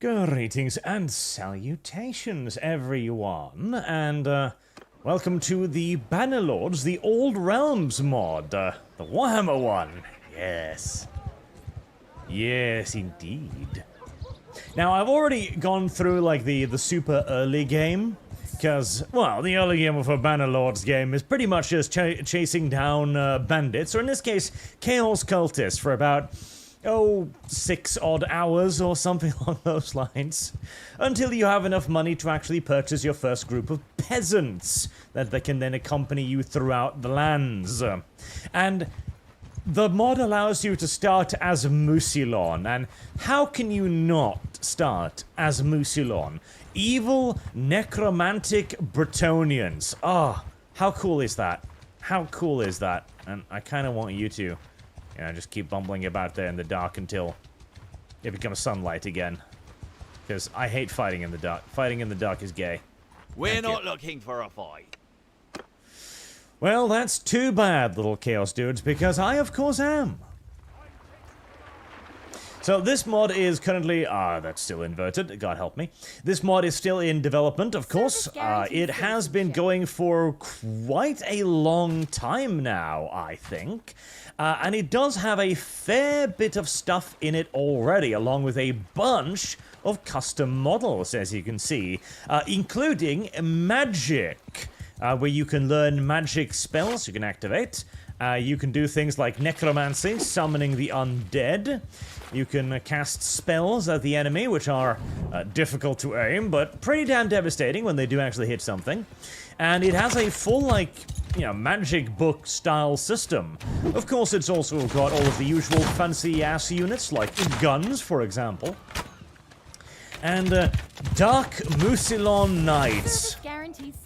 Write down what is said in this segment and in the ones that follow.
Greetings and salutations, everyone, and welcome to the Bannerlords, the Old Realms mod, the Warhammer one. Yes. Yes, indeed. Now, I've already gone through, like, the super early game, because, well, the early game of a Bannerlords game is pretty much just chasing down bandits, or in this case, Chaos Cultists, for about 6 odd hours or something along those lines, until you have enough money to actually purchase your first group of peasants that they can then accompany you throughout the lands. And the mod allows you to start as Musilon, and how can you not start as Musilon? Evil, necromantic Bretonnians. Ah, how cool is that? How cool is that? And I kind of want you to just keep bumbling about there in the dark until it becomes sunlight again. Because I hate fighting in the dark. Fighting in the dark is gay. We're not looking for a fight. Well, that's too bad, little Chaos Dudes, because I, of course, am. So this mod is currently, that's still inverted, God help me. This mod is still in development, of course. It has been going for quite a long time now, I think. And it does have a fair bit of stuff in it already, along with a bunch of custom models, as you can see, including magic, where you can learn magic spells you can activate. You can do things like necromancy, summoning the undead. You can cast spells at the enemy, which are difficult to aim, but pretty damn devastating when they do actually hit something. And it has a full, like, magic book style system. Of course, it's also got all of the usual fancy ass units, like guns, for example. And Dark Musilon Knights.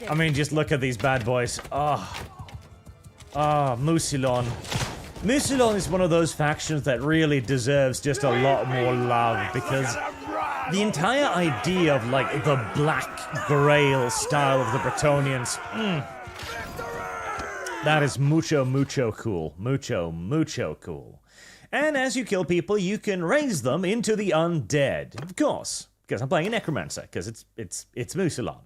I mean, just look at these bad boys. Musilon. Musilon is one of those factions that really deserves just a lot more love, because the entire idea of, like, the Black Grail style of the Bretonnians, that is mucho cool. Mucho cool. And as you kill people, you can raise them into the undead. Of course, because I'm playing a Necromancer, because it's Musilon.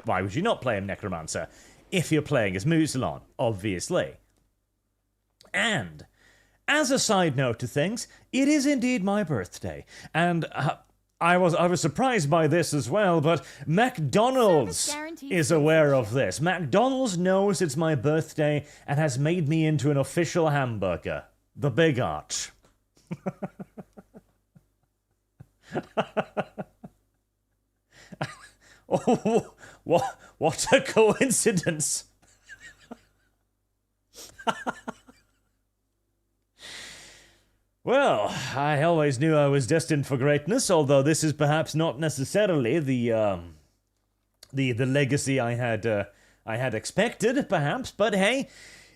Why would you not play a Necromancer if you're playing as Musilon? Obviously. And, as a side note to things, it is indeed my birthday. And I was surprised by this as well, but McDonald's is aware of this. McDonald's knows it's my birthday and has made me into an official hamburger. The Big Arch. Oh, what a coincidence. Well, I always knew I was destined for greatness, although this is perhaps not necessarily the legacy I had expected, perhaps. But hey,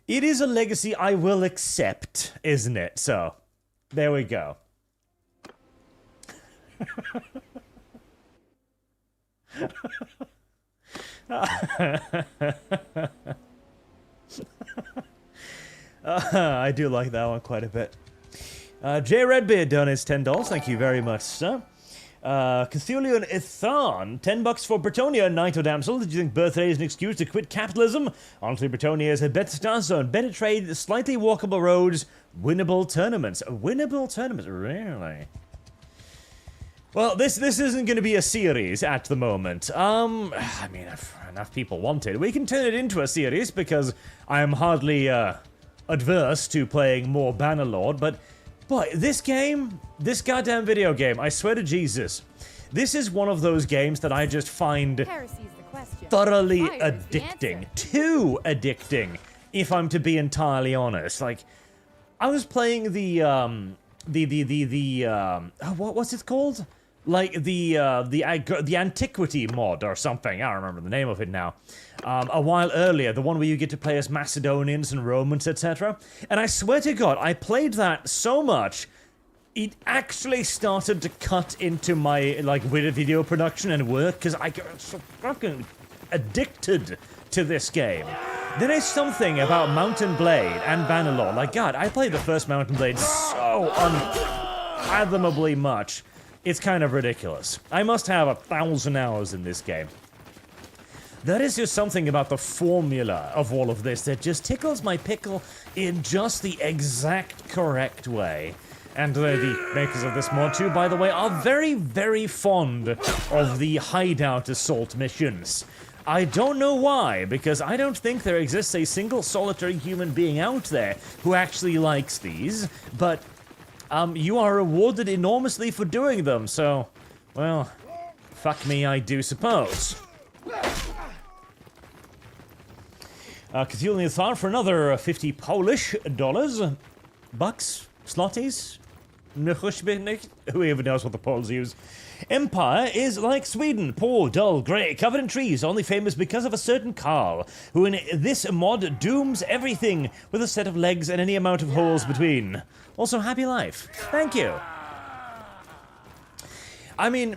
it is a legacy I will accept, isn't it? So, there we go. I do like that one quite a bit. J. Redbeard donates $10. Thank you very much, sir. Cthulhu Ithan, $10 for Bretonia, Knight or Damsel. Did you think birthday is an excuse to quit capitalism? Honestly, Bretonia is a better star zone, better trade, slightly walkable roads, winnable tournaments. Winnable tournaments, really? Well, this isn't going to be a series at the moment. I mean, if enough people want it, we can turn it into a series, because I am hardly adverse to playing more Bannerlord, but boy, this goddamn video game, I swear to Jesus, this is one of those games that I just find thoroughly addicting. Too addicting, if I'm to be entirely honest. Like, I was playing what's it called? Like the Antiquity mod or something. I don't remember the name of it now. A while earlier, the one where you get to play as Macedonians and Romans, etc. And I swear to God, I played that so much, it actually started to cut into my, like, video production and work, because I got so fucking addicted to this game. There is something about Mountain Blade and Bannerlord. Like, God, I played the first Mountain Blade so unfathomably much. It's kind of ridiculous. I must have 1,000 hours in this game. There is just something about the formula of all of this that just tickles my pickle in just the exact correct way. And the makers of this mod too, by the way, are very, very fond of the hideout assault missions. I don't know why, because I don't think there exists a single solitary human being out there who actually likes these, but you are rewarded enormously for doing them, so, well, fuck me, I do suppose. Cthulhu Thar for another 50 Polish dollars, bucks, slotties, who even knows what the Poles use. Empire is like Sweden, poor, dull, grey, covered in trees, only famous because of a certain Carl, who in this mod dooms everything with a set of legs and any amount of holes between. Also, happy life. Thank you. I mean,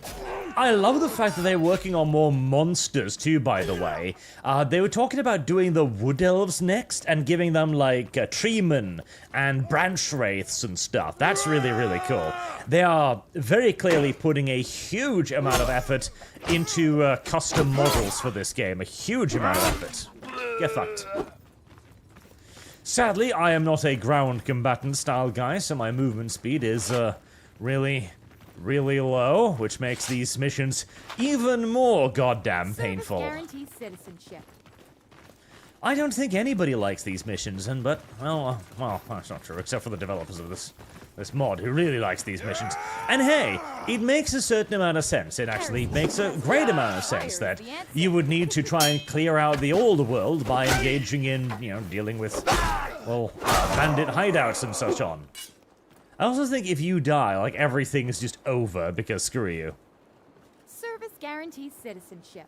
I love the fact that they're working on more monsters too, by the way. They were talking about doing the wood elves next and giving them like treemen and branch wraiths and stuff. That's really, really cool. They are very clearly putting a huge amount of effort into custom models for this game. A huge amount of effort. Get fucked. Sadly, I am not a ground combatant style guy, so my movement speed is really low, which makes these missions even more goddamn painful. Guarantees citizenship. I don't think anybody likes these missions, but well, that's not true, except for the developers of this mod, who really likes these missions. And hey, it makes a certain amount of sense. It actually makes a great amount of sense that you would need to try and clear out the old world by engaging in, you know, dealing with, well, bandit hideouts and such on. I also think if you die, like, everything is just over, because screw you. Service guarantees citizenship.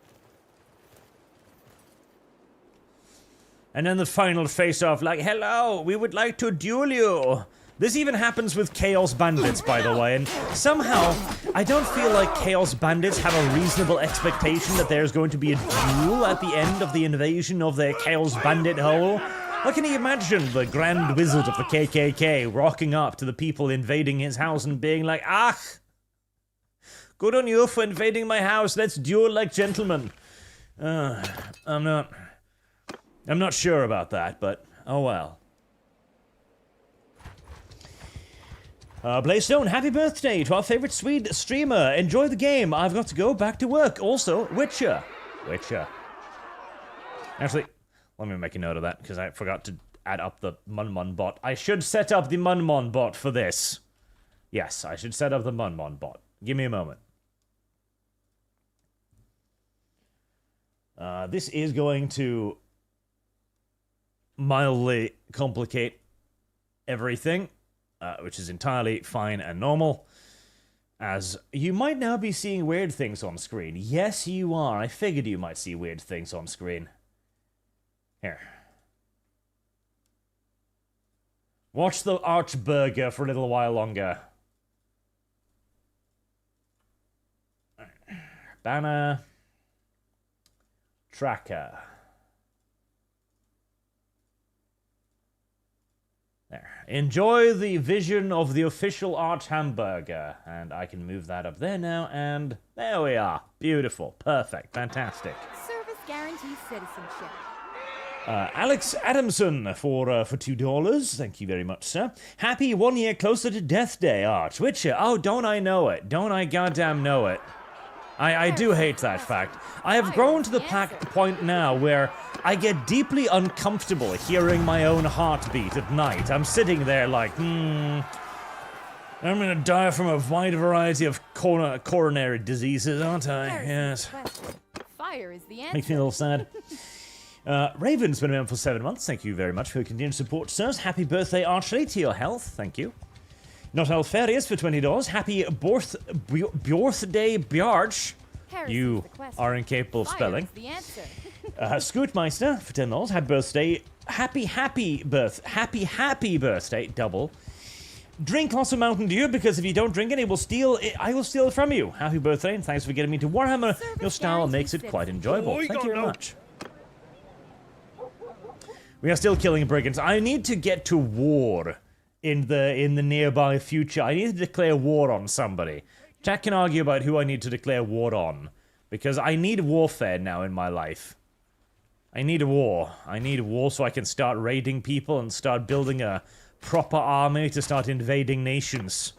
And then the final face-off, like, hello, we would like to duel you. This even happens with Chaos Bandits, by the way, and somehow, I don't feel like Chaos Bandits have a reasonable expectation that there's going to be a duel at the end of the invasion of their Chaos Bandit hole. How can you imagine the Grand Wizard of the KKK rocking up to the people invading his house and being like, "Ah, good on you for invading my house, let's duel like gentlemen." I'm not sure about that, but oh well. Blaystone, happy birthday to our favorite Swede streamer. Enjoy the game. I've got to go back to work. Also, Witcher. Actually, let me make a note of that, because I forgot to add up the Munmon bot. I should set up the Munmon bot for this. Yes, I should set up the Munmon bot. Give me a moment. This is going to mildly complicate everything, which is entirely fine and normal, as you might now be seeing weird things on screen. Yes, you are. I figured you might see weird things on screen. Here. Watch the Archburger for a little while longer. Banner. Tracker. There. Enjoy the vision of the official Arch hamburger. And I can move that up there now, and there we are. Beautiful. Perfect. Fantastic. Service guarantees citizenship. Alex Adamson for $2. Thank you very much, sir. Happy 1 year closer to Death Day, Arch. Witcher. Oh, don't I know it? Don't I goddamn know it? I do hate that fact. I have grown to the point now where I get deeply uncomfortable hearing my own heartbeat at night. I'm sitting there like, I'm gonna die from a wide variety of coronary diseases, aren't I? Yes. Fire is the answer. Makes me a little sad. Raven's been around for 7 months. Thank you very much for your continued support, sirs. Happy birthday, Archly, to your health. Thank you. Not Alfarius for $20. Happy birthday, Bjarch. You are incapable of spelling. Scootmeister for $10. Happy birthday. Happy birthday, double. Drink lots of Mountain Dew, because if you don't drink it, I will steal it from you. Happy birthday, and thanks for getting me to Warhammer. Your style makes it quite enjoyable. Thank you very much. We are still killing brigands. I need to get to war in the nearby future. I need to declare war on somebody. Chat can argue about who I need to declare war on. Because I need warfare now in my life. I need a war. I need a war so I can start raiding people and start building a proper army to start invading nations.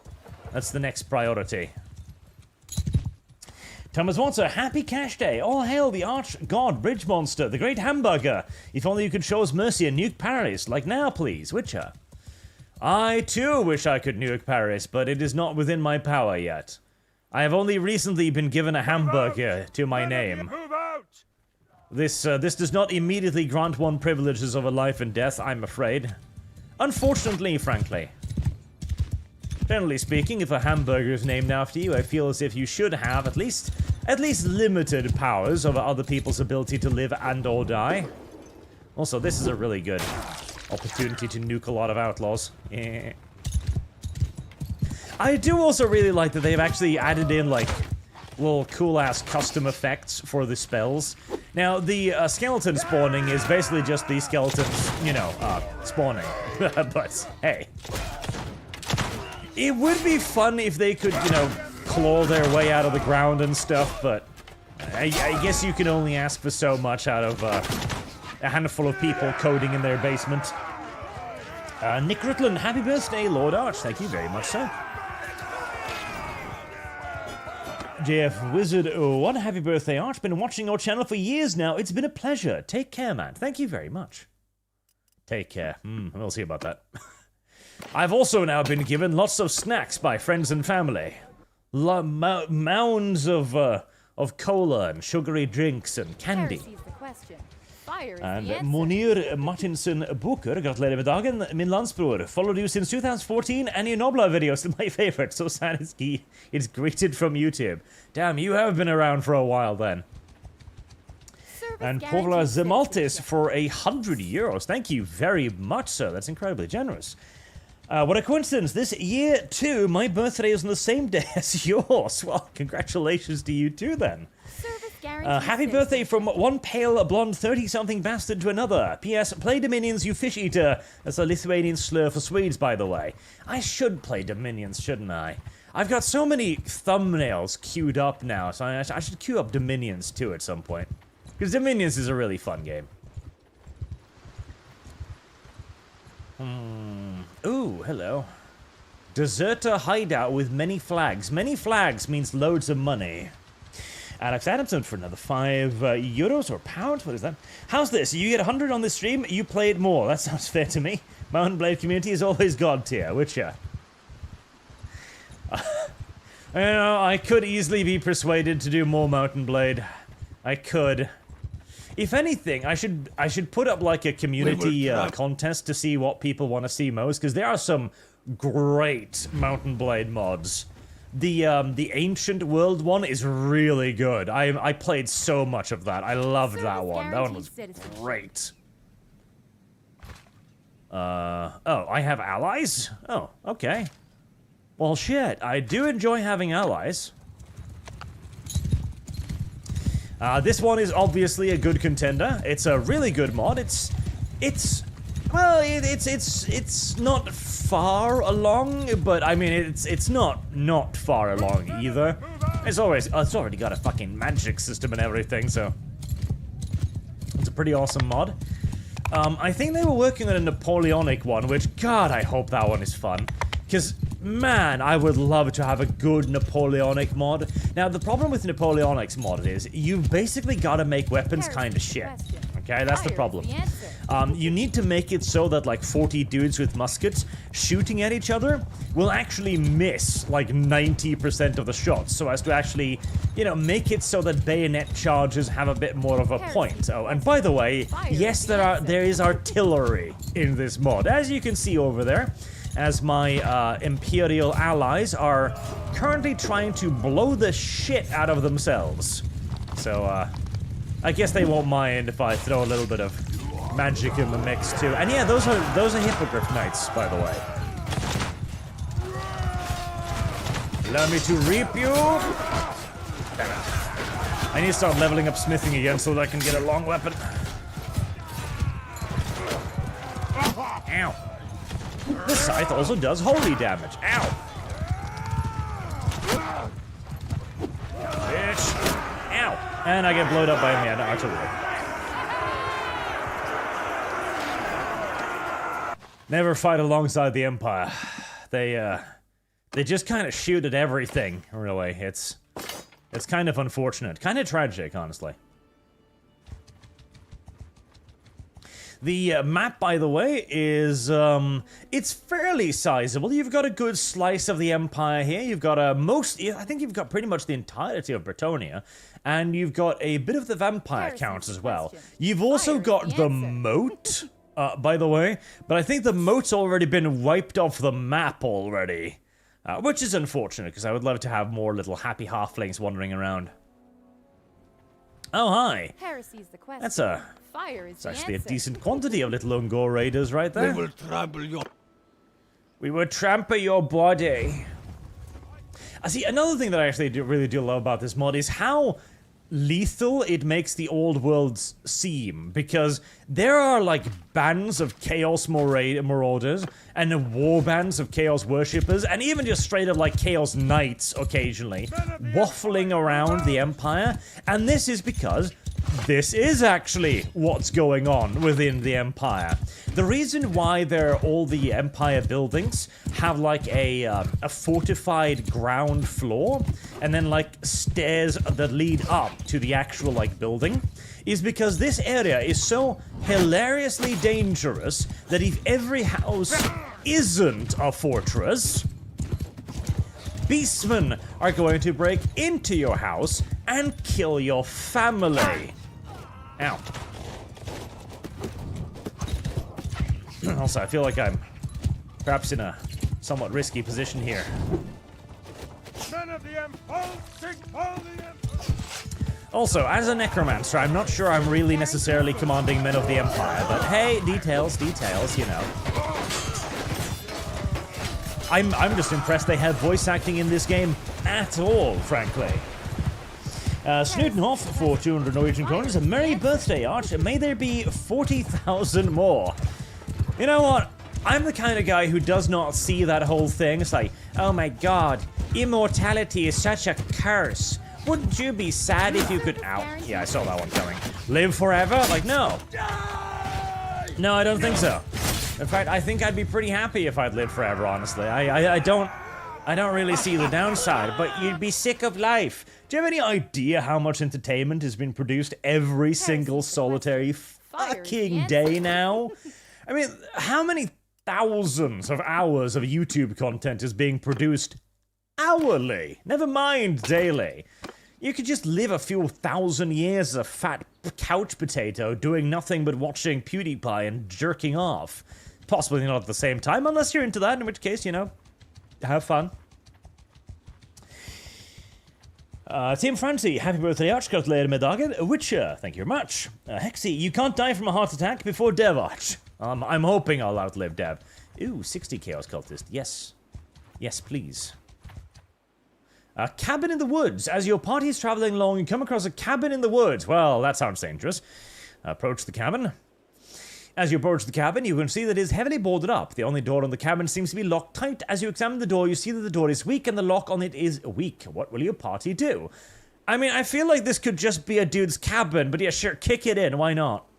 That's the next priority. Thomas Watson, happy cash day. All hail the arch god bridge monster, the great hamburger. If only you could show us mercy and nuke Paris. Like now, please. Witcher. I too wish I could nuke Paris, but it is not within my power yet. I have only recently been given a hamburger to my name. This does not immediately grant one privileges over life and death, I'm afraid. Unfortunately, frankly. Generally speaking, if a hamburger is named after you, I feel as if you should have at least limited powers over other people's ability to live and or die. Also, this is a really good opportunity to nuke a lot of outlaws. Yeah. I do also really like that they've actually added in, like, little cool-ass custom effects for the spells. Now, the skeleton spawning is basically just the skeletons, you know, spawning. But, hey. It would be fun if they could, you know, claw their way out of the ground and stuff, but I guess you can only ask for so much out of a handful of people coding in their basement. Nick Rutland, happy birthday, Lord Arch. Thank you very much, sir. JF Wizard 01, happy birthday, Arch. Been watching your channel for years now. It's been a pleasure. Take care, man. Thank you very much. Take care. We'll see about that. I've also now been given lots of snacks by friends and family. Mounds of cola and sugary drinks and candy. And Monir Martinson Booker, gratulerer med dagen, min landsbror. Followed you since 2014, and your Nobla videos are my favorite. So sad it's greeted from YouTube. Damn, you have been around for a while then. And Povla Zemaltis for 100 euros. Thank you very much, sir. That's incredibly generous. What a coincidence. This year, too, my birthday is on the same day as yours. Well, congratulations to you, too, then. Happy birthday from one pale, blonde, 30-something bastard to another. P.S. Play Dominions, you fish eater. That's a Lithuanian slur for Swedes, by the way. I should play Dominions, shouldn't I? I've got so many thumbnails queued up now, so I should queue up Dominions, too, at some point. Because Dominions is a really fun game. Ooh, hello. Deserter hideout with many flags. Many flags means loads of money. Alex Adamson for another 5 euros or pounds? What is that? How's this? You get 100 on this stream, you play it more. That sounds fair to me. Mountain Blade community is always god tier, Witcher. You know, I could easily be persuaded to do more Mountain Blade. I could. If anything, I should put up like a community contest to see what people want to see most, because there are some great Mountain Blade mods. The Ancient World one is really good. I played so much of that. I loved that one. That one was great. Oh, I have allies? Oh, okay. Well, shit, I do enjoy having allies. This one is obviously a good contender. It's a really good mod. It's not far along, but I mean it's not far along either. It's already got a fucking magic system and everything, so it's a pretty awesome mod. I think they were working on a Napoleonic one, which God, I hope that one is fun, because man, I would love to have a good Napoleonic mod. Now, the problem with Napoleonic's mod is you've basically got to make weapons kind of shit. Okay, that's the problem. You need to make it so that like 40 dudes with muskets shooting at each other will actually miss like 90% of the shots, so as to actually, you know, make it so that bayonet charges have a bit more of a point. Oh, and by the way, yes, there is artillery in this mod, as you can see over there, as my Imperial allies are currently trying to blow the shit out of themselves. So, I guess they won't mind if I throw a little bit of magic in the mix, too. And yeah, those are Hippogriff Knights, by the way. Allow me to reap you! Damn it. I need to start leveling up smithing again so that I can get a long weapon. Ow. This scythe also does holy damage. Ow! bitch! Ow! And I get blown up by an artillery. Never fight alongside the Empire. They just kind of shoot at everything, really. It's kind of unfortunate. Kind of tragic, honestly. The map, by the way, is, it's fairly sizable. You've got a good slice of the Empire here. You've got I think you've got pretty much the entirety of Bretonia. And you've got a bit of the vampire counts as well. You've also got the moat, by the way. But I think the moat's already been wiped off the map already. Which is unfortunate, because I would love to have more little happy halflings wandering around. Oh, hi. Heresy's the question. That's Fire is it's the actually answer. a decent quantity of little Ungor raiders right there. We will trample your... We will trample your body. I see, another thing that I actually really do love about this mod is how lethal it makes the old worlds seem, because there are like bands of chaos marauders and war bands of chaos worshippers and even just straight up like chaos knights occasionally waffling around the Empire, and this is because this is actually what's going on within the Empire. The reason why all the Empire buildings have like a fortified ground floor and then like stairs that lead up to the actual like building is because this area is so hilariously dangerous that if every house isn't a fortress, beastmen are going to break into your house and kill your family. Ow. Also, I feel like I'm perhaps in a somewhat risky position here. Also, as a necromancer, I'm not sure I'm really necessarily commanding men of the Empire, but hey, details, you know. I'm just impressed they have voice acting in this game at all, frankly. Snootenhoff for 200 Norwegian kroners. A merry birthday, Arch. May there be 40,000 more. You know what? I'm the kind of guy who does not see that whole thing. It's like, oh my god, immortality is such a curse. Wouldn't you be sad if you could... Ow. Yeah, I saw that one coming. Live forever? Like, no. No, I don't think so. In fact, I think I'd be pretty happy if I'd live forever, honestly. I don't really see the downside, but you'd be sick of life. Do you have any idea how much entertainment has been produced every single solitary fucking day now? I mean, how many thousands of hours of YouTube content is being produced hourly? Never mind daily. You could just live a few thousand years as a fat couch potato doing nothing but watching PewDiePie and jerking off. Possibly not at the same time, unless you're into that, in which case, you know, have fun. Team Francie, happy birthday, Arch. Gratulerer med dagen. Witcher, thank you very much. Hexy, you can't die from a heart attack before Dev, Arch. I'm hoping I'll outlive Dev. Ooh, 60 Chaos Cultist. Yes. Yes, please. A cabin in the woods. As your party is traveling along, you come across a cabin in the woods. Well, that sounds dangerous. Approach the cabin. As you approach the cabin, you can see that it is heavily boarded up. The only door on the cabin seems to be locked tight. As you examine the door, you see that the door is weak and the lock on it is weak. What will your party do? I mean, I feel like this could just be a dude's cabin, but yeah, sure, kick it in, why not?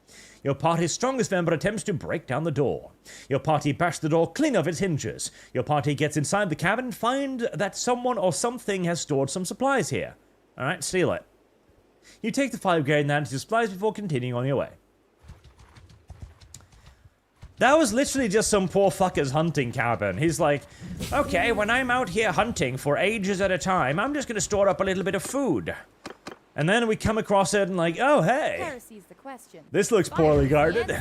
Your party's strongest member attempts to break down the door. Your party bash the door clean of its hinges. Your party gets inside the cabin and find that someone or something has stored some supplies here. Alright, steal it. You take the 5 grand and your supplies before continuing on your way. That was literally just some poor fucker's hunting cabin. He's like, okay, when I'm out here hunting for ages at a time, I'm just gonna store up a little bit of food. And then we come across it and like, oh, hey. Heresy's the question. This looks poorly guarded.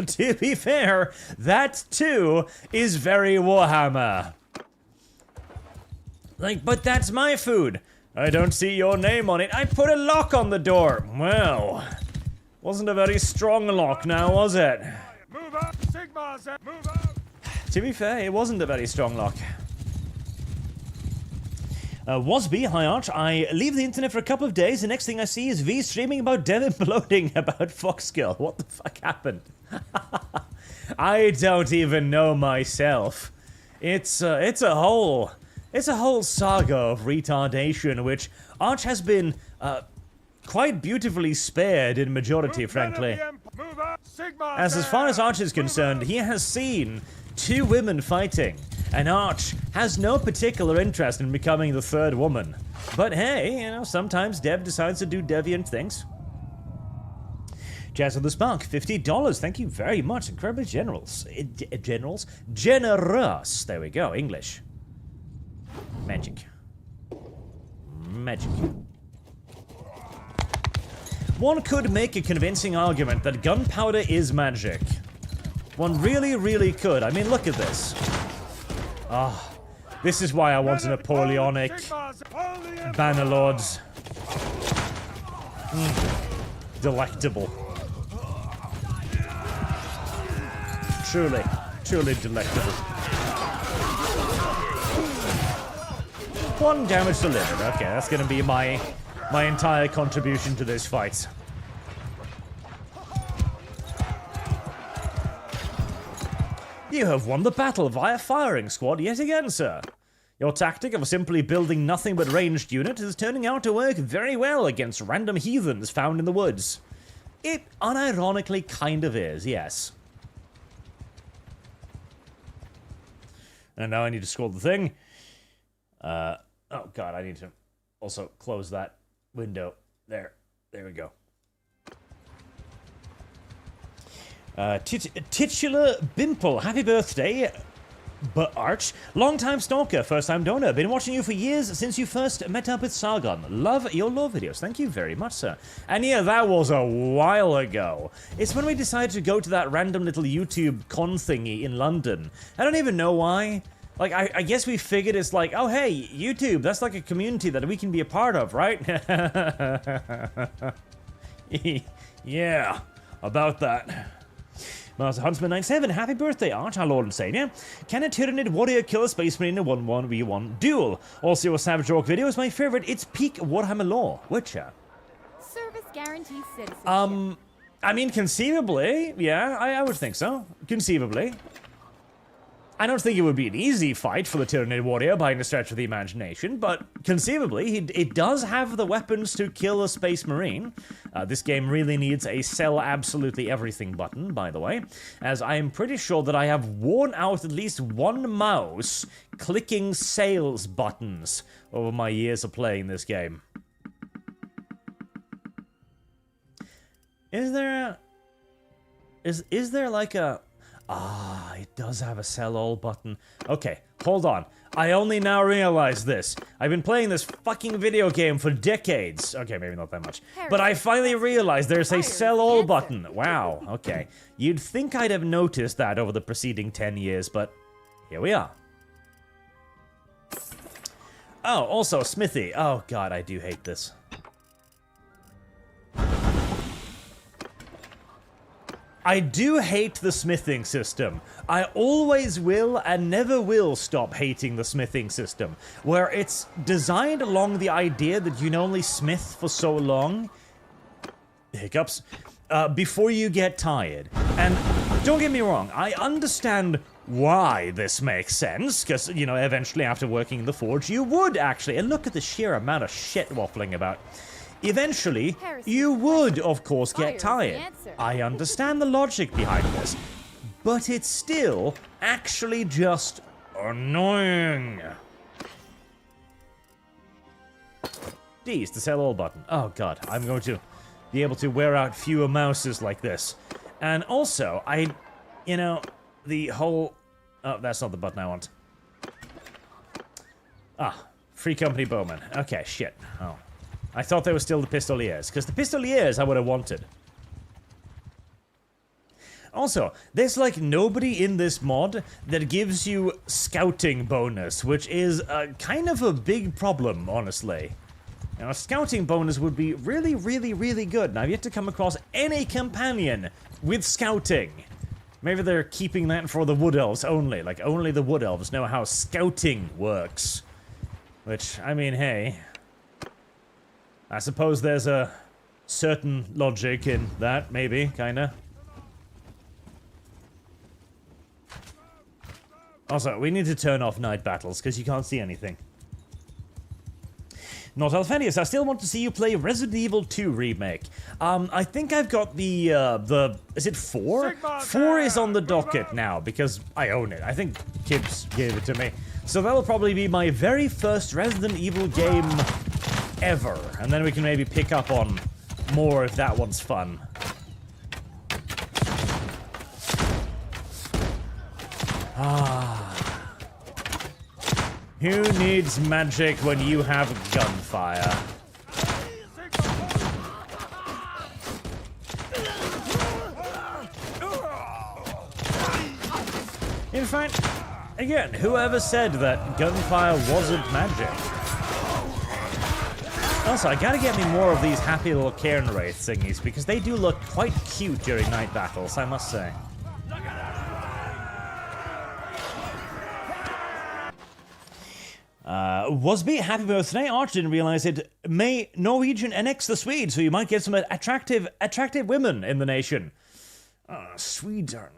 To be fair, that too is very Warhammer. Like, but that's my food. I don't see your name on it. I put a lock on the door. Well, wasn't a very strong lock now, was it? Move up, Sigma, move up. To be fair, it wasn't a very strong lock. Wasby, hi Arch. I leave the internet for a couple of days. The next thing I see is V streaming about dev imploding about Foxkill. What the fuck happened? I don't even know myself. It's a whole It's a whole saga of retardation, which Arch has been, quite beautifully spared in majority, frankly. Move out. Sigma As far as Arch is concerned, he has seen 2 women fighting, and Arch has no particular interest in becoming the 3rd woman. But hey, you know, sometimes Dev decides to do deviant things. Jazz of the Spark, $50. Thank you very much. Incredibly generous. Generous. There we go. English. Magic. Magic. One could make a convincing argument that gunpowder is magic. One really, really could. I mean, look at this. Ah, this is why I want a Napoleonic Bannerlords. Delectable. Truly, truly delectable. 1 damage delivered. Okay, that's gonna be my entire contribution to this fight. You have won the battle via firing squad yet again, sir. Your tactic of simply building nothing but ranged units is turning out to work very well against random heathens found in the woods. It unironically kind of is, yes. And now I need to scroll the thing. Oh god, I need to also close that window. There we go. Titular Bimple, happy birthday, Arch. Long-time stalker, first-time donor. Been watching you for years since you first met up with Sargon. Love your lore videos. Thank you very much, sir. And yeah, that was a while ago. It's when we decided to go to that random little YouTube con thingy in London. I don't even know why. Like, I guess we figured it's like, oh hey, YouTube, that's like a community that we can be a part of, right? Yeah, about that. Master Huntsman 97, happy birthday, Arch, our Lord and Savior. Can a Tyranid warrior kill a Space Marine in a 1-1v1 duel? Also, your Savage Orc video is my favorite. It's peak Warhammer lore. Witcher. Service guarantees citizenship. I mean, conceivably, yeah, I would think so. Conceivably. I don't think it would be an easy fight for the Tyranid warrior by any stretch of the imagination, but conceivably, it does have the weapons to kill a Space Marine. This game really needs a sell absolutely everything button, by the way, as I am pretty sure that I have worn out at least 1 mouse clicking sales buttons over my years of playing this game. Is there like a... Ah, it does have a sell all button. Okay, hold on. I only now realize this. I've been playing this fucking video game for decades. Okay, maybe not that much. But I finally realized there's a sell all button. Wow, okay. You'd think I'd have noticed that over the preceding 10 years, but here we are. Oh, also, Smithy. Oh god, I do hate this. I do hate the smithing system. I always will and never will stop hating the smithing system, where it's designed along the idea that you can only smith for so long, hiccups, before you get tired. And don't get me wrong, I understand why this makes sense, because, you know, eventually after working in the forge, you would actually, and look at the sheer amount of shit waffling about. Eventually, you would, of course, get tired. I understand the logic behind this, but it's still actually just annoying. D's the sell all button. Oh god, I'm going to be able to wear out fewer mouses like this. And also, you know, the whole... Oh, that's not the button I want. Ah, Free Company Bowman. Okay, shit. Oh. I thought they were still the Pistoliers, because the Pistoliers I would have wanted. Also, there's like nobody in this mod that gives you scouting bonus, which is kind of a big problem, honestly. Now, a scouting bonus would be really, really, really good, and I've yet to come across any companion with scouting. Maybe they're keeping that for the Wood Elves only, like only the Wood Elves know how scouting works. Which, I mean, hey... I suppose there's a certain logic in that, maybe, kinda. Also, we need to turn off night battles, because you can't see anything. Not Alphenius, I still want to see you play Resident Evil 2 Remake. I think I've got the is it 4? Sigma 4 is on the move docket out. now, because I own it. I think Kibbs gave it to me. So that'll probably be my very first Resident Evil game ever. And then we can maybe pick up on more if that one's fun. Who needs magic when you have gunfire? In fact, again, whoever said that gunfire wasn't magic? Also, I gotta get me more of these happy little cairn wraith thingies, because they do look quite cute during night battles, I must say. Wasby, happy birthday. Arch didn't realize it. May Norwegian annex the Swedes, so you might get some attractive women in the nation. Swedes aren't...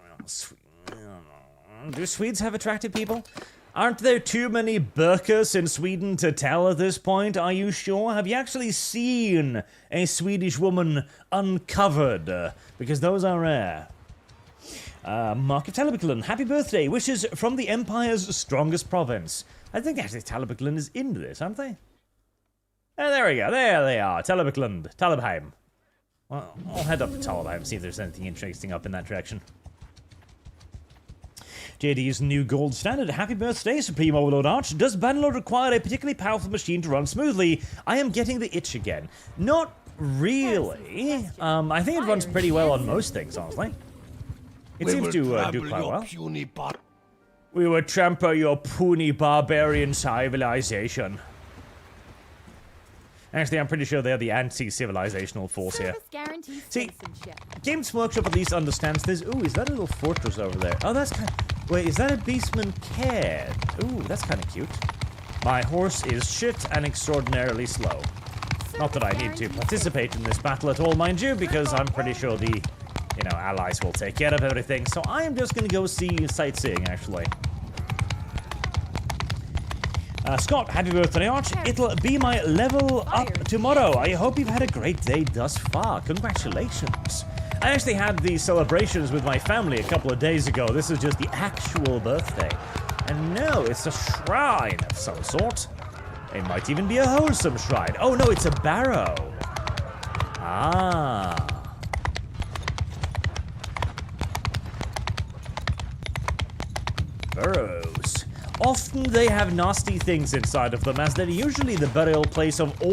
Do Swedes have attractive people? Aren't there too many burkas in Sweden to tell at this point? Are you sure? Have you actually seen a Swedish woman uncovered? Because those are rare. Mark of Talabiclan, happy birthday. Wishes from the Empire's strongest province. I think actually Talabiclan is in this, aren't they? Oh, there we go. There they are. Talabicland. Talabheim. Well, I'll head up to Talabheim, see if there's anything interesting up in that direction. JD's new gold standard. Happy birthday, Supreme Overlord Arch. Does Bannerlord require a particularly powerful machine to run smoothly? I am getting the itch again. Not really. I think it runs pretty well on most things, honestly. It seems to do quite well. We will trample your puny barbarian civilization. Actually, I'm pretty sure they're the anti-civilizational force here. Service guarantees See, citizenship. Games Workshop at least understands this. Ooh, is that a little fortress over there? Oh, that's kind of... Wait, is that a Beastman Cairn? Ooh, that's kind of cute. My horse is shit and extraordinarily slow. Not that I need to participate in this battle at all, mind you, because I'm pretty sure the, you know, allies will take care of everything. So I am just going to go see sightseeing, actually. Scott, happy birthday, Arch. It'll be my level up tomorrow. I hope you've had a great day thus far. Congratulations. I actually had these celebrations with my family a couple of days ago. This is just the actual birthday. And no, it's a shrine of some sort. It might even be a wholesome shrine. Oh no, it's a barrow. Ah. Burrows. Often they have nasty things inside of them, as they're usually the burial place of the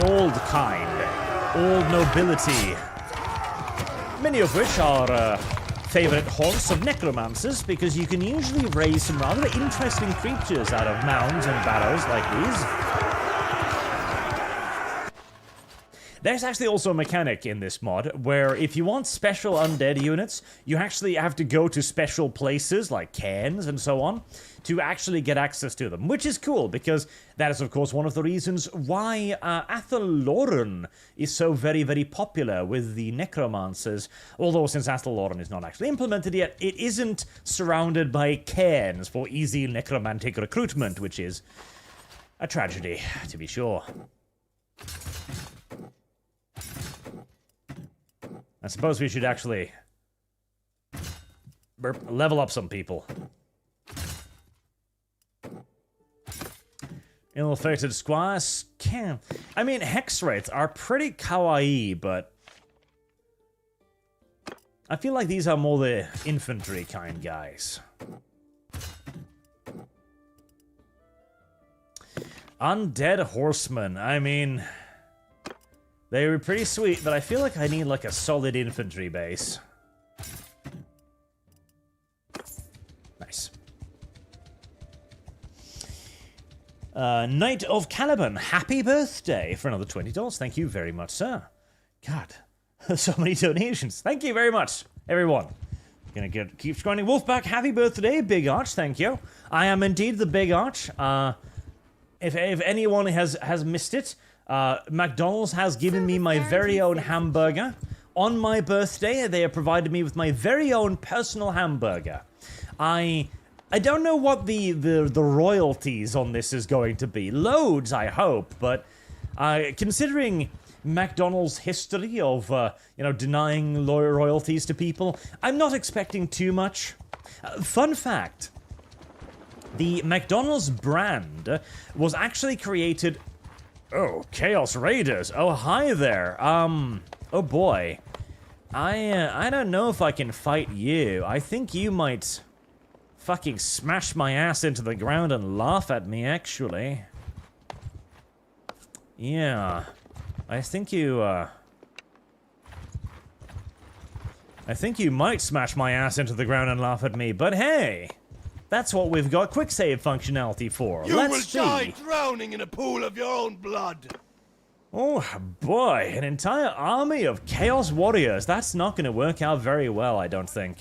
old kind, old nobility. Many of which are favorite haunts of necromancers, because you can usually raise some rather interesting creatures out of mounds and barrows like these. There's actually also a mechanic in this mod where if you want special undead units, you actually have to go to special places like cairns and so on to actually get access to them, which is cool because that is of course one of the reasons why Athaloran is so very, very popular with the necromancers. Although since Athaloran is not actually implemented yet, it isn't surrounded by cairns for easy necromantic recruitment, which is a tragedy, to be sure. I suppose we should actually level up some people. Ill-fated squires can. I mean, hex rates are pretty kawaii, but I feel like these are more the infantry kind guys. Undead horsemen. I mean, they were pretty sweet, but I feel like I need like a solid infantry base. Nice. Knight of Caliban, happy birthday for another $20. Thank you very much, sir. God, so many donations. Thank you very much, everyone. Gonna keep scrolling. Wolfpack, happy birthday, Big Arch. Thank you. I am indeed the Big Arch. If anyone has missed it, McDonald's has given me my very own hamburger. On my birthday, they have provided me with my very own personal hamburger. I don't know what the royalties on this is going to be. Loads, I hope, but considering McDonald's history of, you know, denying royalties to people, I'm not expecting too much. Fun fact, the McDonald's brand was actually created... Oh, Chaos Raiders. Oh, hi there. Oh boy. I don't know if I can fight you. I think you might fucking smash my ass into the ground and laugh at me, actually. Yeah. I think you might smash my ass into the ground and laugh at me, but hey! That's what we've got quick save functionality for. Let's see. You will die drowning in a pool of your own blood. Oh boy, an entire army of Chaos Warriors. That's not gonna work out very well, I don't think.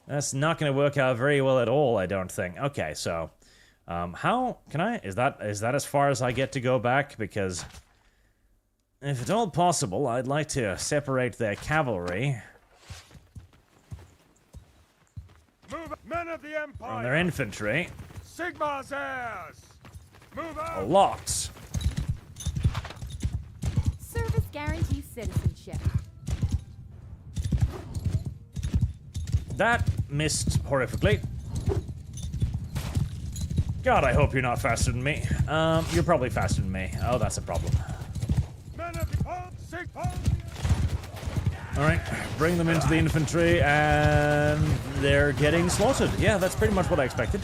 That's not gonna work out very well at all, I don't think. Okay, so, how can I? Is that as far as I get to go back? Because if at all possible, I'd like to separate their cavalry. Move, men of the Empire. From their infantry. Sigmar's heirs. Move out. Locked. Service guarantees citizenship. That missed horrifically. God, I hope you're not faster than me. You're probably faster than me. Oh, that's a problem. Men of the Alright, bring them into the infantry, and they're getting slaughtered. Yeah, that's pretty much what I expected.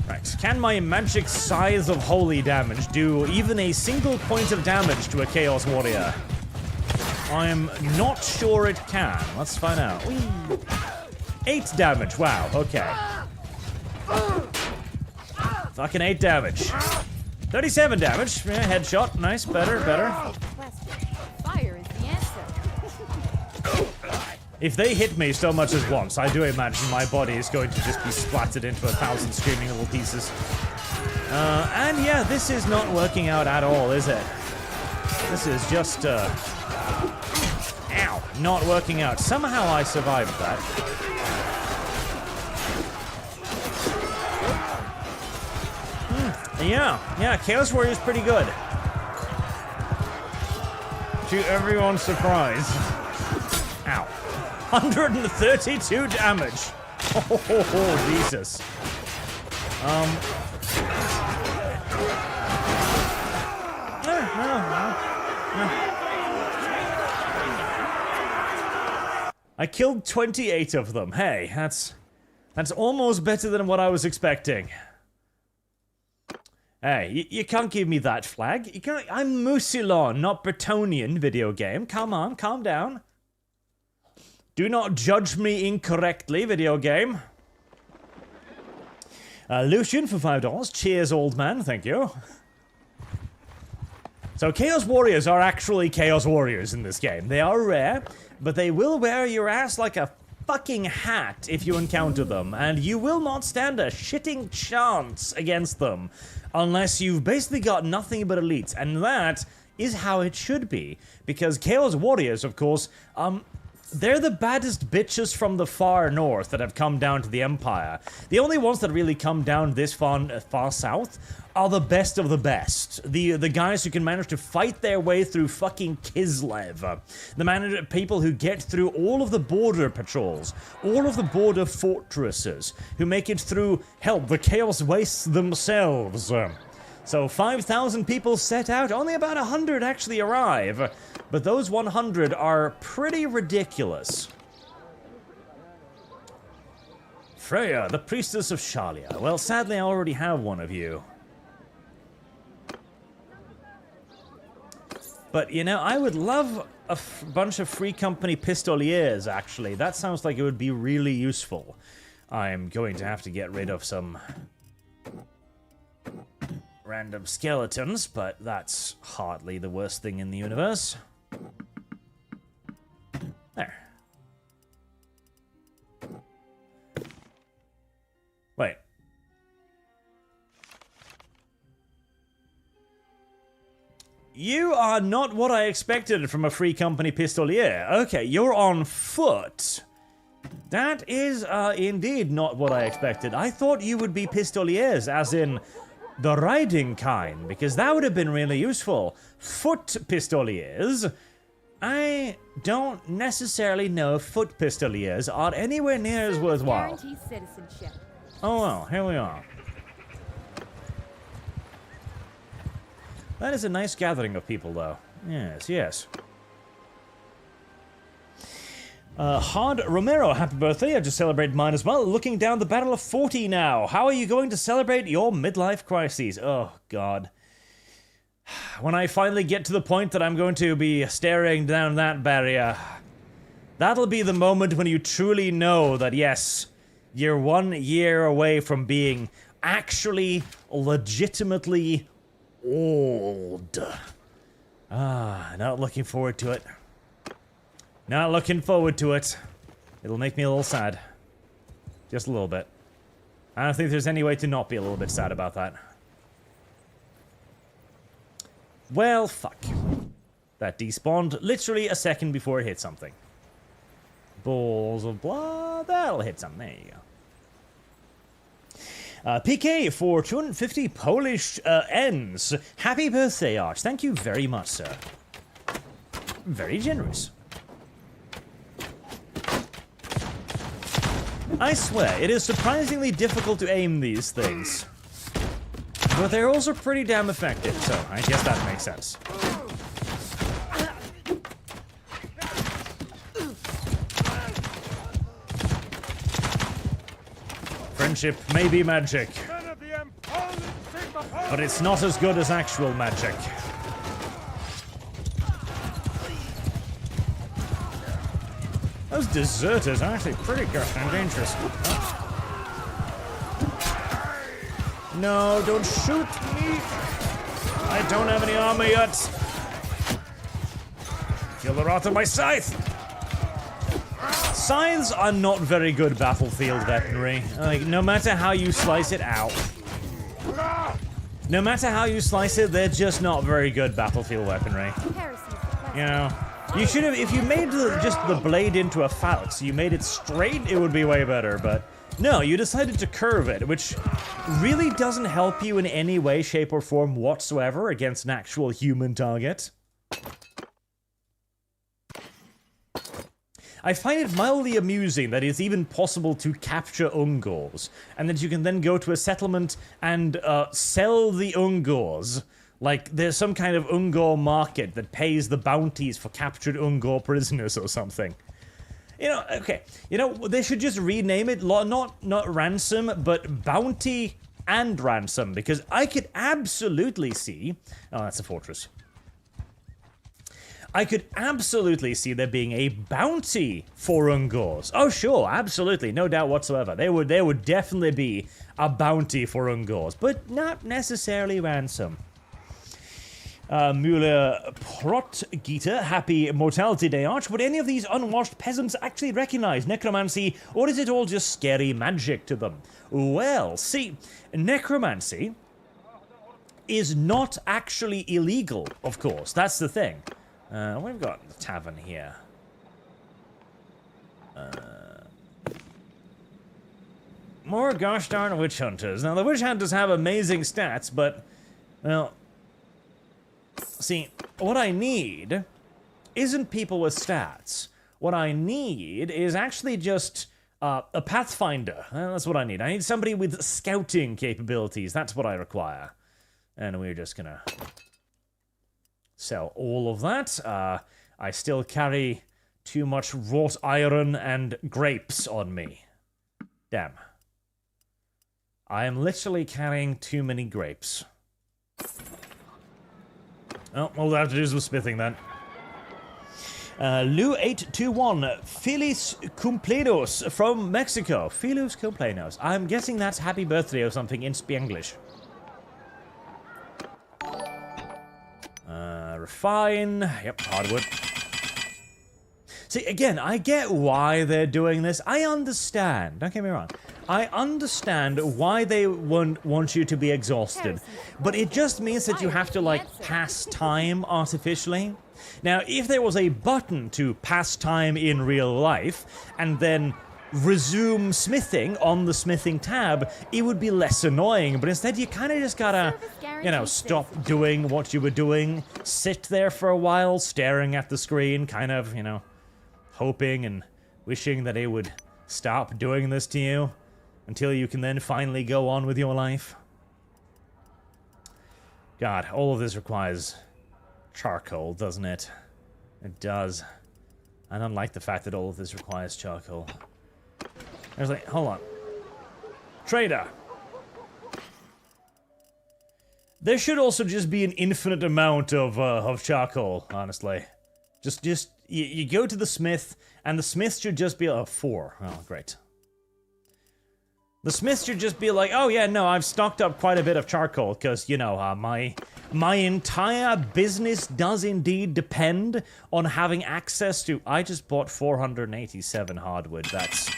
Right, can my magic size of holy damage do even a single point of damage to a Chaos Warrior? I'm not sure it can. Let's find out. Whee. 8 damage, wow, okay. Fucking 8 damage. 37 damage, yeah, headshot, nice, better. Fire is the answer. If they hit me so much as once, I do imagine my body is going to just be splattered into 1,000 screaming little pieces. And yeah, this is not working out at all, is it? This is just, ow, not working out. Somehow I survived that. Yeah, Chaos Warrior is pretty good. To everyone's surprise. Ow. 132 damage. Oh, Jesus. I killed 28 of them. Hey, that's almost better than what I was expecting. Hey, you can't give me that flag. You can't. I'm Musilon, not Bretonian, video game. Come on, calm down. Do not judge me incorrectly, video game. Lucian for $5. Cheers, old man. Thank you. So Chaos Warriors are actually Chaos Warriors in this game. They are rare, but they will wear your ass like a fucking hat if you encounter them, and you will not stand a shitting chance against them unless you've basically got nothing but elites, and that is how it should be, because Chaos Warriors, of course, they're the baddest bitches from the far north that have come down to the Empire. The only ones that really come down this far south are the best of the best. The guys who can manage to fight their way through fucking Kislev. The people who get through all of the border patrols, all of the border fortresses, who make it through, hell, the Chaos Wastes themselves. So 5,000 people set out, only about 100 actually arrive. But those 100 are pretty ridiculous. Freya, the priestess of Shalia. Well, sadly, I already have one of you. But, you know, I would love a bunch of free company pistoliers, actually. That sounds like it would be really useful. I'm going to have to get rid of some random skeletons, but that's hardly the worst thing in the universe. There. Wait. You are not what I expected from a free company pistolier. Okay, you're on foot. That is indeed not what I expected. I thought you would be pistoliers, as in the riding kind, because that would have been really useful. Foot pistoliers? I don't necessarily know if foot pistoliers are anywhere near as worthwhile. Guarantees citizenship. Oh well, here we are. That is a nice gathering of people, though. Yes, yes. Hard Romero, happy birthday. I just celebrated mine as well. Looking down the Battle of 40 now. How are you going to celebrate your midlife crises? Oh, God. When I finally get to the point that I'm going to be staring down that barrier, that'll be the moment when you truly know that, yes, you're 1 year away from being actually, legitimately old. Not looking forward to it. Not looking forward to it. It'll make me a little sad. Just a little bit. I don't think there's any way to not be a little bit sad about that. Well, fuck. That despawned literally a second before it hit something. Balls of blood. That'll hit something. There you go. PK for 250 Polish Ns. Happy birthday, Arch. Thank you very much, sir. Very generous. I swear, it is surprisingly difficult to aim these things. But they're also pretty damn effective, so I guess that makes sense. Friendship may be magic, but it's not as good as actual magic. Those deserters are actually pretty goddamn dangerous. Oh. No, don't shoot me! I don't have any armor yet. Feel the wrath of my scythe! Scythes are not very good battlefield weaponry. Like, no matter how you slice it out. No matter how you slice it, they're just not very good battlefield weaponry. You know? You should have, if you made just the blade into a falx, you made it straight, it would be way better, but no, you decided to curve it, which really doesn't help you in any way, shape, or form whatsoever against an actual human target. I find it mildly amusing that it's even possible to capture Ungors, and that you can then go to a settlement and sell the Ungors. Like, there's some kind of Ungor market that pays the bounties for captured Ungor prisoners or something. You know, okay. You know, they should just rename it, not ransom, but bounty and ransom, because I could absolutely see... Oh, that's a fortress. I could absolutely see there being a bounty for Ungors. Oh, sure, absolutely, no doubt whatsoever. There would definitely be a bounty for Ungors, but not necessarily ransom. Mueller Protgita, happy Mortality Day, Arch. Would any of these unwashed peasants actually recognize necromancy, or is it all just scary magic to them? Well, see, necromancy is not actually illegal, of course. That's the thing. We've got the tavern here. More gosh darn witch hunters. Now, the witch hunters have amazing stats, but, well... See, what I need isn't people with stats. What I need is actually just a pathfinder. That's what I need. I need somebody with scouting capabilities. That's what I require. And we're just gonna sell all of that. I still carry too much wrought iron and grapes on me. Damn. I am literally carrying too many grapes. Oh, all I have to do is with smithing then. Lou821, Feliz Cumpleaños from Mexico. Feliz Cumpleaños. I'm guessing that's happy birthday or something in Spanglish. Refine. Yep, hardwood. See, again, I get why they're doing this. I understand. Don't get me wrong. I understand why they want you to be exhausted. But it just means that you have to, like, pass time artificially. Now, if there was a button to pass time in real life, and then resume smithing on the smithing tab, it would be less annoying. But instead, you kind of just gotta, you know, stop doing what you were doing, sit there for a while, staring at the screen, kind of, you know, hoping and wishing that it would stop doing this to you until you can then finally go on with your life. God, all of this requires charcoal, doesn't it? It does. I don't like the fact that all of this requires charcoal. I was like, hold on. Trader. There should also just be an infinite amount of charcoal, honestly. You go to the smith, and the smith should just be 4. Oh, great. The smith should just be like, oh yeah, no, I've stocked up quite a bit of charcoal, because, you know, my entire business does indeed depend on having access to... I just bought 487 hardwood. That's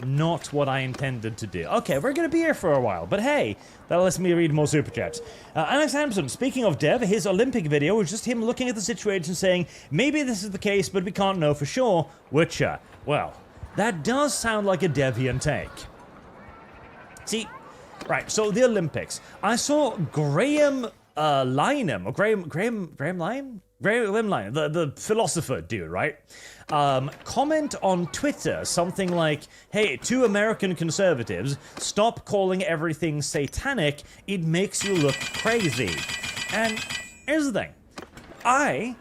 not what I intended to do. Okay, we're going to be here for a while, but hey, that lets me read more super chats. Alex Hampson, speaking of Dev, his Olympic video was just him looking at the situation saying, maybe this is the case, but we can't know for sure. Witcher. Well, that does sound like a Deviant take. See, right, so the Olympics. I saw Graham Lynham, or Graham Lynham, the philosopher dude, right? Comment on Twitter something like, hey, 2 American conservatives, stop calling everything satanic, it makes you look crazy. And here's the thing. I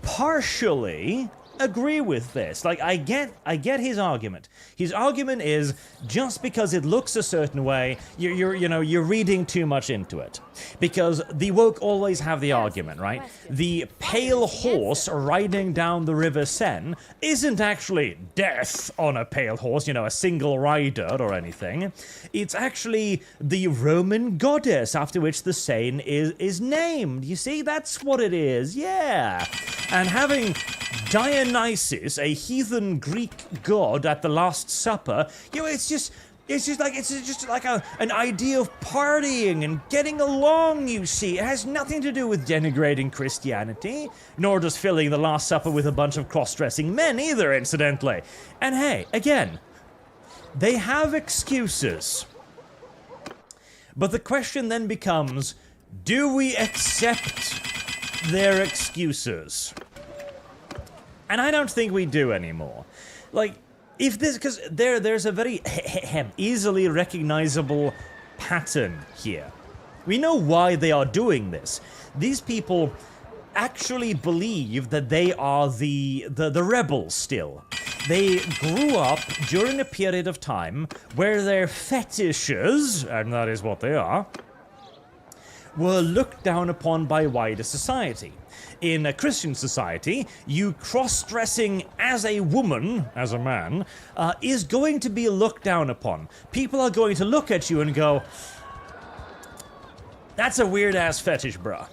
partially agree with this. Like, I get his argument. His argument is just because it looks a certain way, you're reading too much into it. Because the woke always have the argument, right? The pale horse riding down the River Seine isn't actually death on a pale horse, you know, a single rider or anything. It's actually the Roman goddess after which the Seine is named. You see, that's what it is, yeah. And having Dionysus, a heathen Greek god at the Last Supper, you know, it's just like an idea of partying and getting along, you see. It has nothing to do with denigrating Christianity, nor does filling the Last Supper with a bunch of cross-dressing men either, incidentally. And hey, again, they have excuses. But the question then becomes, do we accept their excuses? And I don't think we do anymore. Like, if this, because there's a very easily recognizable pattern here. We know why they are doing this. These people actually believe that they are the rebels still. They grew up during a period of time where their fetishes, and that is what they are, were looked down upon by wider society. In a Christian society, you cross-dressing as a woman, as a man, is going to be looked down upon. People are going to look at you and go, that's a weird-ass fetish, bruh.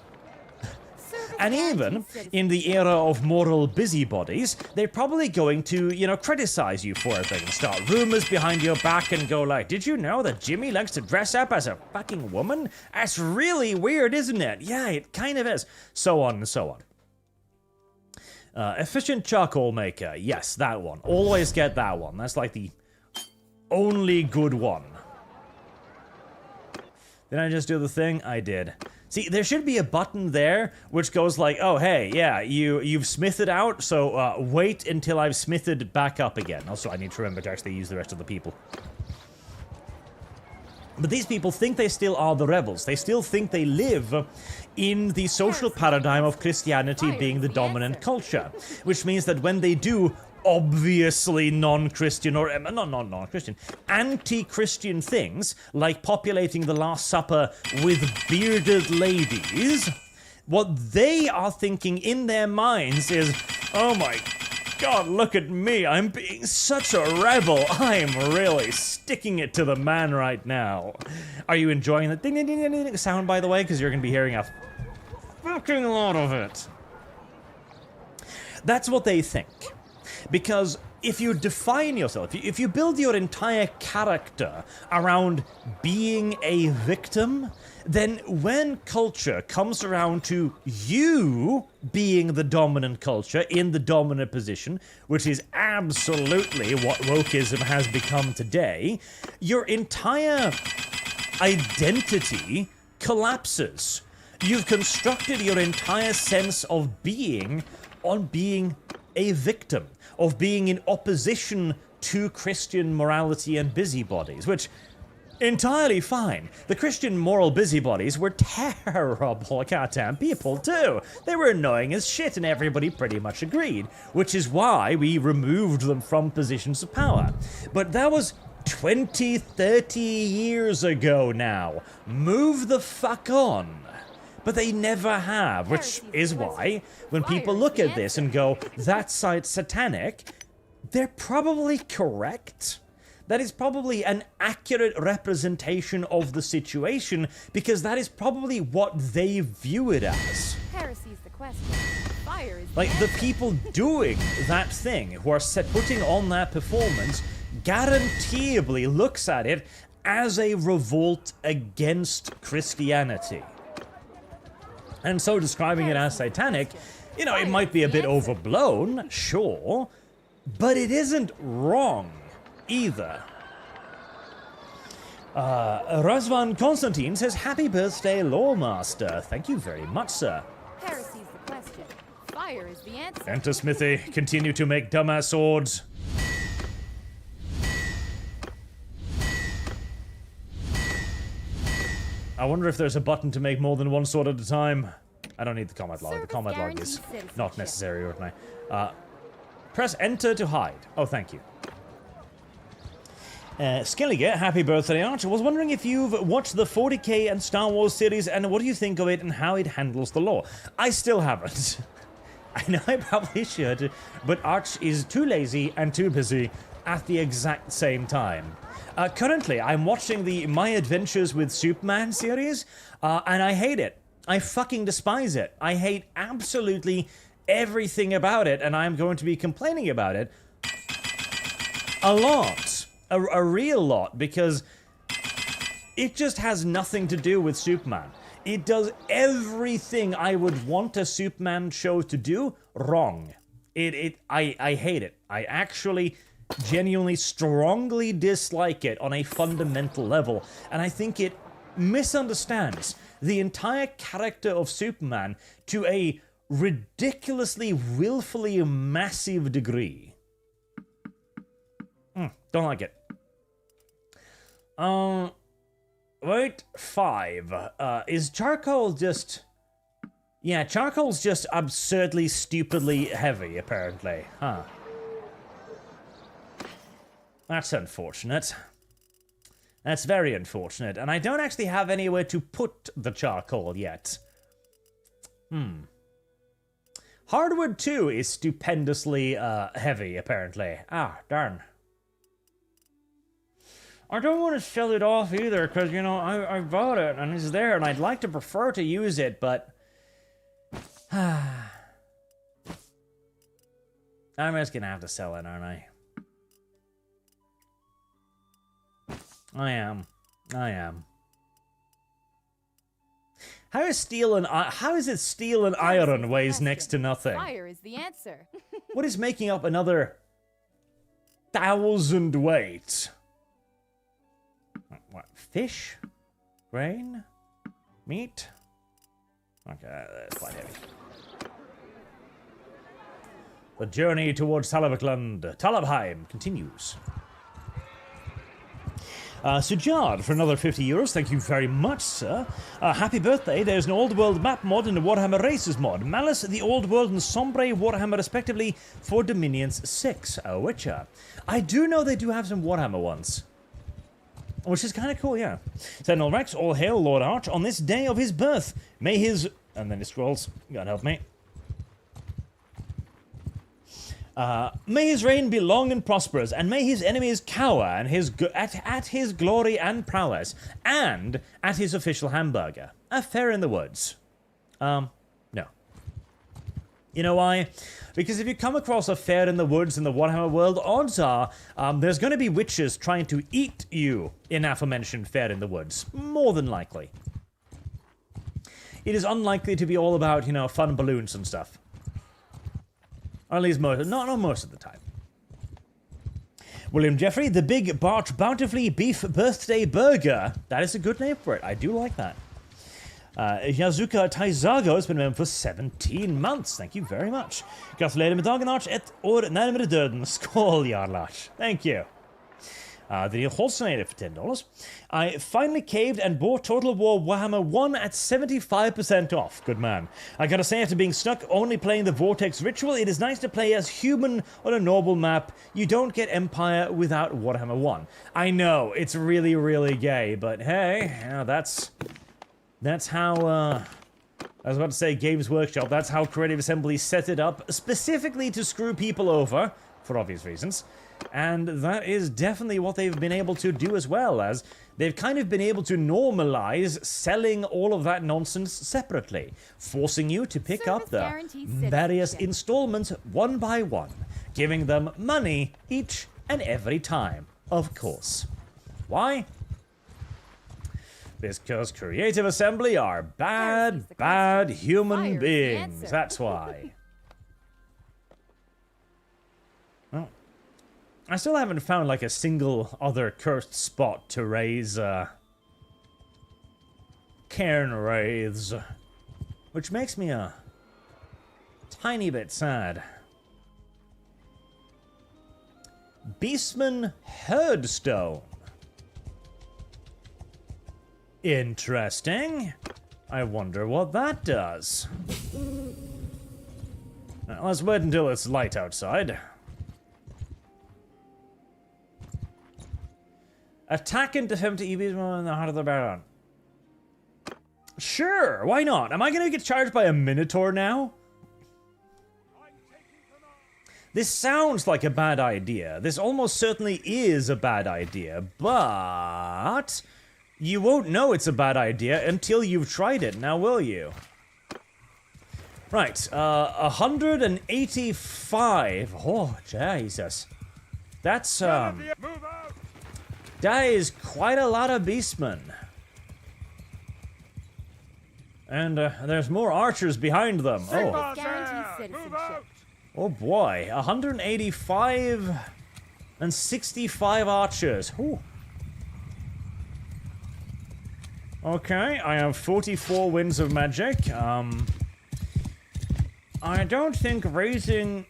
And even in the era of moral busybodies, they're probably going to, you know, criticize you for it. They can start rumors behind your back and go like, did you know that Jimmy likes to dress up as a fucking woman? That's really weird, isn't it? Yeah, it kind of is. So on and so on. Efficient charcoal maker. Yes, that one. Always get that one. That's like the only good one. Did I just do the thing? I did. See, there should be a button there which goes like, oh, hey, yeah, you've smithed out, so wait until I've smithed back up again. Also, I need to remember to actually use the rest of the people. But these people think they still are the rebels. They still think they live in the social paradigm of Christianity being the dominant culture. Which means that when they do obviously non-Christian or not non-Christian, anti-Christian things like populating the Last Supper with bearded ladies, what they are thinking in their minds is, oh my God, look at me, I'm being such a rebel, I'm really sticking it to the man right now. Are you enjoying the ding ding ding ding sound, by the way? Because you're going to be hearing a fucking lot of it. That's what they think. Because if you define yourself, if you build your entire character around being a victim, then when culture comes around to you being the dominant culture in the dominant position, which is absolutely what wokeism has become today, your entire identity collapses. You've constructed your entire sense of being on being a victim, of being in opposition to Christian morality and busybodies, which, entirely fine. The Christian moral busybodies were terrible goddamn people too. They were annoying as shit and everybody pretty much agreed, which is why we removed them from positions of power. But that was 20, 30 years ago now. Move the fuck on. But they never have, which is why, when people look at this and go, that site's satanic, they're probably correct. That is probably an accurate representation of the situation, because that is probably what they view it as. Heresy's the question. Fire is Like, the people doing that thing, who are putting on that performance, guaranteeably looks at it as a revolt against Christianity. And so describing it as satanic, you know, it might be a bit overblown, sure, but it isn't wrong either. Razvan Constantine says, happy birthday, Lawmaster. Thank you very much, sir. Heresy's the question. Fire is the answer. Enter Smithy, continue to make dumbass swords. I wonder if there's a button to make more than one sword at a time. I don't need the combat log. The combat log is not necessary right now. Press enter to hide. Oh, thank you. Skellige, happy birthday, Arch. I was wondering if you've watched the 40k and Star Wars series, and what do you think of it and how it handles the lore? I still haven't. I know I probably should, but Arch is too lazy and too busy at the exact same time. Currently, I'm watching the My Adventures with Superman series, and I hate it. I fucking despise it. I hate absolutely everything about it, and I'm going to be complaining about it a lot. A real lot, because it just has nothing to do with Superman. It does everything I would want a Superman show to do wrong. I hate it. I actually genuinely strongly dislike it on a fundamental level, and I think it misunderstands the entire character of Superman to a ridiculously, willfully massive degree. Don't like it. Wait, 5. Is charcoal just... Yeah, charcoal's just absurdly, stupidly heavy, apparently. Huh. That's unfortunate. That's very unfortunate, and I don't actually have anywhere to put the charcoal yet. Hardwood 2 is stupendously, heavy, apparently. Ah, darn. I don't want to sell it off either, because, you know, I bought it, and it's there, and I'd like to prefer to use it, but... I'm just gonna have to sell it, aren't I? I am. How is it steel and iron weighs next to nothing? Fire is the answer. What is making up another 1,000 weight? What? Fish? Grain? Meat? Okay, that's quite heavy. The journey towards Talabheim continues. Sujard for another 50 euros. Thank you very much, sir. Happy birthday. There's an Old World map mod and a Warhammer Races mod. Malice, the Old World, and Sombre Warhammer, respectively, for Dominions 6. A Witcher. I do know they do have some Warhammer ones. Which is kind of cool, yeah. Sentinel Rex, all hail Lord Arch on this day of his birth. May his... And then it scrolls. God help me. May his reign be long and prosperous, and may his enemies cower and at his glory and prowess, and at his official hamburger. A fair in the woods. No. You know why? Because if you come across a fair in the woods in the Warhammer world, odds are there's going to be witches trying to eat you in aforementioned fair in the woods. More than likely. It is unlikely to be all about, you know, fun balloons and stuff. Or at least most, not most of the time. William Jeffrey, the Big Bart Bountifully Beef Birthday Burger. That is a good name for it. I do like that. Yazuka Taizago has been a member for 17 months. Thank you very much. Gratulerer med dagen, Arch. Ett år närmare döden. Skål, Jarl Arch. Thank you. The Holsteinator for $10. I finally caved and bought Total War Warhammer 1 at 75% off. Good man. I gotta say, after being stuck only playing the Vortex Ritual, it is nice to play as human on a normal map. You don't get Empire without Warhammer 1. I know, it's really, really gay, but hey, you know, that's how, I was about to say Games Workshop, that's how Creative Assembly set it up, specifically to screw people over, for obvious reasons. And that is definitely what they've been able to do as well, as they've kind of been able to normalize selling all of that nonsense separately, forcing you to pick up the various installments one by one, giving them money each and every time, of course. Why? Because Creative Assembly are bad human beings. That's why. Well, I still haven't found like a single other cursed spot to raise cairn wraiths, which makes me a tiny bit sad. Beastman Herdstone. Interesting. I wonder what that does. Now, let's wait until it's light outside. Attack and defend EVs in the heart of the Baron. Sure, why not? Am I gonna get charged by a Minotaur now? This sounds like a bad idea. This almost certainly is a bad idea, but you won't know it's a bad idea until you've tried it, now will you? Right, 185. Oh, Jesus. That's, that is quite a lot of beastmen. And there's more archers behind them. Oh. Oh boy, 185 and 65 archers. Ooh. Okay, I have 44 winds of magic. I don't think raising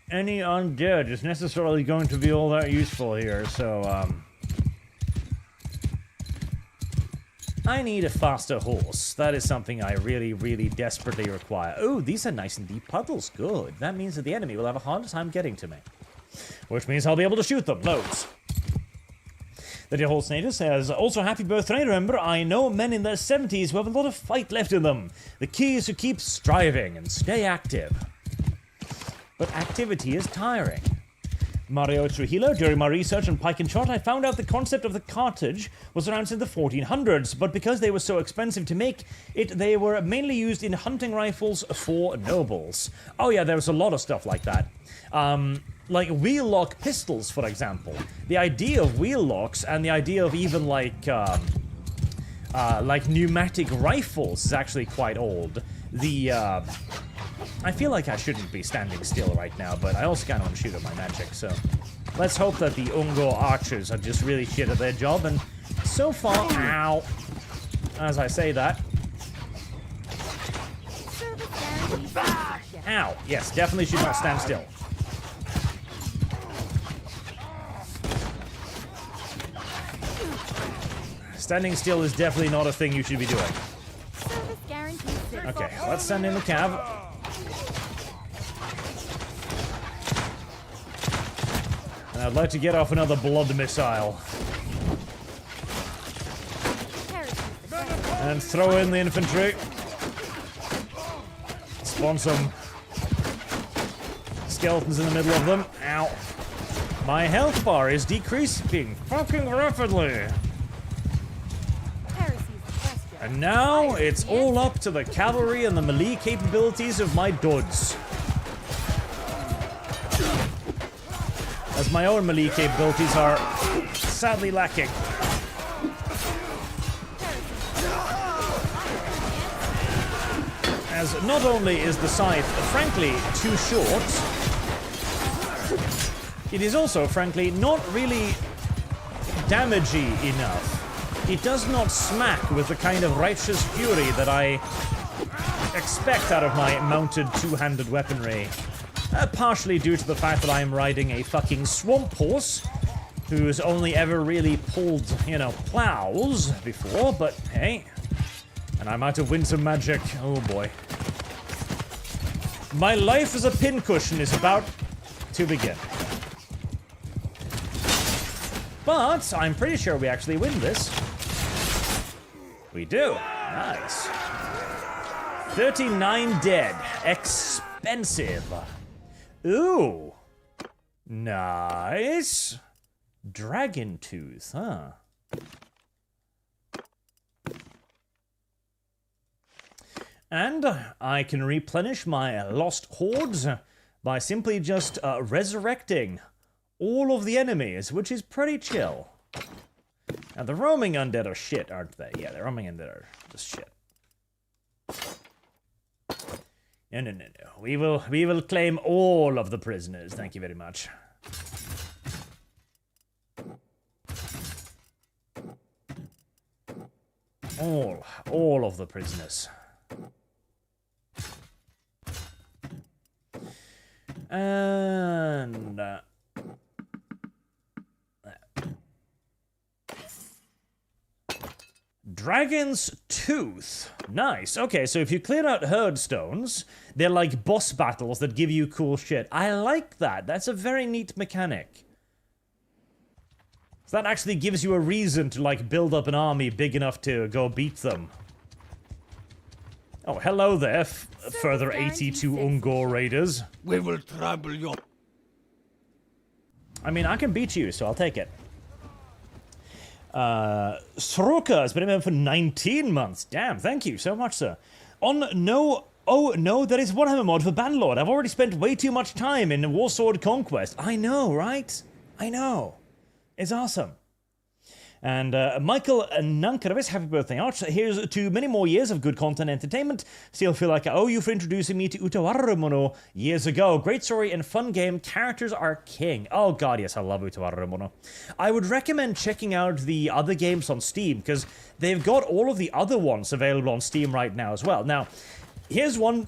any undead is necessarily going to be all that useful here, so, I need a faster horse. That is something I really, really desperately require. Oh, these are nice and deep puddles. Good. That means that the enemy will have a harder time getting to me. Which means I'll be able to shoot them. Loads. The dear Holsteinator says, also happy birthday. Remember, I know men in their 70s who have a lot of fight left in them. The key is to keep striving and stay active. But activity is tiring. Mario Trujillo, during my research on pike and shot, I found out the concept of the cartridge was around in the 1400s, but because they were so expensive to make, they were mainly used in hunting rifles for nobles. Oh yeah, there was a lot of stuff like that. Like wheel lock pistols, for example. The idea of wheel locks and the idea of even like pneumatic rifles is actually quite old. I feel like I shouldn't be standing still right now, but I also kind of want to shoot at my magic, so let's hope that the Ungor archers are just really shit at their job, and so far, ow, as I say that. Ow, yes, definitely should not stand still. Standing still is definitely not a thing you should be doing. Okay, let's send in the cav. And I'd like to get off another blood missile. And throw in the infantry. Spawn some skeletons in the middle of them. Ow. My health bar is decreasing fucking rapidly. And now it's all up to the cavalry and the melee capabilities of my duds. As my own melee capabilities are sadly lacking. As not only is the scythe, frankly, too short, it is also, frankly, not really damagey enough. It does not smack with the kind of righteous fury that I expect out of my mounted two-handed weaponry. Partially due to the fact that I am riding a fucking swamp horse who's only ever really pulled, you know, plows before, but hey. And I might have win some magic. Oh boy. My life as a pincushion is about to begin. But I'm pretty sure we actually win this. We do. Nice. 39 dead. Expensive. Ooh. Nice. Dragon tooth, huh? And I can replenish my lost hordes by simply just resurrecting all of the enemies, which is pretty chill. Now, the roaming undead are shit, aren't they? Yeah, the roaming undead are just shit. No. We will claim all of the prisoners. Thank you very much. All of the prisoners. And Dragon's Tooth. Nice. Okay, so if you clear out herd stones, they're like boss battles that give you cool shit. I like that. That's a very neat mechanic. So that actually gives you a reason to, like, build up an army big enough to go beat them. Oh, hello there, further 82 Ungor raiders. We will trample your... I mean, I can beat you, so I'll take it. Sroka has been a member for 19 months. Damn, thank you so much, sir. Oh no, there is Warhammer mod for Bannerlord. I've already spent way too much time in Warsword Conquest. I know, right? I know. It's awesome. And Michael Nankarovis, happy birthday, Arch. Here's to many more years of good content and entertainment. Still feel like I owe you for introducing me to Utawarramono years ago. Great story and fun game. Characters are king. Oh god, yes, I love Utawarramono. I would recommend checking out the other games on Steam, because they've got all of the other ones available on Steam right now as well. Now, here's one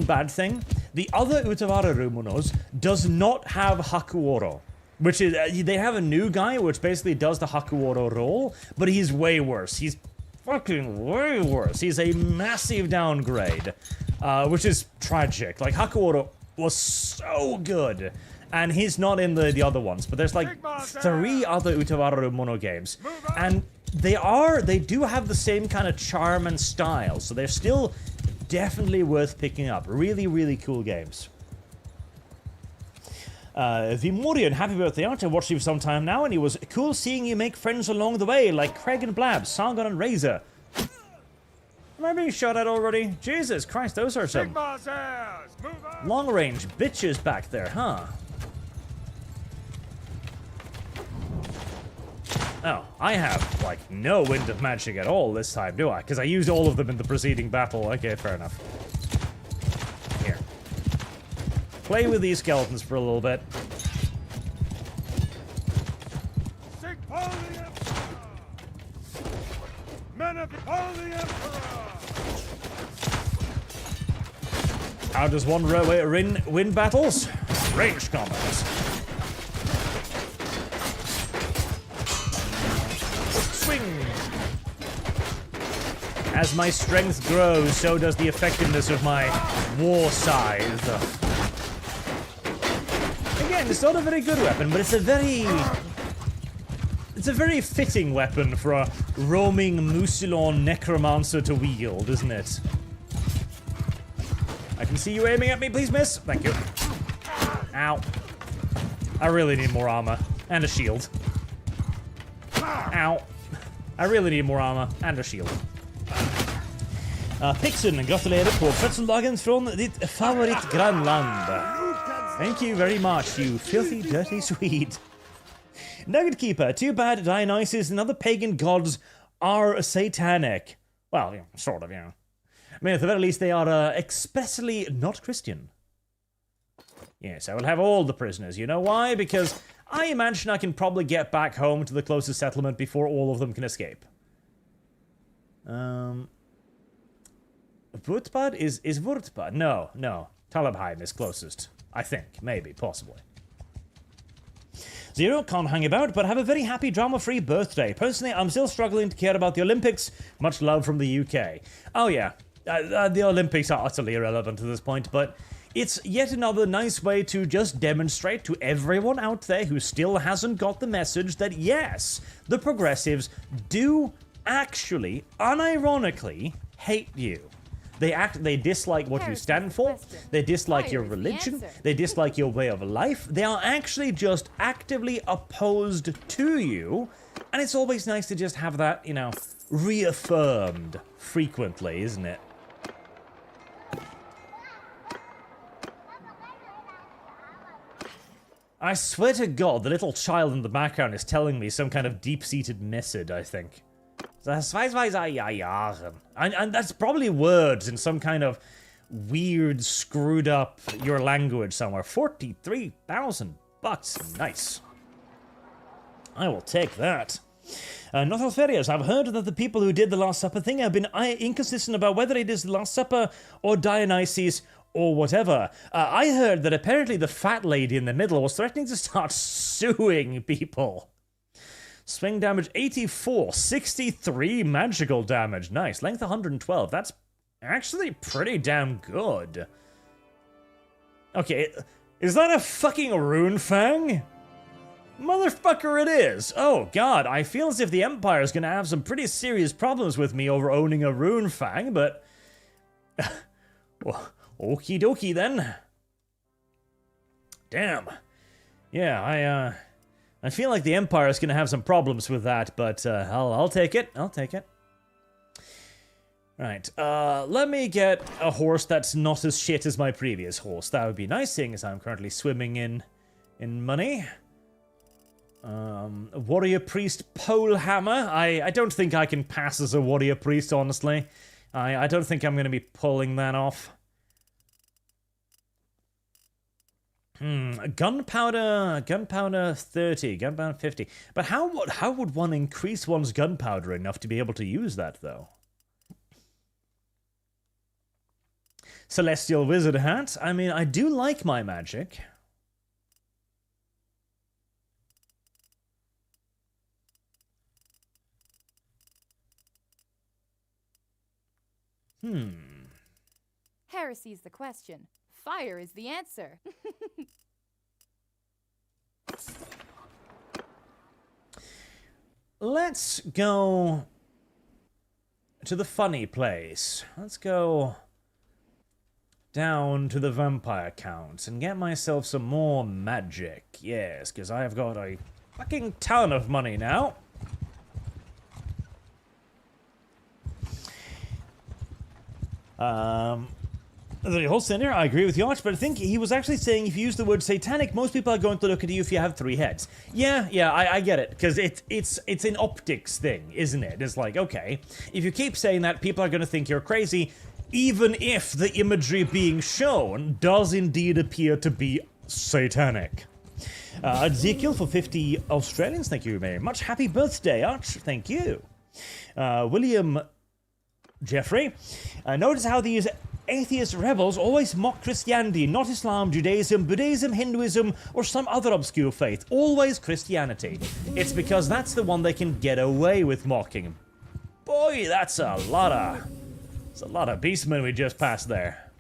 bad thing. The other Utawarramonos does not have Hakuoro. Which is, they have a new guy which basically does the Hakuoro role, but he's way worse. He's fucking way worse. He's a massive downgrade, which is tragic. Like, Hakuoro was so good, and he's not in the other ones, but there's like 3 other Utawarramono games, and they do have the same kind of charm and style, so they're still definitely worth picking up. Really, really cool games. Vimorian, happy birthday, Arch. I watched you for some time now, and it was cool seeing you make friends along the way, like Craig and Blab, Sargon and Razor. Am I being shot at already? Jesus Christ, those are some long-range bitches back there, huh? Oh, I have, like, no wind of magic at all this time, do I? Because I used all of them in the preceding battle. Okay, fair enough. Here. Play with these skeletons for a little bit. Men of the Holy Emperor! How does one win battles? Range combat. Swing! As my strength grows, so does the effectiveness of my war scythe. Again, it's not a very good weapon, but it's a very fitting weapon for a roaming Musilon necromancer to wield, isn't it? I can see you aiming at me, please miss. Thank you. Ow. I really need more armor. And a shield. Ow. I really need more armor and a shield. Pixen, gratulerar på födelsedagen från ditt favoritgrannland. Thank you very much, you filthy, dirty Swede. Nugget Keeper, too bad Dionysus and other pagan gods are satanic. Well, yeah, sort of, yeah. I mean, at the very least, they are expressly not Christian. Yes, I will have all the prisoners. You know why? Because I imagine I can probably get back home to the closest settlement before all of them can escape. Wurtbad is Wurtbad? No. Talabheim is closest. I think. Maybe. Possibly. Zero, can't hang about, but have a very happy, drama-free birthday. Personally, I'm still struggling to care about the Olympics. Much love from the UK. Oh, yeah. The Olympics are utterly irrelevant at this point, but it's yet another nice way to just demonstrate to everyone out there who still hasn't got the message that, yes, the progressives do actually, unironically, hate you. They dislike what you stand for, they dislike your religion, they dislike your way of life, they are actually just actively opposed to you, and it's always nice to just have that, you know, reaffirmed frequently, isn't it? I swear to God, the little child in the background is telling me some kind of deep-seated message, I think. And that's probably words in some kind of weird, screwed up your language somewhere. 43,000 bucks. Nice. I will take that. Not Alferius, I've heard that the people who did the Last Supper thing have been inconsistent about whether it is the Last Supper or Dionysus or whatever. I heard that apparently the fat lady in the middle was threatening to start suing people. Swing damage 84, 63 magical damage. Nice. Length 112. That's actually pretty damn good. Okay, is that a fucking rune fang? Motherfucker, it is. Oh god, I feel as if the Empire is gonna have some pretty serious problems with me over owning a rune fang, but okie dokie then. Damn. Yeah, I feel like the Empire is going to have some problems with that, but I'll take it. I'll take it. Right, let me get a horse that's not as shit as my previous horse. That would be nice, seeing as I'm currently swimming in money. Warrior Priest Pole Hammer. I don't think I can pass as a Warrior Priest, honestly. I don't think I'm going to be pulling that off. Gunpowder 30, gunpowder 50. But how would one increase one's gunpowder enough to be able to use that, though? Celestial Wizard Hat. I mean, I do like my magic. Heresy's the question. Fire is the answer. Let's go to the funny place. Let's go down to the vampire count and get myself some more magic. Yes, because I have got a fucking ton of money now. The whole center, I agree with you, Arch, but I think he was actually saying if you use the word satanic, most people are going to look at you if you have 3 heads. Yeah, I get it, because it's an optics thing, isn't it? It's like, okay, if you keep saying that, people are going to think you're crazy, even if the imagery being shown does indeed appear to be satanic. Ezekiel for 50 Australians, thank you very much. Happy birthday, Arch, thank you. William Jeffrey, notice how these atheist rebels always mock Christianity, not Islam, Judaism, Buddhism, Hinduism, or some other obscure faith. Always Christianity. It's because that's the one they can get away with mocking. Boy, that's a lot of beastmen we just passed there.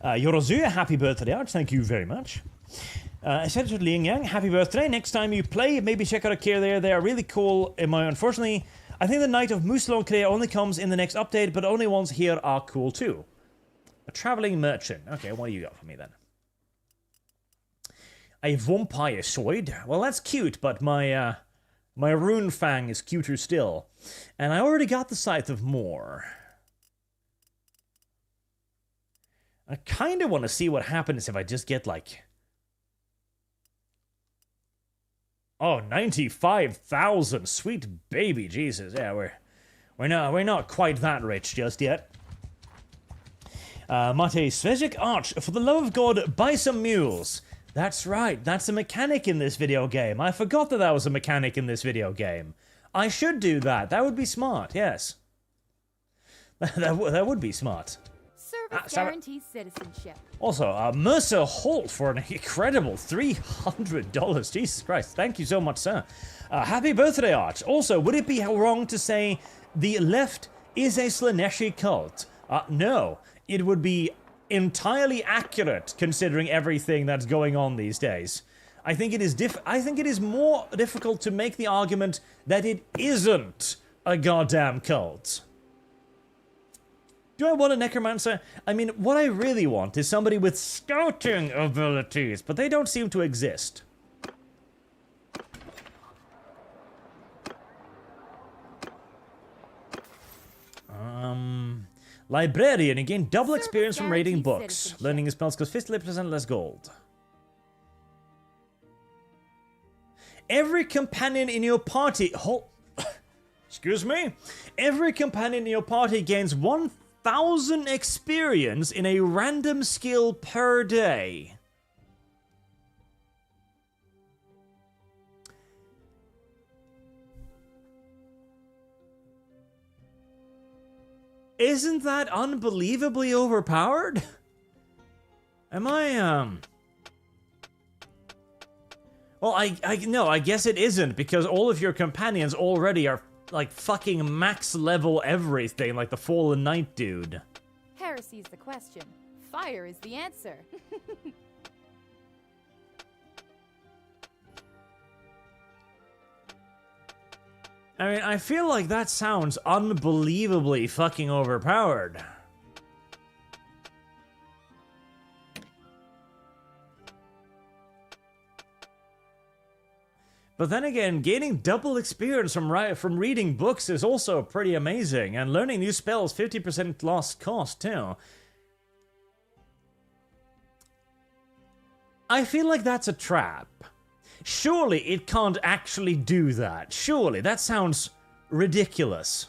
Yorozuya, happy birthday, Arch. Thank you very much. Essential Ling Yang, happy birthday. Next time you play, maybe check out a care there. They are really cool. Unfortunately, I think the Night of Muslon Clear only comes in the next update, but only ones here are cool too. A traveling merchant. Okay, what do you got for me then? A vampire sword. Well, that's cute, but my My Rune Fang is cuter still. And I already got the Scythe of More. I kind of want to see what happens if I just get, like... Oh, 95,000. Sweet baby Jesus. Yeah, we're not quite that rich just yet. Mate Svezik Arch, for the love of God, buy some mules. That's right, that's a mechanic in this video game. I forgot that was a mechanic in this video game. I should do that. That would be smart, yes. that would be smart. Service guarantees citizenship. Also, Mercer Holt for an incredible $300. Jesus Christ, thank you so much, sir. Happy birthday, Arch. Also, would it be wrong to say the left is a Slaneshi cult? No, it would be entirely accurate considering everything that's going on these days. I think it is more difficult to make the argument that it isn't a goddamn cult. Do I want a necromancer? I mean, what I really want is somebody with scouting abilities, but they don't seem to exist. Librarian, again, double experience from reading books. Learning spells costs 50% less gold. Every companion in your party... Excuse me? Every companion in your party gains 1,000 experience in a random skill per day. Isn't that unbelievably overpowered? Am I, Well, I guess it isn't, because all of your companions already are, like, fucking max level everything, like the Fallen Knight dude. Heresy's the question. Fire is the answer. I mean, I feel like that sounds unbelievably fucking overpowered. But then again, gaining double experience from reading books is also pretty amazing, and learning new spells 50% lost cost too. I feel like that's a trap. Surely it can't actually do that. Surely, that sounds ridiculous.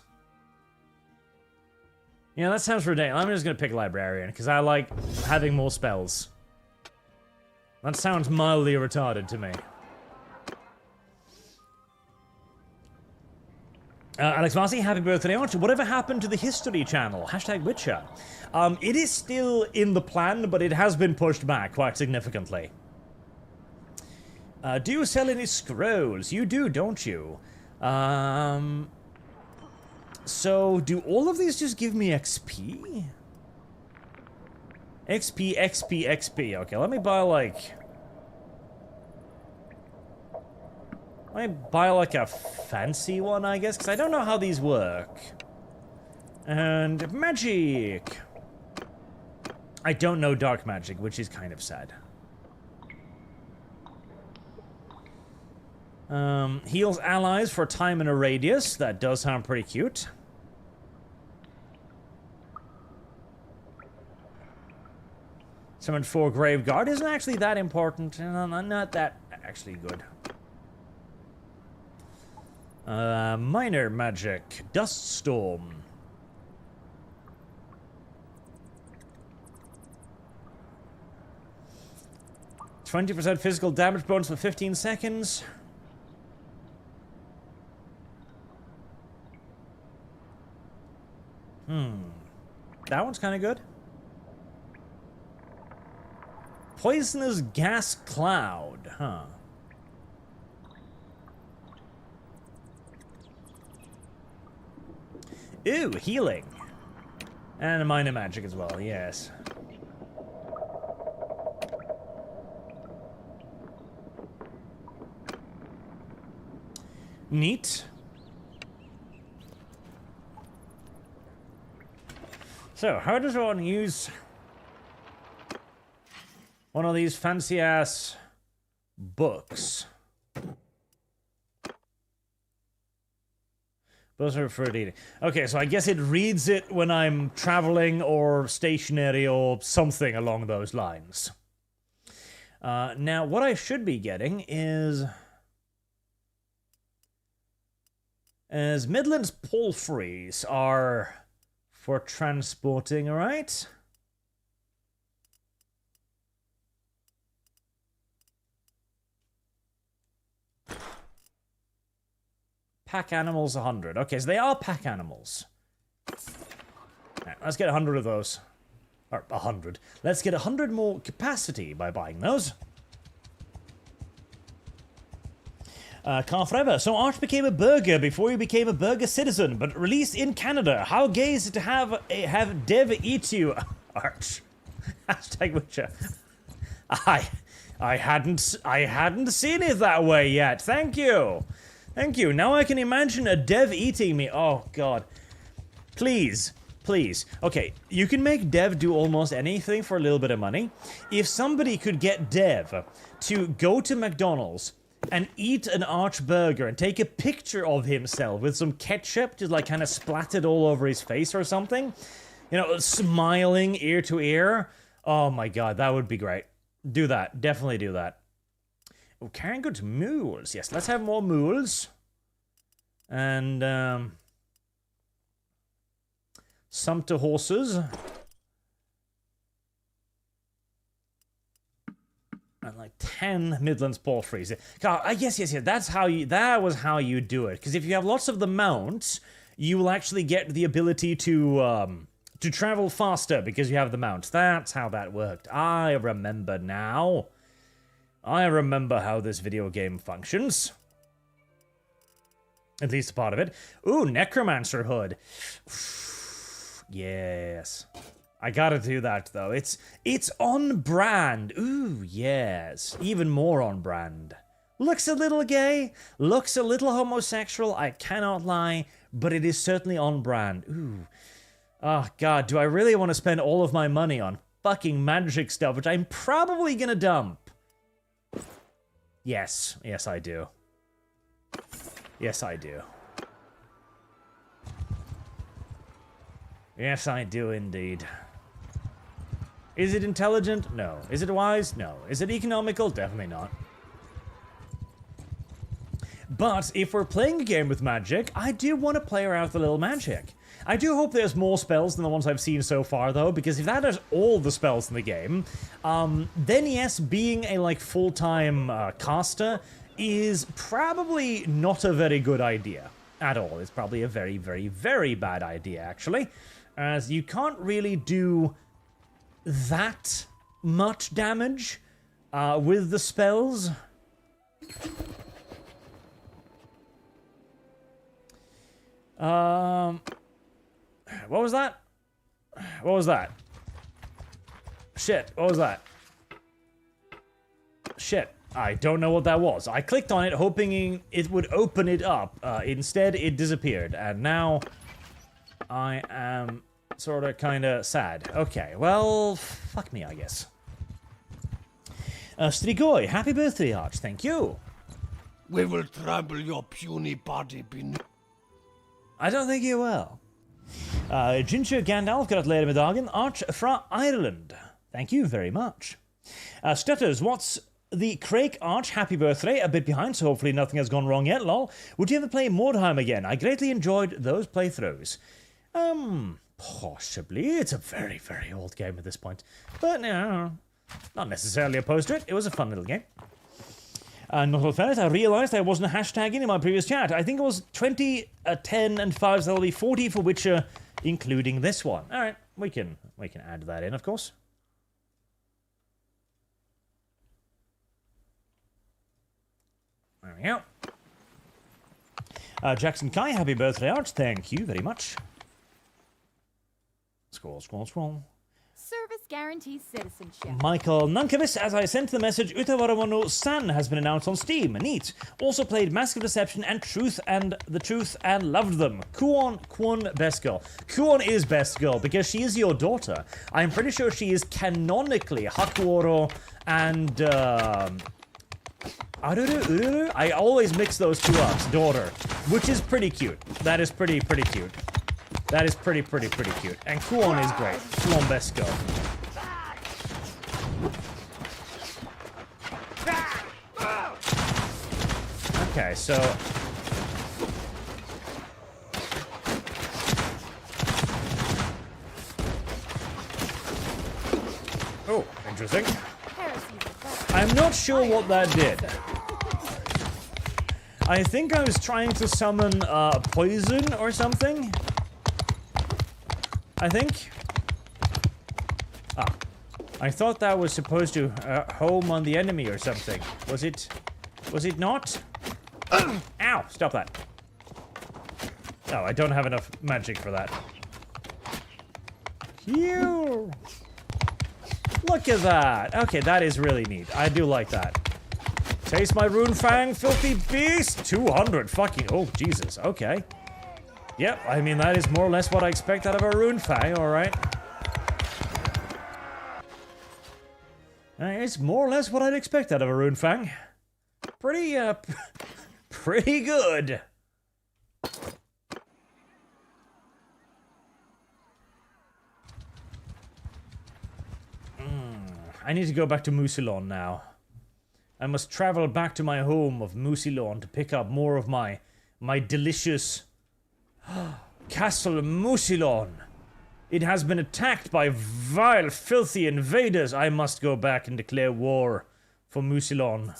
Yeah, that sounds ridiculous. I'm just gonna pick Librarian, because I like having more spells. That sounds mildly retarded to me. Alex Marcy, happy birthday, Arch. Whatever happened to the History channel? Hashtag Witcher. It is still in the plan, but it has been pushed back quite significantly. Do you sell any scrolls? You do, don't you? So, do all of these just give me XP? XP, XP, XP. Okay, let me buy, like... Let me buy, like, a fancy one, I guess, because I don't know how these work. And magic! I don't know dark magic, which is kind of sad. Heals allies for time and a radius. That does sound pretty cute. Summon 4 Graveguard isn't actually that important. Not that actually good. Minor magic. Dust Storm. %20 physical damage bonus for 15 seconds. That one's kind of good. Poisonous gas cloud, huh? Ooh, healing. And a minor magic as well, yes. Neat. So, how does one use one of these fancy-ass books? Those are for eating. Okay, so I guess it reads it when I'm traveling or stationary or something along those lines. Now, what I should be getting is Midland's palfreys are for transporting, right? Pack animals 100. Okay, so they are pack animals. Right, let's get 100 of those. Or 100. Let's get 100 more capacity by buying those. Car forever. So Arch became a burger before he became a burger citizen, but released in Canada. How gay is it to have Dev eat you? Arch. Hashtag Witcher. I hadn't seen it that way yet. Thank you. Thank you. Now I can imagine a Dev eating me. Oh, God. Please. Please. Okay, you can make Dev do almost anything for a little bit of money. If somebody could get Dev to go to McDonald's and eat an Arch burger and take a picture of himself with some ketchup just like kind of splattered all over his face or something, you know, smiling ear to ear. Oh, my God, that would be great. Do that. Definitely do that. Oh, carrying goods, mules. Yes, let's have more mules. And, Sumpter horses. And like 10 Midlands palfreys. God, yes. That was how you do it. Because if you have lots of the mounts, you will actually get the ability to travel faster because you have the mounts. That's how that worked. I remember now. I remember how this video game functions. At least a part of it. Ooh, Necromancer hood. Yes. I gotta do that, though. It's on brand. Ooh, yes. Even more on brand. Looks a little gay. Looks a little homosexual. I cannot lie. But it is certainly on brand. Ooh. Oh, God. Do I really want to spend all of my money on fucking magic stuff, which I'm probably gonna dump? Yes. Yes, I do. Yes, I do. Yes, I do indeed. Is it intelligent? No. Is it wise? No. Is it economical? Definitely not. But if we're playing a game with magic, I do want to play around with a little magic. I do hope there's more spells than the ones I've seen so far, though, because if that is all the spells in the game, then yes, being a, like, full-time caster is probably not a very good idea at all. It's probably a very, very, very bad idea, actually, as you can't really do that much damage with the spells. What was that? What was that? Shit, what was that? Shit, I don't know what that was. I clicked on it hoping it would open it up. Instead, it disappeared, and now I am sort of kind of sad. Okay, well, fuck me, I guess. Strigoi, happy birthday, Arch. Thank you. We will trample your puny body beneath. I don't think you will. Ginger Gandalf, gratulerer med dagen. Arch fra Ireland. Thank you very much. Stutters, what's the Craig Arch? Happy birthday. A bit behind, so hopefully nothing has gone wrong yet, lol. Would you ever play Mordheim again? I greatly enjoyed those playthroughs. Possibly. It's a very, very old game at this point. But no, not necessarily opposed to it. It was a fun little game. Not all fairness, I realized I wasn't hashtagging in my previous chat. I think it was 20, 10, and 5, so that'll be 40 for Witcher, including this one. Alright, we can add that in, of course. There we go. Jackson Kai, happy birthday, Arch. Thank you very much. Scroll, scroll, scroll. Service guarantees citizenship. Michael Nankovis, as I sent the message, Utavaramano San has been announced on Steam. Neat. Also played Mask of Deception and Truth and loved them. Kwon, best girl. Kwon is best girl because she is your daughter. I'm pretty sure she is canonically Hakuoro and Aruru? I always mix those two up. Daughter. Which is pretty cute. That is pretty cute. That is pretty cute. And Kuon is great. Kuon best go. Okay, so... Oh, interesting. I'm not sure what that did. I think I was trying to summon poison or something. I think. Ah. I thought that was supposed to home on the enemy or something. Was it? Was it not? Ow! Stop that. Oh, I don't have enough magic for that. Phew! Look at that! Okay, that is really neat. I do like that. Taste my rune fang, filthy beast! 200 fucking... Oh, Jesus. Okay. Yep, I mean, that is more or less what I expect out of a rune fang, alright. It's more or less what I'd expect out of a rune fang. Pretty, pretty good. I need to go back to Musilon now. I must travel back to my home of Musilon to pick up more of my delicious Castle Musilon. It has been attacked by vile, filthy invaders. I must go back and declare war for Musilon,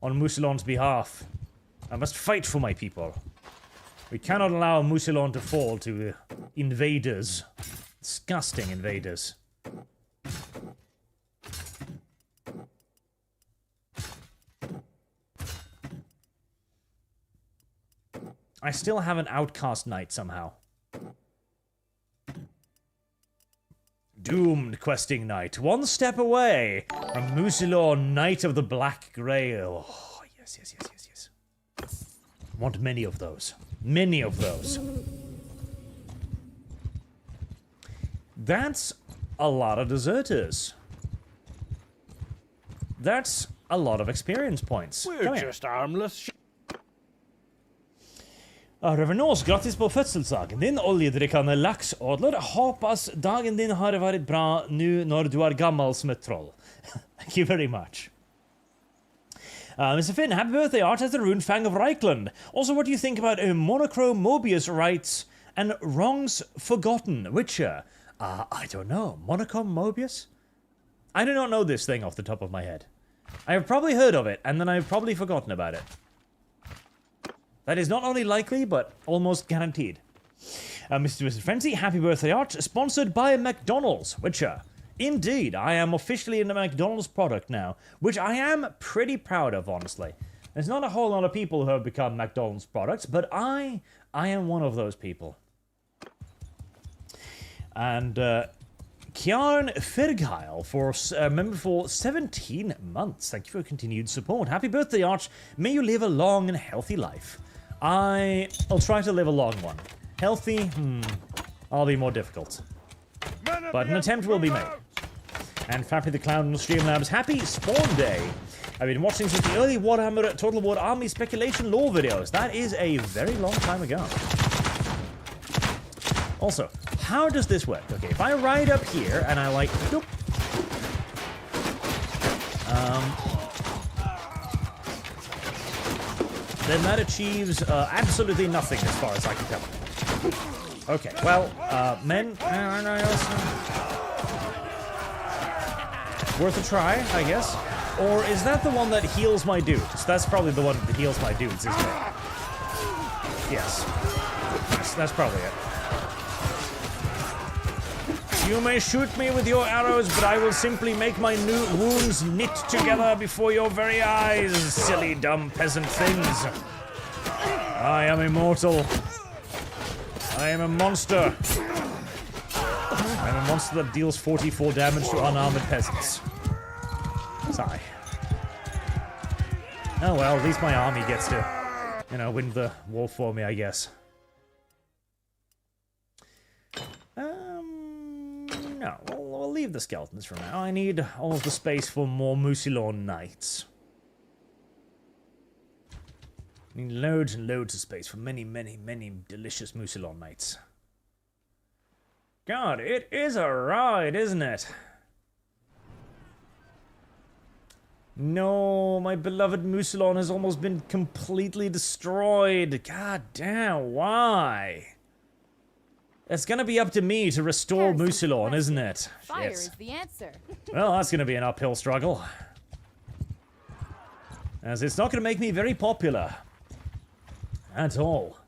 on Musilon's behalf. I must fight for my people. We cannot allow Musilon to fall to invaders. Disgusting invaders. I still have an outcast knight somehow. Doomed questing knight, one step away from Musilon, Knight of the Black Grail. Oh, yes, yes, yes, yes, yes. Want many of those. Many of those. That's a lot of deserters. That's a lot of experience points. We're just harmless. Revenors, grattis på födelsedagen din, oljedrickande laxadler. Hoppas dagen din har varit bra nu när du är gammal som ett troll. Thank you very much. Mr. Finn, happy birthday, Art as the Rune Fang of Reichland. Also, what do you think about Monochrome Mobius rights and Wrongs Forgotten Witcher? I don't know. Monochrome Mobius? I do not know this thing off the top of my head. I have probably heard of it, and then I've probably forgotten about it. That is not only likely, but almost guaranteed. Mr. Twisted Frenzy, happy birthday, Art. Sponsored by McDonald's, Witcher. Indeed, I am officially in the McDonald's product now, which I am pretty proud of, honestly. There's not a whole lot of people who have become McDonald's products, but I am one of those people. And, Kjarn Fergheil for member for 17 months. Thank you for continued support. Happy birthday, Arch. May you live a long and healthy life. I'll try to live a long one. Healthy, I'll be more difficult. But an attempt will be made. And Fappy the Clown on Streamlabs, happy Spawn Day! I've been watching since the early Warhammer Total War Army speculation lore videos. That is a very long time ago. Also, how does this work? Okay, if I ride up here and I like... Doop, then that achieves absolutely nothing as far as I can tell. Okay, well, men... worth a try, I guess. Or is that the one that heals my dudes? That's probably the one that heals my dudes, isn't it? Yes. That's probably it. You may shoot me with your arrows, but I will simply make my new wounds knit together before your very eyes, silly dumb peasant things. I am immortal. I am a monster. I am a monster that deals 44 damage to unarmored peasants. Sigh. Oh well, at least my army gets to, you know, win the war for me, I guess. No, we'll leave the skeletons for now. I need all of the space for more Musilon knights. Need loads and loads of space for many, many, many delicious Mucilon mates. God, it is a ride, isn't it? No, my beloved Mucilon has almost been completely destroyed. God damn, why? It's gonna be up to me to restore Mucilon, isn't it? Fire Shit. is the answer. Well, that's gonna be an uphill struggle. As it's not gonna make me very popular. At all.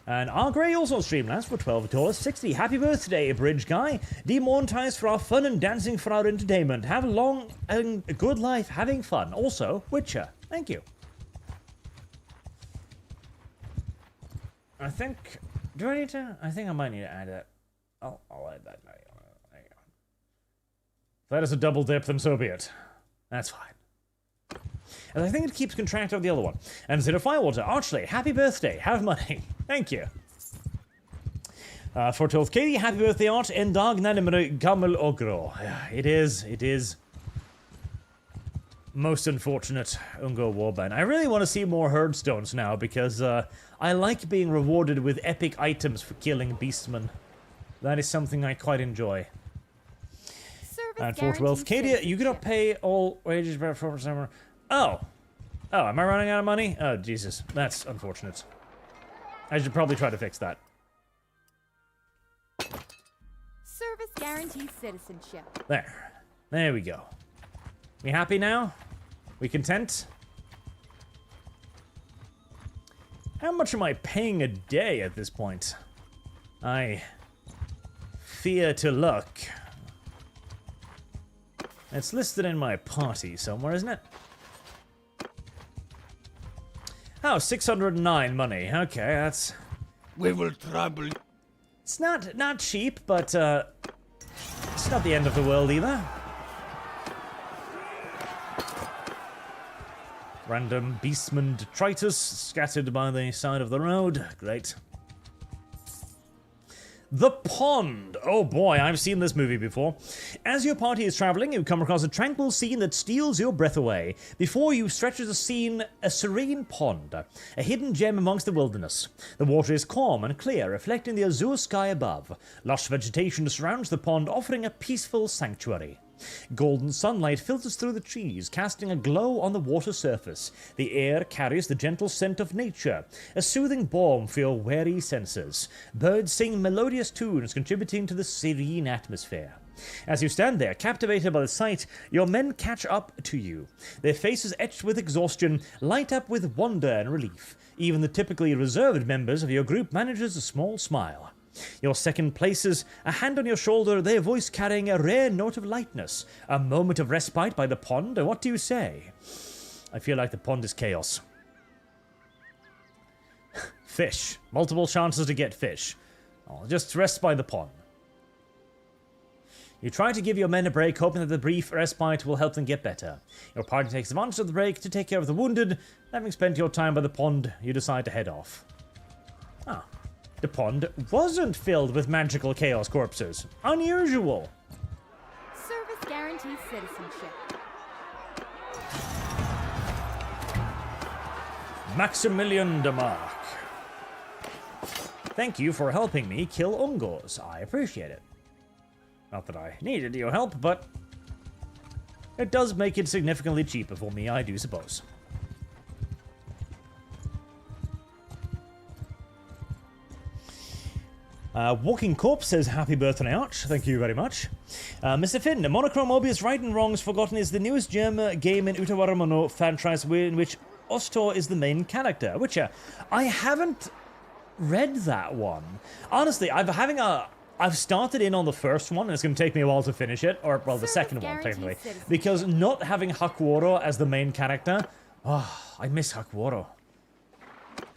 And R. Grey also Streamlabs for $12.60. Happy birthday, Bridge Guy. Demonetized for our fun and dancing for our entertainment. Have a long and good life having fun. Also, Witcher. Thank you. I think... Do I need to? I think I might need to add that. I'll add that. There you go. If that is a double dip, then so be it. That's fine. And I think it keeps contract of the other one. And Zero Firewater, Archley, happy birthday, have money. Thank you. For 12th Katie, happy birthday, Art, en dag nærmere gammel ogro. It is most unfortunate, Ungo Warband. I really want to see more Herdstones now, because I like being rewarded with epic items for killing Beastmen. That is something I quite enjoy. And for 12th Katie, you cannot pay all wages for summer. Oh, am I running out of money? Oh, Jesus. That's unfortunate. I should probably try to fix that. Service guarantees citizenship. There we go. We happy now? We content? How much am I paying a day at this point? I fear to look. It's listed in my party somewhere, isn't it? Oh, 609 money. Okay, that's... We will trample. It's not cheap, but it's not the end of the world either. Random beastman detritus scattered by the side of the road. Great. The Pond. Oh boy, I've seen this movie before. As your party is traveling, you come across a tranquil scene that steals your breath away. Before you stretches a serene pond, a hidden gem amongst the wilderness. The water is calm and clear, reflecting the azure sky above. Lush vegetation surrounds the pond, offering a peaceful sanctuary. Golden sunlight filters through the trees, casting a glow on the water surface. The air carries the gentle scent of nature, a soothing balm for your weary senses. Birds sing melodious tunes, contributing to the serene atmosphere. As you stand there, captivated by the sight, your men catch up to you. Their faces etched with exhaustion light up with wonder and relief. Even the typically reserved members of your group manages a small smile. Your second places a hand on your shoulder, their voice carrying a rare note of lightness. A moment of respite by the pond, or what do you say? I feel like the pond is chaos. Fish. Multiple chances to get fish. I'll just rest by the pond. You try to give your men a break, hoping that the brief respite will help them get better. Your party takes advantage of the break to take care of the wounded. Having spent your time by the pond, you decide to head off. Ah. The pond wasn't filled with magical chaos corpses. Unusual. Service guarantees citizenship. Maximilian Demarque. Thank you for helping me kill Ungors. I appreciate it. Not that I needed your help, but it does make it significantly cheaper for me, I do suppose. Walking Corpse says, happy birthday, Arch. Thank you very much. Mr. Finn, Monochrome Mobius Right and Wrongs Forgotten is the newest German game in Utawarmono franchise in which Ostor is the main character. Witcher, I haven't read that one. Honestly, I've started in on the first one, and it's going to take me a while to finish it. Or, well, the second one, technically. Because not having Hakworo as the main character... Oh, I miss Hakworo.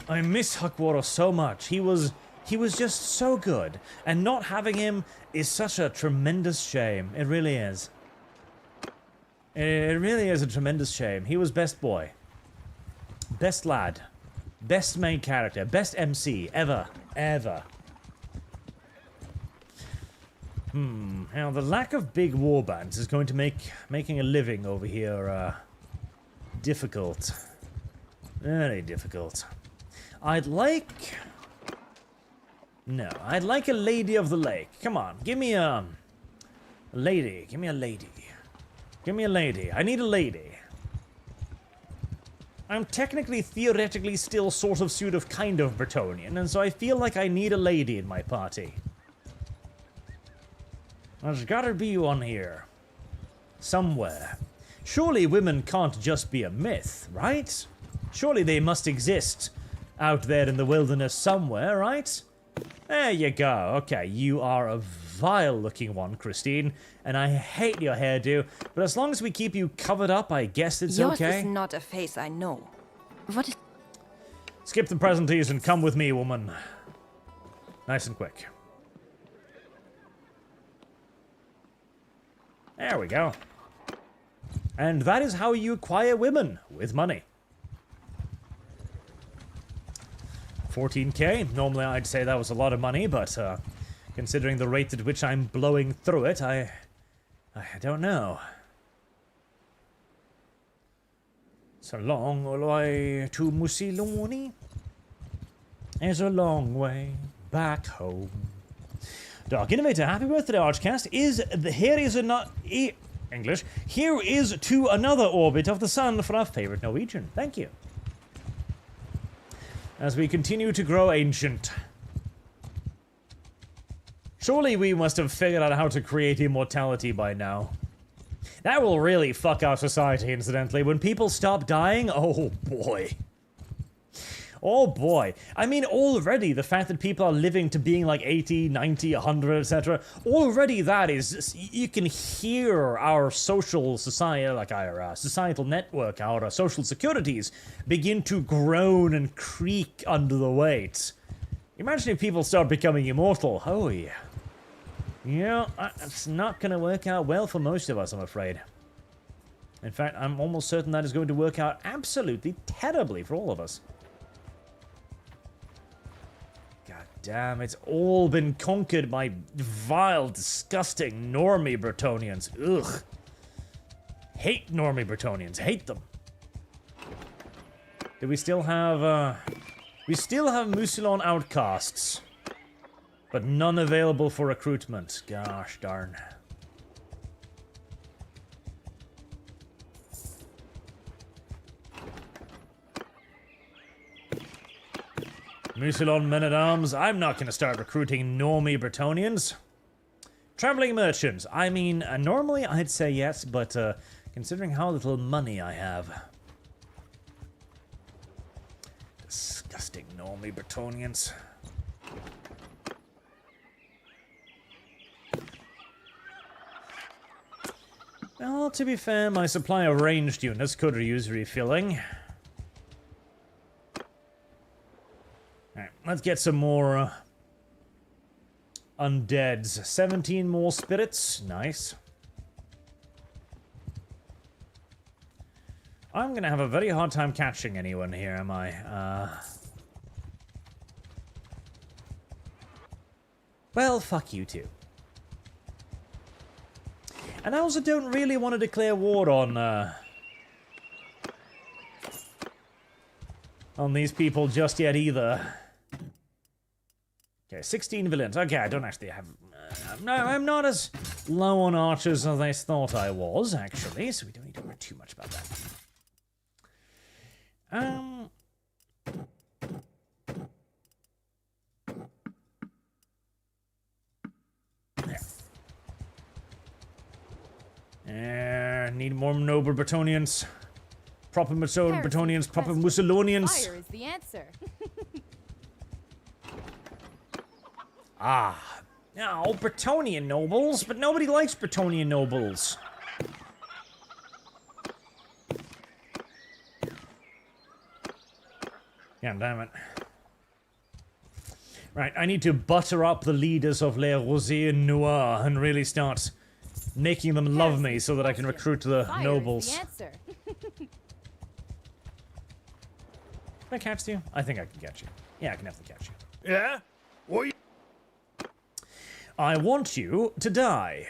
I miss Hakworo so much. He was just so good, and not having him is such a tremendous shame. It really is. It really is a tremendous shame. He was best boy. Best lad. Best main character. Best MC ever. Ever. Now, the lack of big warbands is going to make making a living over here, difficult. Very difficult. I'd like a lady of the lake. Come on, give me a lady. Give me a lady. Give me a lady. I need a lady. I'm technically, theoretically, still sort of, kind of Bretonnian, and so I feel like I need a lady in my party. There's gotta be one here. Somewhere. Surely women can't just be a myth, right? Surely they must exist out there in the wilderness somewhere, right? There you go. Okay, you are a vile-looking one, Christine, and I hate your hairdo, but as long as we keep you covered up, I guess it's Yours okay. is not a face I know. What is... Skip the presentations and come with me, woman. Nice and quick. There we go. And that is how you acquire women, with money. 14k. Normally I'd say that was a lot of money, but considering the rate at which I'm blowing through it, I don't know. It's a long way to Musiloni. It's a long way back home. Dark Innovator, happy birthday, ArchCast. English. Here is to another orbit of the sun for our favorite Norwegian. Thank you. As we continue to grow ancient. Surely we must have figured out how to create immortality by now. That will really fuck our society, incidentally. When people stop dying, oh boy. Oh boy. I mean, already the fact that people are living to being like 80, 90, 100, etc. Already that is, you can hear our social society, like our societal network, our social securities begin to groan and creak under the weight. Imagine if people start becoming immortal. Oh yeah. Yeah, it's not going to work out well for most of us, I'm afraid. In fact, I'm almost certain that is going to work out absolutely terribly for all of us. God damn, it's all been conquered by vile, disgusting normie Bretonnians. Ugh. Hate normie Bretonnians. Hate them. Do we still have, we still have Musilon outcasts. But none available for recruitment. Gosh darn. Musilon men-at-arms. I'm not going to start recruiting normie Bretonnians. Traveling merchants. I mean, normally I'd say yes, but considering how little money I have. Disgusting normie Bretonnians. Well, to be fair, my supply of ranged units could use refilling. Alright, let's get some more undeads. 17 more spirits. Nice. I'm gonna have a very hard time catching anyone here, am I? Well, fuck you too. And I also don't really want to declare war on these people just yet either. Okay, 16 villains. Okay, I don't actually have... no, I'm not as low on archers as I thought I was, actually, so we don't need to worry too much about that. Need more noble Bretonnians. Proper Bretonnians, proper Musilonians. Fire is the answer. Ah. No, Bretonnian nobles, but nobody likes Bretonnian nobles. God damn it. Right, I need to butter up the leaders of Les Rosiers Noirs and really start making them love me so that I can recruit the Fire nobles. is the answer. Can I catch you? I think I can catch you. Yeah, I can definitely catch you. Yeah? What you... I want you to die.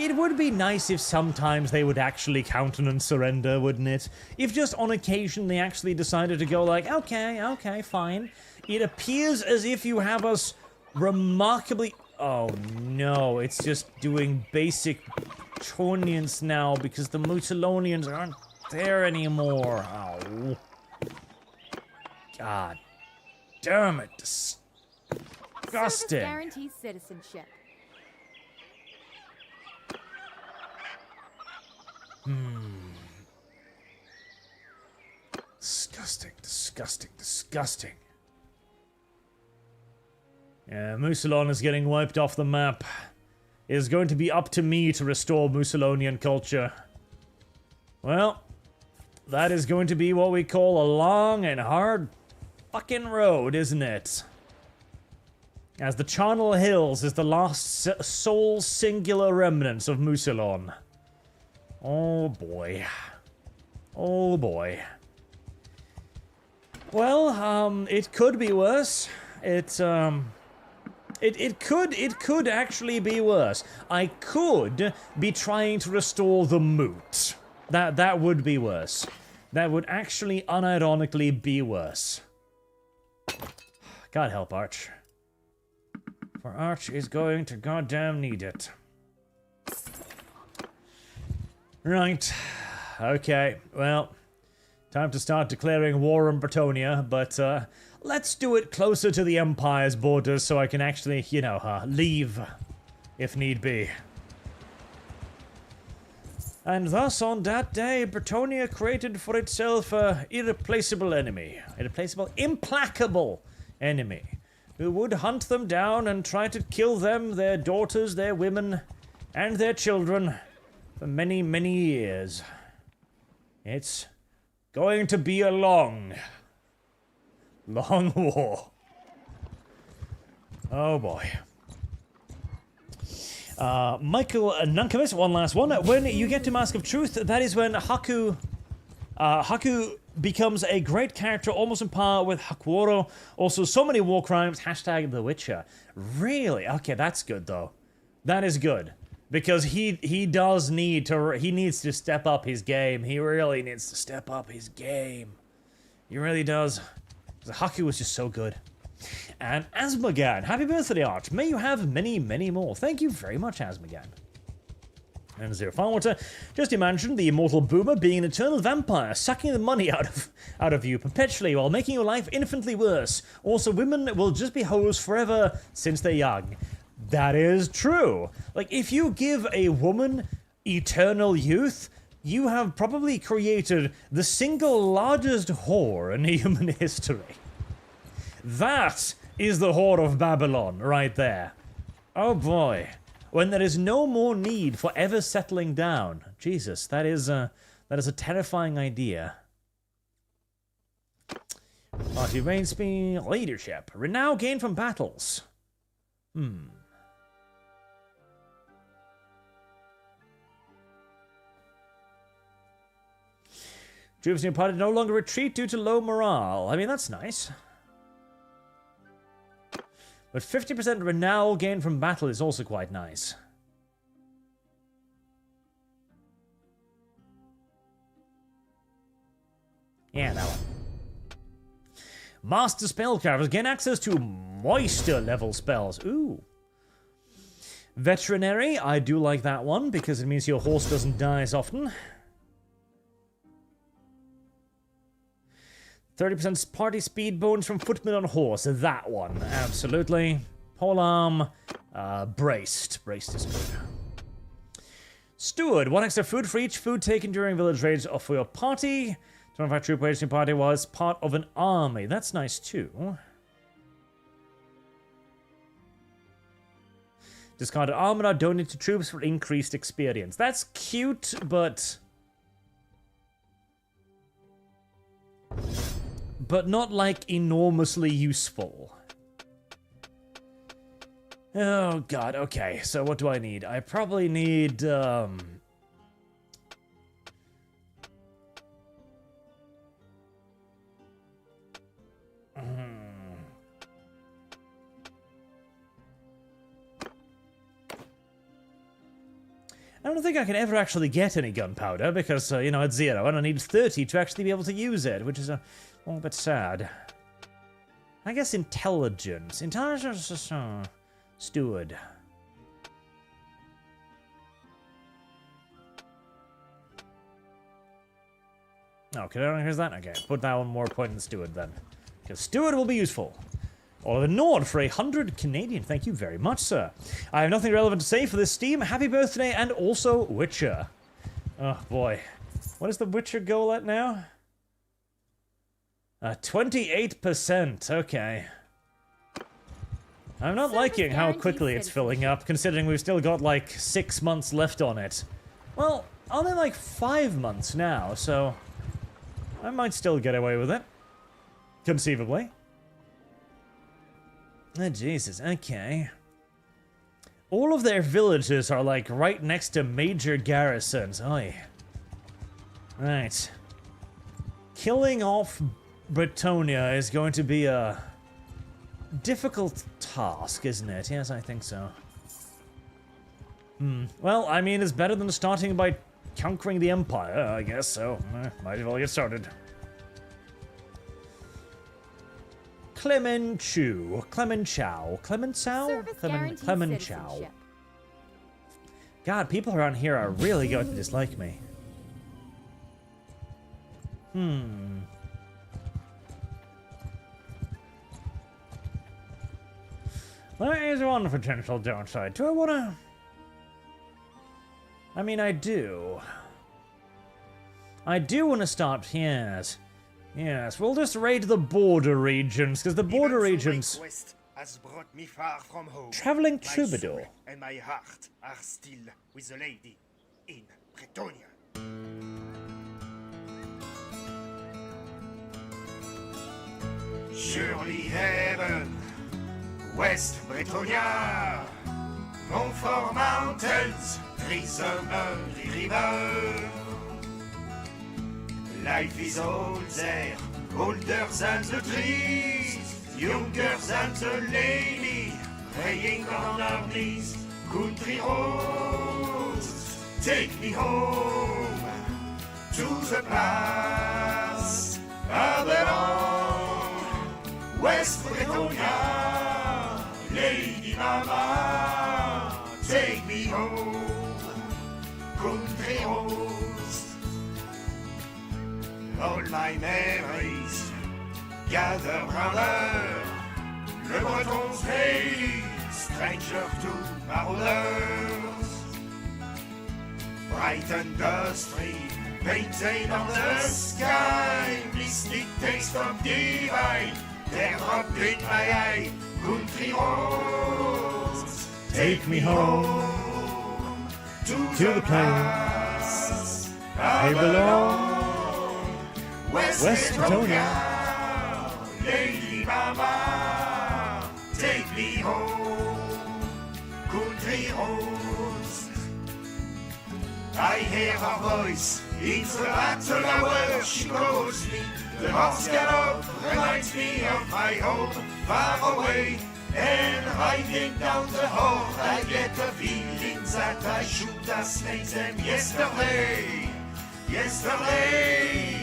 It would be nice if sometimes they would actually countenance surrender, wouldn't it? If just on occasion they actually decided to go like, okay, fine. It appears as if you have us remarkably... Oh no, it's just doing basic Chonians now because the Mutilonians aren't there anymore. Oh. God damn it. Disgusting. Service guarantees citizenship. Disgusting. Yeah, Musalon is getting wiped off the map. It is going to be up to me to restore Musalonian culture. Well, that is going to be what we call a long and hard fucking road, isn't it? As the Charnel Hills is the last sole singular remnants of Musalon. Oh boy. Oh boy. Well, it could be worse. It could actually be worse. I could be trying to restore the moot. That would be worse. That would actually unironically be worse. God help Arch. For Arch is going to goddamn need it. Right. Okay, well, time to start declaring war on Bretonia, but let's do it closer to the Empire's borders so I can actually, you know, leave if need be. And thus, on that day, Bretonia created for itself an irreplaceable enemy. Implacable enemy. Who would hunt them down and try to kill them, their daughters, their women, and their children for many, many years. It's going to be a long war. Oh boy. Michael Nunkovis, one last one. When you get to Mask of Truth, that is when Haku becomes a great character, almost on par with Hakuoro. Also, so many war crimes, hashtag The Witcher. Really? Okay, that's good, though. That is good. Because he does need to, he needs to step up his game. He really needs to step up his game. He really does. Haku was just so good. And Asmagan, happy birthday, Arch. May you have many, many more. Thank you very much, Asmagan. And Zero Firewater, just imagine the immortal boomer being an eternal vampire, sucking the money out of you perpetually while making your life infinitely worse. Also, women will just be hoes forever since they're young. That is true. Like, if you give a woman eternal youth, you have probably created the single largest whore in human history. That is the whore of Babylon right there. Oh boy. When there is no more need for ever settling down. Jesus, that is a terrifying idea. Party reign speed, leadership. Renown gained from battles. Troops in your party no longer retreat due to low morale. I mean, that's nice. But 50% renown gained from battle is also quite nice. Yeah, that one. Master Spellcarvers gain access to moisture level spells. Ooh. Veterinary, I do like that one because it means your horse doesn't die as often. 30% party speed bonus from footman on horse. That one, absolutely. Polearm, braced. Braced is good. Steward, 1 extra food for each food taken during village raids or for your party. 25 troop waging party was part of an army. That's nice too. Discarded armor are donated to troops for increased experience. That's cute, but not like enormously useful. Oh god, okay, so what do I need? I probably need, don't think I can ever actually get any gunpowder because, you know, it's 0 and I need 30 to actually be able to use it, which is a little bit sad. I guess intelligence. Intelligence is, steward. Okay, here's that. Okay, put that one more point in steward then. Because steward will be useful. Oliver Nord for 100 Canadian. Thank you very much, sir. I have nothing relevant to say for this Steam. Happy birthday and also Witcher. Oh, boy. What is the Witcher goal at now? 28%. Okay. I'm not liking how quickly it's filling up, considering we've still got, like, 6 months left on it. Well, only like 5 months now, so I might still get away with it. Conceivably. Oh, Jesus, okay. All of their villages are, like, right next to major garrisons. Oy. Right. Killing off Britonia is going to be a difficult task, isn't it? Yes, I think so. Well, I mean, it's better than starting by conquering the Empire, I guess, so might as well get started. Clement Chow. Clement Chow. Service guaranteed Clement Chow. citizenship. God, people around here are really going to dislike me. There is one potential downside. Do I want to... I mean, I do. I do want to start... Yes. Yes, we'll just raid the border regions, because the border regions... has brought me far from home. Traveling My troubadour. soul and my heart are still with the lady in Bretonia. Surely heaven, West Bretonia, Montfort Mountains, Grisommer River. Life is old there, older than the trees, younger than the lady, praying on our knees. Country roads, take me home to the past I belong. West Bretonia, Lady Mama, take me home. Country roads, all my memories gather round her. Le Breton's daily, stranger to marauders. Bright and dusty, painted on the sky, mystic taste of divine, there dropped in my eye. Country roads, take me home to the place I belong. West Bretonia, Lady Mama, take me home. Country roads, I hear her voice in the battle hour. She calls me. The horse gallop reminds me of my home far away. And riding down the hall, I get a feeling that I should have slain them yesterday. Yesterday,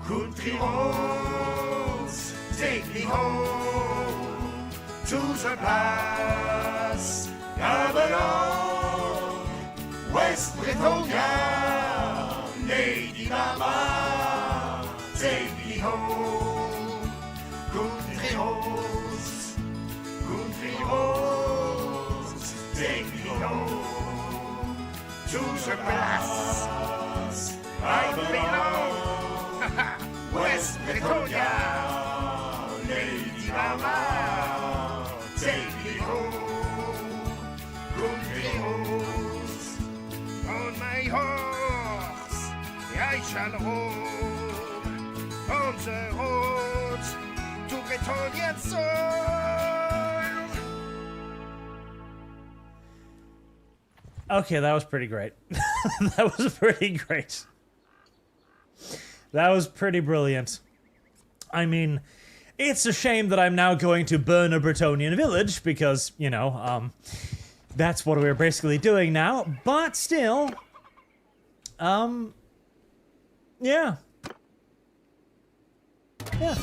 country roads, take me home to the place I belong. West Bretonia, Lady Mama, take me home. Country roads, take me home to the place I belong. West Bretonia, Lady Mama, take me home. Country roads, on my horse I shall roam on the roads to Bretonian soil. Okay, that was pretty great. That was pretty great. That was pretty brilliant. I mean, it's a shame that I'm now going to burn a Bretonian village because, you know, That's what we're basically doing now, but still, yeah. Yeah.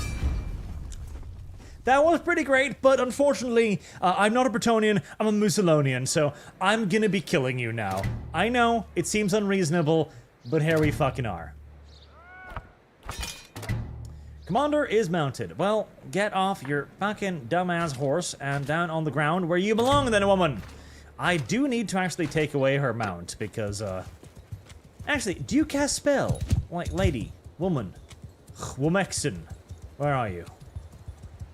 That was pretty great, but unfortunately, I'm not a Bretonian, I'm a Mussolinian, so I'm gonna be killing you now. I know, it seems unreasonable, but here we fucking are. Commander is mounted. Well, get off your fucking dumbass horse and down on the ground where you belong then, woman! I do need to actually take away her mount, because, actually, do you cast spell? Like, lady, woman, Womexen, where are you?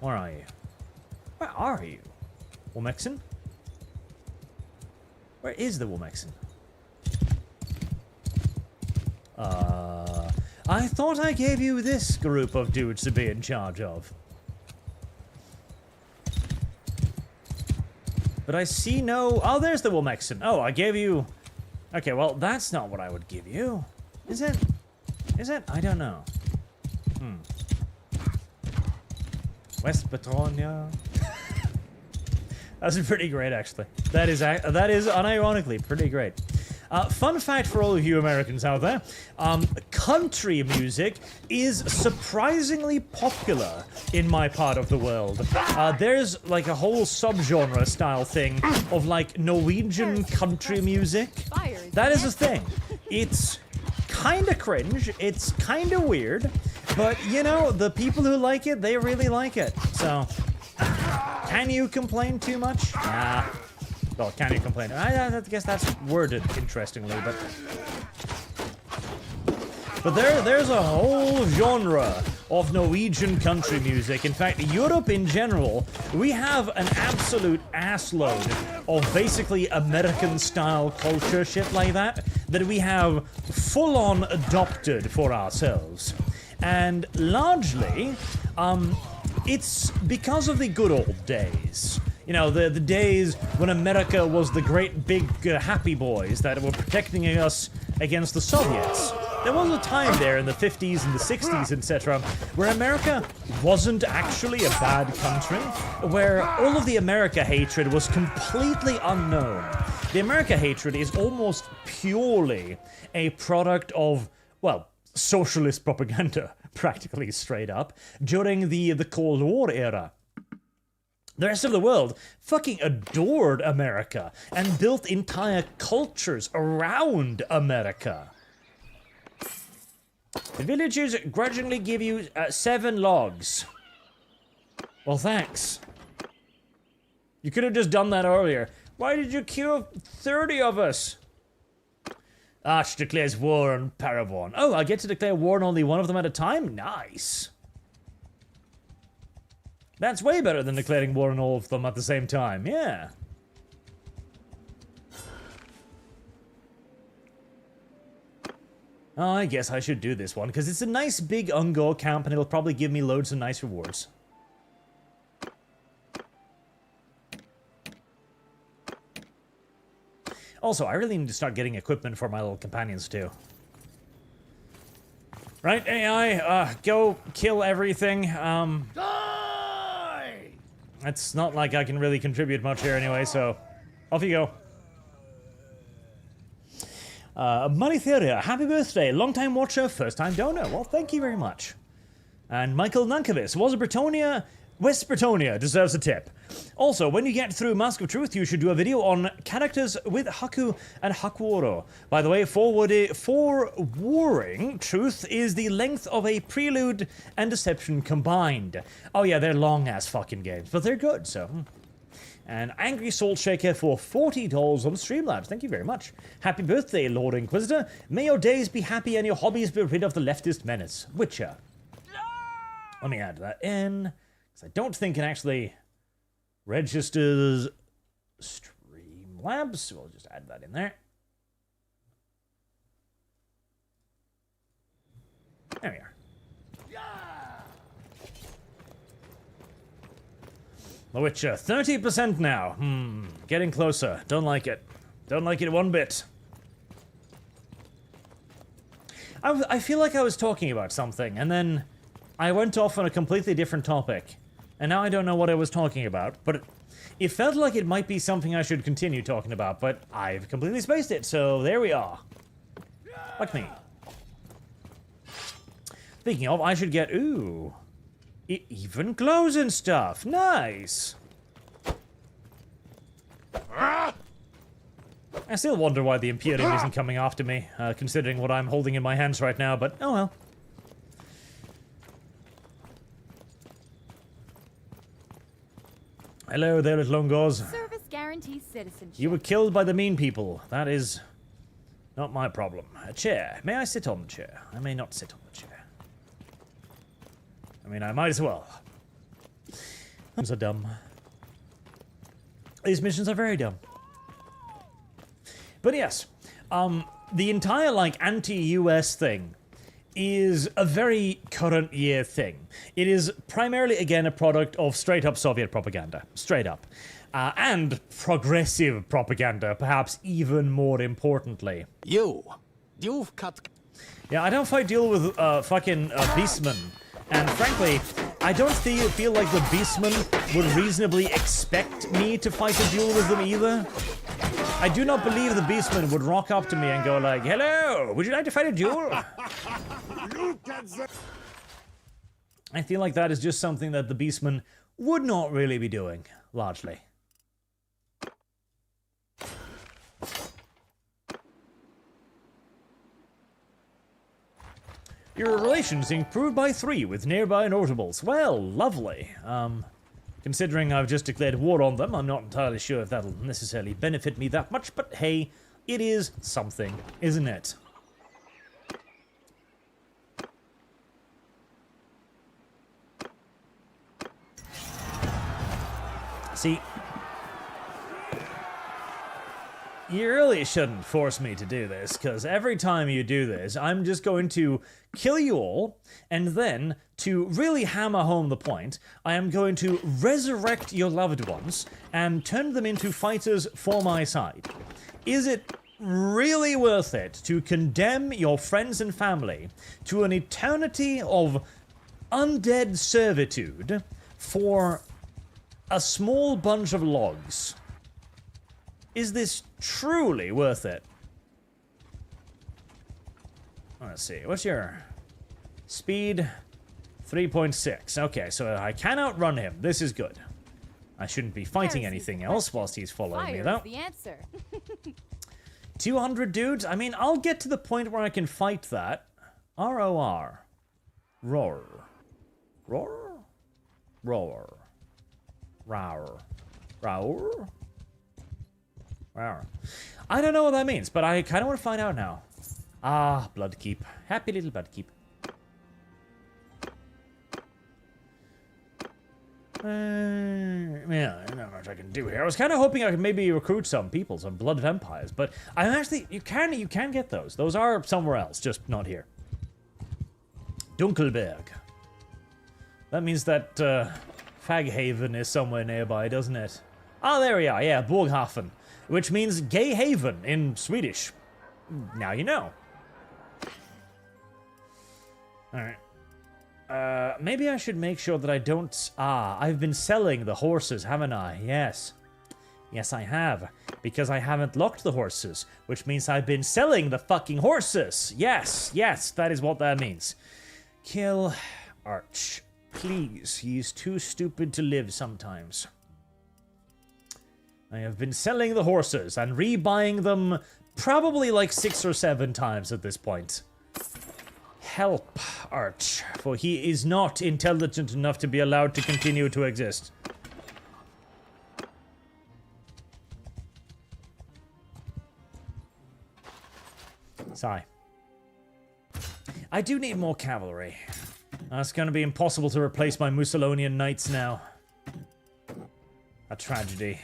Where are you? Where are you? Womexen? Where is the Womexen? I thought I gave you this group of dudes to be in charge of. But I see no... Oh, there's the Womexen. Oh, I gave you... Okay, well, that's not what I would give you. Is it? Is it? I don't know. West Bretonia. That's pretty great, actually. That is unironically pretty great. Fun fact for all of you Americans out there, country music is surprisingly popular in my part of the world. There's like a whole subgenre style thing of like Norwegian country music. That is a thing. It's kinda cringe, it's kinda weird, but you know, the people who like it, they really like it. So, can you complain too much? Nah. Well, can you complain? I guess that's worded interestingly, but there's a whole genre of Norwegian country music. In fact, Europe in general, we have an absolute assload of basically American-style culture, shit like that we have full-on adopted for ourselves. And largely, it's because of the good old days. You know, the days when America was the great big happy boys that were protecting us against the Soviets. There was a time there in the 50s and the 60s, etc., where America wasn't actually a bad country, where all of the America hatred was completely unknown. The America hatred is almost purely a product of, well, socialist propaganda, practically straight up, during the Cold War era. The rest of the world fucking adored America and built entire cultures around America. The villagers grudgingly give you 7 logs. Well, thanks. You could have just done that earlier. Why did you kill 30 of us? Arch declares war on Paragon. Oh, I get to declare war on only one of them at a time? Nice. That's way better than declaring war on all of them at the same time, yeah. Oh, I guess I should do this one, because it's a nice big Ungor camp and it'll probably give me loads of nice rewards. Also, I really need to start getting equipment for my little companions, too. Right, AI, go kill everything, It's not like I can really contribute much here anyway, so off you go. Money Theoria, happy birthday, long-time watcher, first-time donor. Well, thank you very much. And Michael Nankovis, was a Bretonia, West Bretonia, deserves a tip. Also, when you get through Mask of Truth, you should do a video on characters with Haku and Hakuoro. By the way, forewarning, Truth is the length of a Prelude and Deception combined. Oh yeah, they're long-ass fucking games, but they're good, so... And Angry Salt Shaker for $40 on Streamlabs. Thank you very much. Happy birthday, Lord Inquisitor. May your days be happy and your hobbies be rid of the leftist menace. Witcher. Let me add that in, because I don't think it actually registers Streamlabs. So we'll just add that in there. There we are. The Witcher, 30% now. Getting closer. Don't like it. Don't like it one bit. I feel like I was talking about something, and then I went off on a completely different topic. And now I don't know what I was talking about, but It felt like it might be something I should continue talking about, but I've completely spaced it, so there we are. Fuck me. Speaking of, I should get... Ooh. It even glows and stuff. Nice. I still wonder why the Imperium isn't coming after me, considering what I'm holding in my hands right now, but oh well. Hello there, little Longos. Service guarantees citizenship. You were killed by the mean people. That is not my problem. A chair. May I sit on the chair? I may not sit on the chair. I mean, I might as well. Missions are dumb. These missions are very dumb. But yes, the entire, like, anti-US thing is a very current year thing. It is primarily, again, a product of straight-up Soviet propaganda. Straight up. And progressive propaganda, perhaps even more importantly. You've cut... Yeah, I don't fight duel with fucking Beastmen. And frankly, I don't feel like the Beastmen would reasonably expect me to fight a duel with them either. I do not believe the Beastmen would rock up to me and go like, "Hello, would you like to fight a duel?" I feel like that is just something that the Beastmen would not really be doing, largely. Your relations improved by 3 with nearby notables. Well, lovely. Considering I've just declared war on them, I'm not entirely sure if that'll necessarily benefit me that much, but hey, it is something, isn't it? See, you really shouldn't force me to do this, because every time you do this, I'm just going to kill you all, and then, to really hammer home the point, I am going to resurrect your loved ones and turn them into fighters for my side. Is it really worth it to condemn your friends and family to an eternity of undead servitude for a small bunch of logs? Is this truly worth it? Let's see, what's your speed? 3.6. Okay, so I can outrun him. This is good. I shouldn't be fighting anything else whilst he's following me, though. Fire is the answer. 200 dudes? I mean, I'll get to the point where I can fight that. R-O-R. Roar. Roar? Roar. Roar. Roar? Roar. I don't know what that means, but I kind of want to find out now. Ah, Bloodkeep. Happy little Bloodkeep. Yeah, I don't know what I can do here. I was kind of hoping I could maybe recruit some people, some blood vampires, but I'm actually, you can get those. Those are somewhere else, just not here. Dunkelberg. That means that Faghaven is somewhere nearby, doesn't it? Ah, there we are. Yeah, Burghafen, which means gay haven in Swedish. Now you know. All right. Maybe I should make sure that I don't... Ah, I've been selling the horses, haven't I? Yes. Yes, I have. Because I haven't locked the horses, which means I've been selling the fucking horses. Yes, yes, that is what that means. Kill Arch. Please, he's too stupid to live sometimes. I have been selling the horses and rebuying them probably like 6 or 7 times at this point. Help, Arch, for he is not intelligent enough to be allowed to continue to exist. Sigh. I do need more cavalry. It's going to be impossible to replace my Mussolinian knights now. A tragedy.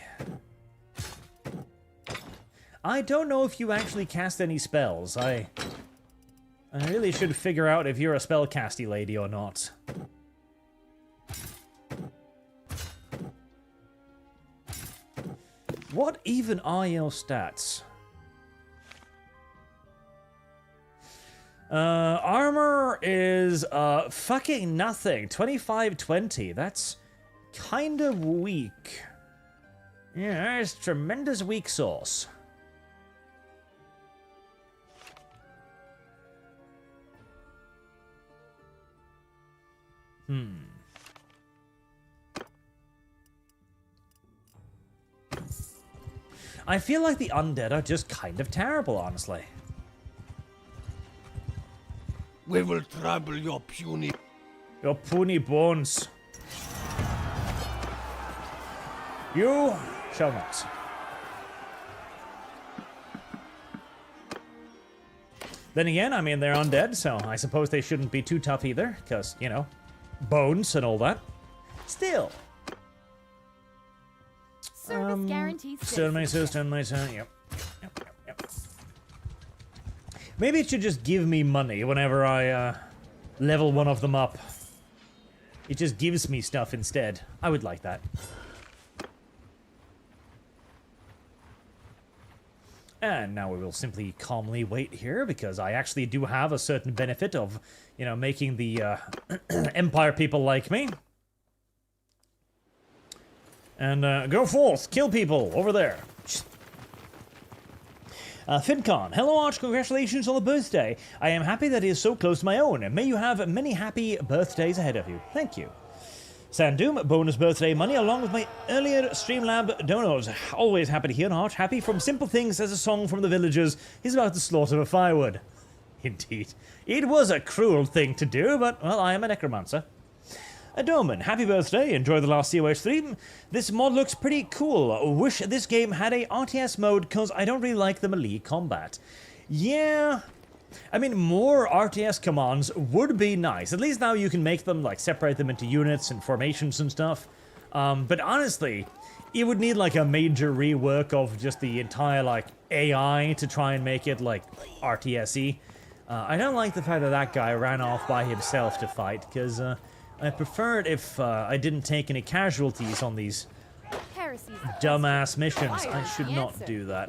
I don't know if you actually cast any spells. I really should figure out if you're a spellcasty lady or not. What even are your stats? Armor is fucking nothing. 25-20. That's kind of weak. Yeah, it's tremendous weak sauce. I feel like the undead are just kind of terrible, honestly. We will trample your puny... Your puny bones. You shall not. Then again, I mean, they're undead, so I suppose they shouldn't be too tough either, because, you know, bones and all that. Still. Service guarantees Stonemason, yep. Maybe it should just give me money whenever I level one of them up. It just gives me stuff instead. I would like that. And now we will simply calmly wait here, because I actually do have a certain benefit of, you know, making the Empire people like me. And go forth, kill people over there. FinCon, hello Arch, congratulations on the birthday. I am happy that it is so close to my own, and may you have many happy birthdays ahead of you. Thank you. Sandoom, bonus birthday money along with my earlier Streamlab donos. Always happy to hear Arch. Happy from simple things as a song from the villagers is about the slaughter of firewood. Indeed. It was a cruel thing to do, but, well, I am a necromancer. Doman, happy birthday, enjoy the last COH stream. This mod looks pretty cool. Wish this game had a RTS mode, because I don't really like the melee combat. Yeah, I mean, more RTS commands would be nice. At least now you can make them, like, separate them into units and formations and stuff. But honestly, it would need, like, a major rework of just the entire, like, AI to try and make it, like, RTS-y. I don't like the fact that that guy ran off by himself to fight, because, I preferred if I didn't take any casualties on these dumbass missions. I should not do that.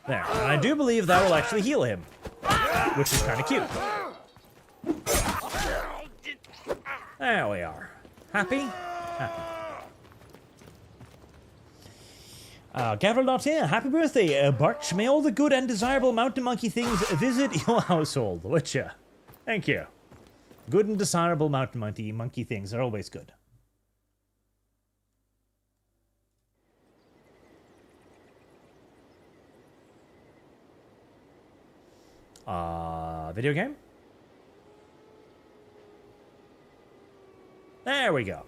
There, and I do believe that will actually heal him, which is kind of cute. There we are. Happy? Happy. Gavril here, happy birthday, Barch. May all the good and desirable mountain monkey things visit your household, Witcher. Thank you. Good and desirable mountain monkey things are always good. Video game? There we go.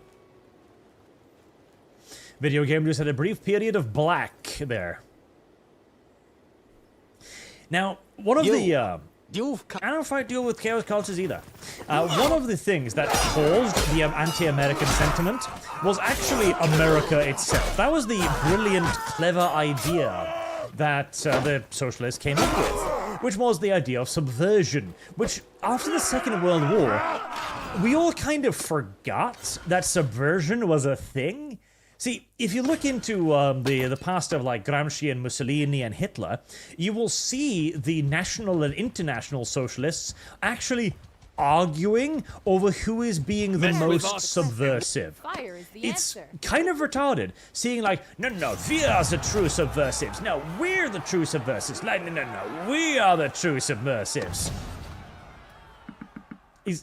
Video game just had a brief period of black there. Now, one of the, I don't know if I deal with chaos cultures either. One of the things that caused the anti-American sentiment was actually America itself. That was the brilliant, clever idea that the socialists came up with, which was the idea of subversion, which, after the Second World War, we all kind of forgot that subversion was a thing. See, if you look into the past of, like, Gramsci and Mussolini and Hitler, you will see the national and international socialists actually arguing over who is being the most subversive. Fire is the It's answer. kind of retarded, seeing like, no, we are the true subversives. No, we're the true subversives. Like, no, we are the true subversives.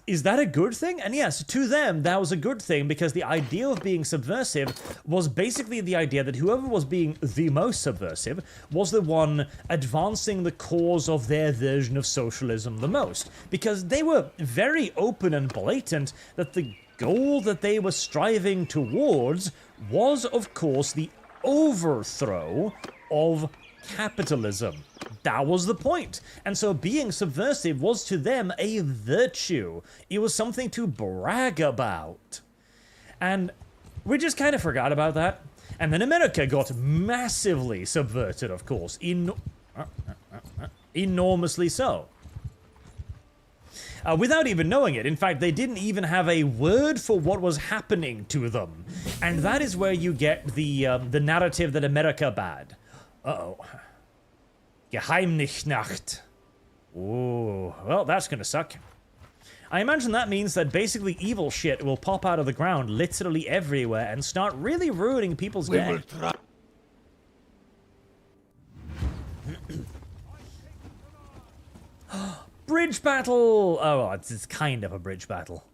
Is that a good thing? And yes, to them, that was a good thing, because the idea of being subversive was basically the idea that whoever was being the most subversive was the one advancing the cause of their version of socialism the most. Because they were very open and blatant that the goal that they were striving towards was, of course, the overthrow of capitalism. That was the point. And so being subversive was to them a virtue. It was something to brag about. And we just kind of forgot about that. And then America got massively subverted, of course. Enormously so. Without even knowing it. In fact, they didn't even have a word for what was happening to them. And that is where you get the narrative that America bad. Uh-oh. Geheimnichnacht. Ooh, well, that's gonna suck. I imagine that means that basically evil shit will pop out of the ground literally everywhere and start really ruining people's We day. will try. Bridge battle! Oh, it's kind of a bridge battle.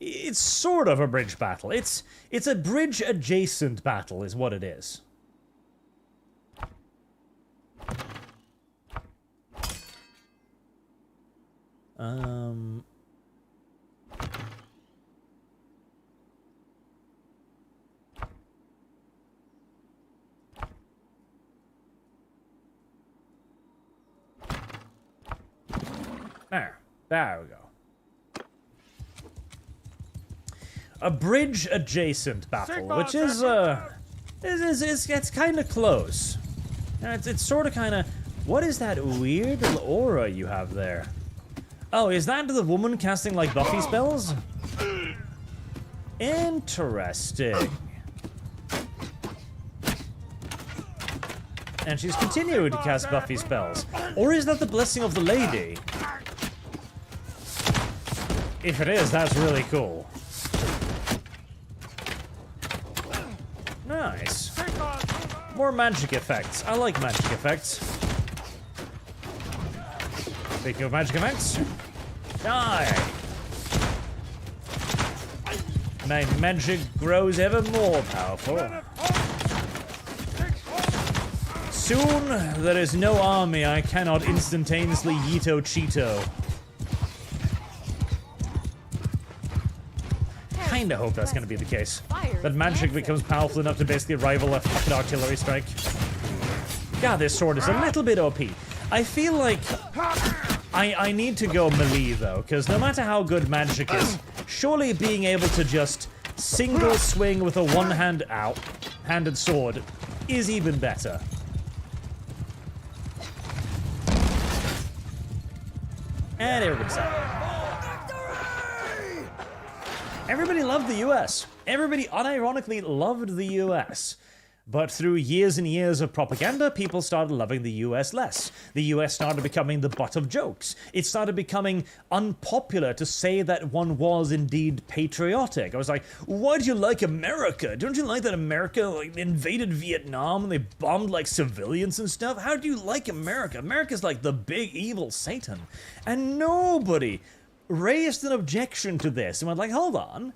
It's sort of a bridge battle. It's a bridge-adjacent battle is what it is. There we go. A bridge-adjacent battle, which is it's kind of close. It's sort of kind of. What is that weird little aura you have there? Oh, is that the woman casting like Buffy spells? Interesting. And she's continuing to cast Buffy spells. Or is that the blessing of the lady? If it is, that's really cool. Nice. More magic effects. I like magic effects. Speaking of magic effects, die! My magic grows ever more powerful. Soon, there is no army I cannot instantaneously Yeeto Cheeto. Kinda hope that's gonna be the case. That magic becomes powerful enough to basically rival a fucking artillery strike. God, this sword is a little bit OP. I feel like I need to go melee though, because no matter how good magic is, surely being able to just single swing with a handed sword is even better. And everybody's out. Everybody loved the US. Everybody unironically loved the US. But through years and years of propaganda, people started loving the US less. The US started becoming the butt of jokes. It started becoming unpopular to say that one was indeed patriotic. I was like, why do you like America? Don't you like that America invaded Vietnam and they bombed like civilians and stuff? How do you like America? America's like the big evil Satan. And nobody raised an objection to this and went like, hold on.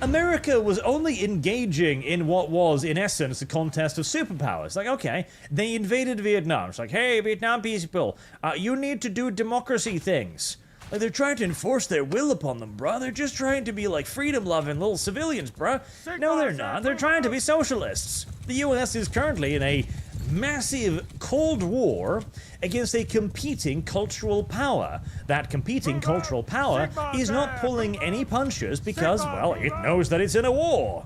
America was only engaging in what was, in essence, a contest of superpowers. Like, okay, they invaded Vietnam. It's like, hey, Vietnam people, you need to do democracy things. Like, they're trying to enforce their will upon them, bruh. They're just trying to be, like, freedom-loving little civilians, bruh. No, they're not. They're trying to be socialists. The US is currently in a massive Cold War against a competing cultural power. That competing cultural power is not pulling any punches because, well, it knows that it's in a war.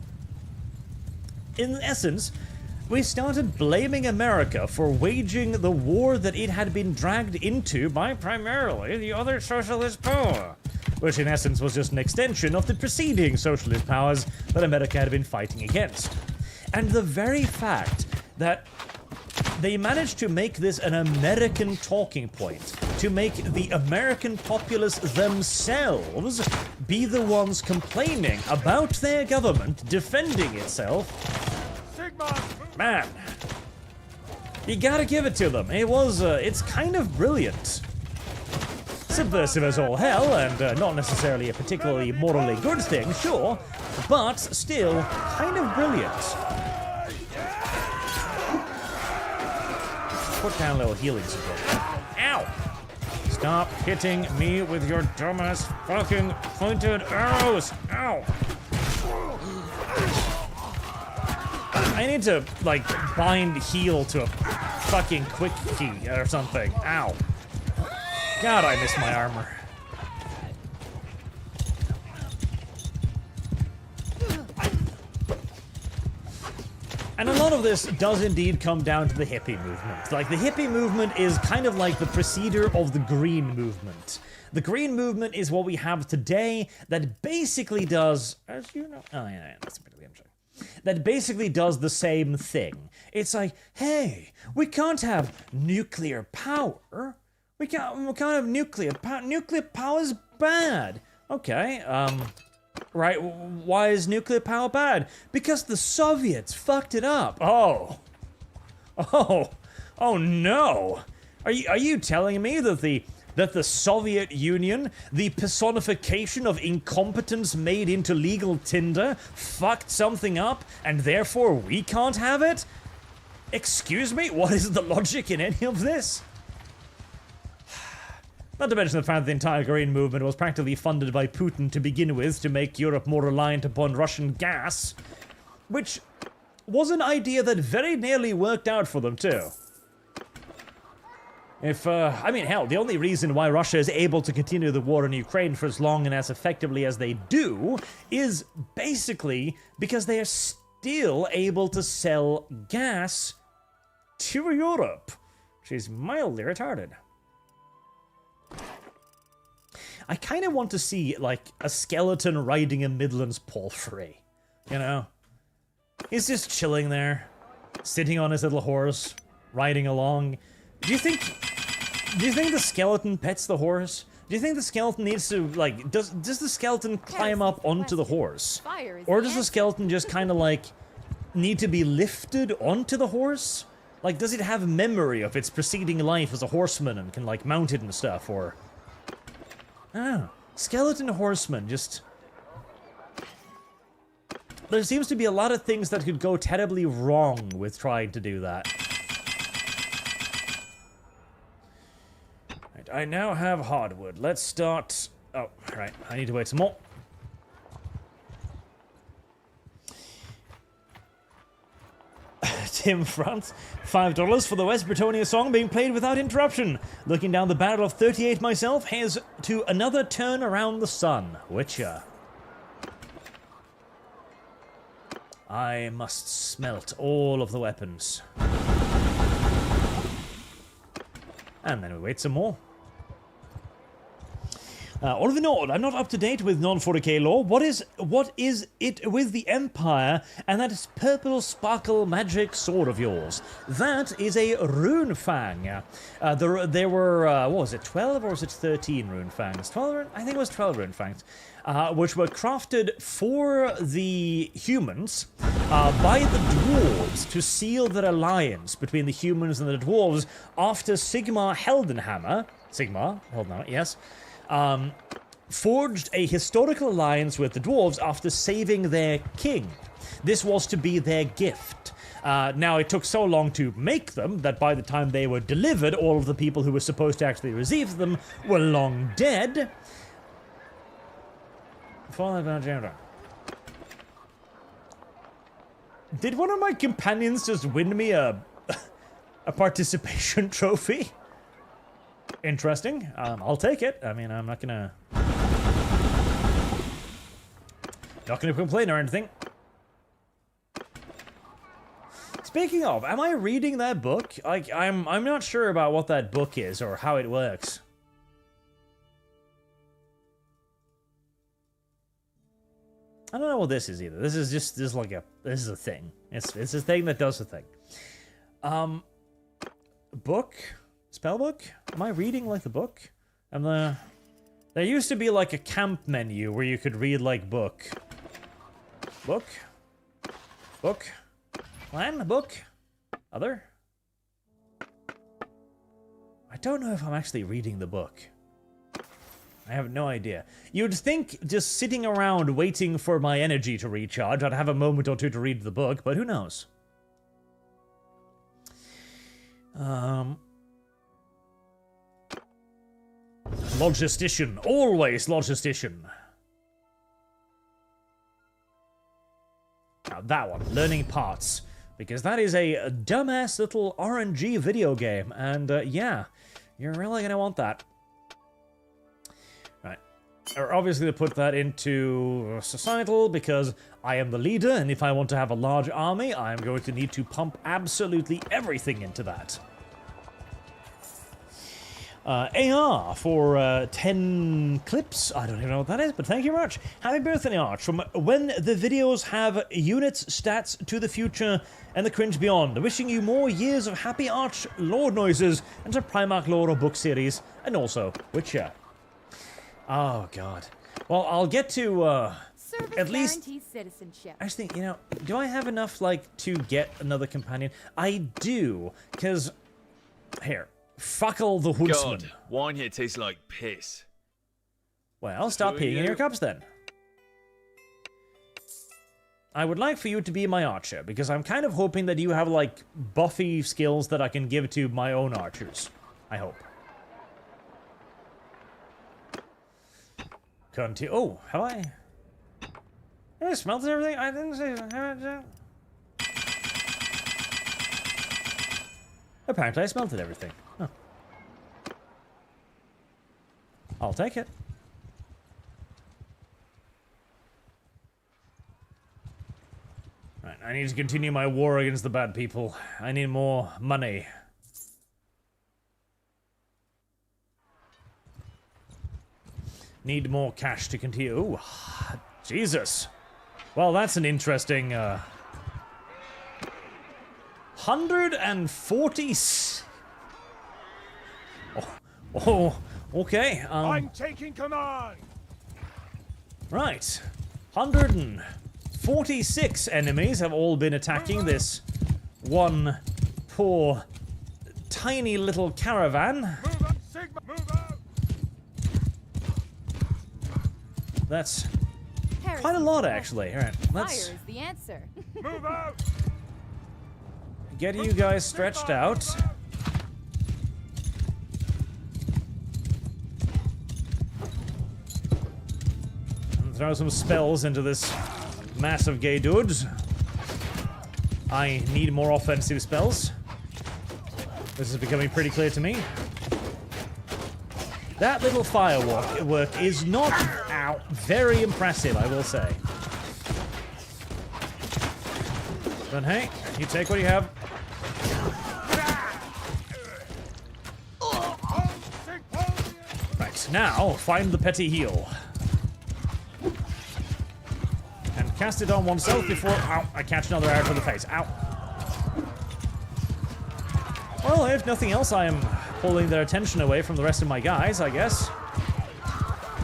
In essence, we started blaming America for waging the war that it had been dragged into by primarily the other socialist power, which in essence was just an extension of the preceding socialist powers that America had been fighting against. And the very fact that they managed to make this an American talking point, to make the American populace themselves be the ones complaining about their government defending itself. Man, you gotta give it to them. It's kind of brilliant. Subversive as all hell, and not necessarily a particularly morally good thing, sure, but still kind of brilliant. Put down a little healing support. Ow! Stop hitting me with your dumbass fucking pointed arrows! Ow! I need to, like, bind heal to a fucking quick key or something. Ow. God, I miss my armor. And a lot of this does indeed come down to the hippie movement. Like, the hippie movement is kind of like the preceder of the green movement. The green movement is what we have today that basically does, as you know, oh yeah, that's a bit of the intro. That basically does the same thing. It's like, hey, we can't have nuclear power. We can't have nuclear power's bad. Okay, right, why is nuclear power bad? Because the Soviets fucked it up. Oh no. Are you telling me that the Soviet Union, the personification of incompetence made into legal tinder, fucked something up, and therefore we can't have it? Excuse me? What is the logic in any of this? Not to mention the fact that the entire Green movement was practically funded by Putin to begin with to make Europe more reliant upon Russian gas, which was an idea that very nearly worked out for them too. I mean, hell, the only reason why Russia is able to continue the war in Ukraine for as long and as effectively as they do is basically because they are still able to sell gas to Europe, which is mildly retarded. I kind of want to see, like, a skeleton riding a Midlands palfrey, you know? He's just chilling there, sitting on his little horse, riding along. Do you think the skeleton pets the horse? Do you think the skeleton needs to, like, does the skeleton climb up onto the horse? Or does the skeleton just kind of, like, need to be lifted onto the horse? Like, does it have memory of its preceding life as a horseman and can, like, mount it and stuff, or... I don't know. Skeleton horseman, just... There seems to be a lot of things that could go terribly wrong with trying to do that. Right, I now have hardwood. Let's start... Oh, right. I need to wait some more. Tim Front, $5 for the West Bretonia song being played without interruption. Looking down the barrel of 38 myself, here's to another turn around the sun. Witcher. I must smelt all of the weapons. And then we wait some more. Oliver Nord, I'm not up to date with non-40k lore. What is it with the Empire and that purple sparkle magic sword of yours? That is a rune fang. There were, what was it, 12 or was it 13 rune fangs? 12, I think it was 12 rune fangs, which were crafted for the humans by the dwarves to seal their alliance between the humans and the dwarves after Sigmar Heldenhammer, yes, forged a historical alliance with the dwarves after saving their king. This was to be their gift. Now, it took so long to make them that by the time they were delivered, all of the people who were supposed to actually receive them were long dead. Did one of my companions just win me a participation trophy? Interesting. I'll take it. I mean, I'm not gonna complain or anything. Speaking of, am I reading that book? Like, I'm not sure about what that book is or how it works. I don't know what this is either. This is a thing. It's a thing that does a thing. Book? Spellbook? Am I reading like the book? There used to be like a camp menu where you could read like book. Book? Book? Plan? Book? Other? I don't know if I'm actually reading the book. I have no idea. You'd think just sitting around waiting for my energy to recharge, I'd have a moment or two to read the book, but who knows? Logistician. Always logistician. Now that one. Learning parts. Because that is a dumbass little RNG video game. And yeah, you're really going to want that. Right. We're obviously going to put that into societal because I am the leader. And if I want to have a large army, I am going to need to pump absolutely everything into that. AR for 10 clips. I don't even know what that is, but thank you very much. Happy birthday, Arch. From when the videos have units, stats to the future, and the cringe beyond. Wishing you more years of happy Arch Lord noises and some Primarch lore or book series, and also Witcher. Oh, God. Well, I'll get to, Service at least... guarantees citizenship. Actually, you know, do I have enough, like, to get another companion? I do, because... Here. Fuckle the Huntsman. God, wine here tastes like piss. Well, stop peeing in your cups then. I would like for you to be my archer, because I'm kind of hoping that you have, like, buffy skills that I can give to my own archers. I hope. Continue. Oh, have I? Have I smelted everything? I didn't say. Apparently, I smelted everything. Huh. I'll take it. Right, I need to continue my war against the bad people. I need more money. Need more cash to continue. Ooh, Jesus. Well, that's an interesting, 140... Oh, okay. I'm taking command. Right. 146 enemies have all been attacking this one poor, tiny little caravan. Move out, Sigma, move out. That's quite a lot, actually. All right, let's Fire is the answer. Move out. get you guys stretched out. And throw some spells into this massive gay dude. I need more offensive spells. This is becoming pretty clear to me. That little firework is not out. Very impressive, I will say. But hey, you take what you have. Right, now find the petty heal. And cast it on oneself before... Ow, I catch another arrow to the face. Ow. Well, if nothing else, I am pulling their attention away from the rest of my guys, I guess.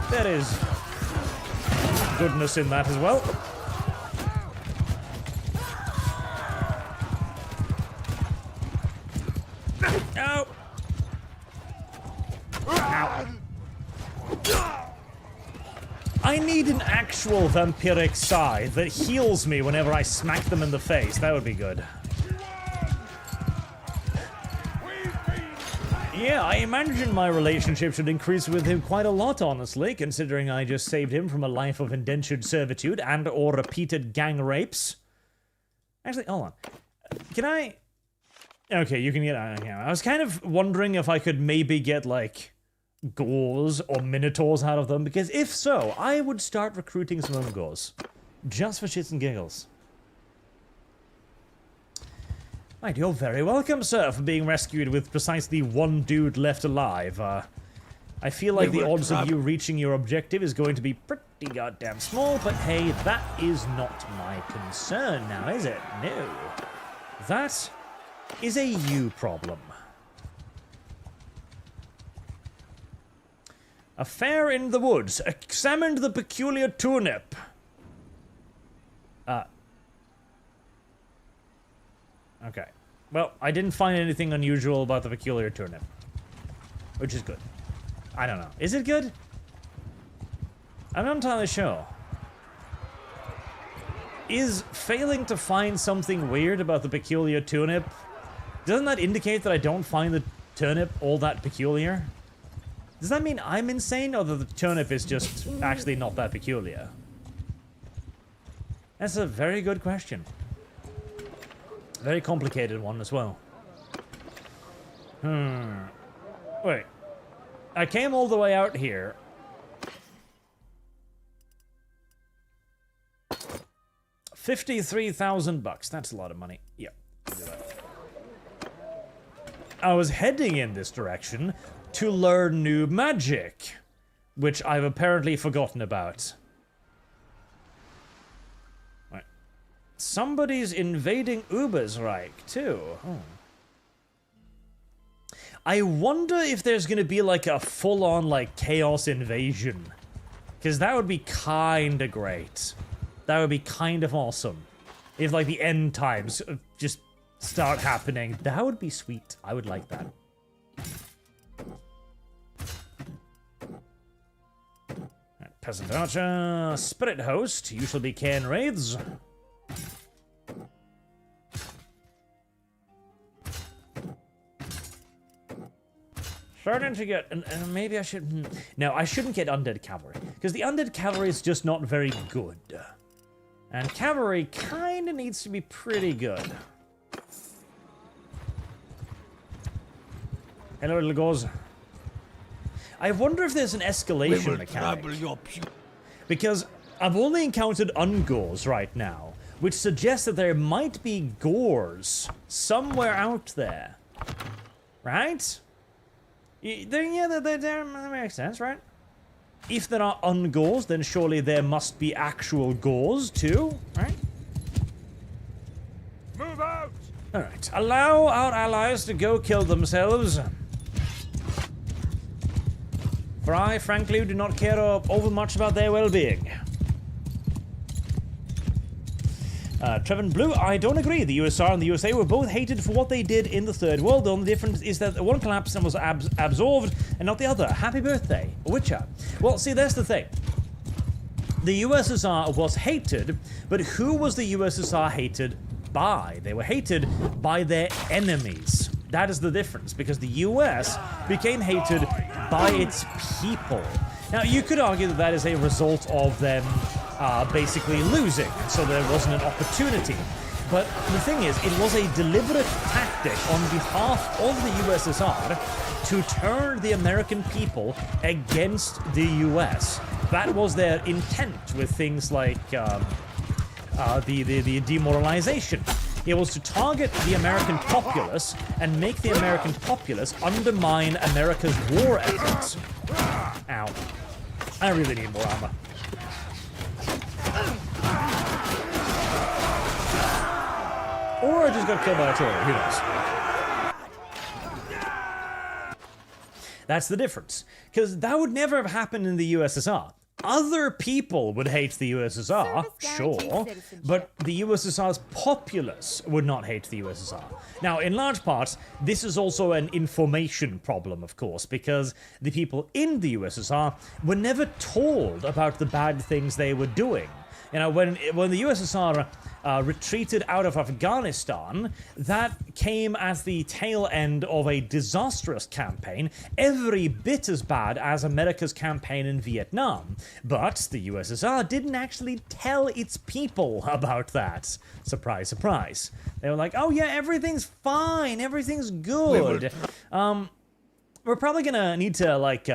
There is goodness in that as well. Ow! Ow. I need an actual vampiric scythe that heals me whenever I smack them in the face. That would be good. Yeah, I imagine my relationship should increase with him quite a lot, honestly, considering I just saved him from a life of indentured servitude and or repeated gang rapes. Actually, hold on. Can I... Okay, you can get... I was kind of wondering if I could maybe get, like, Gors or Minotaurs out of them, because if so, I would start recruiting some Gors. Just for shits and giggles. Right, you're very welcome, sir, for being rescued with precisely one dude left alive. I feel like the odds of you reaching your objective is going to be pretty goddamn small, but hey, that is not my concern now, is it? No. That is a you problem. A fair in the woods. Examined the peculiar turnip. Okay. Well, I didn't find anything unusual about the peculiar turnip. Which is good. I don't know. Is it good? I'm not entirely sure. Is failing to find something weird about the peculiar turnip... Doesn't that indicate that I don't find the turnip all that peculiar? Does that mean I'm insane, or that the turnip is just actually not that peculiar? That's a very good question. Very complicated one as well. Wait. I came all the way out here. $53,000. That's a lot of money. Yep. I'll do that. I was heading in this direction, to learn new magic, which I've apparently forgotten about. Right. Somebody's invading Ubersreich too. Oh. I wonder if there's gonna be like a full-on like chaos invasion, because that would be kind of great. That would be kind of awesome. If like the end times just start happening, that would be sweet. I would like that. Right, Peasant Archer, Spirit Host, you shall be Cairn Wraiths. Starting to get, and maybe I should, no, I shouldn't get Undead Cavalry, because the Undead Cavalry is just not very good. And Cavalry kinda needs to be pretty good. Hello, little gauze. I wonder if there's an escalation mechanic. Because I've only encountered ungors right now, which suggests that there might be gores somewhere out there. Right? Yeah, that makes sense, right? If there are ungors, then surely there must be actual gores too, right? Move out! Alright, allow our allies to go kill themselves. For I, frankly, do not care over much about their well-being. Trevin Blue, I don't agree. The USR and the USA were both hated for what they did in the Third World. The only difference is that one collapsed and was absorbed, and not the other. Happy birthday, Witcher. Well, see, that's the thing. The USSR was hated, but who was the USSR hated by? They were hated by their enemies. That is the difference, because the US became hated by its people. Now, you could argue that that is a result of them basically losing, so there wasn't an opportunity. But the thing is, it was a deliberate tactic on behalf of the USSR to turn the American people against the US. That was their intent with things like the demoralization. It was to target the American populace and make the American populace undermine America's war efforts. Ow. I really need more armor. Or I just got killed by artillery, who knows? That's the difference. Because that would never have happened in the USSR. Other people would hate the USSR, sure, but the USSR's populace would not hate the USSR. Now, in large part, this is also an information problem, of course, because the people in the USSR were never told about the bad things they were doing. You know, when the USSR retreated out of Afghanistan, that came at the tail end of a disastrous campaign, every bit as bad as America's campaign in Vietnam. But the USSR didn't actually tell its people about that. Surprise, surprise. They were like, oh yeah, everything's fine, everything's good. We're probably gonna need to, like,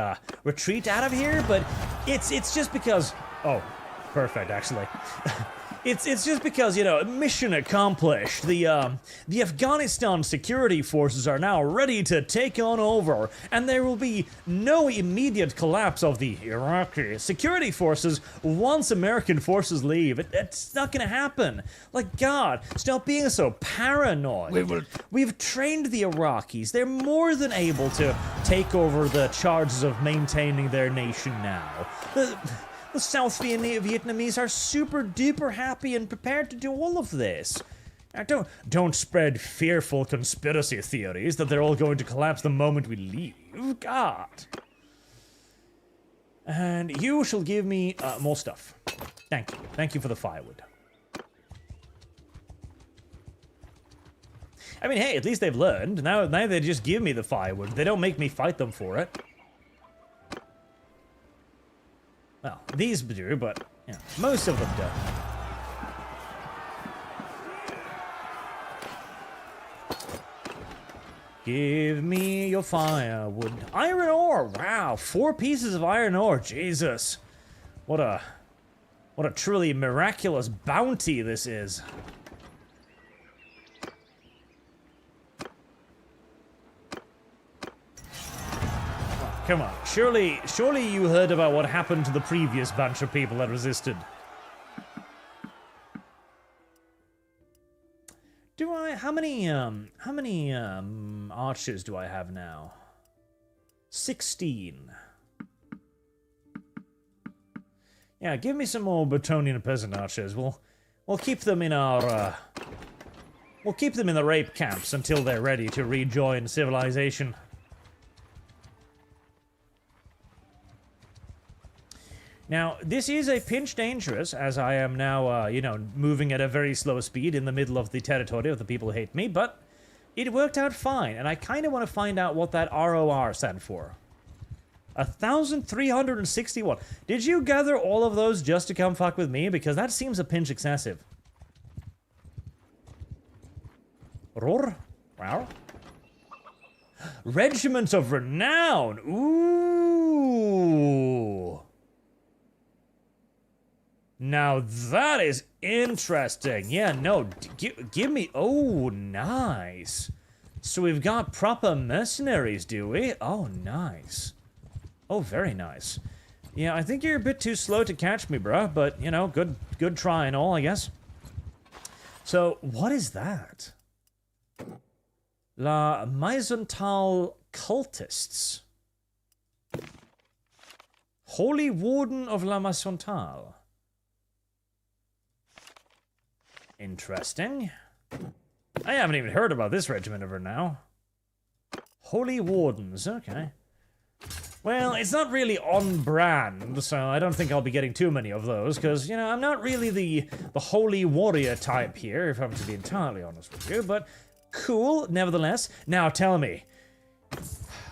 retreat out of here, but it's just because... Oh. Perfect, actually. It's just because, you know, mission accomplished. The Afghanistan security forces are now ready to take on over, and there will be no immediate collapse of the Iraqi security forces once American forces leave. It's not gonna happen. Like, God, stop being so paranoid. We've trained the Iraqis. They're more than able to take over the charges of maintaining their nation now. The South Vietnamese are super duper happy and prepared to do all of this. Now, don't spread fearful conspiracy theories that they're all going to collapse the moment we leave. God. And you shall give me more stuff. Thank you. Thank you for the firewood. I mean, hey, at least they've learned. Now they just give me the firewood. They don't make me fight them for it. Well, these do, but you know, most of them don't. Give me your firewood. Iron ore! Wow, 4 pieces of iron ore. Jesus. What a truly miraculous bounty this is. come on. Surely you heard about what happened to the previous bunch of people that resisted. How many archers do I have now? 16. Yeah, give me some more Bretonian peasant archers. We'll keep them in our we'll keep them in the rape camps until they're ready to rejoin civilization. Now, this is a pinch dangerous, as I am now, you know, moving at a very slow speed in the middle of the territory of the people who hate me, but it worked out fine, and I kind of want to find out what that ROR stand for. 1,361. Did you gather all of those just to come fuck with me? Because that seems a pinch excessive. Roar? Wow. Regiment of Renown! Ooh! Now that is interesting. Yeah, no, give me... Oh, nice. So we've got proper mercenaries, do we? Oh, nice. Oh, very nice. Yeah, I think you're a bit too slow to catch me, bruh, but, you know, good try and all, I guess. So, what is that? La Maisontal Cultists. Holy Warden of La Maisontal. Interesting. I haven't even heard about this regiment of now. Holy Wardens, okay. Well, it's not really on brand, so I don't think I'll be getting too many of those, because, you know, I'm not really the holy warrior type here, if I'm to be entirely honest with you, but cool, nevertheless. Now, tell me,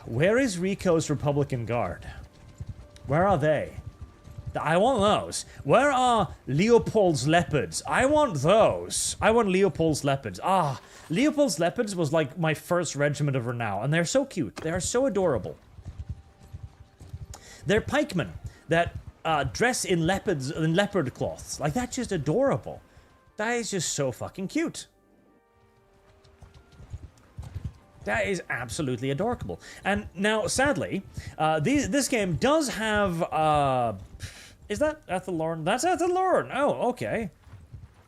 where is Rico's Republican Guard? Where are they? I want those. Where are Leopold's Leopards? I want those. I want Leopold's Leopards. Ah, Leopold's Leopards was like my first regiment of renown, and they're so cute. They are so adorable. They're pikemen that dress in leopard cloths. Like, that's just adorable. That is just so fucking cute. That is absolutely adorable. And now, sadly, this game does have... is that Ethelorn? That's Ethelorn! Oh, okay.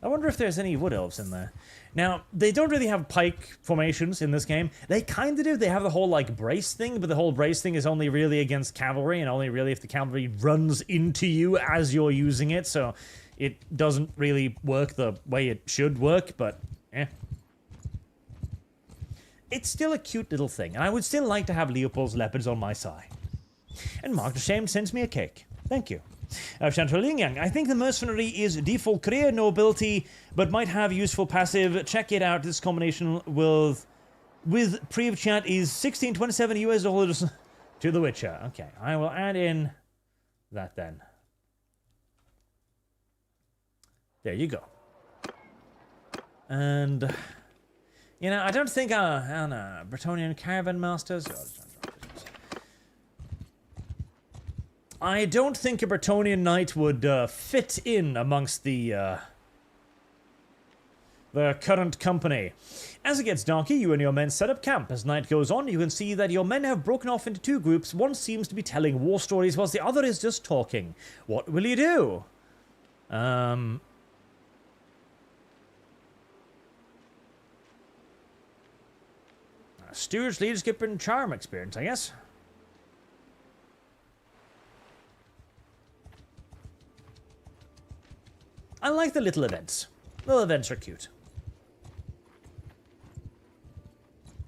I wonder if there's any wood elves in there. Now, they don't really have pike formations in this game. They kind of do. They have the whole, like, brace thing, but the whole brace thing is only really against cavalry, and only really if the cavalry runs into you as you're using it, so it doesn't really work the way it should work, but, eh. It's still a cute little thing, and I would still like to have Leopold's Leopards on my side. And Mark the Shame sends me a cake. Thank you. Chantal Lingyang, I think the mercenary is default career nobility, but might have useful passive. Check it out. This combination with Prev chat is $16.27 US to The Witcher. Okay, I will add in that then. There you go. And, you know, I don't think Bretonian Caravan Masters... I don't think a Bretonian knight would fit in amongst the current company. As it gets darker, you and your men set up camp. As night goes on, you can see that your men have broken off into two groups. One seems to be telling war stories, whilst the other is just talking. What will you do? Steward's leadership and charm experience, I guess. I like the little events. Little events are cute.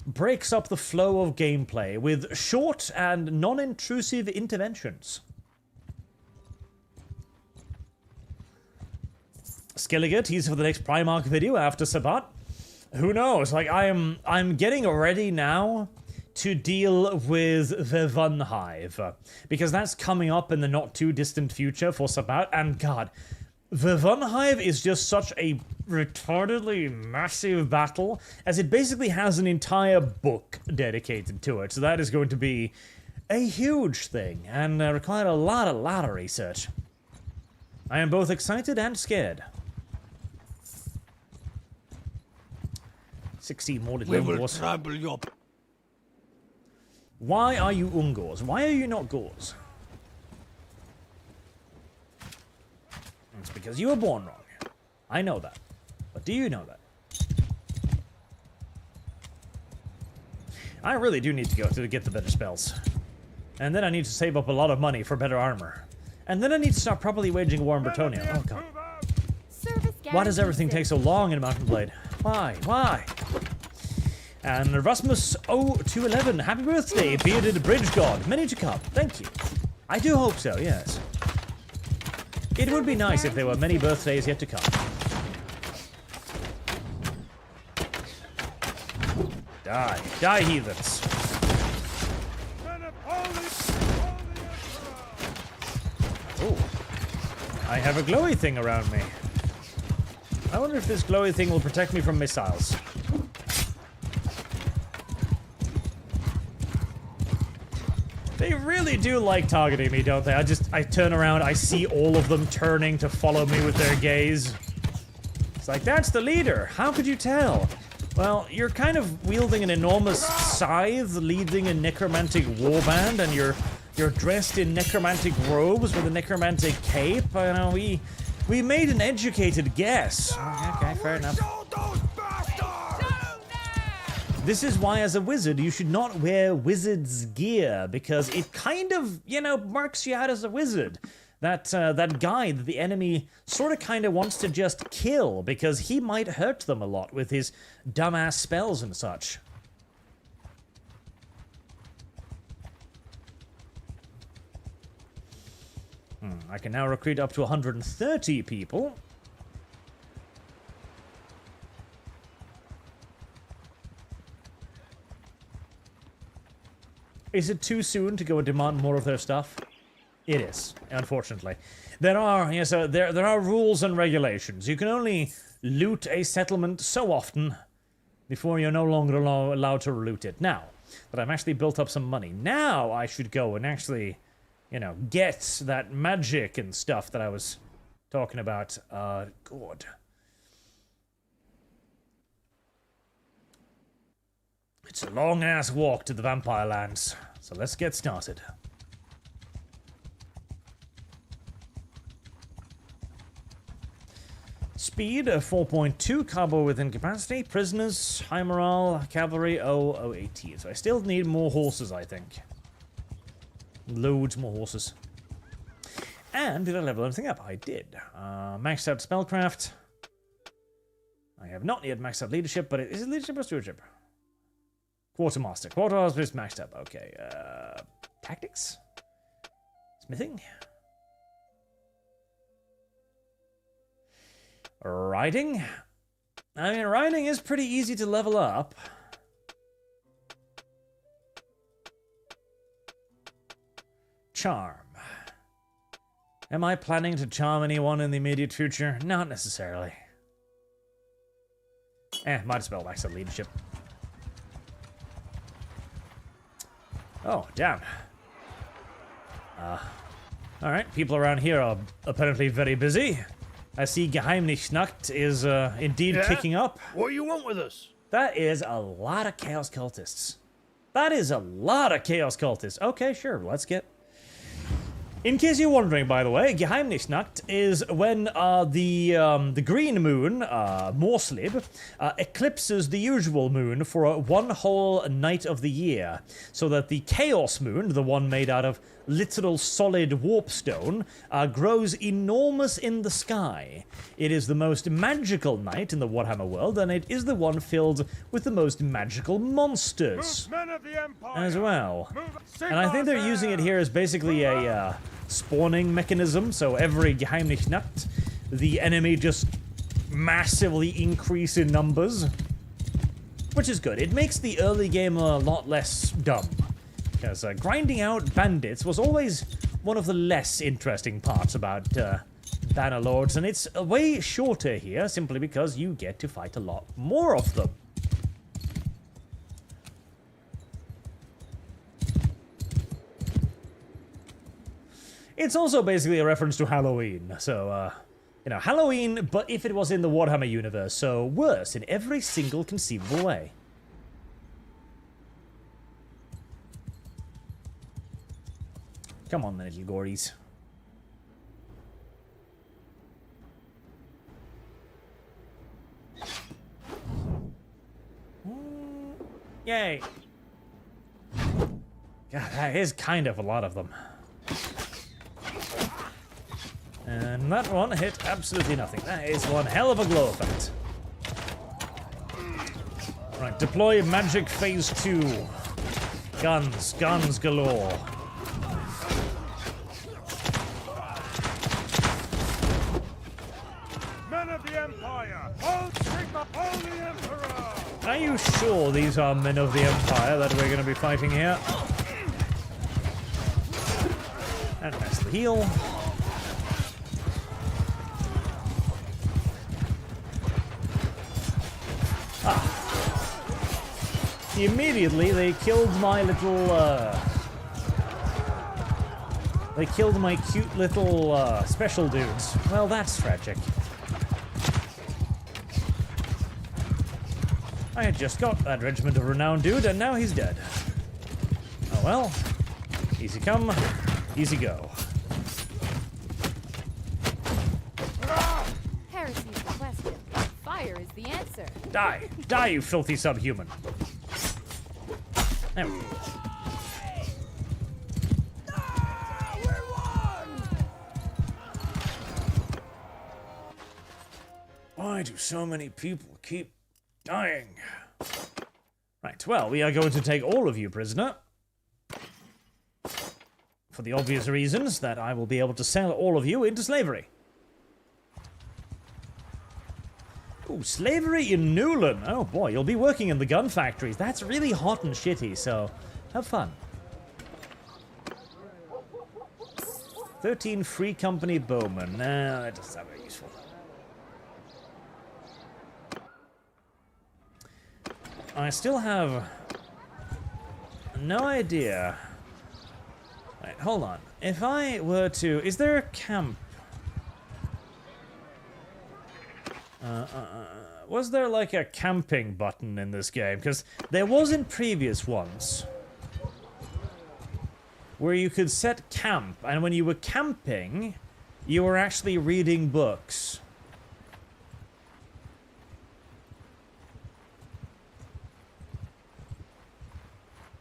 Breaks up the flow of gameplay with short and non-intrusive interventions. Skilliger teases for the next Primarch video after Sabbat. Who knows? Like, I'm getting ready now to deal with the Vunhive, because that's coming up in the not too distant future for Sabbat, and god, the Vunhive is just such a retardedly massive battle, as it basically has an entire book dedicated to it, so that is going to be a huge thing, and require a lot of research. I am both excited and scared. 16 more We will trample your... Why are you Ungors? Why are you not Gors? It's because you were born wrong. I know that. But do you know that? I really do need to go to get the better spells. And then I need to save up a lot of money for better armor. And then I need to start properly waging war in Bretonia. Oh god. Why does everything take so long in Mountain Blade? Why? Why? And Erasmus 0211, happy birthday, bearded bridge god. Many to come. Thank you. I do hope so, yes. It would be nice if there were many birthdays yet to come. Die. Die, heathens. Oh. I have a glowy thing around me. I wonder if this glowy thing will protect me from missiles. They really do like targeting me, don't they? I turn around, I see all of them turning to follow me with their gaze. It's like, that's the leader. How could you tell? Well, you're kind of wielding an enormous scythe, leading a necromantic warband, and you're dressed in necromantic robes with a necromantic cape. You know, we made an educated guess. Okay, fair enough. This is why, as a wizard, you should not wear wizard's gear, because it kind of, you know, marks you out as a wizard. That guy that the enemy sort of kind of wants to just kill, because he might hurt them a lot with his dumbass spells and such. I can now recruit up to 130 people. Is it too soon to go and demand more of their stuff? It is, unfortunately. There are rules and regulations. You can only loot a settlement so often before you're no longer allowed to loot it. Now that I've actually built up some money, now I should go and actually, you know, get that magic and stuff that I was talking about. Good. It's a long-ass walk to the Vampire Lands, so let's get started. Speed 4.2, carbo within capacity, prisoners, high morale, cavalry 018. So I still need more horses, I think. Loads more horses. And did I level anything up? I did. Maxed out spellcraft. I have not yet maxed out leadership, but is it leadership or stewardship? Quartermaster. Quartermaster is maxed up. Okay. Tactics? Smithing? Riding? I mean, riding is pretty easy to level up. Charm. Am I planning to charm anyone in the immediate future? Not necessarily. Might as well max out leadership. Oh, damn. Alright, people around here are apparently very busy. I see Geheimnichnacht is indeed kicking up. What do you want with us? That is a lot of Chaos Cultists. That is a lot of Chaos Cultists. Okay, sure, let's get... In case you're wondering, by the way, Geheimnichnacht is when the green moon, Morslib, eclipses the usual moon for one whole night of the year, so that the Chaos moon, the one made out of literal solid warpstone, grows enormous in the sky. It is the most magical night in the Warhammer world, and it is the one filled with the most magical monsters as well. And I think they're using it here as basically a spawning mechanism, so every Geheimnichnacht, the enemy just massively increase in numbers, which is good. It makes the early game a lot less dumb, because grinding out bandits was always one of the less interesting parts about Bannerlords, and it's way shorter here simply because you get to fight a lot more of them. It's also basically a reference to Halloween, so, you know, Halloween, but if it was in the Warhammer universe, so worse in every single conceivable way. Come on, then, little Gordies. Yay! God, that is kind of a lot of them. And that one hit absolutely nothing. That is one hell of a glow effect. Right, deploy magic phase 2. Guns galore. Men of the Empire, hold Sigma, hold the Emperor! Are you sure these are men of the Empire that we're going to be fighting here? And that's the heal. Immediately, they killed my little, They killed my cute little, special dudes. Well, that's tragic. I had just got that regiment of renowned dude, and now he's dead. Oh well. Easy come, easy go. Heresy is the question. Fire is the answer. Die! Die, you filthy subhuman! There we go. Why do so many people keep dying? Right, well, we are going to take all of you prisoner. For the obvious reasons that I will be able to sell all of you into slavery. Ooh, slavery in Newland. Oh boy, you'll be working in the gun factories. That's really hot and shitty, so have fun. 13 free company bowmen. Nah, that doesn't sound very useful. I still have no idea. Wait, hold on. If I were to... Is there a camp? Was there like a camping button in this game? Because there was in previous ones. Where you could set camp, and when you were camping, you were actually reading books.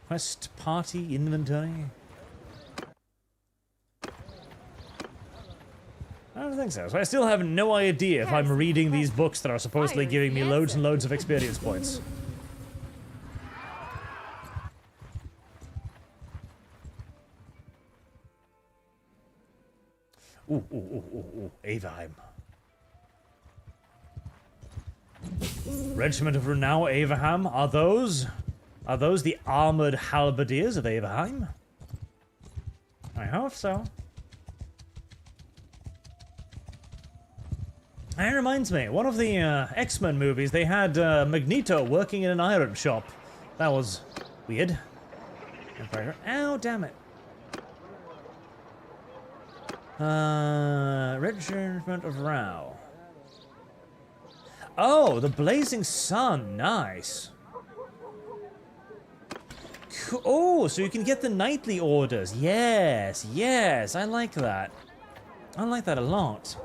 Quest party inventory? I don't think so. So I still have no idea if I'm reading these books that are supposedly giving me loads and loads of experience points. Ooh, Averheim. Regiment of Renown, Averheim. Are those the armored halberdiers of Averheim? I hope so. That reminds me, one of the X-Men movies, they had Magneto working in an iron shop. That was weird. Ow, damn it. Regiment of Rao. Oh, the Blazing Sun. Nice. Oh, so you can get the nightly orders. Yes, yes, I like that. I like that a lot.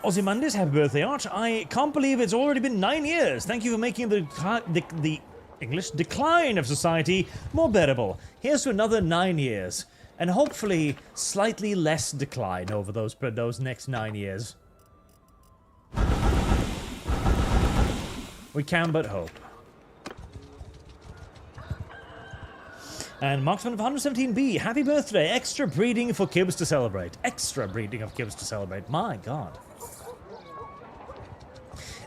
Ozymandias, happy birthday, Arch. I can't believe it's already been 9 years. Thank you for making the English decline of society more bearable. Here's to another 9 years. And hopefully, slightly less decline over those next 9 years. We can but hope. And Marksman of 117B, happy birthday. Extra breeding for Kibbs to celebrate. Extra breeding of Kibbs to celebrate. My god.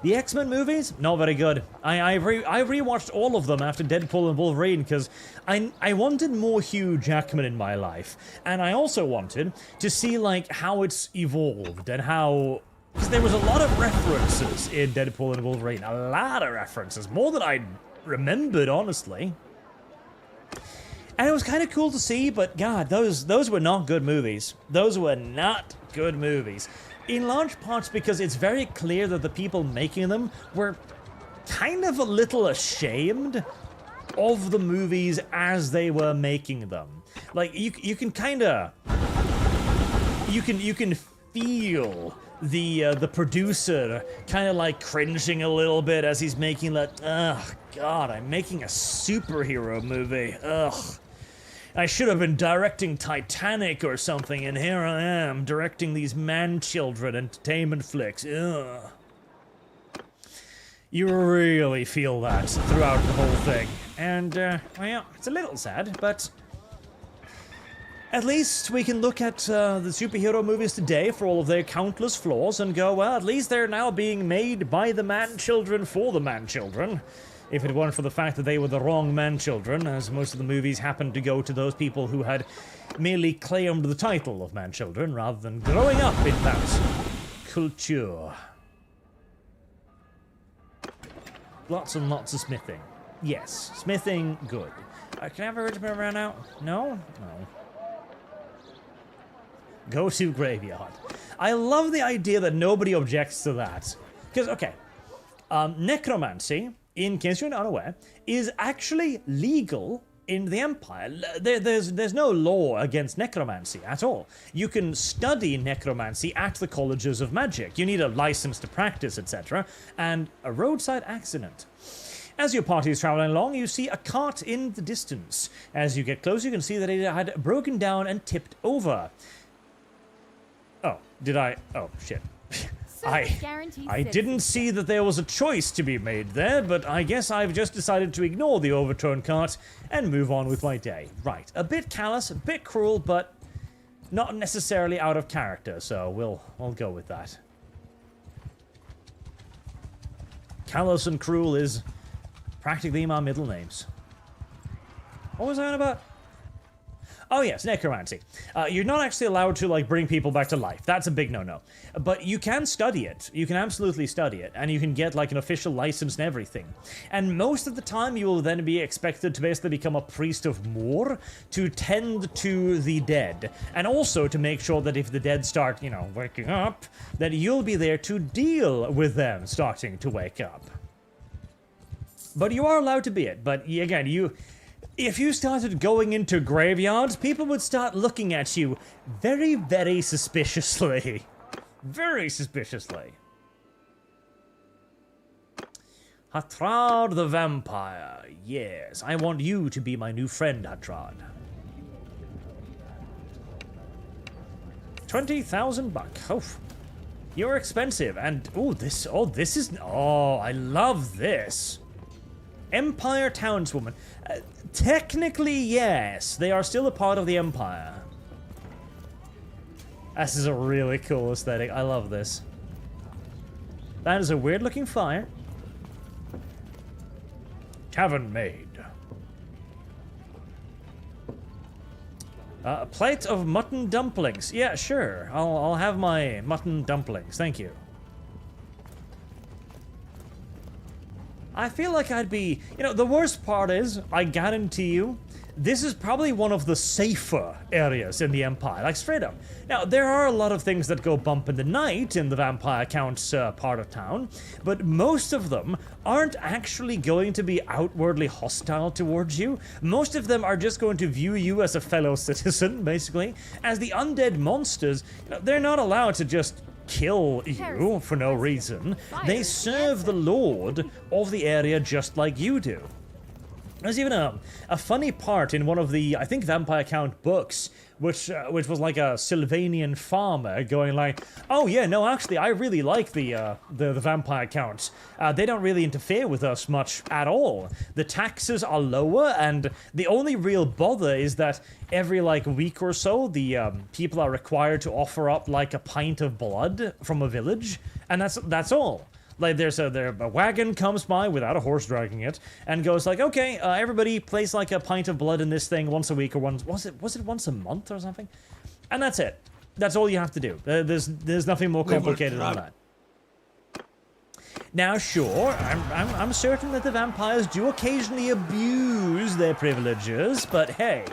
The X-Men movies, not very good. I rewatched all of them after Deadpool and Wolverine because I wanted more Hugh Jackman in my life, and I also wanted to see like how it's evolved and how, because there was a lot of references in Deadpool and Wolverine, a lot of references, more than I remembered honestly. And it was kind of cool to see, but god, those were not good movies. Those were not good movies. In large parts because it's very clear that the people making them were kind of a little ashamed of the movies as they were making them. Like, you can kind of... You can feel the producer kind of like cringing a little bit as he's making that, ugh, God, I'm making a superhero movie, ugh. I should have been directing Titanic or something, and here I am, directing these man-children entertainment flicks, ugh. You really feel that throughout the whole thing. And, well, it's a little sad, but... At least we can look at the superhero movies today for all of their countless flaws and go, well, at least they're now being made by the man-children for the man-children. If it weren't for the fact that they were the wrong man-children, as most of the movies happened to go to those people who had merely claimed the title of man-children rather than growing up in that culture. Lots and lots of smithing. Yes, smithing, good. Can I have a regiment around now? No? No. Go to graveyard. I love the idea that nobody objects to that. Because, okay, necromancy, in case you're not aware, is actually legal in the Empire. There's no law against necromancy at all. You can study necromancy at the colleges of magic. You need a license to practice, etc. And a roadside accident. As your party is traveling along, you see a cart in the distance. As you get closer, you can see that it had broken down and tipped over. Oh, did I? Oh, shit. I didn't see that there was a choice to be made there, but I guess I've just decided to ignore the overturned cart and move on with my day. Right, a bit callous, a bit cruel, but not necessarily out of character, so we'll go with that. Callous and cruel is practically my middle names. What was I on about? Oh yes, necromancy. You're not actually allowed to, like, bring people back to life. That's a big no-no. But you can study it. You can absolutely study it. And you can get, like, an official license and everything. And most of the time, you will then be expected to basically become a priest of Moor to tend to the dead. And also to make sure that if the dead start, you know, waking up, that you'll be there to deal with them starting to wake up. But you are allowed to be it. But, again, if you started going into graveyards, people would start looking at you very, very suspiciously. Very suspiciously. Hatrad the Vampire. Yes, I want you to be my new friend, Hatrad. 20,000 bucks. Oh, you're expensive. And, this is, I love this. Empire townswoman. Technically, yes. They are still a part of the Empire. This is a really cool aesthetic. I love this. That is a weird-looking fire. Tavern maid. A plate of mutton dumplings. Yeah, sure. I'll have my mutton dumplings. Thank you. I feel like I'd be... You know, the worst part is, I guarantee you, this is probably one of the safer areas in the Empire. Like, straight up. Now, there are a lot of things that go bump in the night in the Vampire Count's part of town, but most of them aren't actually going to be outwardly hostile towards you. Most of them are just going to view you as a fellow citizen, basically. As the undead monsters, they're not allowed to just kill you for no reason. They serve the lord of the area just like you do. There's even a funny part in one of the, I think, Vampire Count books, which was like a Sylvanian farmer going like, oh yeah, no, actually, I really like the Vampire Counts. They don't really interfere with us much at all. The taxes are lower, and the only real bother is that every, like, week or so, the people are required to offer up, like, a pint of blood from a village, and that's all. Like, there's a wagon comes by without a horse dragging it, and goes like, okay, everybody place like a pint of blood in this thing once a week, or was it once a month or something? And that's it. That's all you have to do. There's nothing more complicated than that. Now, sure, I'm certain that the vampires do occasionally abuse their privileges, but hey,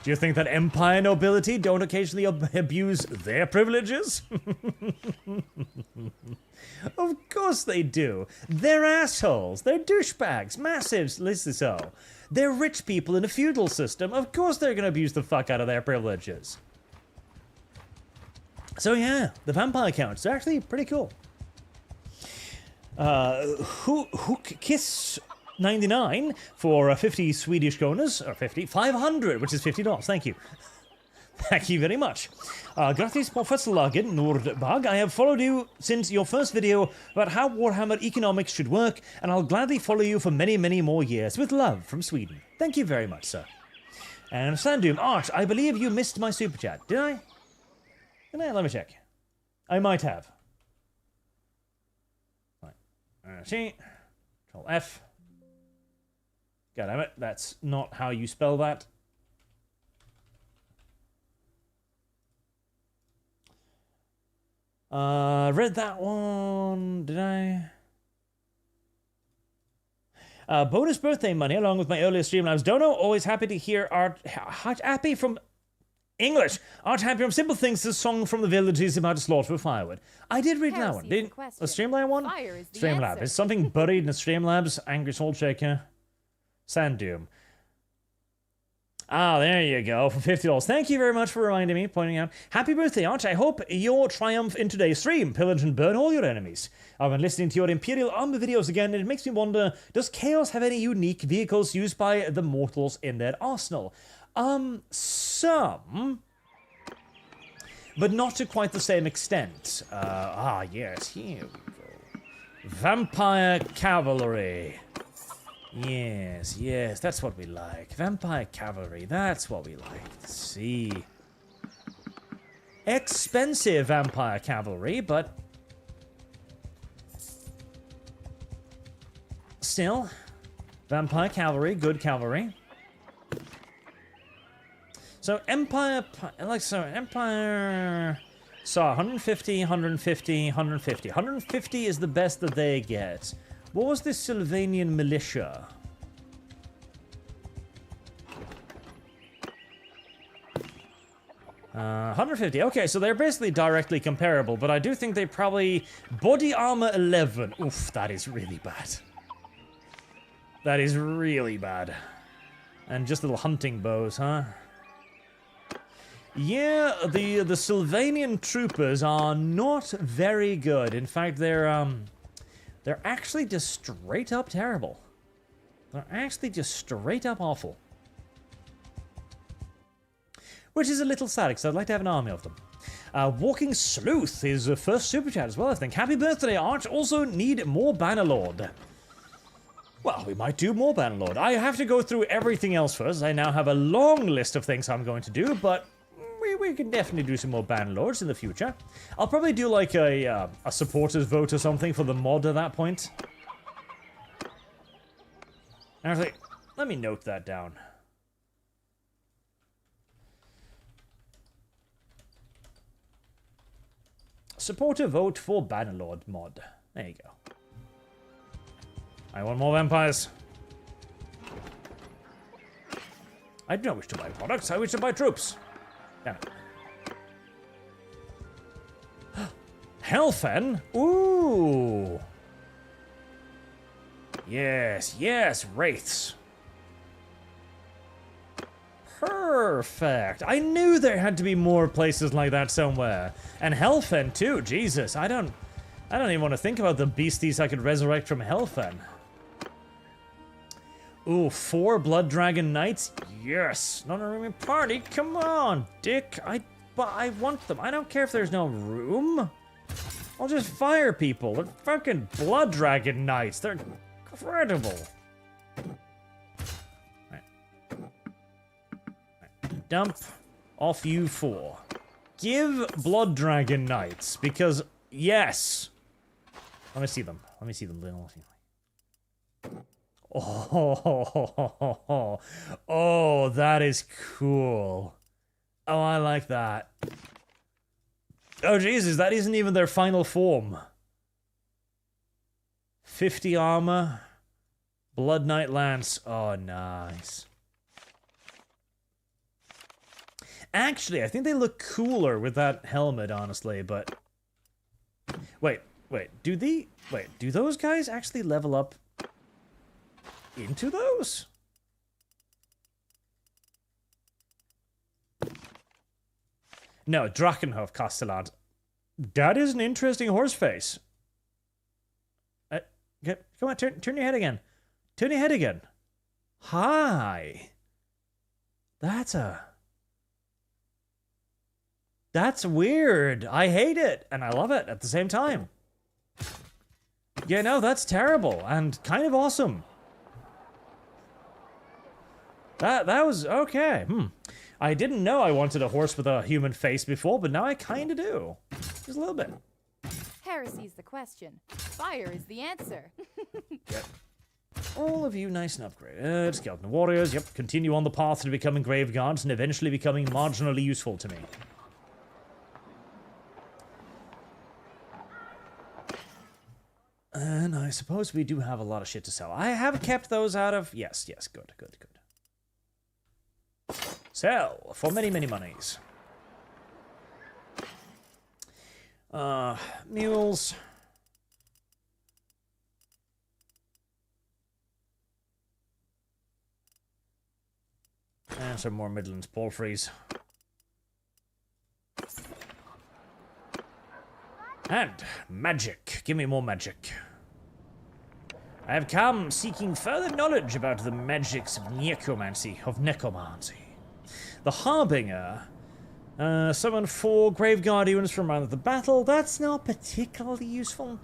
Do you think that Empire nobility don't occasionally abuse their privileges? Of course they do. They're assholes. They're douchebags. Massively so. They're rich people in a feudal system. Of course they're gonna abuse the fuck out of their privileges. So yeah, the vampire counts are actually pretty cool. Hook Kiss 99 for 50 Swedish kronor, or 500, which is $50. Thank you. Thank you very much. Gratis på förslagen, Nordbag. I have followed you since your first video about how Warhammer economics should work, and I'll gladly follow you for many, many more years. With love, from Sweden. Thank you very much, sir. And Sandum, Arch, I believe you missed my super chat. Did I? Let me check. I might have. Right. See? Control F. God damn it, that's not how you spell that. Read that one. Did I? Bonus birthday money along with my earlier Streamlabs dono. Always happy to hear happy from English. Art happy from simple things. This song from the village is about to slaughter with firewood. I did read that one. Did a Streamlabs one? Streamlabs. Is something buried in the Streamlabs? Angry Soul Shaker. Sand Doom. Ah, there you go, for $50. Thank you very much for reminding me, pointing out. Happy birthday, Arch. I hope your triumph in today's stream. Pillage and burn all your enemies. I've been listening to your Imperial Armor videos again, and it makes me wonder, does Chaos have any unique vehicles used by the mortals in their arsenal? Some, but not to quite the same extent. Yes, here we go. Vampire Cavalry. Yes, that's what we like. Vampire Cavalry, that's what we like. Let's see. Expensive Vampire Cavalry, but still, Vampire Cavalry, good cavalry. So Empire, Empire, so 150, 150, 150. 150 is the best that they get. What was this Sylvanian militia? Uh, 150. Okay, so they're basically directly comparable, but I do think they probably... Body armor 11. Oof, that is really bad. That is really bad. And just little hunting bows, huh? Yeah, the Sylvanian troopers are not very good. In fact, they're actually just straight up terrible. They're actually just straight up awful. Which is a little sad, because I'd like to have an army of them. Walking Sleuth is the first super chat as well, I think. Happy birthday, Arch. Also need more Bannerlord. Well, we might do more Bannerlord. I have to go through everything else first. I now have a long list of things I'm going to do, but we can definitely do some more Bannerlords in the future. I'll probably do like a supporters vote or something for the mod at that point. Actually, let me note that down. Supporter vote for Bannerlord mod. There you go. I want more vampires. I do not wish to buy products, I wish to buy troops. Damn it. Helfen? Ooh. Yes, wraiths. Perfect. I knew there had to be more places like that somewhere. And Helfen too. Jesus, I don't even want to think about the beasties I could resurrect from Helfen. Ooh, 4 Blood Dragon Knights? Yes! Not a room party? Come on, dick! But I want them. I don't care if there's no room. I'll just fire people. They're fucking Blood Dragon Knights. They're incredible. Right. Dump off you 4. Give Blood Dragon Knights, because, yes! Let me see them. Let me see them. Oh, that is cool. Oh, I like that. Oh, Jesus, that isn't even their final form. 50 armor. Blood Knight Lance. Oh, nice. Actually, I think they look cooler with that helmet, honestly, but... Wait, do those guys actually level up into those? No, Drachenhof Castellad. That is an interesting horse face. Come on, turn your head again. Turn your head again. Hi. That's weird. I hate it, and I love it at the same time. Yeah, no, that's terrible, and kind of awesome. That was okay. I didn't know I wanted a horse with a human face before, but now I kind of do. Just a little bit. Heresy's the question. Fire is the answer. Yep. All of you nice and upgraded. Skeleton warriors, yep. Continue on the path to becoming grave guards and eventually becoming marginally useful to me. And I suppose we do have a lot of shit to sell. I have kept those out of... Yes, good. Sell for many, many monies. Mules. And some more Midlands palfreys. And magic. Give me more magic. I have come seeking further knowledge about the magics of necromancy. The Harbinger. Summon 4 Grave Guardians from around the battle. That's not particularly useful.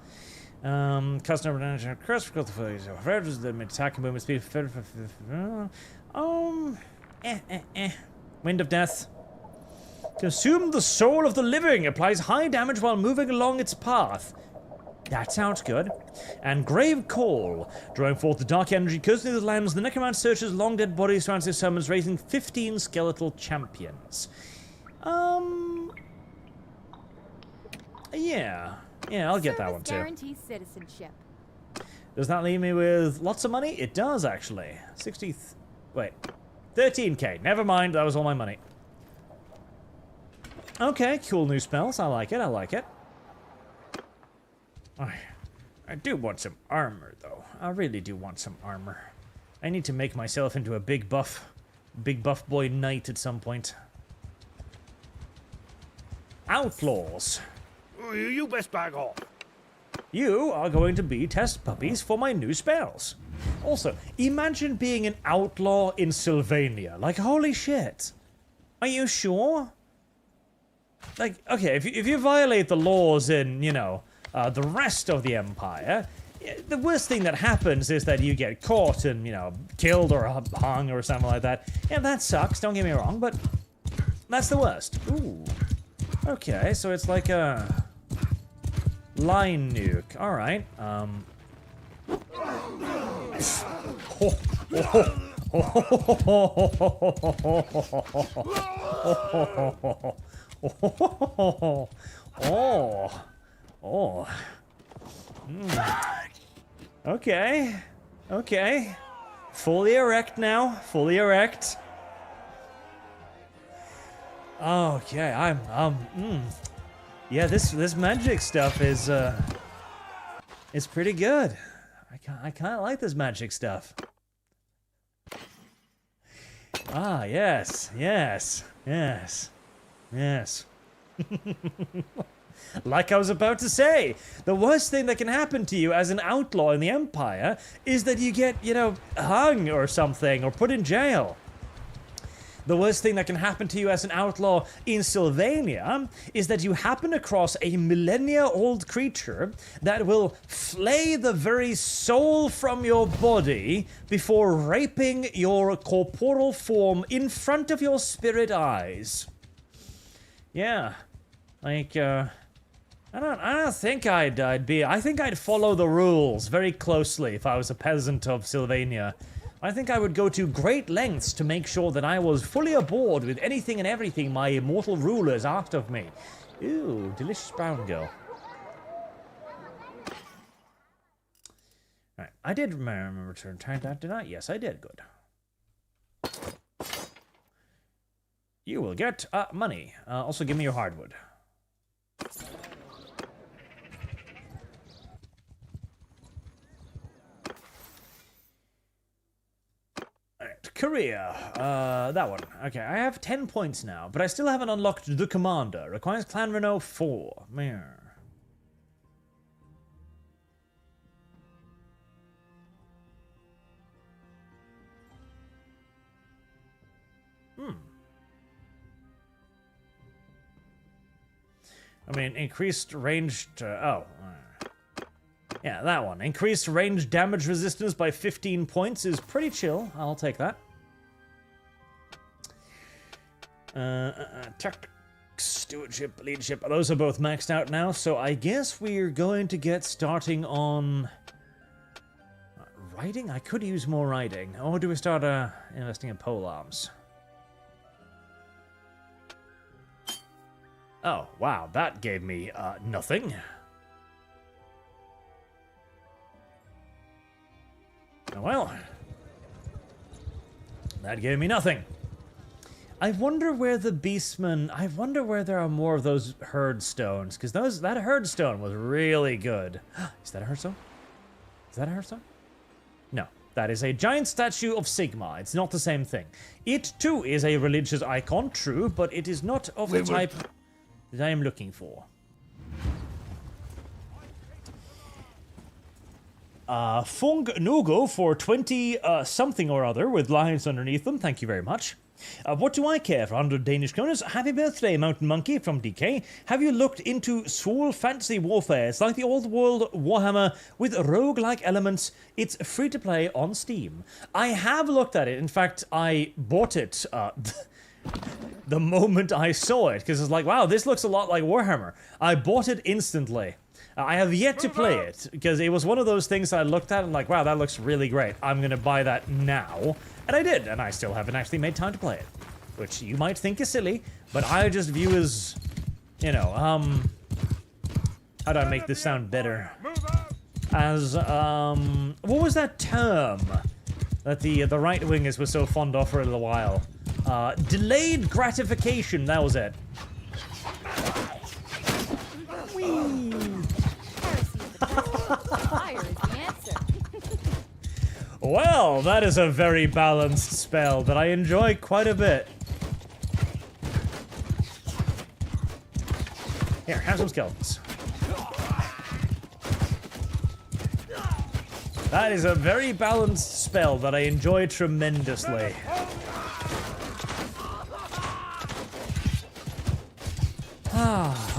Customer manager curse because the attack movement speed. Wind of Death. Consume the soul of the living. Applies high damage while moving along its path. That sounds good. And Grave Call. Drawing forth the dark energy cursing the lands, the necromancer searches long dead bodies, surrounds his summons, raising 15 skeletal champions. Yeah, I'll get that one too. Guarantees citizenship. Does that leave me with lots of money? It does, actually. 13k. Never mind, that was all my money. Okay, cool new spells. I like it. I do want some armor, though. I really do want some armor. I need to make myself into a big buff boy knight at some point. Outlaws. You best back off. You are going to be test puppies for my new spells. Also, imagine being an outlaw in Sylvania. Like, holy shit. Are you sure? Like, okay, if you violate the laws in, you know, the rest of the Empire, the worst thing that happens is that you get caught and, you know, killed or hung or something like that. Yeah, that sucks, don't get me wrong, but that's the worst. Ooh. Okay, so it's like a line nuke. All right. Okay. Fully erect now. Fully erect. Okay, yeah, this magic stuff is pretty good. I kind of like this magic stuff. Ah, yes. Like I was about to say, the worst thing that can happen to you as an outlaw in the Empire is that you get, you know, hung or something or put in jail. The worst thing that can happen to you as an outlaw in Sylvania is that you happen across a millennia-old creature that will flay the very soul from your body before raping your corporal form in front of your spirit eyes. Yeah, like, I don't think I think I'd follow the rules very closely if I was a peasant of Sylvania. I think I would go to great lengths to make sure that I was fully aboard with anything and everything my immortal rulers asked of me. Ooh, delicious brown girl. Alright, I did remember to turn that, did I? Yes, I did. Good. You will get money. Also, give me your hardwood. Alright, career. That one. Okay, I have 10 points now, but I still haven't unlocked the commander. Requires clan Renault 4. Meh. I mean, increased ranged... yeah, that one. Increased range damage resistance by 15 points is pretty chill. I'll take that. Tech, stewardship, leadership. Those are both maxed out now, so I guess we're going to get starting on... riding? I could use more riding. Or do we start investing in pole arms? Oh, wow, that gave me, nothing. Oh, well. That gave me nothing. I wonder where the beastmen... I wonder where there are more of those herd stones, because that herd stone was really good. Is that a herd stone? Is that a herd stone? No. That is a giant statue of Sigma. It's not the same thing. It, too, is a religious icon, true, but it is not of the type... that I am looking for. Fung Nugo for 20 something or other with lines underneath them. Thank you very much. What do I care for 100 Danish kroners? Happy birthday, Mountain Monkey from DK. Have you looked into Soul Fantasy Warfare? It's like the old world Warhammer with roguelike elements. It's free to play on Steam. I have looked at it. In fact, I bought it the moment I saw it, because it's like, wow, this looks a lot like Warhammer. I bought it instantly. I have yet to play it, because it was one of those things I looked at and like, wow, that looks really great. I'm gonna buy that now. And I did, and I still haven't actually made time to play it. Which you might think is silly, but I just view as, you know, how do I make this sound better? As, what was that term that the right-wingers were so fond of for a little while? Delayed gratification, that was it. Whee! Fire is the answer. Well, that is a very balanced spell that I enjoy quite a bit. Here, have some skeletons. That is a very balanced spell that I enjoy tremendously.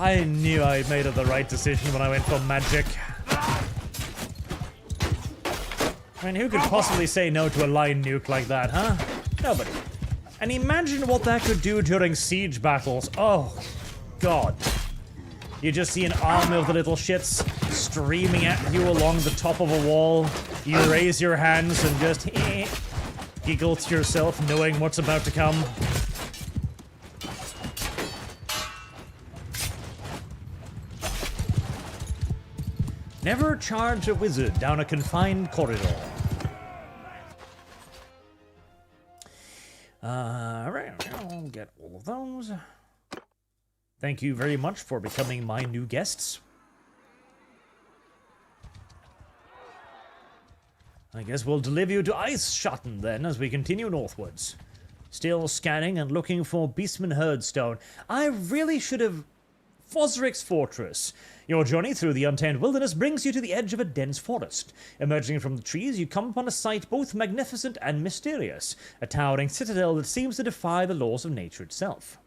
I knew I made the right decision when I went for magic. I mean, who could possibly say no to a line nuke like that, huh? Nobody. And imagine what that could do during siege battles. Oh, God. You just see an army of the little shits streaming at you along the top of a wall. You raise your hands and just giggle to yourself, knowing what's about to come. Never charge a wizard down a confined corridor. Alright, I'll get all of those. Thank you very much for becoming my new guests. I guess we'll deliver you to Ice Schotten then as we continue northwards. Still scanning and looking for Beastman Herdstone. I really should have... Fosric's Fortress. Your journey through the untamed wilderness brings you to the edge of a dense forest. Emerging from the trees, you come upon a sight both magnificent and mysterious, a towering citadel that seems to defy the laws of nature itself.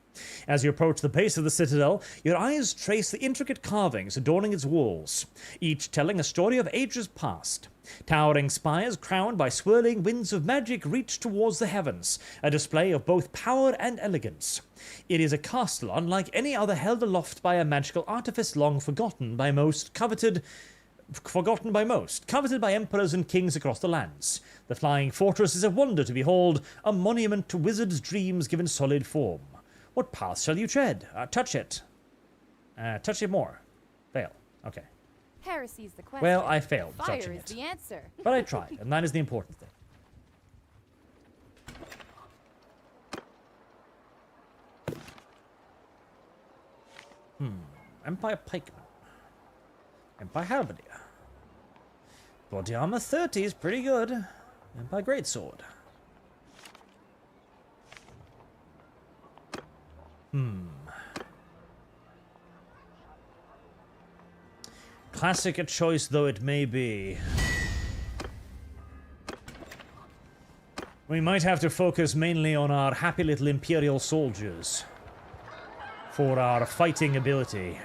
As you approach the base of the citadel, your eyes trace the intricate carvings adorning its walls, each telling a story of ages past. Towering spires crowned by swirling winds of magic reach towards the heavens, a display of both power and elegance. It is a castle unlike any other held aloft by a magical artifice long forgotten by coveted by emperors and kings across the lands. The flying fortress is a wonder to behold, a monument to wizards' dreams given solid form. What path shall you tread? Touch it. Touch it more. Fail. Okay. Heresy is the question. Well, I failed Fire touching is it. the answer. But I tried, and that is the important thing. Empire Pikeman. Empire Halberdier. Body armor 30 is pretty good. Empire Greatsword. Classic a choice though it may be. We might have to focus mainly on our happy little Imperial soldiers for our fighting ability.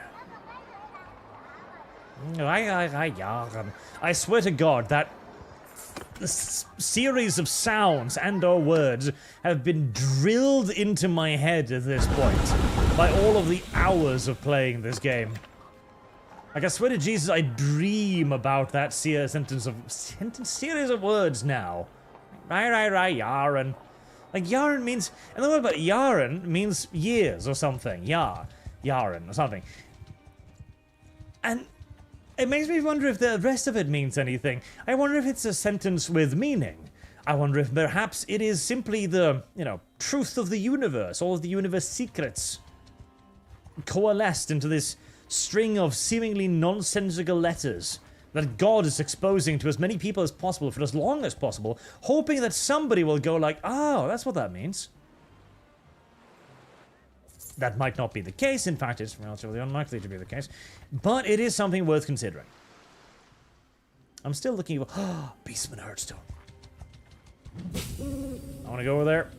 I swear to God that series of sounds and or words have been drilled into my head at this point by all of the hours of playing this game. Like, I swear to Jesus, I dream about that series of words now. Yaren. Like, Yaren means, and the word about Yaren means years or something. Yaren or something. And it makes me wonder if the rest of it means anything. I wonder if it's a sentence with meaning. I wonder if perhaps it is simply the, truth of the universe, all of the universe secrets coalesced into this string of seemingly nonsensical letters that God is exposing to as many people as possible for as long as possible, hoping that somebody will go like, oh, that's what that means. That might not be the case. In fact, it's relatively unlikely to be the case. But it is something worth considering. I'm still looking for... Beastman Hearthstone. I want to go over there.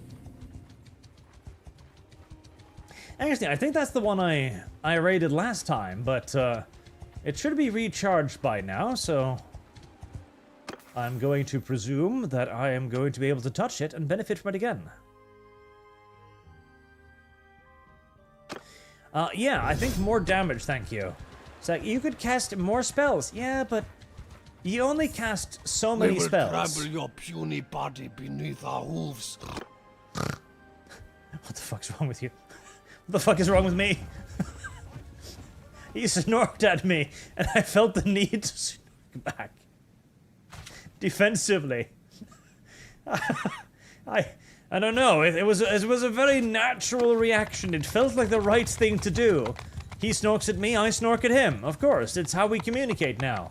Actually, I think that's the one I raided last time, but it should be recharged by now, so I'm going to presume that I am going to be able to touch it and benefit from it again. Yeah, I think more damage, thank you. It's like, you could cast more spells. Yeah, but you only cast so many spells. We will trample your puny body beneath our hooves. What the fuck's wrong with you? What the fuck is wrong with me? He snorked at me, and I felt the need to snork back. Defensively. I don't know, it was a very natural reaction. It felt like the right thing to do. He snorks at me, I snork at him. Of course, it's how we communicate now.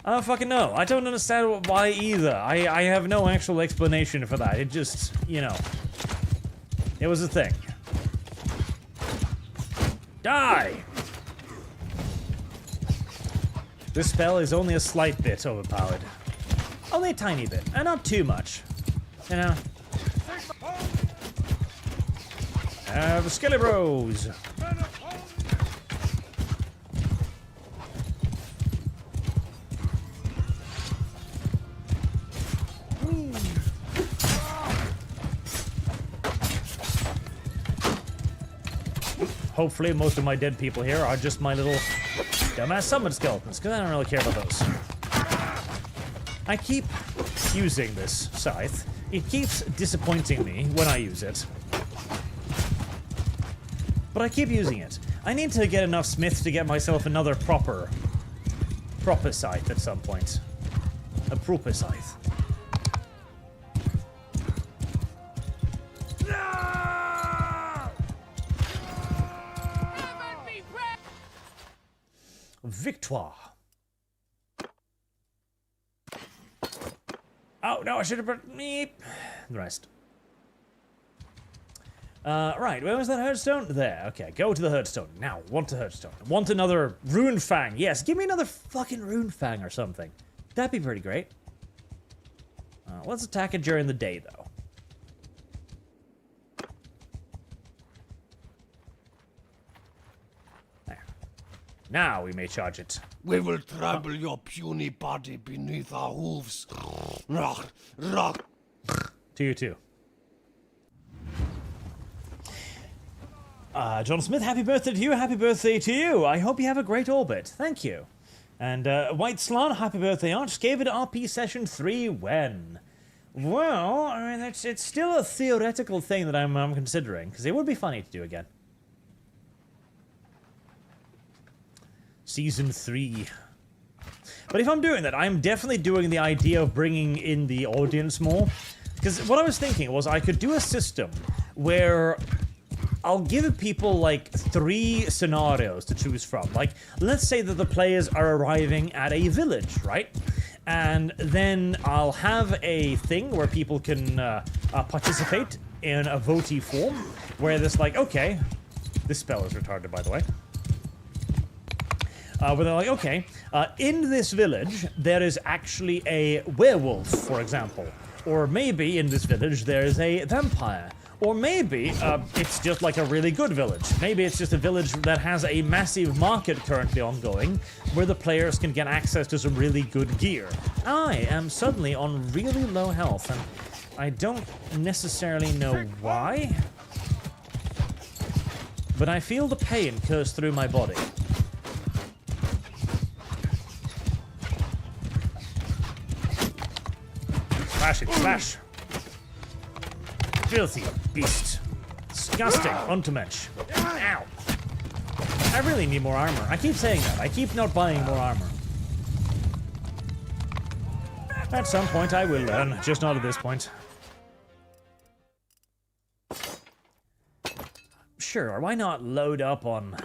I don't fucking know. I don't understand why either. I have no actual explanation for that. It just, it was a thing. Die! This spell is only a slight bit overpowered. Only a tiny bit, and not too much. The Skelly Bros! Hopefully most of my dead people here are just my little dumbass summon skeletons, because I don't really care about those. I keep using this scythe. It keeps disappointing me when I use it. But I keep using it. I need to get enough smiths to get myself another proper scythe at some point. A proper scythe. Victoire. Oh, no, I should have put me the rest. Right, where was that Hearthstone? There, okay, go to the Hearthstone. Now, want a Hearthstone. Want another Rune Fang. Yes, give me another fucking Rune Fang or something. That'd be pretty great. Let's attack it during the day, though. There. Now we may charge it. We will trample your puny body beneath our hooves. To you too. John Smith, happy birthday to you, happy birthday to you. I hope you have a great orbit. Thank you. And White Slan, happy birthday, Arch. Gave it RP session 3 when? Well, I mean, it's still a theoretical thing that I'm considering, because it would be funny to do again. Season 3. But if I'm doing that, I'm definitely doing the idea of bringing in the audience more. Because what I was thinking was I could do a system where I'll give people like 3 scenarios to choose from. Like, let's say that the players are arriving at a village, right? And then I'll have a thing where people can participate in a votee form, where there's like, okay, this spell is retarded, by the way. Where they're like, okay, in this village, there is actually a werewolf, for example. Or maybe in this village, there is a vampire. Or maybe it's just like a really good village. Maybe it's just a village that has a massive market currently ongoing where the players can get access to some really good gear. I am suddenly on really low health, and I don't necessarily know why. But I feel the pain curse through my body. Slash it, slash. Filthy beast. Disgusting. Untermensch. Ow. I really need more armor. I keep saying that. I keep not buying more armor. At some point I will learn, just not at this point. Sure, why not load up on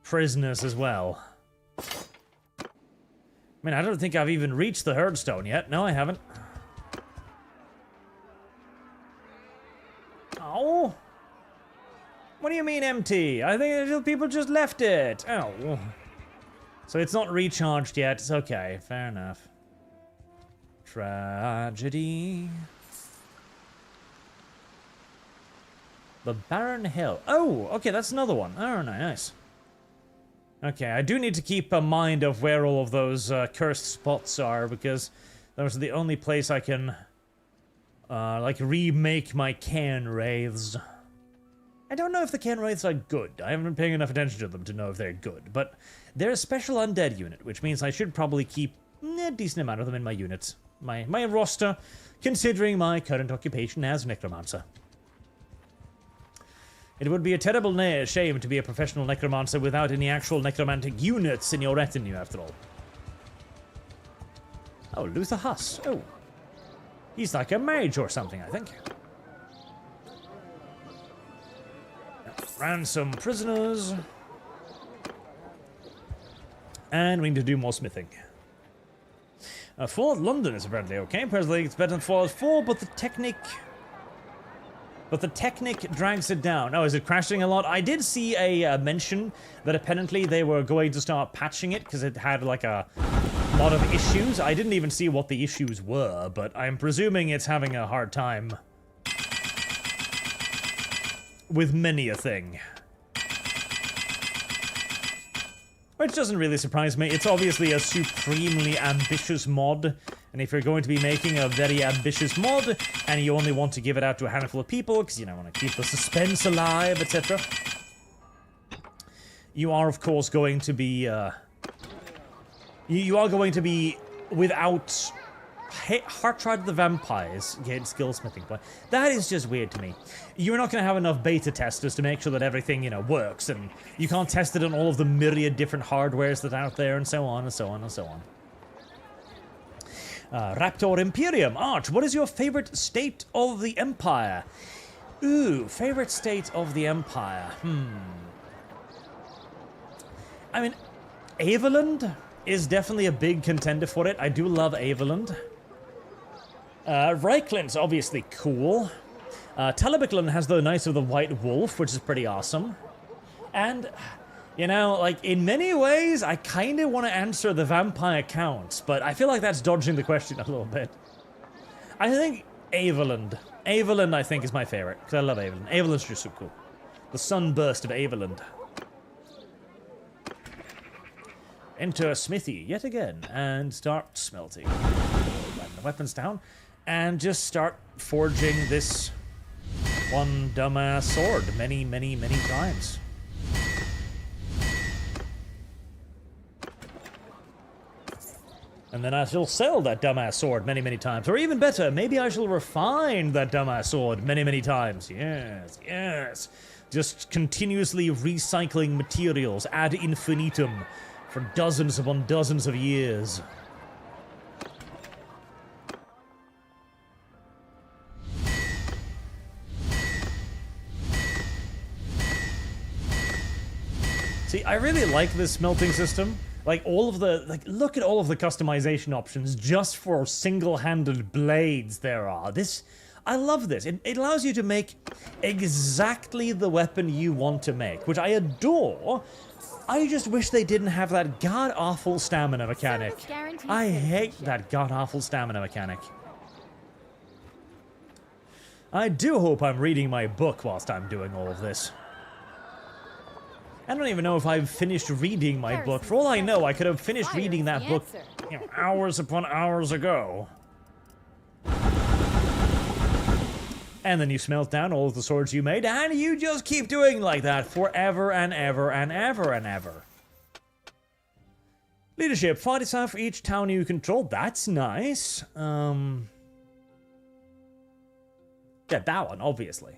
prisoners as well? I mean, I don't think I've even reached the Herdstone yet. No, I haven't. Oh? What do you mean empty? I think people just left it. Oh. So it's not recharged yet. It's okay. Fair enough. Tragedy. The Barren Hill. Oh, okay, that's another one. Oh, nice. Okay, I do need to keep a mind of where all of those cursed spots are, because those are the only place I can like remake my Cairn Wraiths. I don't know if the Cairn Wraiths are good. I haven't been paying enough attention to them to know if they're good, but they're a special undead unit, which means I should probably keep a decent amount of them in my units. My roster, considering my current occupation as Necromancer. It would be a terrible shame to be a professional Necromancer without any actual necromantic units in your retinue, after all. Oh, Luther Huss. Oh. He's like a mage or something, I think. Ransom prisoners. And we need to do more smithing. Fallout London is apparently okay. Presently it's better than Fallout 4, but the Technic drags it down. Oh, is it crashing a lot? I did see a mention that apparently they were going to start patching it because it had like a lot of issues. I didn't even see what the issues were, but I'm presuming it's having a hard time with many a thing. Which doesn't really surprise me. It's obviously a supremely ambitious mod, and if you're going to be making a very ambitious mod, and you only want to give it out to a handful of people, because you want to keep the suspense alive, etc., you are, of course, going to be, you are going to be without Heartride of the Vampires, get skillsmithing point. That is just weird to me. You're not going to have enough beta testers to make sure that everything, works, and you can't test it on all of the myriad different hardwares that are out there, and so on, and so on, and so on. Raptor Imperium. Arch, what is your favorite state of the Empire? Ooh, favorite state of the Empire. I mean, Aveland is definitely a big contender for it. I do love Aveland. Reichland's obviously cool. Talabicland has the Knights of the White Wolf, which is pretty awesome. And, in many ways, I kind of want to answer the vampire counts, but I feel like that's dodging the question a little bit. I think Aveland. Aveland, I think, is my favorite, because I love Aveland. Aveland's just so cool. The sunburst of Aveland. Enter Smithy yet again, and start smelting. Let the weapons down, and just start forging this one dumbass sword many, many, many times. And then I shall sell that dumbass sword many, many times. Or even better, maybe I shall refine that dumbass sword many, many times. Yes, yes. Just continuously recycling materials ad infinitum for dozens upon dozens of years. See, I really like this smelting system. Like, all of the... Like, look at all of the customization options just for single-handed blades there are. This... I love this. It allows you to make exactly the weapon you want to make, which I adore. I just wish they didn't have that god-awful stamina mechanic. I hate that god-awful stamina mechanic. I do hope I'm reading my book whilst I'm doing all of this. I don't even know if I've finished reading my book. For all I know, I could have finished reading that book, you know, hours upon hours ago. And then you smelt down all of the swords you made, and you just keep doing like that forever and ever and ever and ever. Leadership, 40 for each town you control. That's nice. Yeah, that one, obviously.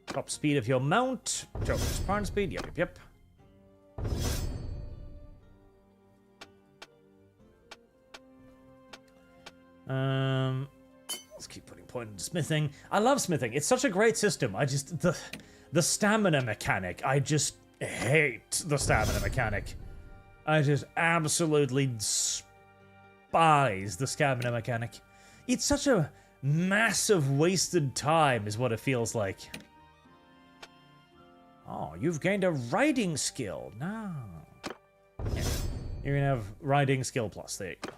Top speed of your mount. Total sprint speed. Yep. Let's keep putting point into smithing. I love smithing. It's such a great system. I just... The stamina mechanic. I just hate the stamina mechanic. I just absolutely despise the stamina mechanic. It's such a massive wasted time is what it feels like. Oh, you've gained a riding skill. No. Yeah. You're gonna have riding skill plus. There you go.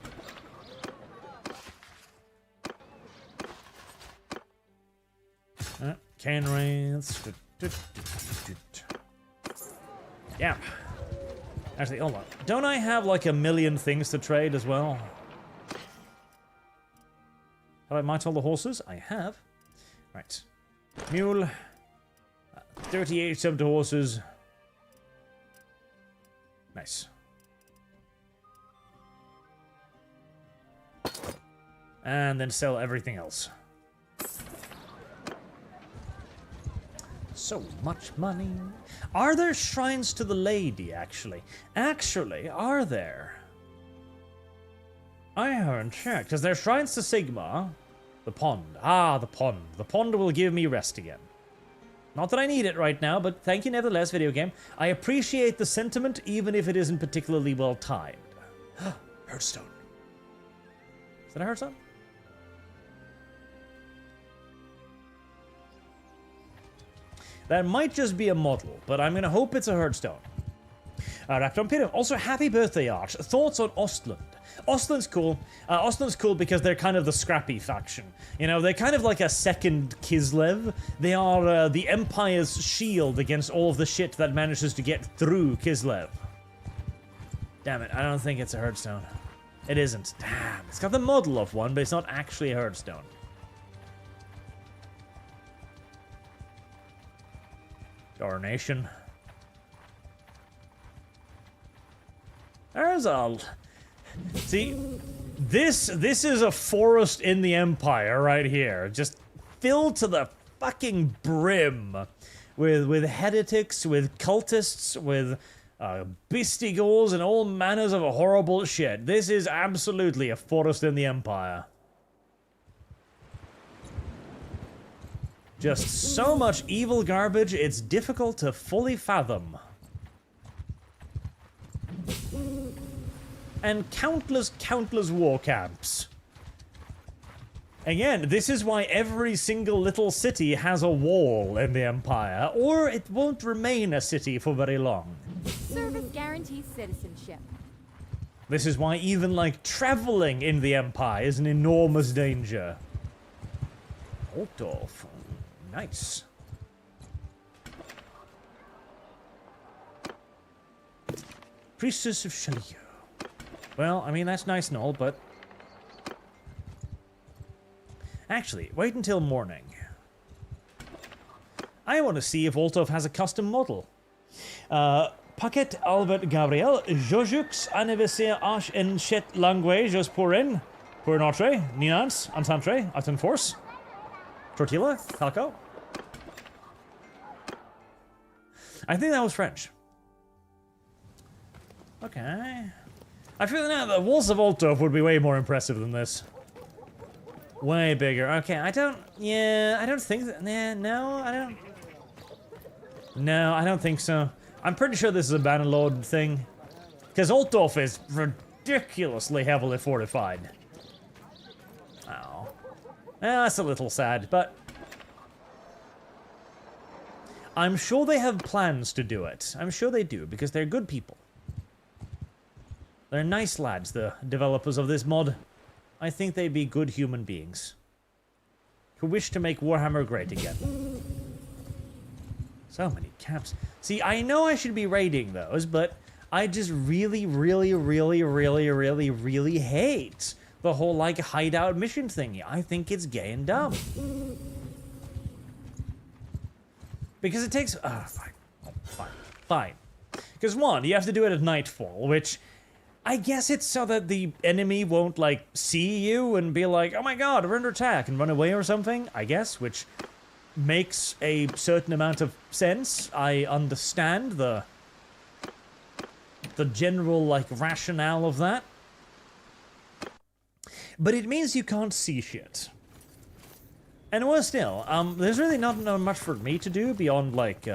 Cane wraiths. Yeah. Actually, hold on. Don't I have like a million things to trade as well? Have I might all the horses? I have. Right. Mule. 38 sub to horses. Nice. And then sell everything else. So much money. Are there shrines to the lady, actually? Actually, are there? I haven't checked. Is there shrines to Sigma? The pond. Ah, the pond. The pond will give me rest again. Not that I need it right now, but thank you nevertheless, video game. I appreciate the sentiment, even if it isn't particularly well timed. Hearthstone. Is that a Hearthstone? That might just be a model, but I'm gonna hope it's a Hearthstone. Raptor Imperium. Also, happy birthday, Arch. Thoughts on Ostland? Ostland's cool. Ostland's cool because they're kind of the scrappy faction. You know, they're kind of like a second Kislev. They are the Empire's shield against all of the shit that manages to get through Kislev. Damn it, I don't think it's a Hearthstone. It isn't. Damn, it's got the model of one, but it's not actually a Hearthstone. Coronation. There's a... See, this is a forest in the Empire right here. Just filled to the fucking brim. With heretics, with cultists, with beastigals, and all manners of horrible shit. This is absolutely a forest in the Empire. Just so much evil garbage, it's difficult to fully fathom. And countless war camps. Again, this is why every single little city has a wall in the Empire, or it won't remain a city for very long. Service guarantees citizenship. This is why even, like, traveling in the Empire is an enormous danger. Altdorf. Nice. Priestess of Shaliu. Well, I mean, that's nice and all, but... Actually, wait until morning. I want to see if Altdorf has a custom model. Paquet Albert Gabriel, Jojux, Anniversaire Arch en Chet Languages pour notre, Ninans, Encentre, Atten Force, Tortilla, Calico. I think that was French. Okay. I feel now the walls of Altdorf would be way more impressive than this. Way bigger. Okay, I don't think that... Nah, no, I don't... No, I don't think so. I'm pretty sure this is a Bannerlord thing. Because Altdorf is ridiculously heavily fortified. Oh. That's a little sad, but... I'm sure they have plans to do it. I'm sure they do, because they're good people. They're nice lads, the developers of this mod. I think they'd be good human beings. Who wish to make Warhammer great again. So many caps. See, I know I should be raiding those, but I just really hate the whole, like, hideout mission thingy. I think it's gay and dumb. Because it takes... fine. Because, one, you have to do it at nightfall, which... I guess it's so that the enemy won't, like, see you and be like, oh my god, we're under attack, and run away or something, I guess, which makes a certain amount of sense. I understand the general, like, rationale of that. But it means you can't see shit. And worse still, there's really not much for me to do beyond, like,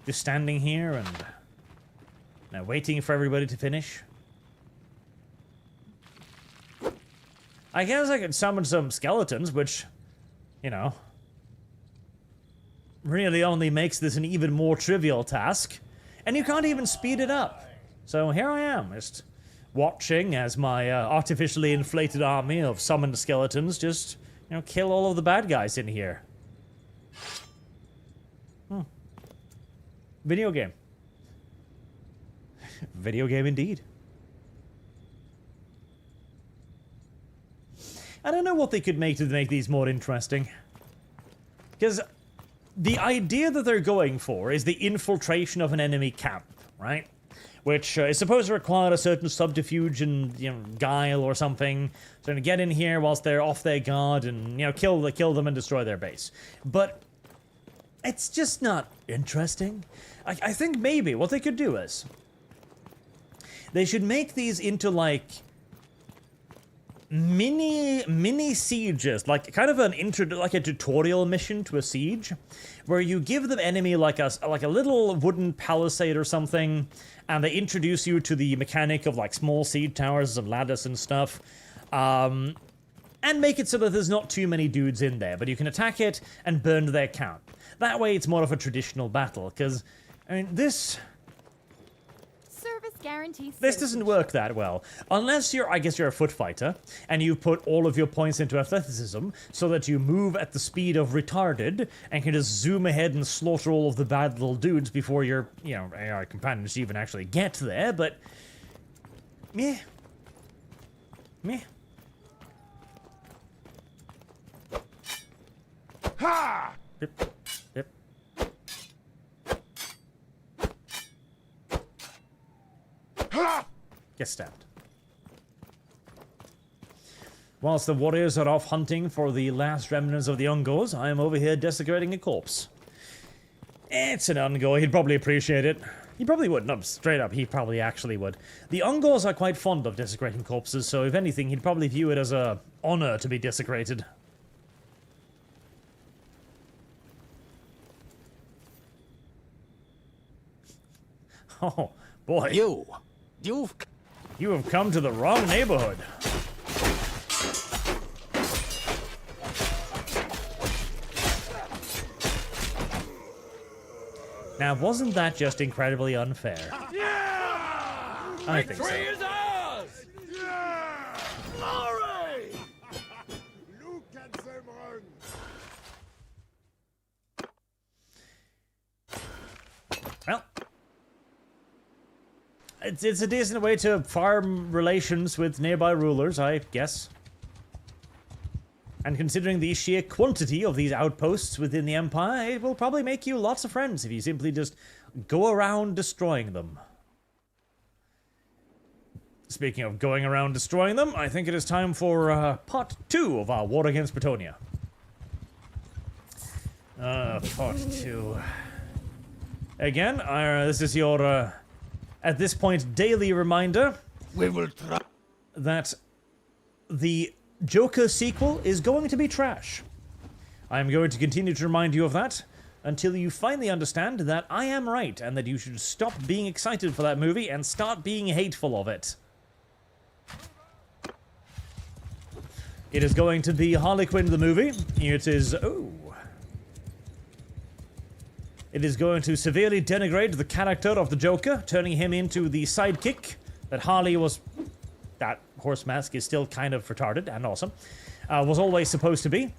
just standing here and waiting for everybody to finish. I guess I could summon some skeletons, which, you know, really only makes this an even more trivial task. And you can't even speed it up. So here I am, just watching as my artificially inflated army of summoned skeletons just, you know, kill all of the bad guys in here. Video game. Video game indeed. I don't know what they could make to make these more interesting. Because the idea that they're going for is the infiltration of an enemy camp, right? Which is supposed to require a certain subterfuge and, you know, guile or something. So to get in here whilst they're off their guard and, you know, kill them and destroy their base. But it's just not interesting. I think maybe what they could do is they should make these into, like, mini sieges, like kind of like a tutorial mission to a siege, where you give the enemy like a little wooden palisade or something, and they introduce you to the mechanic of like small siege towers and ladders and stuff, and make it so that there's not too many dudes in there, but you can attack it and burn their camp. That way it's more of a traditional battle, because, I mean, this doesn't work that well. Unless I guess you're a foot fighter, and you put all of your points into athleticism, so that you move at the speed of retarded, and can just zoom ahead and slaughter all of the bad little dudes before your, you know, AI companions even actually get there, but... Meh. Ha! Yep. Get stabbed. Whilst the warriors are off hunting for the last remnants of the Ungors, I am over here desecrating a corpse. It's an Ungor, he'd probably appreciate it. He probably would, no, straight up, he probably actually would. The Ungors are quite fond of desecrating corpses, so if anything, he'd probably view it as a honor to be desecrated. Oh, boy. You have come to the wrong neighborhood. Now, wasn't that just incredibly unfair? Yeah! I think so. Victory is ours! Yeah! Glory! Look at them run! Well, it's a decent way to farm relations with nearby rulers, I guess. And considering the sheer quantity of these outposts within the Empire, it will probably make you lots of friends if you simply just go around destroying them. Speaking of going around destroying them, I think it is time for part 2 of our war against Bretonia. Part 2. Again, this is your, at this point, daily reminder We will try. that the Joker sequel is going to be trash. I'm going to continue to remind you of that until you finally understand that I am right and that you should stop being excited for that movie and start being hateful of it. It is going to be Harley Quinn the movie. It is... oh. It is going to severely denigrate the character of the Joker, turning him into the sidekick that Harley was... that horse mask is still kind of retarded and awesome. Was always supposed to be.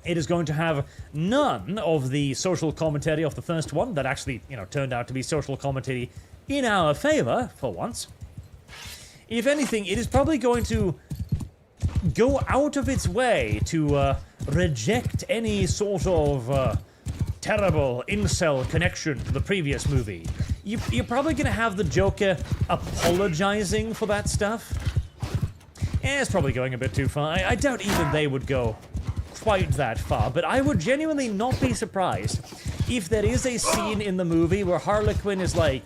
It is going to have none of the social commentary of the first one that actually, you know, turned out to be social commentary in our favor, for once. If anything, it is probably going to go out of its way to reject any sort of terrible incel connection to the previous movie. You're probably going to have the Joker apologizing for that stuff. It's probably going a bit too far. I doubt even they would go quite that far, but I would genuinely not be surprised if there is a scene in the movie where Harley Quinn is like,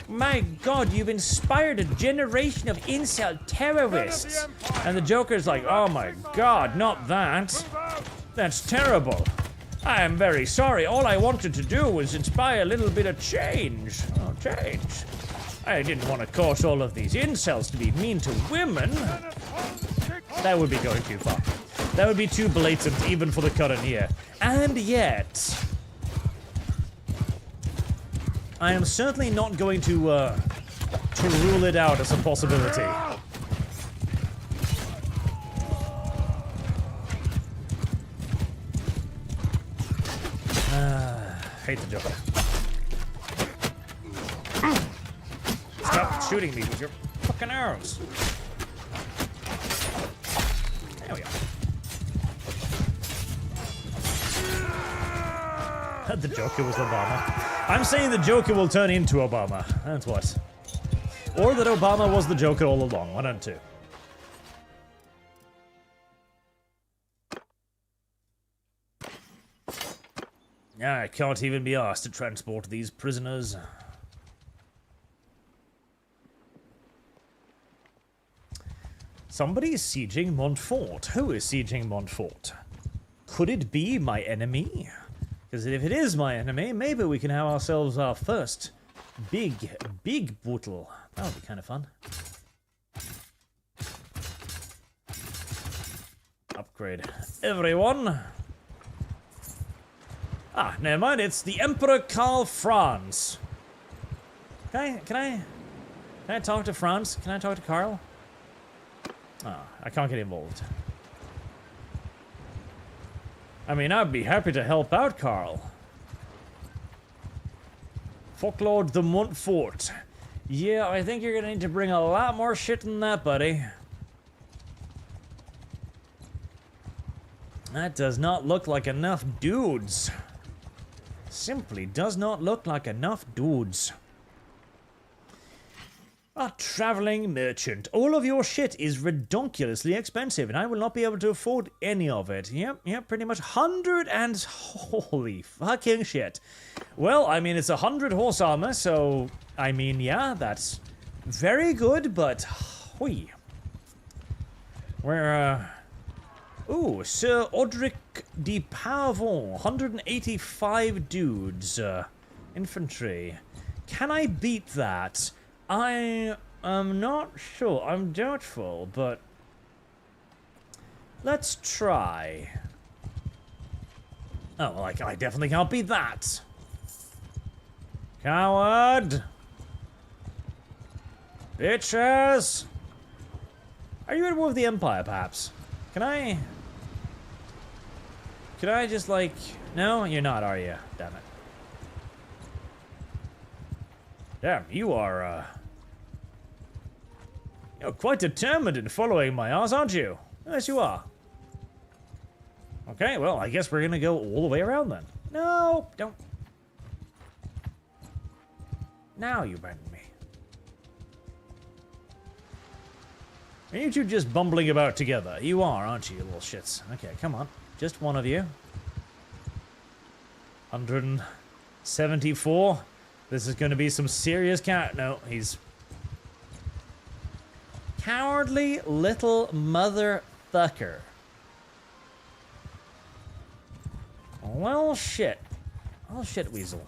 my god, you've inspired a generation of incel terrorists. And the Joker's like, oh my god, not that. That's terrible. I am very sorry. All I wanted to do was inspire a little bit of change. Oh, change. I didn't want to cause all of these incels to be mean to women. That would be going too far. That would be too blatant even for the current year. And yet, I am certainly not going to rule it out as a possibility. Hate the Joker. Stop shooting me with your fucking arrows. There we go. The Joker was Obama. I'm saying the Joker will turn into Obama. That's what. Or that Obama was the Joker all along. One and two. I can't even be asked to transport these prisoners. Somebody is sieging Montfort. Who is sieging Montfort? Could it be my enemy? Because if it is my enemy, maybe we can have ourselves our first big battle. That would be kind of fun. Upgrade everyone. Ah, never mind, it's the Emperor Karl Franz. Can I talk to Franz? Can I talk to Karl? Oh, I can't get involved. I mean, I'd be happy to help out Karl. Folklord the Montfort. Yeah, I think you're gonna need to bring a lot more shit than that, buddy. That does not look like enough dudes. Simply does not look like enough dudes. A traveling merchant. All of your shit is redonkulously expensive, and I will not be able to afford any of it. Yep, pretty much 100 and... holy fucking shit. Well, I mean, it's 100 horse armor, so... I mean, yeah, that's very good, but... Hui. We're, ooh, Sir Odric de Pavon. 185 dudes. Infantry. Can I beat that? I am not sure. I'm doubtful, but... let's try. Oh, well, I definitely can't beat that. Coward! Bitches! Are you at war with the Empire, perhaps? Can I just, like... No, you're not, are you? Damn it. Damn, you are, you're quite determined in following my ass, aren't you? Yes, you are. Okay, well, I guess we're gonna go all the way around then. No, don't. Now you abandon me. Are you two just bumbling about together? You are, aren't you, you little shits? Okay, come on. Just one of you. 174. This is going to be some serious No, he's... Cowardly little motherfucker. Well, shit. Well, shit, Weasel.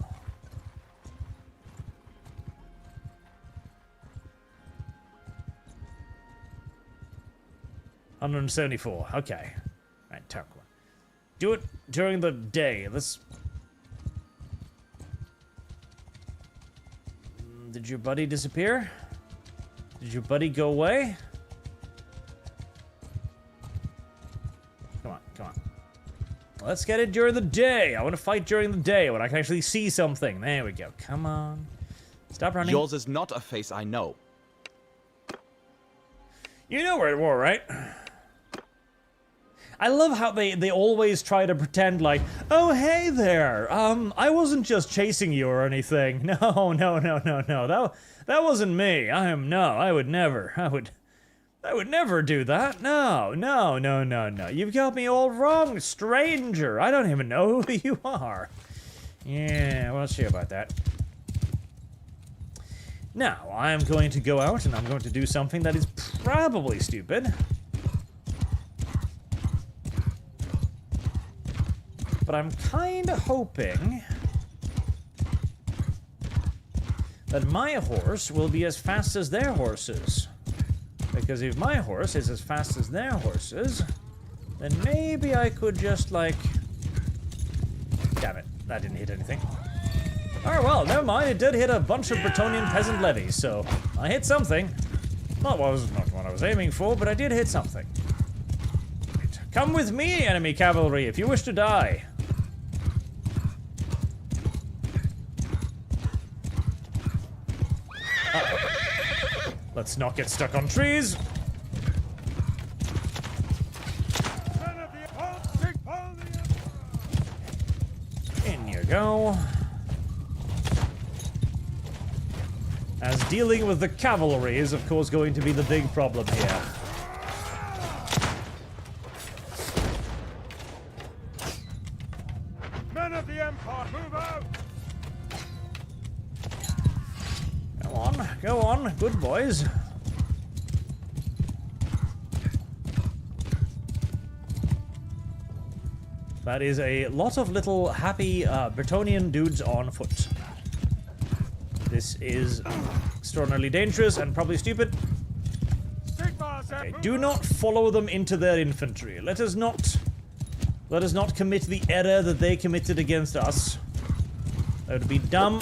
$174. Okay. Right, Tarquin. Do it during the day. Let's... Did your buddy disappear? Did your buddy go away? Come on, come on. Let's get it during the day. I want to fight during the day when I can actually see something. There we go. Come on. Stop running. Yours is not a face I know. You know we're at war, right? I love how they always try to pretend like, oh, hey there, I wasn't just chasing you or anything. No. That wasn't me. I would never. I would never do that. No. You've got me all wrong, stranger. I don't even know who you are. Yeah, we'll see about that. Now, I am going to go out and I'm going to do something that is probably stupid. But I'm kind of hoping that my horse will be as fast as their horses. Because if my horse is as fast as their horses, then maybe I could just, like... Damn it, that didn't hit anything. Oh, well, never mind, it did hit a bunch of Bretonnian peasant levies, so I hit something. Not what I was aiming for, but I did hit something. Come with me, enemy cavalry, if you wish to die. Let's not get stuck on trees. In you go. As dealing with the cavalry is, of course, going to be the big problem here. Men of the Empire, move out! Go on, good boys. That is a lot of little happy Bretonnian dudes on foot. This is extraordinarily dangerous and probably stupid. Okay, do not follow them into their infantry. Let us not commit the error that they committed against us. That would be dumb.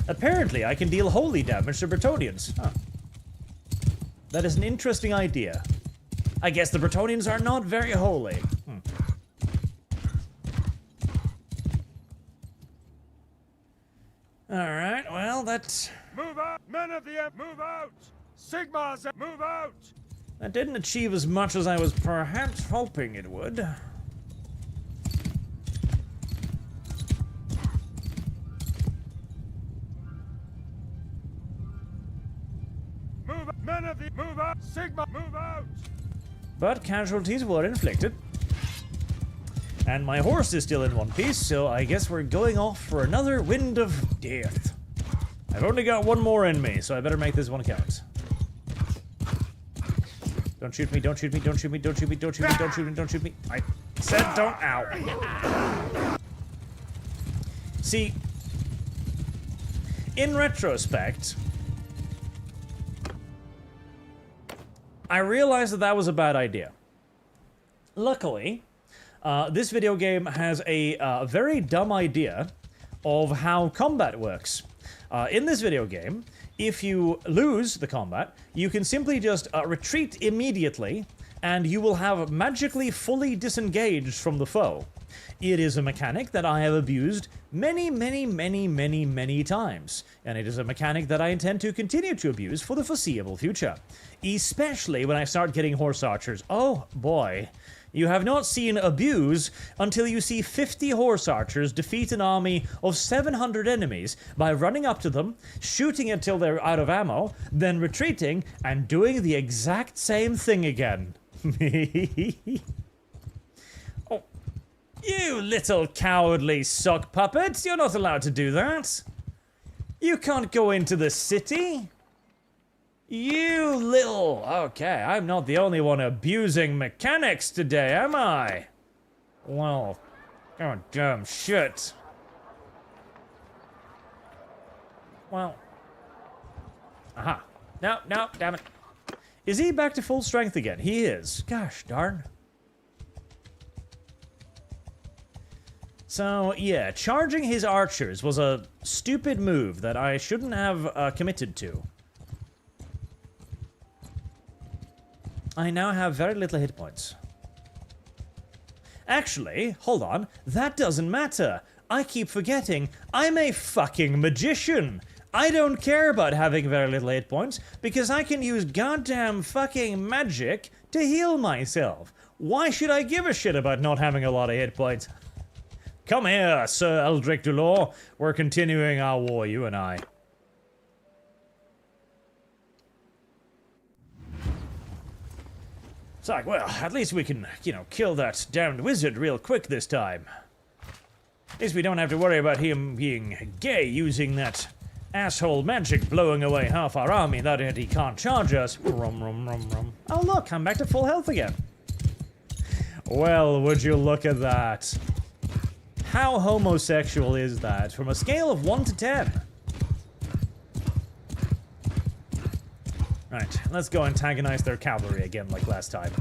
Apparently, I can deal holy damage to Bretonnians. Huh. That is an interesting idea. I guess the Bretonnians are not very holy. Alright, well, that's... Move out! Men of the move out! Sigmas, move out! That didn't achieve as much as I was perhaps hoping it would. Men of the move out! Sigma, move out! But casualties were inflicted. And my horse is still in one piece, so I guess we're going off for another wind of death. I've only got one more in me, so I better make this one count. Don't shoot me, don't shoot me, don't shoot me, don't shoot me, don't shoot me, don't shoot me, don't shoot me. I said don't, ow. See, in retrospect, I realized that that was a bad idea. Luckily, this video game has a very dumb idea of how combat works. In this video game, if you lose the combat, you can simply just retreat immediately, and you will have magically fully disengaged from the foe. It is a mechanic that I have abused many times, and it is a mechanic that I intend to continue to abuse for the foreseeable future. Especially when I start getting horse archers. Oh boy. You have not seen abuse until you see 50 horse archers defeat an army of 700 enemies by running up to them, shooting until they're out of ammo, then retreating and doing the exact same thing again. Oh, you little cowardly sock puppets, you're not allowed to do that. You can't go into the city. You little... Okay, I'm not the only one abusing mechanics today, am I? Well, oh, damn shit. Well... Aha. No, damn it. Is he back to full strength again? He is. Gosh darn. So, yeah, charging his archers was a stupid move that I shouldn't have committed to. I now have very little hit points. Actually, hold on, that doesn't matter. I keep forgetting, I'm a fucking magician. I don't care about having very little hit points, because I can use goddamn fucking magic to heal myself. Why should I give a shit about not having a lot of hit points? Come here, Sir Eldrick Dulor. We're continuing our war, you and I. It's like, well, at least we can, you know, kill that damned wizard real quick this time. At least we don't have to worry about him being gay using that asshole magic blowing away half our army that he can't charge us. Rum. Oh look, I'm back to full health again. Well, would you look at that. How homosexual is that? From a scale of 1 to 10. Right, let's go antagonize their cavalry again like last time.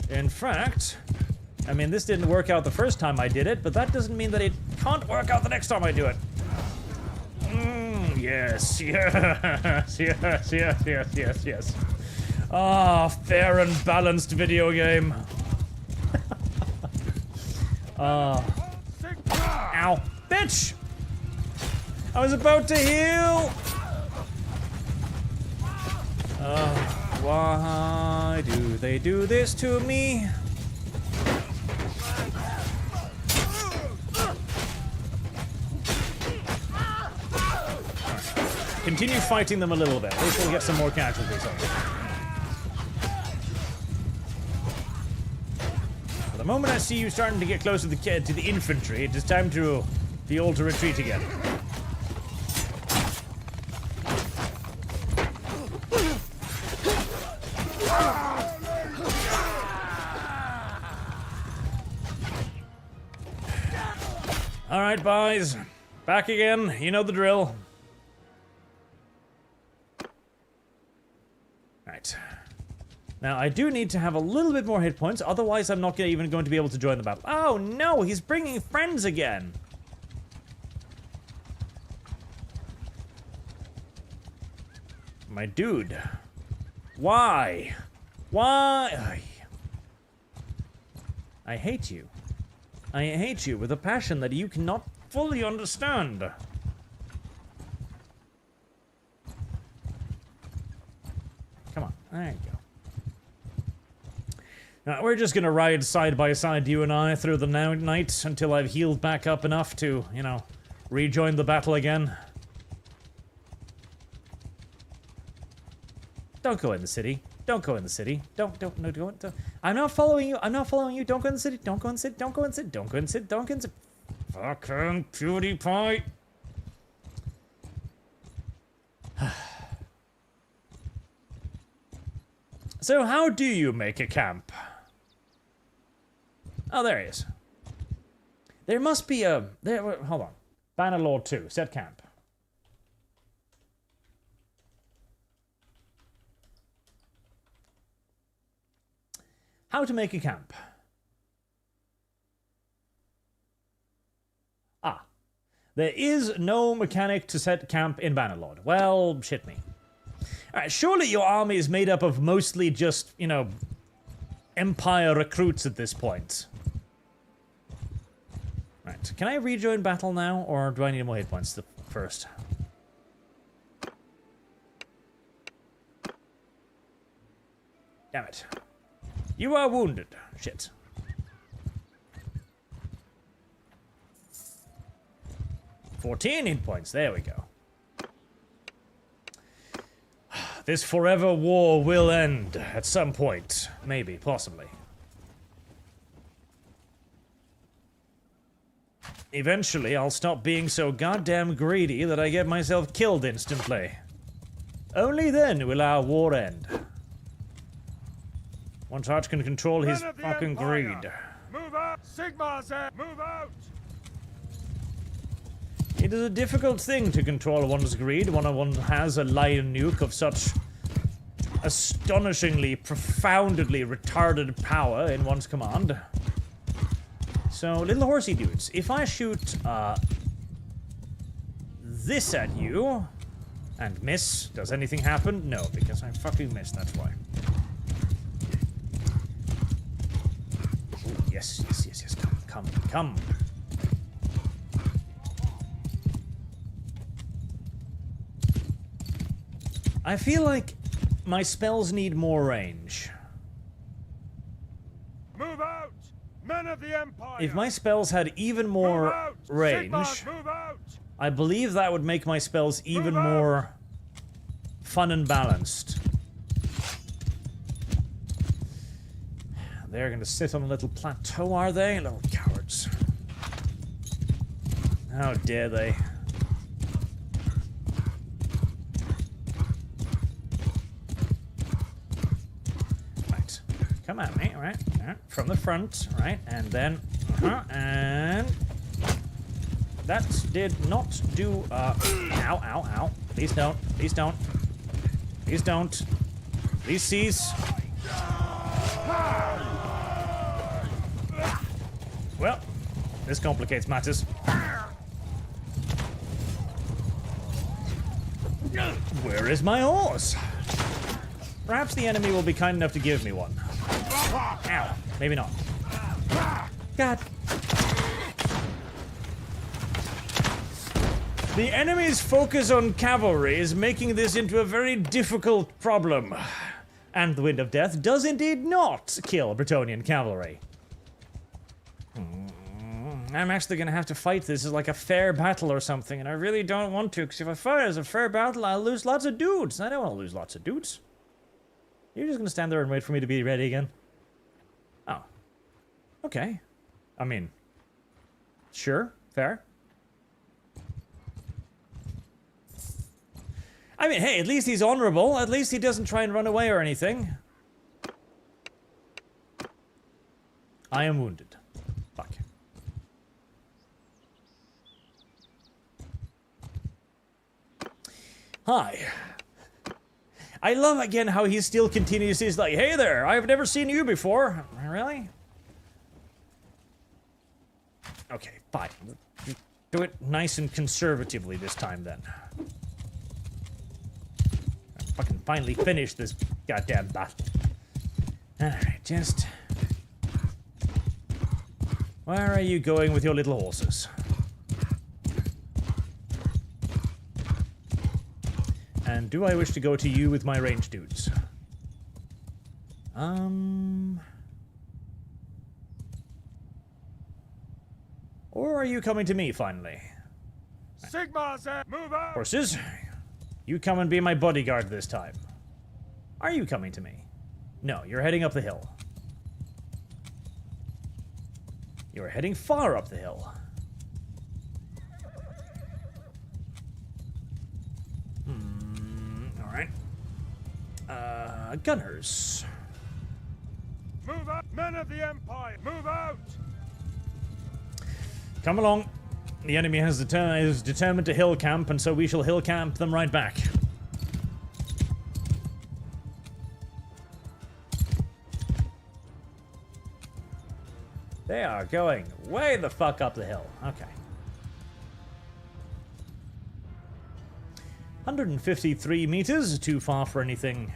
In fact, I mean, this didn't work out the first time I did it, but that doesn't mean that it can't work out the next time I do it. Yes. Ah, fair and balanced video game. Ow. Bitch! I was about to heal! Why do they do this to me? Continue fighting them a little bit. At least we'll get some more casualties on them. For the moment I see you starting to get close to the infantry, it is time to the all to retreat again. Alright, boys. Back again. You know the drill. Right. Now, I do need to have a little bit more hit points, otherwise I'm not even going to be able to join the battle. Oh no, he's bringing friends again! My dude. Why? Why? I hate you. I hate you with a passion that you cannot fully understand. Come on, there you go. Now, we're just gonna ride side by side, you and I, through the night until I've healed back up enough to, you know, rejoin the battle again. Don't go in the city. Don't go in the city. Don't. I'm not following you. I'm not following you. Don't go in the city. Don't go in the city. Don't go in the city. Don't go in the city. Don't go in the city. Fucking PewDiePie. So how do you make a camp? Oh, there he is. There must be a... hold on. Bannerlord 2. Set camp. How to make a camp. Ah. There is no mechanic to set camp in Bannerlord. Well, shit me. Alright, surely your army is made up of mostly just, you know, Empire recruits at this point. Right, can I rejoin battle now, or do I need more hit points first? Damn it. You are wounded. Shit. $14 hit points. There we go. This forever war will end at some point. Maybe, possibly. eventually I'll stop being so goddamn greedy that I get myself killed instantly. Only then will our war end. Once Arch can control his fucking greed. Move out! Sigmar's there! Move out! It is a difficult thing to control one's greed when one has a lion nuke of such astonishingly, profoundly retarded power in one's command. So, little horsey dudes, if I shoot this at you and miss, does anything happen? No, because I fucking missed, that's why. Ooh, yes, come. I feel like my spells need more range. Move out! Men of the Empire! If my spells had even more range, move out! I believe that would make my spells even more fun and balanced. They're gonna sit on a little plateau, are they? Little cowards. How dare they? Right. Come at me, right? From the front, right? And then, and... That did not do, ow. Please don't. Please don't. Please don't. Please cease. Well, this complicates matters. Where is my horse? Perhaps the enemy will be kind enough to give me one. Ow. Maybe not. God. The enemy's focus on cavalry is making this into a very difficult problem. And the Wind of Death does indeed not kill Bretonnian cavalry. I'm actually gonna have to fight this as like a fair battle or something, and I really don't want to, because if I fight as a fair battle, I'll lose lots of dudes. I don't want to lose lots of dudes. You're just gonna stand there and wait for me to be ready again? Oh. Okay. I mean, sure, fair. I mean, hey, at least he's honorable. At least he doesn't try and run away or anything. I am wounded. Fuck. Hi. I love again how he still continues. He's like, hey there, I've never seen you before. Really? Okay, fine. Do it nice and conservatively this time then. Fucking finally finish this goddamn battle. Alright, just... Where are you going with your little horses? And do I wish to go to you with my range dudes? Or are you coming to me finally? Sigmar's there! Move out! Horses, you come and be my bodyguard this time. Are you coming to me? No, you're heading up the hill. You're heading far up the hill. Alright. Gunners. Move out! Men of the Empire! Move out! Come along. The enemy is determined to hill camp, and so we shall hill camp them right back. They are going way the fuck up the hill. Okay. 153 meters, too far for anything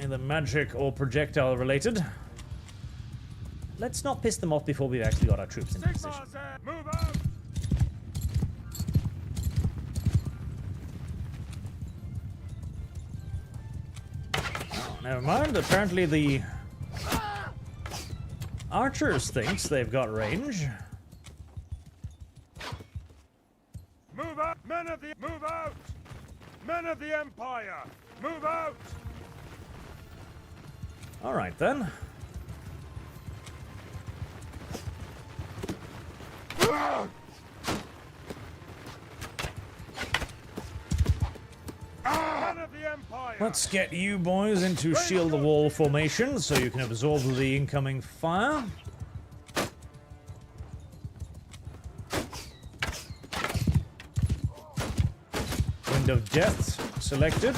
either magic or projectile related. Let's not piss them off before we've actually got our troops in position. Move out! Oh, never mind. Apparently the archers thinks they've got range. Move out! Men of the... Move out! Men of the Empire! Move out! All right then. Let's get you boys into shield the wall formation so you can absorb the incoming fire. Wind of Death selected.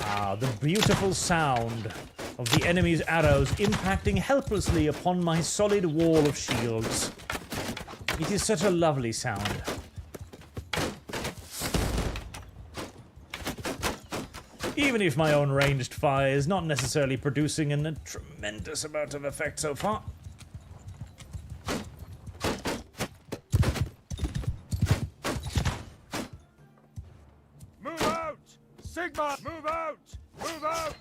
Ah, the beautiful sound of the enemy's arrows impacting helplessly upon my solid wall of shields. It is such a lovely sound. Even if my own ranged fire is not necessarily producing a tremendous amount of effect so far. Move out! Sigma, move out! Move out!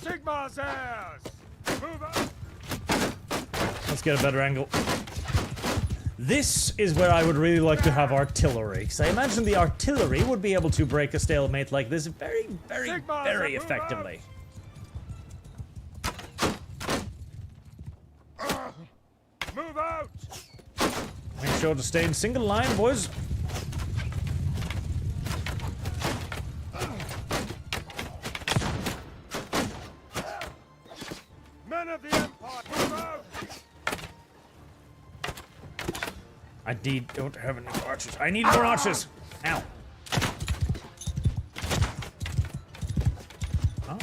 Sigma's heirs! Move out! Let's get a better angle. This is where I would really like to have artillery, because I imagine the artillery would be able to break a stalemate like this very, very, very effectively. Move out! Make sure to stay in single line, boys. Men of the Empire, move out! I don't have any archers. I need more archers! Ow. Ah,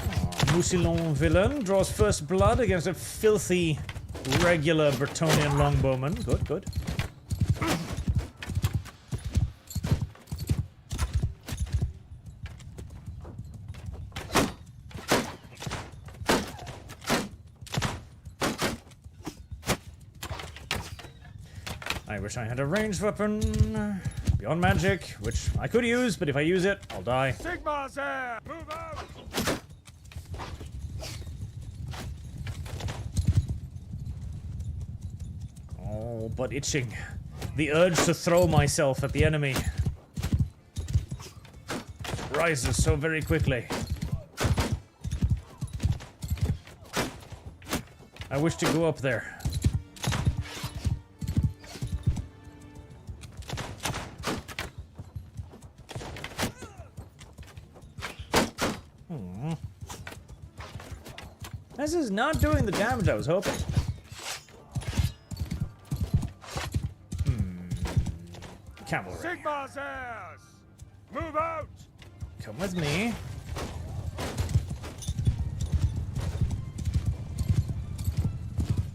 Mousillon villain draws first blood against a filthy, regular Bretonnian longbowman. Good, good. I wish I had a ranged weapon beyond magic, which I could use, but if I use it, I'll die. Sigma's heir! Move out! Oh, but itching. The urge to throw myself at the enemy rises so very quickly. I wish to go up there. This is not doing the damage I was hoping. Cavalry. Sigma's heirs! Move out! Come with me.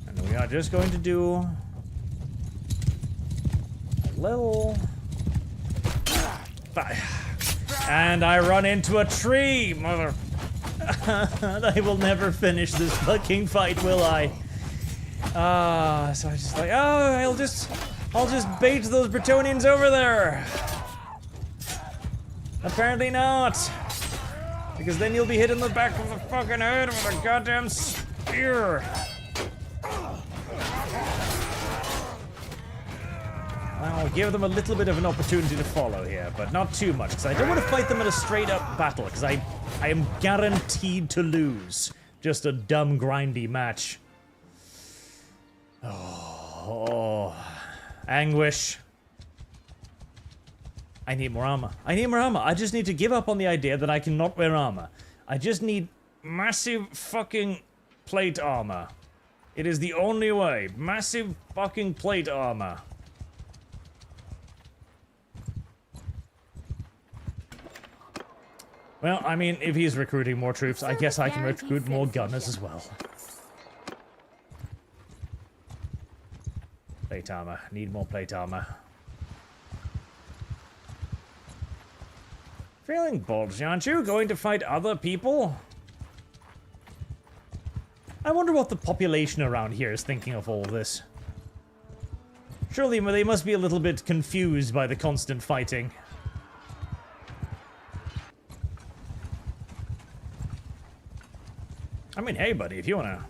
And we are just going to do a little fire. And I run into a tree, mother. I will never finish this fucking fight, will I? So I just like, I'll just bait those Bretonnians over there. Apparently not. Because then you'll be hit in the back of the fucking head with a goddamn spear. I'll give them a little bit of an opportunity to follow here, but not too much, because I don't want to fight them in a straight-up battle, because I am guaranteed to lose. Just a dumb, grindy match. Oh, anguish. I need more armor. I need more armor. I just need to give up on the idea that I cannot wear armor. I just need massive fucking plate armor. It is the only way. Massive fucking plate armor. Well, I mean, if he's recruiting more troops, I guess I can recruit more gunners as well. Plate armor. Need more plate armor. Feeling bulgy, aren't you? Going to fight other people? I wonder what the population around here is thinking of all this. Surely they must be a little bit confused by the constant fighting. I mean, hey, buddy, if you want to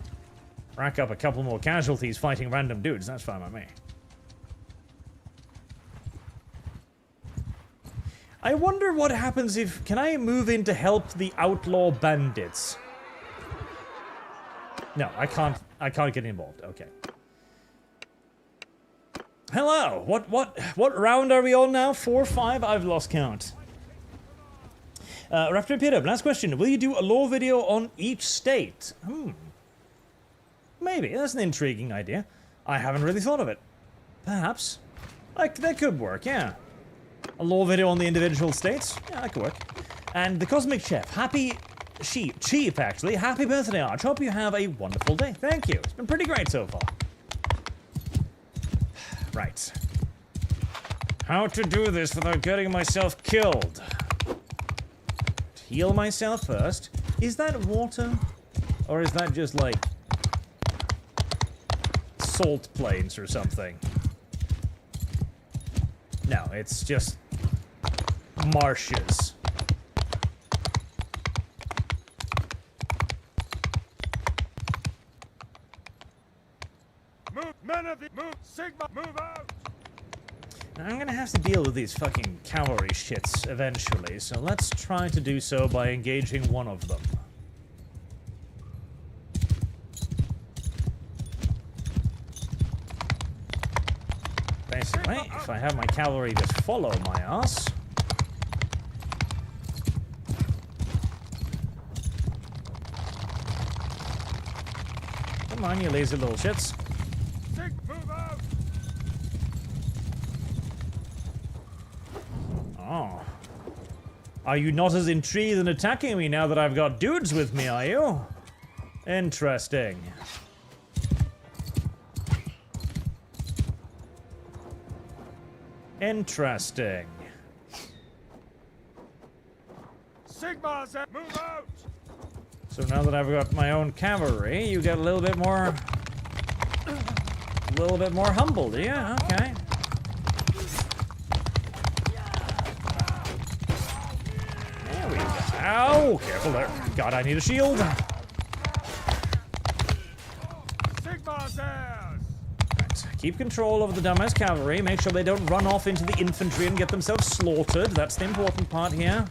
rack up a couple more casualties fighting random dudes, that's fine by me. I wonder what happens if... Can I move in to help the outlaw bandits? No, I can't get involved. Okay. Hello. What round are we on now? 4, 5? I've lost count. Raptor Peter, last question. Will you do a lore video on each state? Maybe. That's an intriguing idea. I haven't really thought of it. Perhaps. That could work, yeah. A lore video on the individual states? Yeah, that could work. And the Cosmic Chef, Chief, actually. Happy birthday, Arch. Hope you have a wonderful day. Thank you. It's been pretty great so far. Right. How to do this without getting myself killed? Heal myself first. Is that water? Or is that just like salt plains or something? No, it's just marshes. Move, men of the move, Sigma, move out! Now, I'm gonna have to deal with these fucking cavalry shits eventually, so let's try to do so by engaging one of them. Basically, if I have my cavalry just follow my ass. Come on, you lazy little shits. Move out! Oh. Are you not as intrigued in attacking me now that I've got dudes with me, are you? Interesting. Interesting. Sigma's at move out! So now that I've got my own cavalry, you get a little bit more humble, do you? Okay. There we go. Ow! Careful there. God, I need a shield. Sigma's ass! Right. Keep control over the dumbass cavalry. Make sure they don't run off into the infantry and get themselves slaughtered. That's the important part here.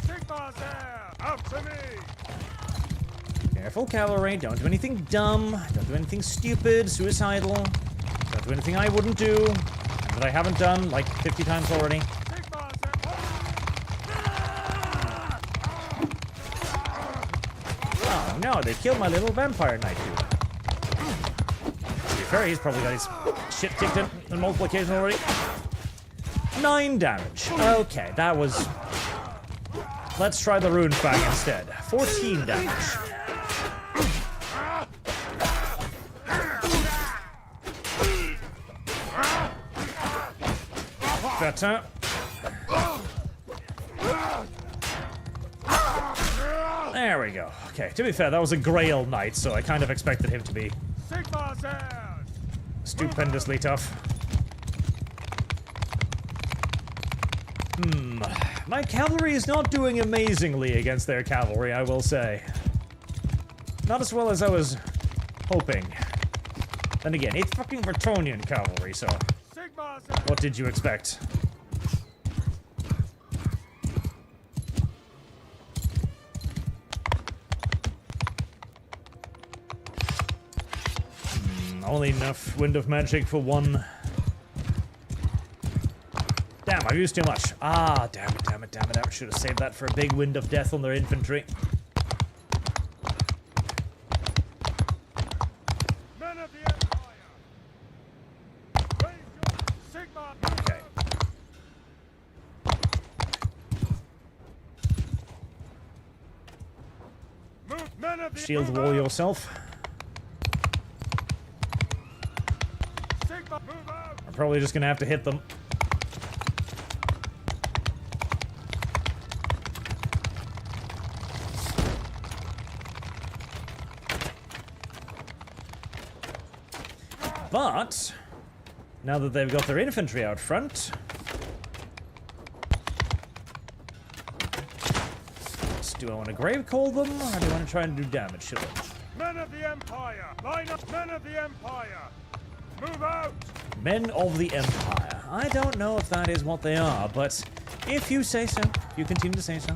Sigma's ass! Out to me! Careful, cavalry. Don't do anything dumb. Don't do anything stupid, suicidal. Don't do anything I wouldn't do. And that I haven't done like 50 times already. Sigma's Oh no, they killed my little vampire knight dude. To be fair, he's probably got his shit kicked in multiplication already. 9 damage. Okay, that was... Let's try the rune fang instead. 14 damage. Better. There we go. Okay, to be fair, that was a Grail Knight, so I kind of expected him to be Sigma's ass! stupendously tough. My cavalry is not doing amazingly against their cavalry, I will say. Not as well as I was hoping. Then again, it's fucking Bretonnian cavalry, so Sigma's ass! what did you expect? Only enough Wind of Magic for one. Damn, I've used too much. Ah, damn it. I should have saved that for a big Wind of Death on their infantry. Men of the Empire! Raise your Sigma! Okay. Move, men of the Shield move wall out! yourself. Sigma, move out! I'm probably just gonna have to hit them. But, now that they've got their infantry out front... Do I want to grave call them, or do I want to try and do damage to them? Men of the Empire! Line up, men of the Empire! Move out! Men of the Empire. I don't know if that is what they are, but if you say so, if you continue to say so.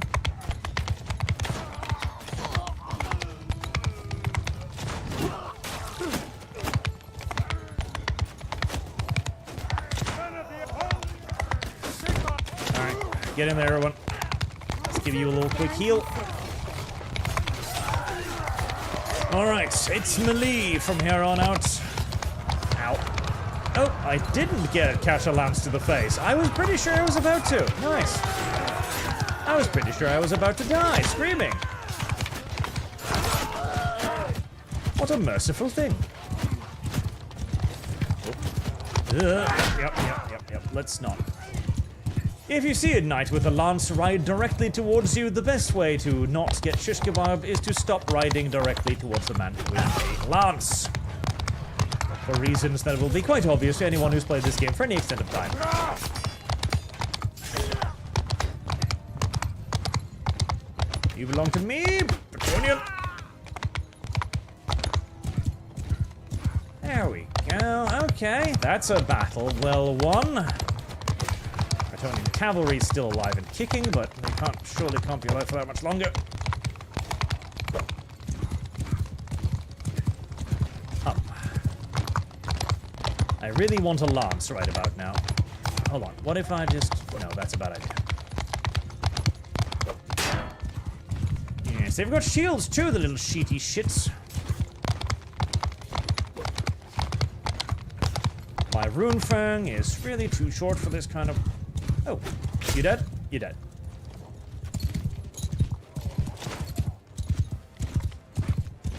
Get in there, everyone. Let's give you a little quick heal. Alright, it's melee from here on out. Ow. Oh, I didn't catch a lance to the face. I was pretty sure I was about to. Nice. I was pretty sure I was about to die, screaming. What a merciful thing. Yep. Let's not. If you see a knight with a lance ride directly towards you, the best way to not get shish kebab is to stop riding directly towards the man with a lance. For reasons that will be quite obvious to anyone who's played this game for any extent of time. You belong to me, Bretonian. There we go. Okay, that's a battle well won. Bretonian cavalry's still alive and kicking, but they surely can't be alive for that much longer. I really want a lance right about now. Hold on, what if I just... No, that's a bad idea. Yes, they've got shields too, the little sheety shits. My rune fang is really too short for this kind of... Oh, you dead? You dead.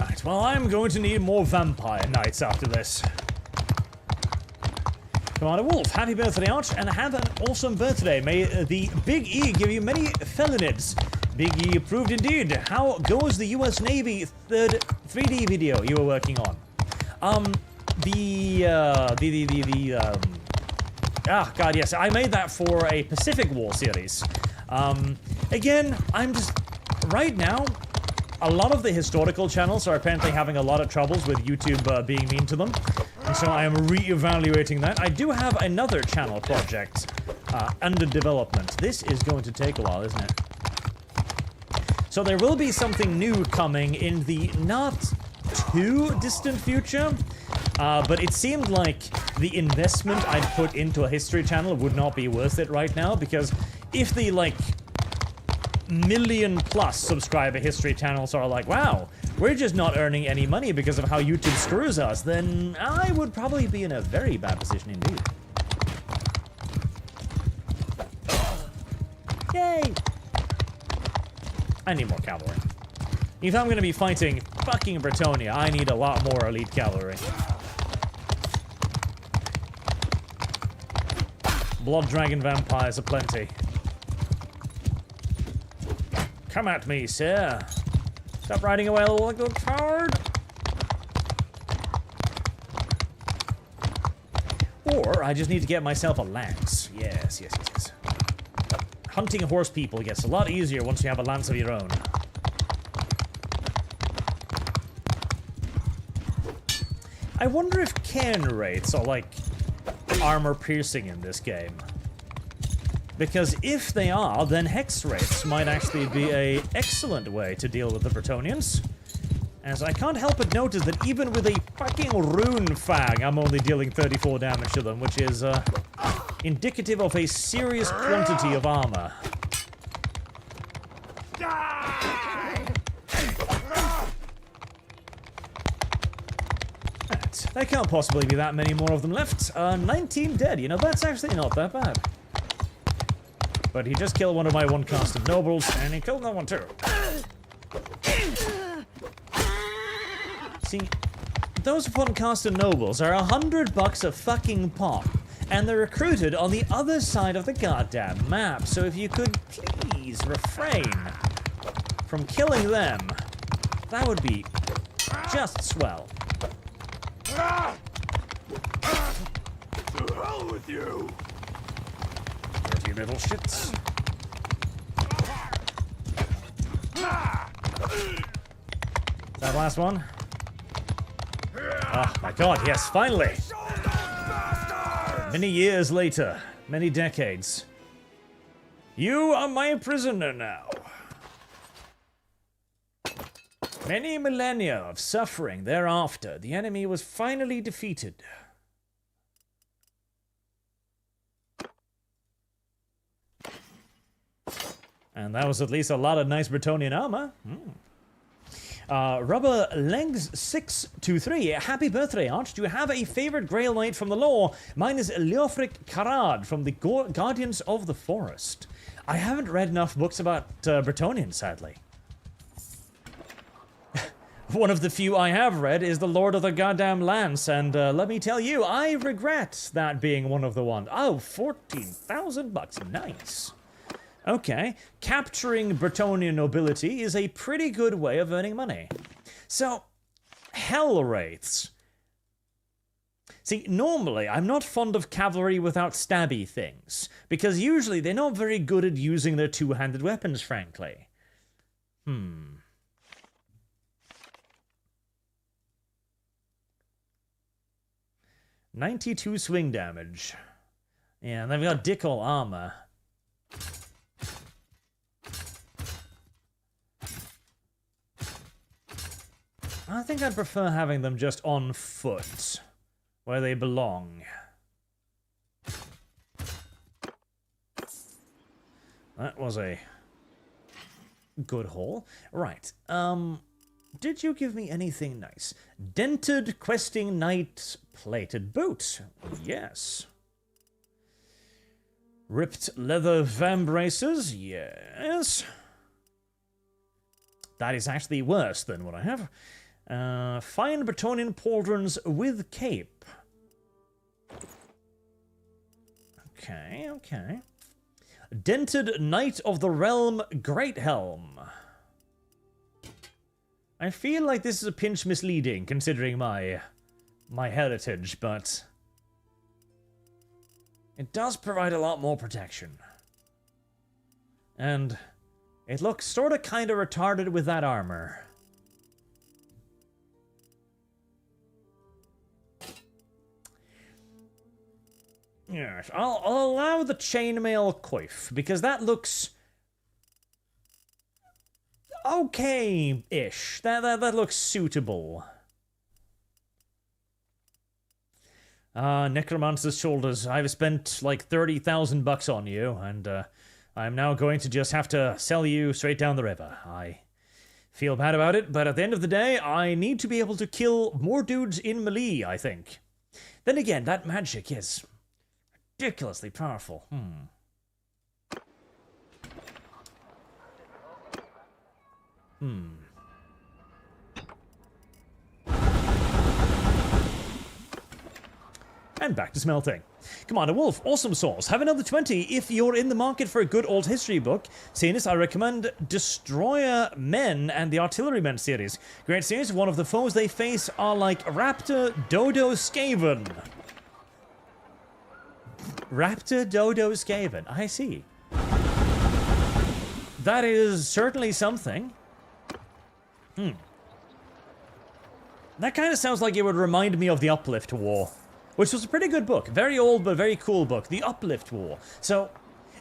Right, well, I'm going to need more vampire knights after this. Commander Wolf, happy birthday, Arch, and have an awesome birthday. May the Big E give you many felonies. Big E approved indeed. How goes the US Navy third 3D video you were working on? God, yes, I made that for a Pacific War series. Again, I'm just, right now, a lot of the historical channels are apparently having a lot of troubles with YouTube being mean to them. And so I am re-evaluating that. I do have another channel project under development. This is going to take a while, isn't it? So there will be something new coming in the not too distant future. But it seemed like the investment I'd put into a history channel would not be worth it right now, because if the, like, million-plus subscriber history channels are like, wow, we're just not earning any money because of how YouTube screws us, then I would probably be in a very bad position indeed. Yay! I need more cavalry. If I'm gonna be fighting fucking Bretonia, I need a lot more elite cavalry. Blood dragon vampires aplenty. Come at me, sir. Stop riding away like a coward. Or I just need to get myself a lance. Yes. Hunting horse people gets a lot easier once you have a lance of your own. I wonder if cairn rates are like armor piercing in this game. Because if they are, then hex rates might actually be an excellent way to deal with the Bretonians. As I can't help but notice that even with a fucking rune fang, I'm only dealing 34 damage to them, which is indicative of a serious quantity of armor. Right. There can't possibly be that many more of them left. 19 dead, you know, that's actually not that bad. But he just killed one of my one-casted nobles, and he killed that one too. See, those one-casted nobles are $100 a fucking pop, and they're recruited on the other side of the goddamn map. So if you could please refrain from killing them, that would be just swell. To hell with you! Dirty little shits. That last one? Oh my god, yes, finally! Many years later, many decades. You are my prisoner now. Many millennia of suffering thereafter, the enemy was finally defeated. And that was at least a lot of nice Bretonnian armor. Rubber Legs 623. Happy birthday, Arch. Do you have a favorite Grail Knight from the lore? Mine is Leofric Karad from the Guardians of the Forest. I haven't read enough books about Bretonnian, sadly. One of the few I have read is The Lord of the Goddamn Lance, and let me tell you, I regret that being one of the ones. Oh, 14,000 bucks. Nice. Okay, capturing Bretonnian nobility is a pretty good way of earning money. So, Hell Wraiths. See, normally, I'm not fond of cavalry without stabby things, because usually they're not very good at using their two-handed weapons, frankly. 92 swing damage. Yeah, and they've got Dickel armor. I think I'd prefer having them just on foot, where they belong. That was a good haul. Right, did you give me anything nice? Dented Questing Knight plated boot. Yes. Ripped leather vambraces. Yes. That is actually worse than what I have. Fine Bretonnian pauldrons with cape. Okay, okay. Dented Knight of the Realm Great Helm. I feel like this is a pinch misleading, considering my heritage, but it does provide a lot more protection. And it looks sort of kind of retarded with that armor. Yes, I'll allow the chainmail coif, because that looks okay-ish. That looks suitable. Necromancer's Shoulders. I've spent like 30,000 bucks on you, and I'm now going to just have to sell you straight down the river. I feel bad about it, but at the end of the day, I need to be able to kill more dudes in melee, I think. Then again, that magic is ridiculously powerful. And back to smelting. Commander Wolf, awesome sauce. Have another 20 if you're in the market for a good old history book. Seeing this, I recommend Destroyer Men and the Artillerymen series. Great series. One of the foes they face are like Raptor, Dodo, Skaven. Raptor, Dodo, Skaven. I see. That is certainly something. That kind of sounds like it would remind me of the Uplift War, which was a pretty good book. Very old, but very cool book. The Uplift War. So,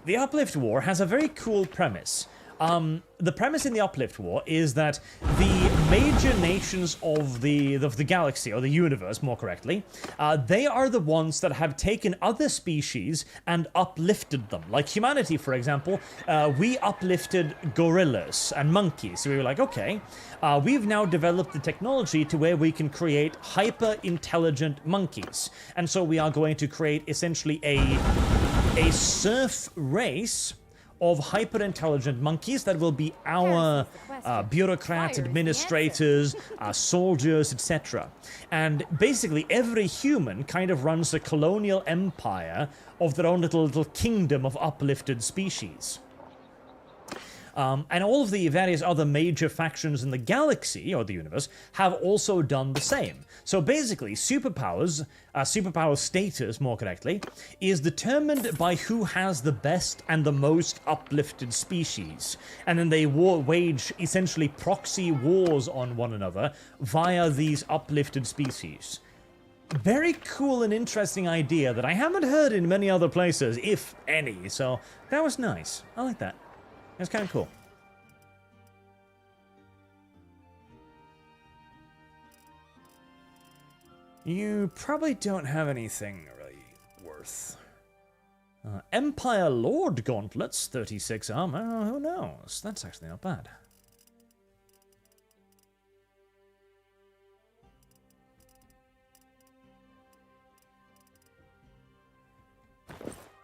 the Uplift War has a very cool premise. The premise in the Uplift War is that the major nations of the galaxy, or the universe, more correctly, they are the ones that have taken other species and uplifted them. Like humanity, for example, we uplifted gorillas and monkeys. So we were like, okay, we've now developed the technology to where we can create hyper-intelligent monkeys. And so we are going to create essentially a serf race of hyper-intelligent monkeys that will be our bureaucrats, administrators, soldiers, etc. And basically every human kind of runs a colonial empire of their own little kingdom of uplifted species. And all of the various other major factions in the galaxy, or the universe, have also done the same. So basically, superpowers, superpower status, more correctly, is determined by who has the best and the most uplifted species. And then they wage, essentially, proxy wars on one another via these uplifted species. Very cool and interesting idea that I haven't heard in many other places, if any, so that was nice. I like that. That's kind of cool. You probably don't have anything really worth Empire Lord gauntlets, 36 armor. Who knows? That's actually not bad.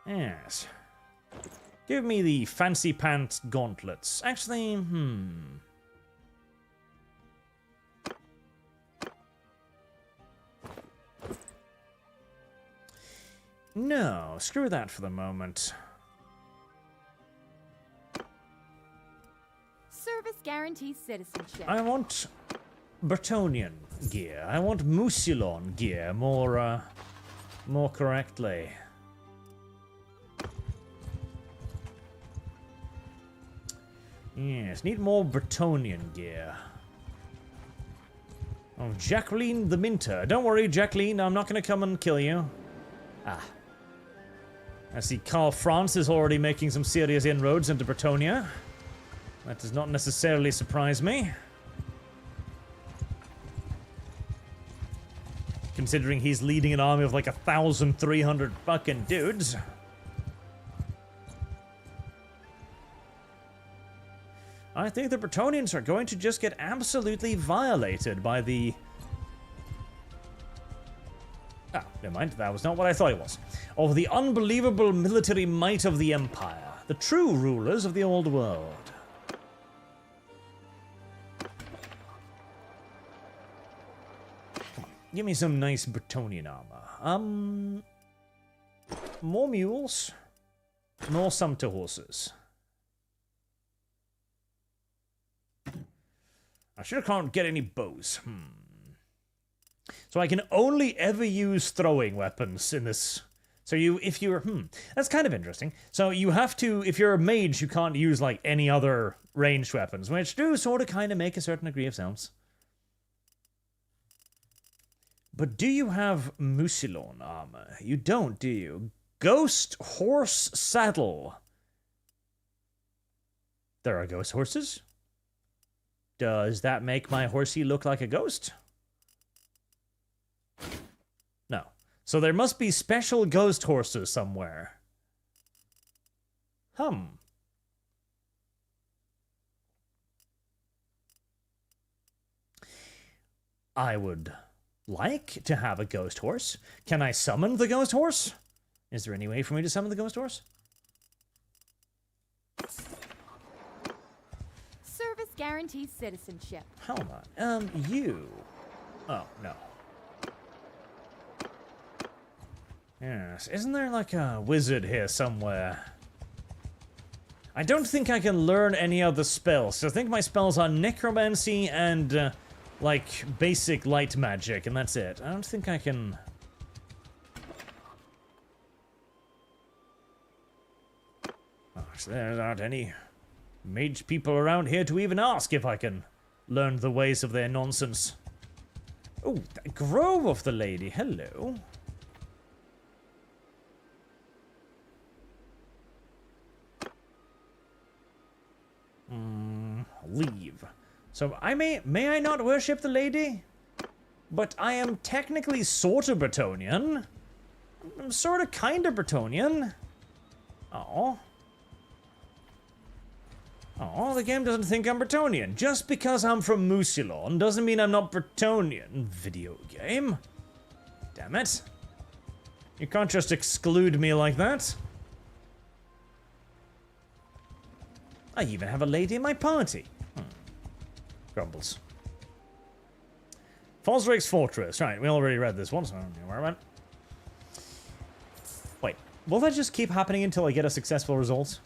Yes. Give me the fancy pants gauntlets. Actually, No, screw that for the moment. Service guarantees citizenship. I want Bretonnian gear. I want Musilon gear more correctly. Yes, need more Bretonnian gear. Oh, Jacqueline the Minter. Don't worry, Jacqueline, I'm not going to come and kill you. Ah. I see Karl Franz is already making some serious inroads into Bretonnia. That does not necessarily surprise me. Considering he's leading an army of like 1,300 fucking dudes. I think the Bretonnians are going to just get absolutely violated by the... Ah, never mind, that was not what I thought it was. Of the unbelievable military might of the Empire. The true rulers of the old world. Come on, give me some nice Bretonnian armor. More mules. More sumpter horses. I sure can't get any bows. So I can only ever use throwing weapons in this. So if you're, that's kind of interesting. So you have to, if you're a mage, you can't use like any other ranged weapons, which do sort of kind of make a certain degree of sense. But do you have Musilon armor? You don't, do you? Ghost horse saddle. There are ghost horses? Does that make my horsey look like a ghost? No. So there must be special ghost horses somewhere. I would like to have a ghost horse. Can I summon the ghost horse? Is there any way for me to summon the ghost horse? Service guarantees citizenship. Hold on. You. Oh, no. Yes, isn't there like a wizard here somewhere? I don't think I can learn any other spells. So I think my spells are necromancy and, like, basic light magic, and that's it. I don't think I can... Oh, so there aren't any mage people around here to even ask if I can learn the ways of their nonsense. Oh, Grove of the Lady, hello. Leave. So may I not worship the lady? But I am technically sort of Bretonnian. I'm sort of kind of Bretonnian. Oh. Oh, the game doesn't think I'm Bretonnian. Just because I'm from Musilon doesn't mean I'm not Bretonnian. Video game. Damn it. You can't just exclude me like that. I even have a lady in my party. Grumbles. Fosrick's Fortress. Right, we already read this one, so I don't know where I went. Wait, will that just keep happening until I get a successful result?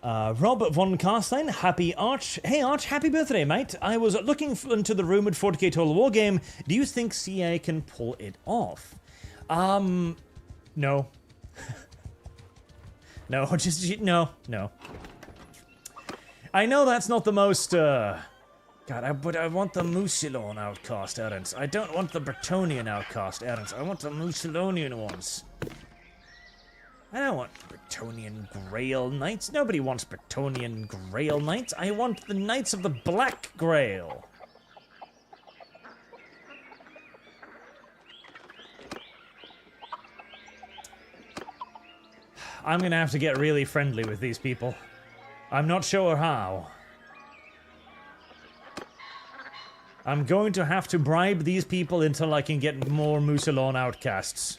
Rob von Carstein, happy Arch. Hey Arch, happy birthday, mate. I was looking into the rumored 40k Total War game. Do you think CA can pull it off? No. No, no. I know that's not the most, God, but I want the Musilon outcast errands. I don't want the Bretonnian outcast errands. I want the Musilonian ones. I don't want Bretonnian Grail Knights. Nobody wants Bretonnian Grail Knights. I want the Knights of the Black Grail. I'm gonna have to get really friendly with these people. I'm not sure how. I'm going to have to bribe these people until I can get more Musalon outcasts.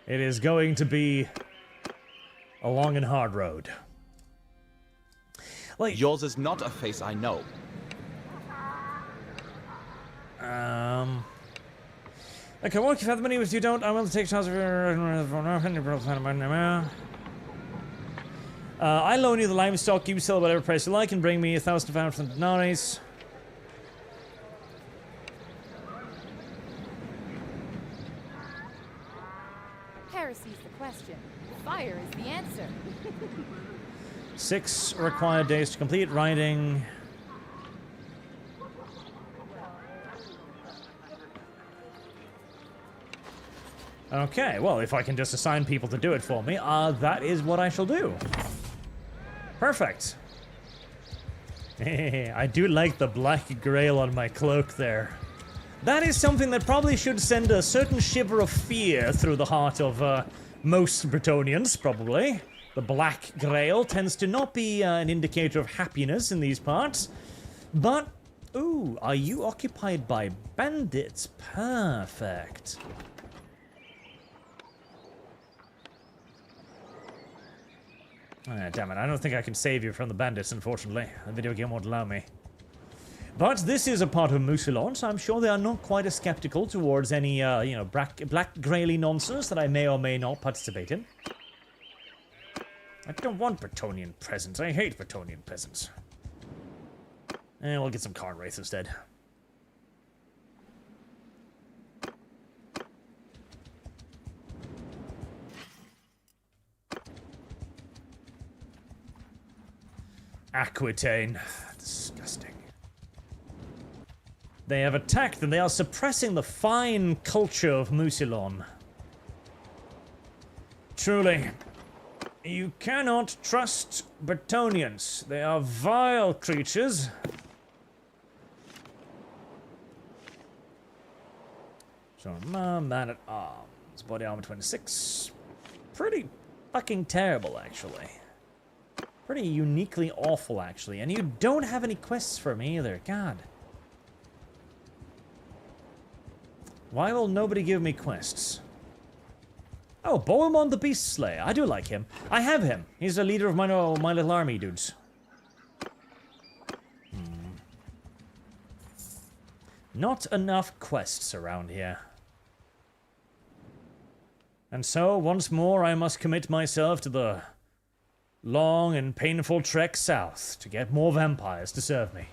It is going to be a long and hard road. Like, Yours is not a face I know. I can work if you have the money, if you don't, I will take charge of your... I loan you the livestock, you sell whatever price you like, and bring me 1,500 denaries. Heresy's the question. Fire is the answer. 6 required days to complete riding. Okay, well, if I can just assign people to do it for me, that is what I shall do. Perfect. I do like the black grail on my cloak there. That is something that probably should send a certain shiver of fear through the heart of most Bretonians, probably. The black grail tends to not be an indicator of happiness in these parts. But, ooh, are you occupied by bandits? Perfect. Ah, damn it, I don't think I can save you from the bandits, unfortunately. The video game won't allow me. But this is a part of Musalon, so I'm sure they are not quite as skeptical towards any, you know, black graily nonsense that I may or may not participate in. I don't want Bretonian presents. I hate Bretonian peasants. And we'll get some Karn Wraith instead. Aquitaine. Disgusting. They have attacked and they are suppressing the fine culture of Musalon. Truly, you cannot trust Bretonians. They are vile creatures. So, man at arms. Body armor 26. Pretty fucking terrible, actually. Pretty uniquely awful, actually. And you don't have any quests for me either. God. Why will nobody give me quests? Oh, Bohemond the Beast Slayer. I do like him. I have him. He's the leader of my little army dudes. Not enough quests around here. And so, once more, I must commit myself to the long and painful trek south to get more vampires to serve me.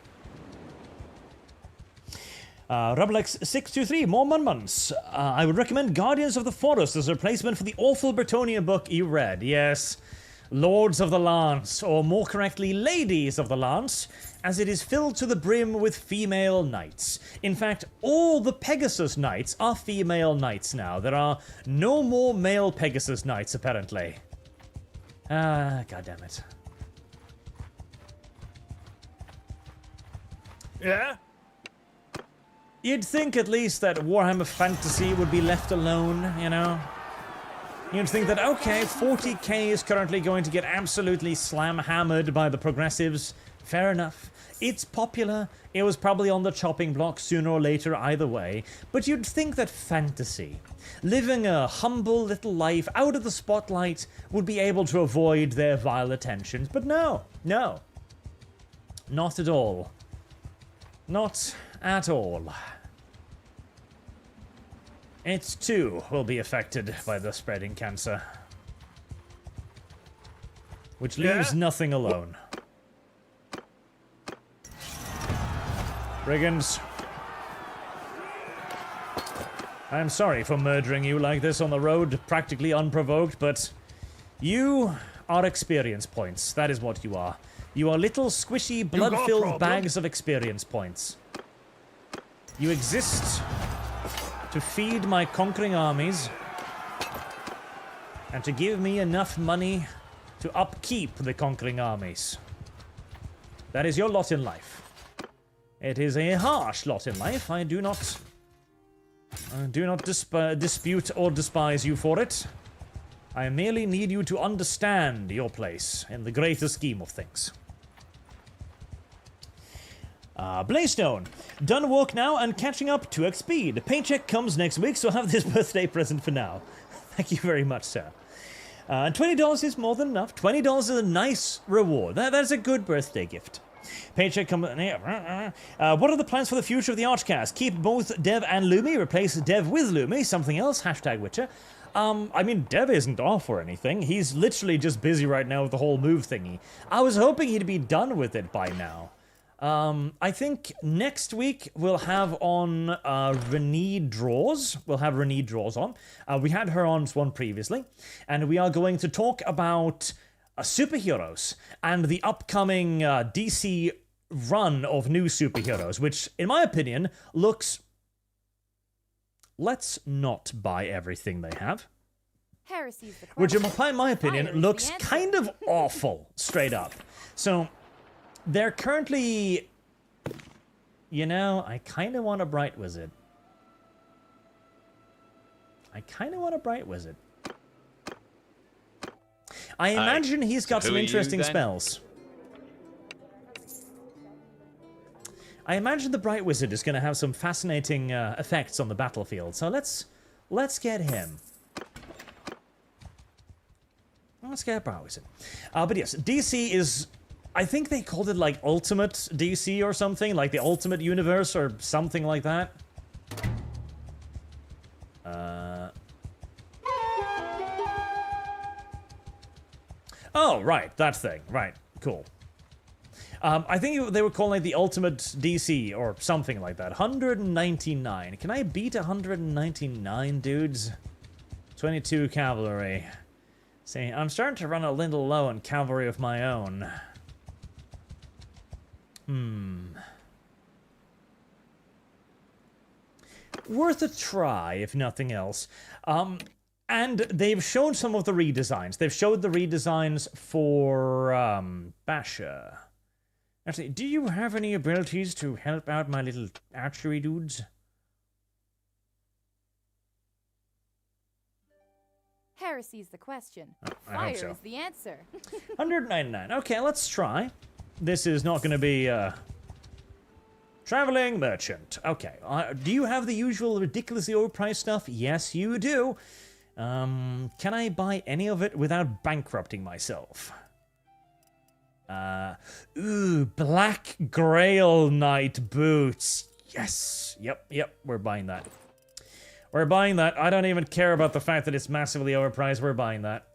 Rublex623, more Munmuns. I would recommend Guardians of the Forest as a replacement for the awful Bretonia book you read. Yes, Lords of the Lance, or more correctly, Ladies of the Lance, as it is filled to the brim with female knights. In fact, all the Pegasus knights are female knights now. There are no more male Pegasus knights, apparently. Goddammit. Yeah? You'd think at least that Warhammer Fantasy would be left alone, you know? You'd think that, okay, 40k is currently going to get absolutely slam-hammered by the progressives. Fair enough. It's popular. It was probably on the chopping block sooner or later either way. But you'd think that fantasy, living a humble little life out of the spotlight, would be able to avoid their vile attentions. But no. No. Not at all. Not at all. It, too, will be affected by the spreading cancer. Which leaves nothing alone. Brigands. I'm sorry for murdering you like this on the road, practically unprovoked, but you are experience points. That is what you are. You are little squishy, blood-filled bags of experience points. You exist to feed my conquering armies and to give me enough money to upkeep the conquering armies. That is your lot in life. It is a harsh lot in life. I do not dispute or despise you for it. I merely need you to understand your place in the greater scheme of things. Blaystone. Done work now and catching up to speed. Paycheck comes next week, so have this birthday present for now. Thank you very much, sir. $20 is more than enough. $20 is a nice reward. That's a good birthday gift. Paycheck comes... what are the plans for the future of the ArchCast? Keep both Dev and Lumi? Replace Dev with Lumi? Something else? Hashtag Witcher. I mean, Dev isn't off or anything. He's literally just busy right now with the whole move thingy. I was hoping he'd be done with it by now. I think next week we'll have on Renee Draws. We'll have Renee Draws on. We had her on one previously. And we are going to talk about superheroes and the upcoming DC run of new superheroes, which, in my opinion, looks... Let's not buy everything they have. Heresy's the Which, question. in my opinion, Fire is looks the answer. kind of awful, straight up. So, they're currently... You know, I kind of want a Bright Wizard. I imagine he's got who some are you interesting then? spells. I imagine the Bright Wizard is going to have some fascinating effects on the battlefield. So let's get him. Let's get Bright Wizard. But yes, DC is... I think they called it like Ultimate DC or something, like the Ultimate Universe or something like that. Oh, right, that thing. Right, cool. I think they were calling it the Ultimate DC or something like that. 199. Can I beat 199, dudes? 22 cavalry. See, I'm starting to run a little low on cavalry of my own. Worth a try, if nothing else. And they've shown some of the redesigns. They've showed the redesigns for, Basher. Actually, do you have any abilities to help out my little archery dudes? Heresy's the question. I hope Fire so. is the answer. 199. Okay, let's try. This is not going to be, traveling merchant. Okay, do you have the usual ridiculously overpriced stuff? Yes, you do. Can I buy any of it without bankrupting myself? Black Grail Knight boots. Yes. Yep, we're buying that. We're buying that. I don't even care about the fact that it's massively overpriced. We're buying that.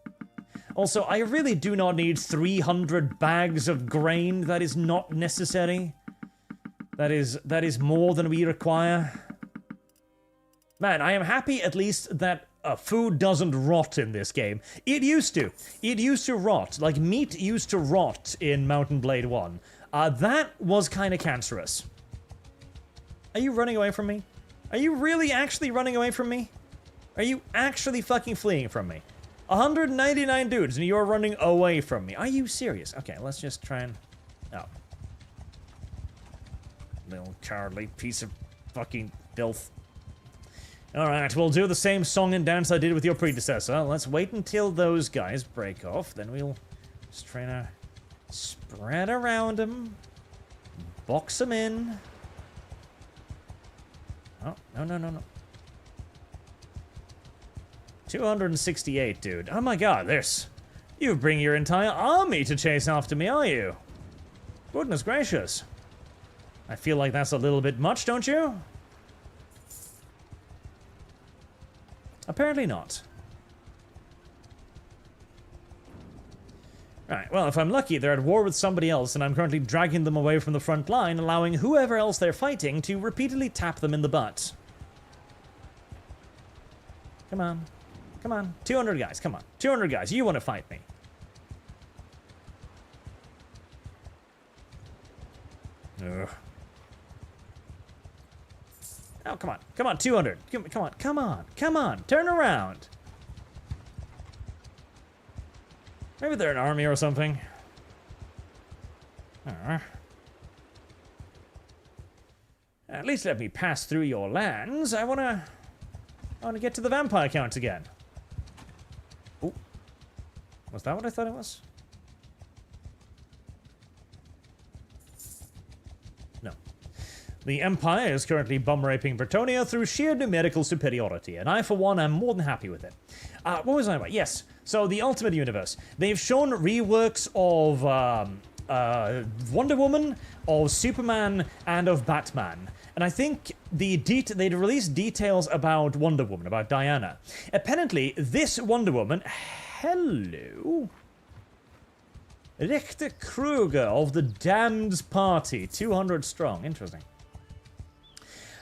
Also, I really do not need 300 bags of grain. That is not necessary. That is more than we require. Man, I am happy at least that food doesn't rot in this game. It used to. It used to rot. Like, meat used to rot in Mountain Blade 1. That was kind of cancerous. Are you running away from me? Are you really actually running away from me? Are you actually fucking fleeing from me? 199 dudes and you're running away from me. Are you serious? Okay, let's just try and... Oh. Little cowardly piece of fucking filth. Alright, we'll do the same song and dance I did with your predecessor. Let's wait until those guys break off. Then we'll just try to spread around them. Box them in. Oh, no. 268, dude. Oh my god, there's... You bring your entire army to chase after me, are you? Goodness gracious. I feel like that's a little bit much, don't you? Apparently not. Right, well, if I'm lucky, they're at war with somebody else, and I'm currently dragging them away from the front line, allowing whoever else they're fighting to repeatedly tap them in the butt. Come on. Come on. 200 guys, come on. 200 guys, you want to fight me. Ugh. Oh, come on. Come on, 200. Come on. Turn around. Maybe they're an army or something. At least let me pass through your lands. I wanna get to the vampire counts again. Oh, Was that what I thought it was? No. The Empire is currently bum-raping Bretonia through sheer numerical superiority, and I, for one, am more than happy with it. What was I about? Yes. So, the Ultimate Universe. They've shown reworks of Wonder Woman, of Superman, and of Batman. And I think they'd released details about Wonder Woman, about Diana. Apparently, this Wonder Woman... Hello? Richter Kruger of the Damned Party, 200 strong. Interesting.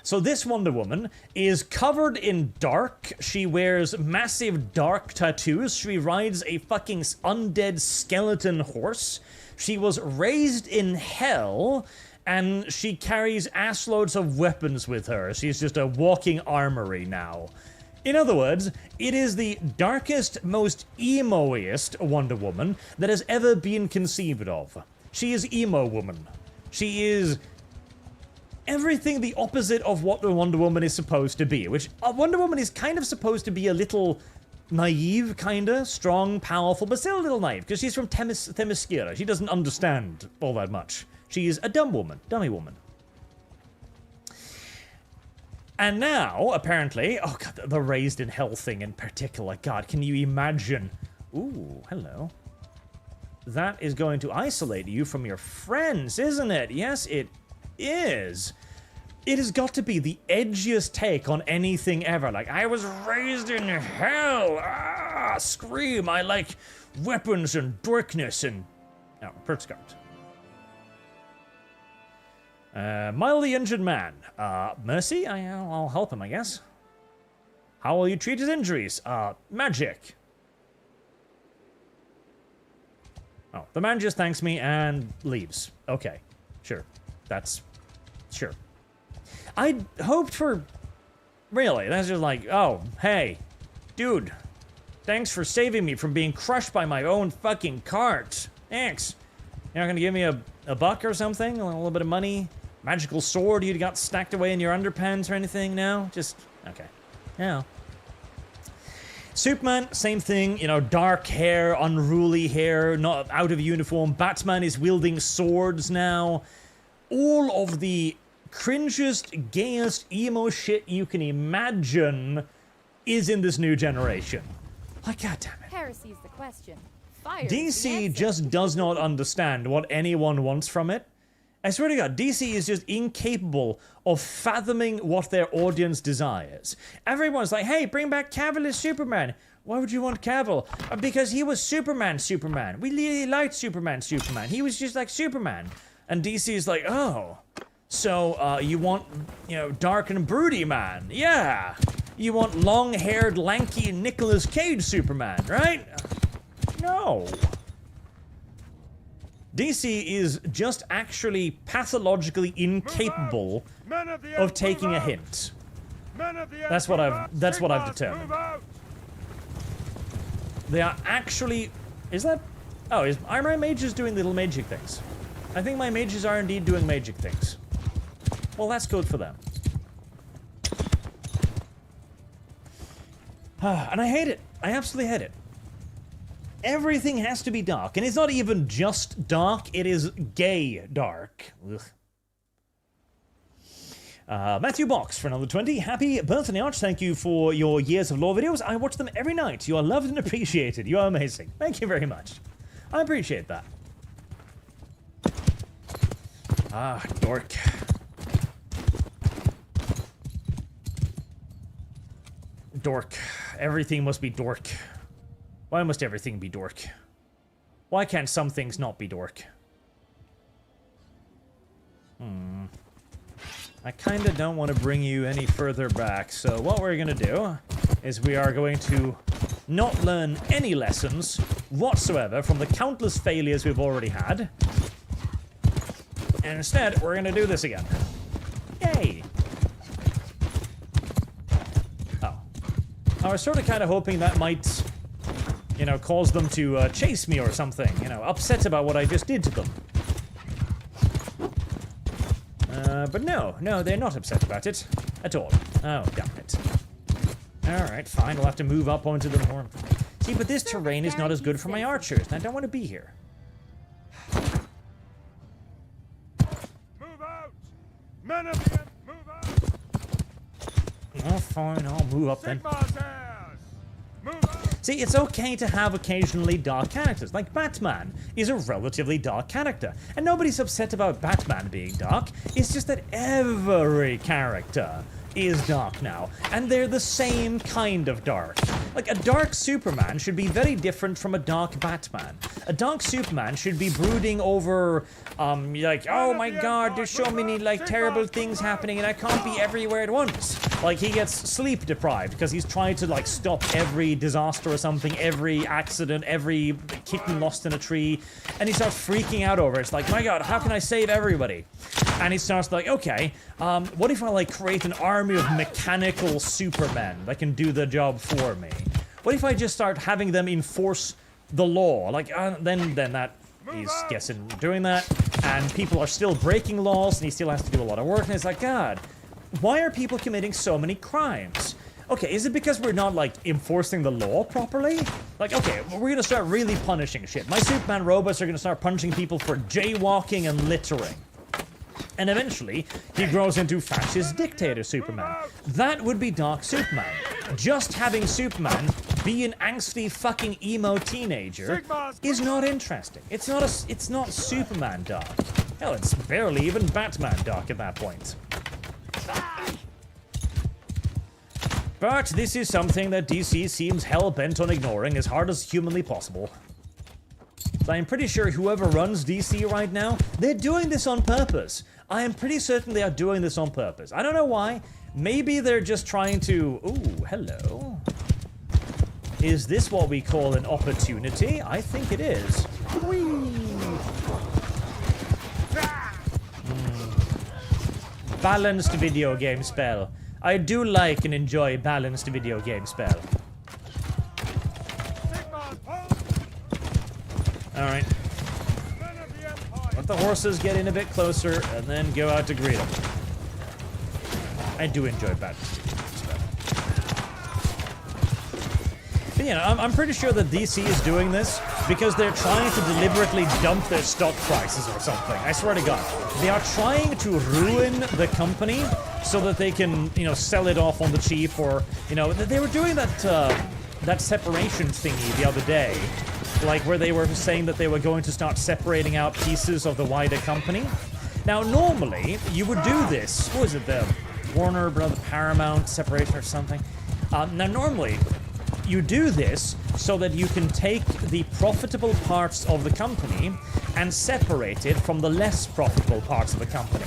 So this Wonder Woman is covered in dark. She wears massive dark tattoos. She rides a fucking undead skeleton horse. She was raised in hell, and she carries assloads of weapons with her. She's just a walking armory now. In other words, it is the darkest, most emo-iest Wonder Woman that has ever been conceived of. She is emo woman. She is everything the opposite of what the Wonder Woman is supposed to be, which Wonder Woman is kind of supposed to be a little naive, kinda, strong, powerful, but still a little naive, because she's from Themyscira. She doesn't understand all that much. She's a dumb woman, dummy woman. And now, apparently, oh god, the raised in hell thing in particular, god, can you imagine? Ooh, hello. That is going to isolate you from your friends, isn't it? Yes, it is. It has got to be the edgiest take on anything ever. Like, I was raised in hell. Ah, scream. I like weapons and darkness and... Oh, Pertscart. Mildly injured man. Mercy? I'll help him, I guess. How will you treat his injuries? Magic. Oh, the man just thanks me and leaves. Okay, sure. That's... sure. I hoped for... Really, that's just like, oh, hey, dude, thanks for saving me from being crushed by my own fucking cart. Thanks. You're not gonna give me a buck or something? A little bit of money? Magical sword you got stacked away in your underpants or anything? No? Just, okay. No. Superman, same thing, you know, dark hair, unruly hair, not out of uniform. Batman is wielding swords now. All of the cringiest, gayest, emo shit you can imagine is in this new generation. Like, goddammit. Heresy is the question. Fire is the DC answer. just does not understand what anyone wants from it. I swear to God, DC is just incapable of fathoming what their audience desires. Everyone's like, hey, bring back Cavill as Superman. Why would you want Cavill? Because he was Superman. We really liked Superman. He was just like Superman. And DC is like, oh, so you want, you know, dark and broody man. Yeah. You want long-haired, lanky Nicolas Cage Superman, right? No. DC is just actually pathologically incapable of taking a hint. That's what I've determined. They are actually... Is that... Oh, are my mages doing little magic things? I think my mages are indeed doing magic things. Well, that's good for them. And I hate it. I absolutely hate it. Everything has to be dark. And it's not even just dark, it is gay dark. Ugh. Matthew Box for another 20. Happy birthday, Arch. Thank you for your years of lore videos. I watch them every night. You are loved and appreciated. You are amazing. Thank you very much. I appreciate that. Ah, dork. Dork. Everything must be dork. Why must everything be dork? Why can't some things not be dork? I kinda don't want to bring you any further back, so what we're gonna do is we are going to not learn any lessons whatsoever from the countless failures we've already had. And instead, we're gonna do this again. Yay! Oh. I was sort of kind of hoping that might, you know, cause them to chase me or something. You know, upset about what I just did to them. But no, they're not upset about it. At all. Oh, damn it. Alright, fine, we'll have to move up onto them more. See, but this terrain is not as good for my archers, and I don't want to be here. Move out! Men of the end, move out! Oh, fine, I'll move up then. Sigmar's heirs! Move out! See, it's okay to have occasionally dark characters. Like Batman is a relatively dark character. And nobody's upset about Batman being dark. It's just that every character is dark now. And they're the same kind of dark. Like, a dark Superman should be very different from a dark Batman. A dark Superman should be brooding over, like, oh my god, there's so many, like, terrible things happening and I can't be everywhere at once. Like, he gets sleep deprived because he's trying to, like, stop every disaster or something, every accident, every kitten lost in a tree, and he starts freaking out over it. It's like, my god, how can I save everybody? And he starts like, okay, what if I, like, create an army of mechanical supermen that can do the job for me? What if I just start having them enforce the law? Like, then that he's guessing doing that, and people are still breaking laws, and he still has to do a lot of work, and it's like, god, why are people committing so many crimes? Okay, is it because we're not, like, enforcing the law properly? Like, okay, we're gonna start really punishing shit. My Superman robots are gonna start punishing people for jaywalking and littering. And eventually, he grows into fascist dictator Superman. That would be Dark Superman. Just having Superman be an angsty fucking emo teenager is not interesting. It's not Superman dark. Hell, it's barely even Batman dark at that point. But this is something that DC seems hell-bent on ignoring as hard as humanly possible. So I'm pretty sure whoever runs DC right now, they're doing this on purpose. I am pretty certain they are doing this on purpose. I don't know why. Maybe they're just trying to... Ooh, hello. Is this what we call an opportunity? I think it is. Whee! Balanced video game spell. I do like and enjoy balanced video game spell. Alright. Let the horses get in a bit closer and then go out to greet them. I do enjoy balanced video game spell. But, you know, I'm pretty sure that DC is doing this because they're trying to deliberately dump their stock prices or something. I swear to God. They are trying to ruin the company so that they can, you know, sell it off on the cheap, or, you know, they were doing that separation thingy the other day, like where they were saying that they were going to start separating out pieces of the wider company. Now, normally, you would do this. What was it, the Warner Brother Paramount separation or something? Now, normally, you do this so that you can take the profitable parts of the company and separate it from the less profitable parts of the company.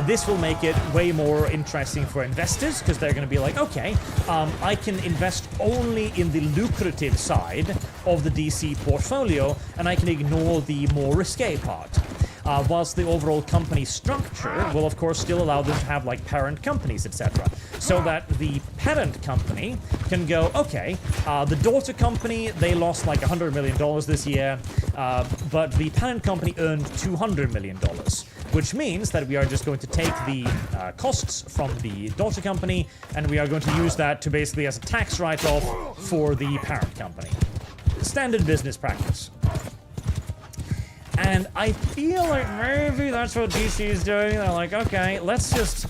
This will make it way more interesting for investors because they're going to be like, okay, I can invest only in the lucrative side of the DC portfolio and I can ignore the more risque part. Whilst the overall company structure will, of course, still allow them to have, like, parent companies, etc. So that the parent company can go, okay, the daughter company, they lost, like, $100 million this year, but the parent company earned $200 million. Which means that we are just going to take the costs from the daughter company, and we are going to use that to basically as a tax write-off for the parent company. Standard business practice. And I feel like maybe that's what DC is doing. They're like, okay, let's just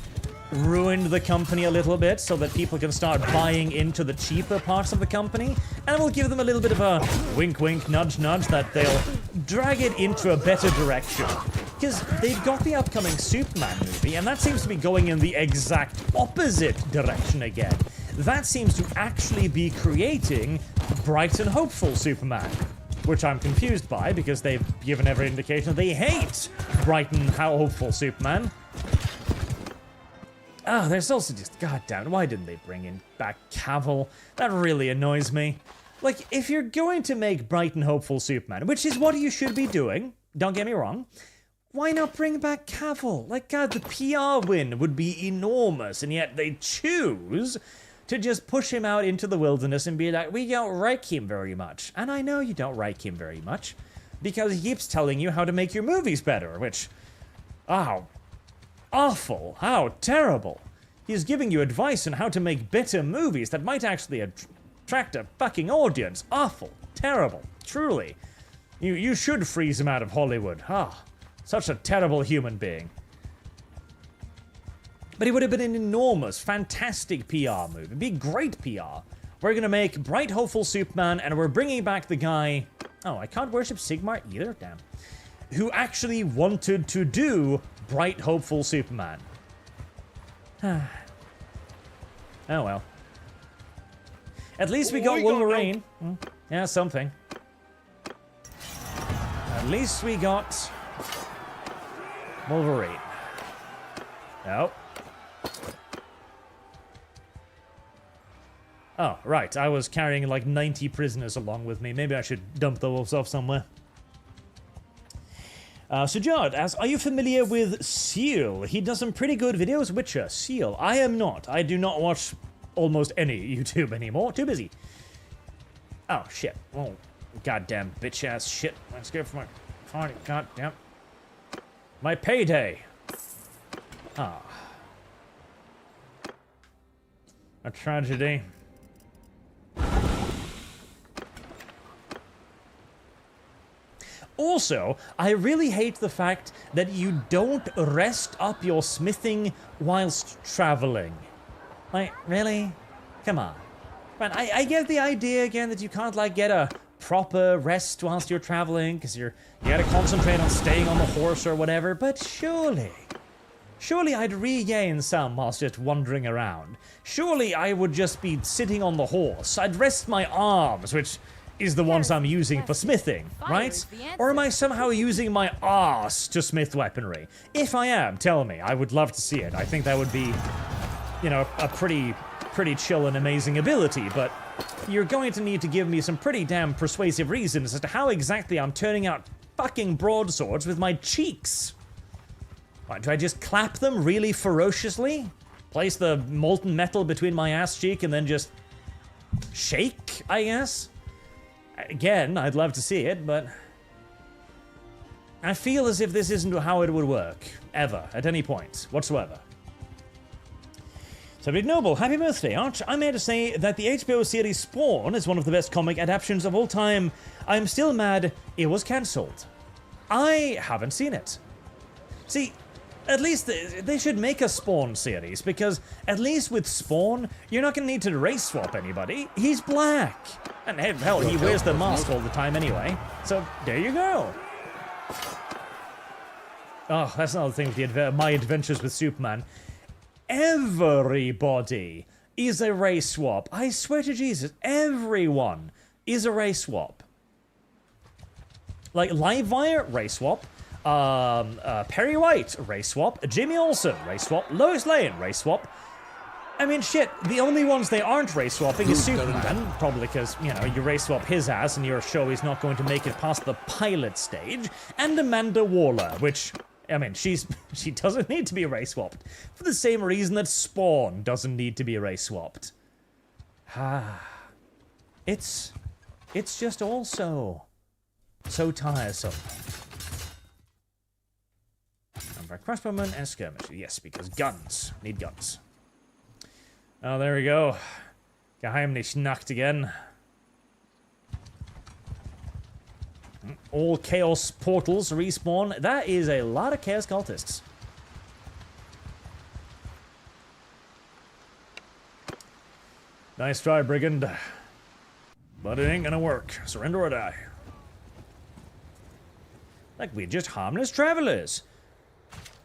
ruin the company a little bit so that people can start buying into the cheaper parts of the company, and we'll give them a little bit of a wink wink, nudge nudge, that they'll drag it into a better direction. Because they've got the upcoming Superman movie, and that seems to be going in the exact opposite direction again. That seems to actually be creating bright and hopeful Superman. Which I'm confused by, because they've given every indication they hate bright and hopeful Superman. Ah, there's also just, goddamn, why didn't they bring in back Cavill? That really annoys me. Like, if you're going to make bright and hopeful Superman, which is what you should be doing, don't get me wrong, why not bring back Cavill? Like, God, the PR win would be enormous, and yet they choose to just push him out into the wilderness and be like, we don't like him very much. And I know you don't like him very much, because he keeps telling you how to make your movies better, which, oh, awful, how terrible. He's giving you advice on how to make better movies that might actually attract a fucking audience. Awful. Terrible. Truly. You should freeze him out of Hollywood. Ah, such a terrible human being. But it would have been an enormous, fantastic PR move. It'd be great PR. We're gonna make Bright Hopeful Superman, and we're bringing back the guy... Oh, I can't worship Sigmar either? Damn. Who actually wanted to do Bright Hopeful Superman. Oh well. At least we got Wolverine. Yeah, something. At least we got Wolverine. Nope. Oh, right. I was carrying like 90 prisoners along with me. Maybe I should dump those off somewhere. Sujad asks, are you familiar with Seal? He does some pretty good videos. Witcher, Seal. I am not. I do not watch almost any YouTube anymore. Too busy. Oh, shit. Oh, goddamn bitch-ass shit. Let's go for my party. Goddamn. My payday. Ah. A tragedy. Also, I really hate the fact that you don't rest up your smithing whilst traveling. Like, really? Come on. Man, I get the idea again that you can't, like, get a proper rest whilst you're traveling, because you gotta concentrate on staying on the horse or whatever, but surely I'd regain some whilst just wandering around. Surely I would just be sitting on the horse. I'd rest my arms, which is the ones I'm using for smithing, right? Or am I somehow using my arse to smith weaponry? If I am, tell me. I would love to see it. I think that would be, you know, a pretty chill and amazing ability, but you're going to need to give me some pretty damn persuasive reasons as to how exactly I'm turning out fucking broadswords with my cheeks. Right, do I just clap them really ferociously? Place the molten metal between my ass cheek and then just shake, I guess? Again, I'd love to see it, but I feel as if this isn't how it would work, ever, at any point, whatsoever. So, Big Noble, happy birthday, Arch. I'm here to say that the HBO series Spawn is one of the best comic adaptations of all time. I'm still mad it was cancelled. I haven't seen it. See, at least they should make a Spawn series, because at least with Spawn, you're not going to need to race swap anybody. He's black. And hell, he wears the mask all the time anyway. So, there you go. Oh, that's another thing with my adventures with Superman. Everybody is a race swap. I swear to Jesus, everyone is a race swap. Like, Livewire, race swap. Perry White, race swap. Jimmy Olsen, race swap. Lois Lane, race swap. I mean, shit, the only ones they aren't race swapping is Superman, probably because, you know, you race swap his ass and your show is not going to make it past the pilot stage, and Amanda Waller, which, I mean, she doesn't need to be race swapped, for the same reason that Spawn doesn't need to be race swapped. It's just all so tiresome. Crossbowman and skirmisher, yes, because guns. Need guns. Oh, there we go. Geheimlich Nacht again. All Chaos portals respawn. That is a lot of Chaos cultists. Nice try, Brigand. But it ain't gonna work. Surrender or die. Like, we're just harmless travelers.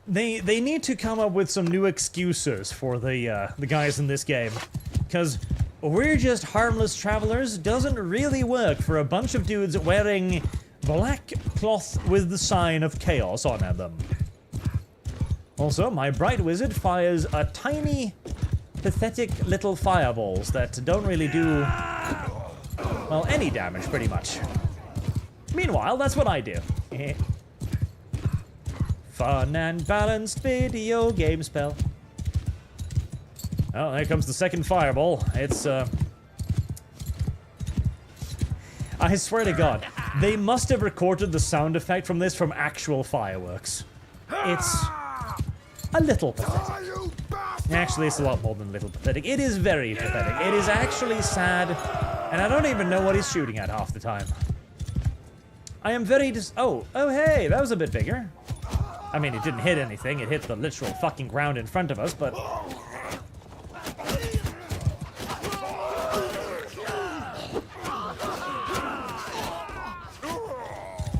They need to come up with some new excuses for the guys in this game, because we're just harmless travelers doesn't really work for a bunch of dudes wearing black cloth with the sign of chaos on them. Also, my bright wizard fires a tiny, pathetic little fireballs that don't really do, well, any damage pretty much. Meanwhile, that's what I do. Fun and balanced video game spell. Oh, there comes the second fireball. It's, I swear to God, they must have recorded the sound effect from this from actual fireworks. It's a little pathetic. Actually, it's a lot more than a little pathetic. It is very pathetic. It is actually sad And I don't even know what he's shooting at half the time. I am very oh, hey, that was a bit bigger. I mean, it didn't hit anything. It hit the literal fucking ground in front of us, but...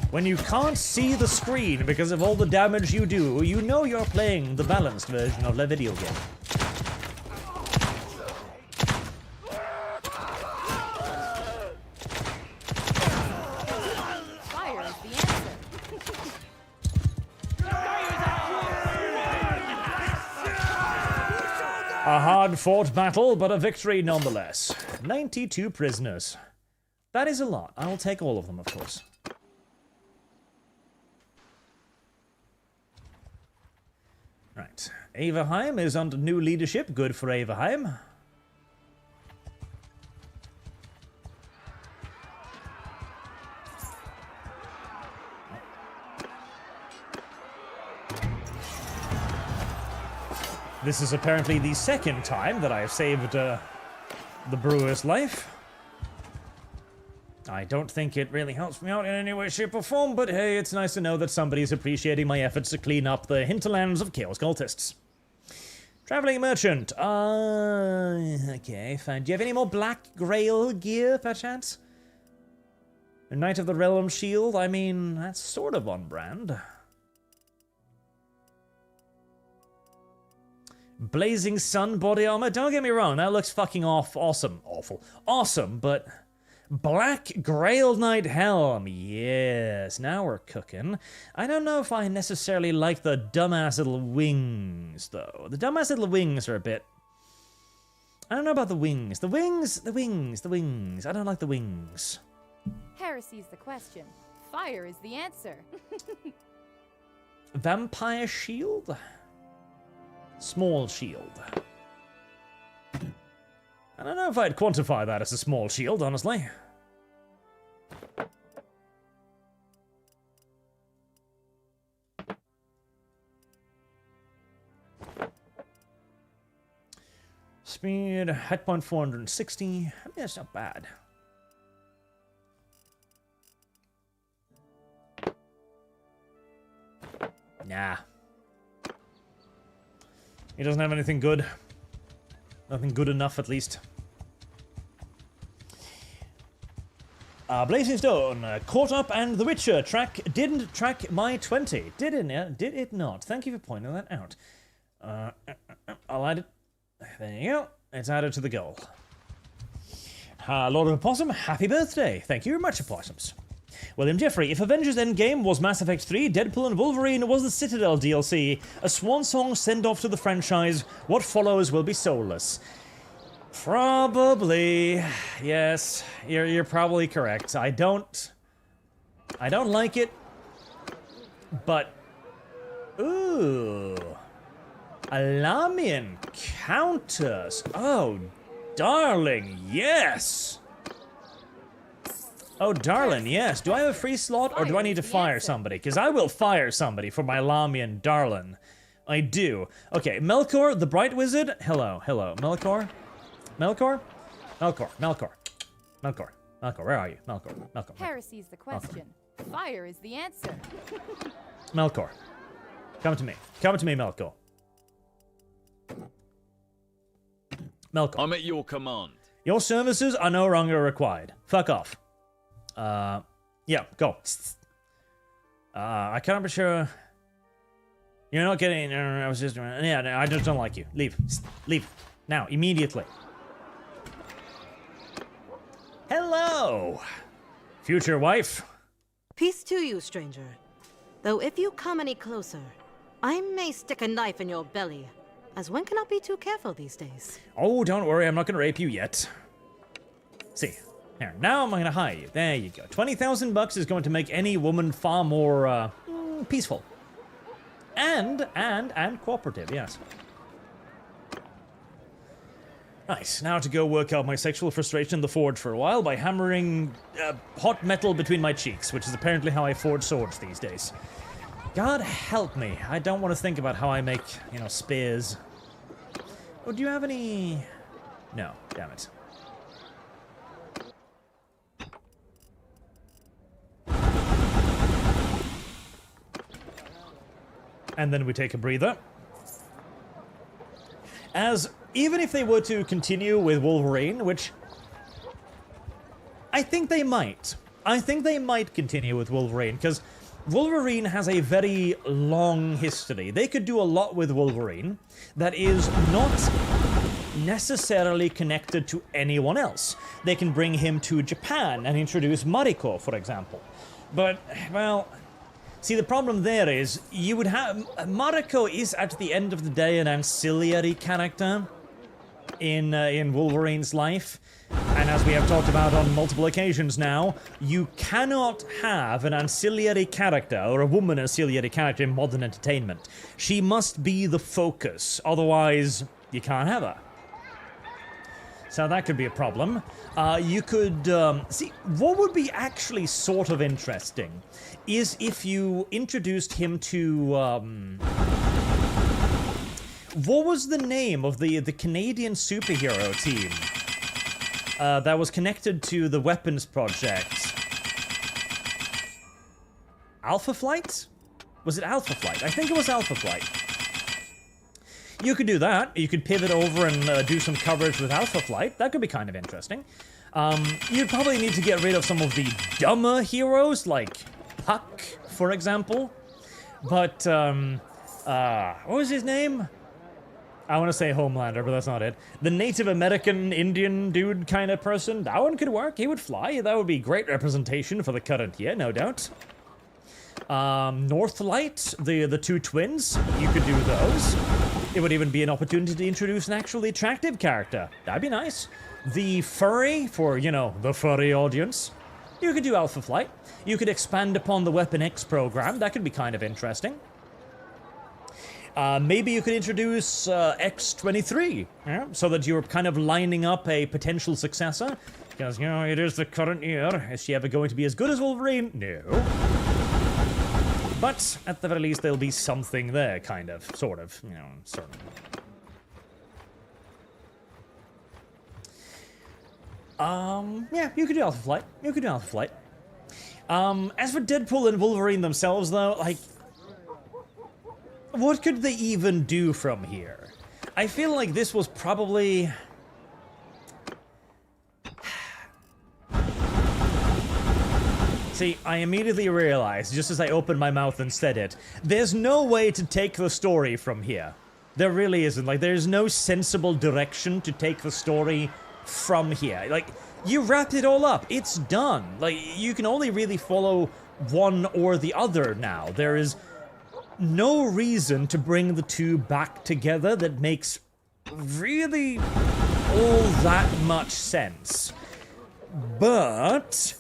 When you can't see the screen because of all the damage you do, you know you're playing the balanced version of the video game. Fire is the answer. A hard-fought battle, but a victory nonetheless. 92 prisoners. That is a lot. I will take all of them, of course. Right. Averheim is under new leadership. Good for Averheim. This is apparently the second time that I have saved the brewer's life. I don't think it really helps me out in any way, shape, or form, but hey, it's nice to know that somebody's appreciating my efforts to clean up the hinterlands of Chaos Cultists. Traveling merchant. Okay, fine. Do you have any more Black Grail gear, perchance? A Knight of the Realm Shield? I mean, that's sort of on brand. Blazing Sun body armor? Don't get me wrong, that looks fucking awesome. Awesome, but... Black Grail Knight Helm, yes, now we're cooking. I don't know if I necessarily like the dumbass little wings, though. The dumbass little wings are a bit... I don't know about the wings. The wings. I don't like the wings. Heresy's the question. Fire is the answer. Vampire shield? Small shield. I don't know if I'd quantify that as a small shield, honestly. Speed, hit point 460. I mean, that's not bad. Nah. He doesn't have anything good. Nothing good enough, at least. Blazing Stone, Caught Up and The Witcher didn't track my 20. Did it not? Thank you for pointing that out. I'll add it. There you go. It's added to the goal. Lord of Opossum, happy birthday. Thank you very much, Opossums. William Jeffrey, if Avengers Endgame was Mass Effect 3, Deadpool and Wolverine was the Citadel DLC, a swan song send-off to the franchise, what follows will be soulless. Probably. Yes, you're probably correct. I don't like it, but... Ooh. Alamian Countess. Oh, darling, yes! Oh, darling, yes. Do I have a free slot, or do I need to fire somebody? Because I will fire somebody for my Lamian darling. I do. Okay, Melkor, the Bright Wizard. Hello. Melkor? Melkor, where are you? Melkor. Heresy's the question. Fire is the answer. Melkor. Come to me, Melkor. Melkor. I'm at your command. Your services are no longer required. Fuck off. Yeah, go. I can't be sure. You're not getting. I was just. Yeah, I just don't like you. Leave. Leave. Now, immediately. Hello, future wife. Peace to you, stranger. Though if you come any closer, I may stick a knife in your belly, as one cannot be too careful these days. Oh, don't worry, I'm not gonna rape you yet. See. Here, now I'm gonna hire you. There you go. 20,000 bucks is going to make any woman far more, peaceful. And cooperative, yes. Nice. Now to go work out my sexual frustration in the forge for a while by hammering hot metal between my cheeks, which is apparently how I forge swords these days. God help me. I don't want to think about how I make, spears. Oh, do you have any... No, damn it. And then we take a breather. As even if they were to continue with Wolverine, which I think they might. I think they might continue with Wolverine, because Wolverine has a very long history. They could do a lot with Wolverine that is not necessarily connected to anyone else. They can bring him to Japan and introduce Mariko, for example. But, well, see, the problem there is you would have... Mariko is, at the end of the day, an ancillary character in Wolverine's life. And as we have talked about on multiple occasions now, you cannot have an ancillary character, or a woman ancillary character in modern entertainment. She must be the focus, otherwise you can't have her. So that could be a problem. You could, see, what would be actually sort of interesting is if you introduced him to, what was the name of the Canadian superhero team that was connected to the weapons project? Alpha Flight? Was it Alpha Flight? I think it was Alpha Flight. You could do that. You could pivot over and do some coverage with Alpha Flight. That could be kind of interesting. You'd probably need to get rid of some of the dumber heroes, like Puck, for example. But, what was his name? I want to say Homelander, but that's not it. The Native American Indian dude kind of person. That one could work. He would fly. That would be great representation for the current year, no doubt. Northlight, the two twins. You could do those. It would even be an opportunity to introduce an actually attractive character. That'd be nice. The furry, for, you know, the furry audience. You could do Alpha Flight. You could expand upon the Weapon X program. That could be kind of interesting. Maybe you could introduce X-23, yeah? So that you're kind of lining up a potential successor. Because, you know, it is the current year. Is she ever going to be as good as Wolverine? No. But, at the very least, there'll be something there, kind of. Sort of. You know, sort of. Yeah, you could do Alpha Flight. You could do Alpha Flight. As for Deadpool and Wolverine themselves, though, like... what could they even do from here? I feel like this was probably... See, I immediately realized, just as I opened my mouth and said it, there's no way to take the story from here. There really isn't. Like, there's no sensible direction to take the story from here. Like, you wrapped it all up. It's done. Like, you can only really follow one or the other now. There is no reason to bring the two back together that makes really all that much sense. But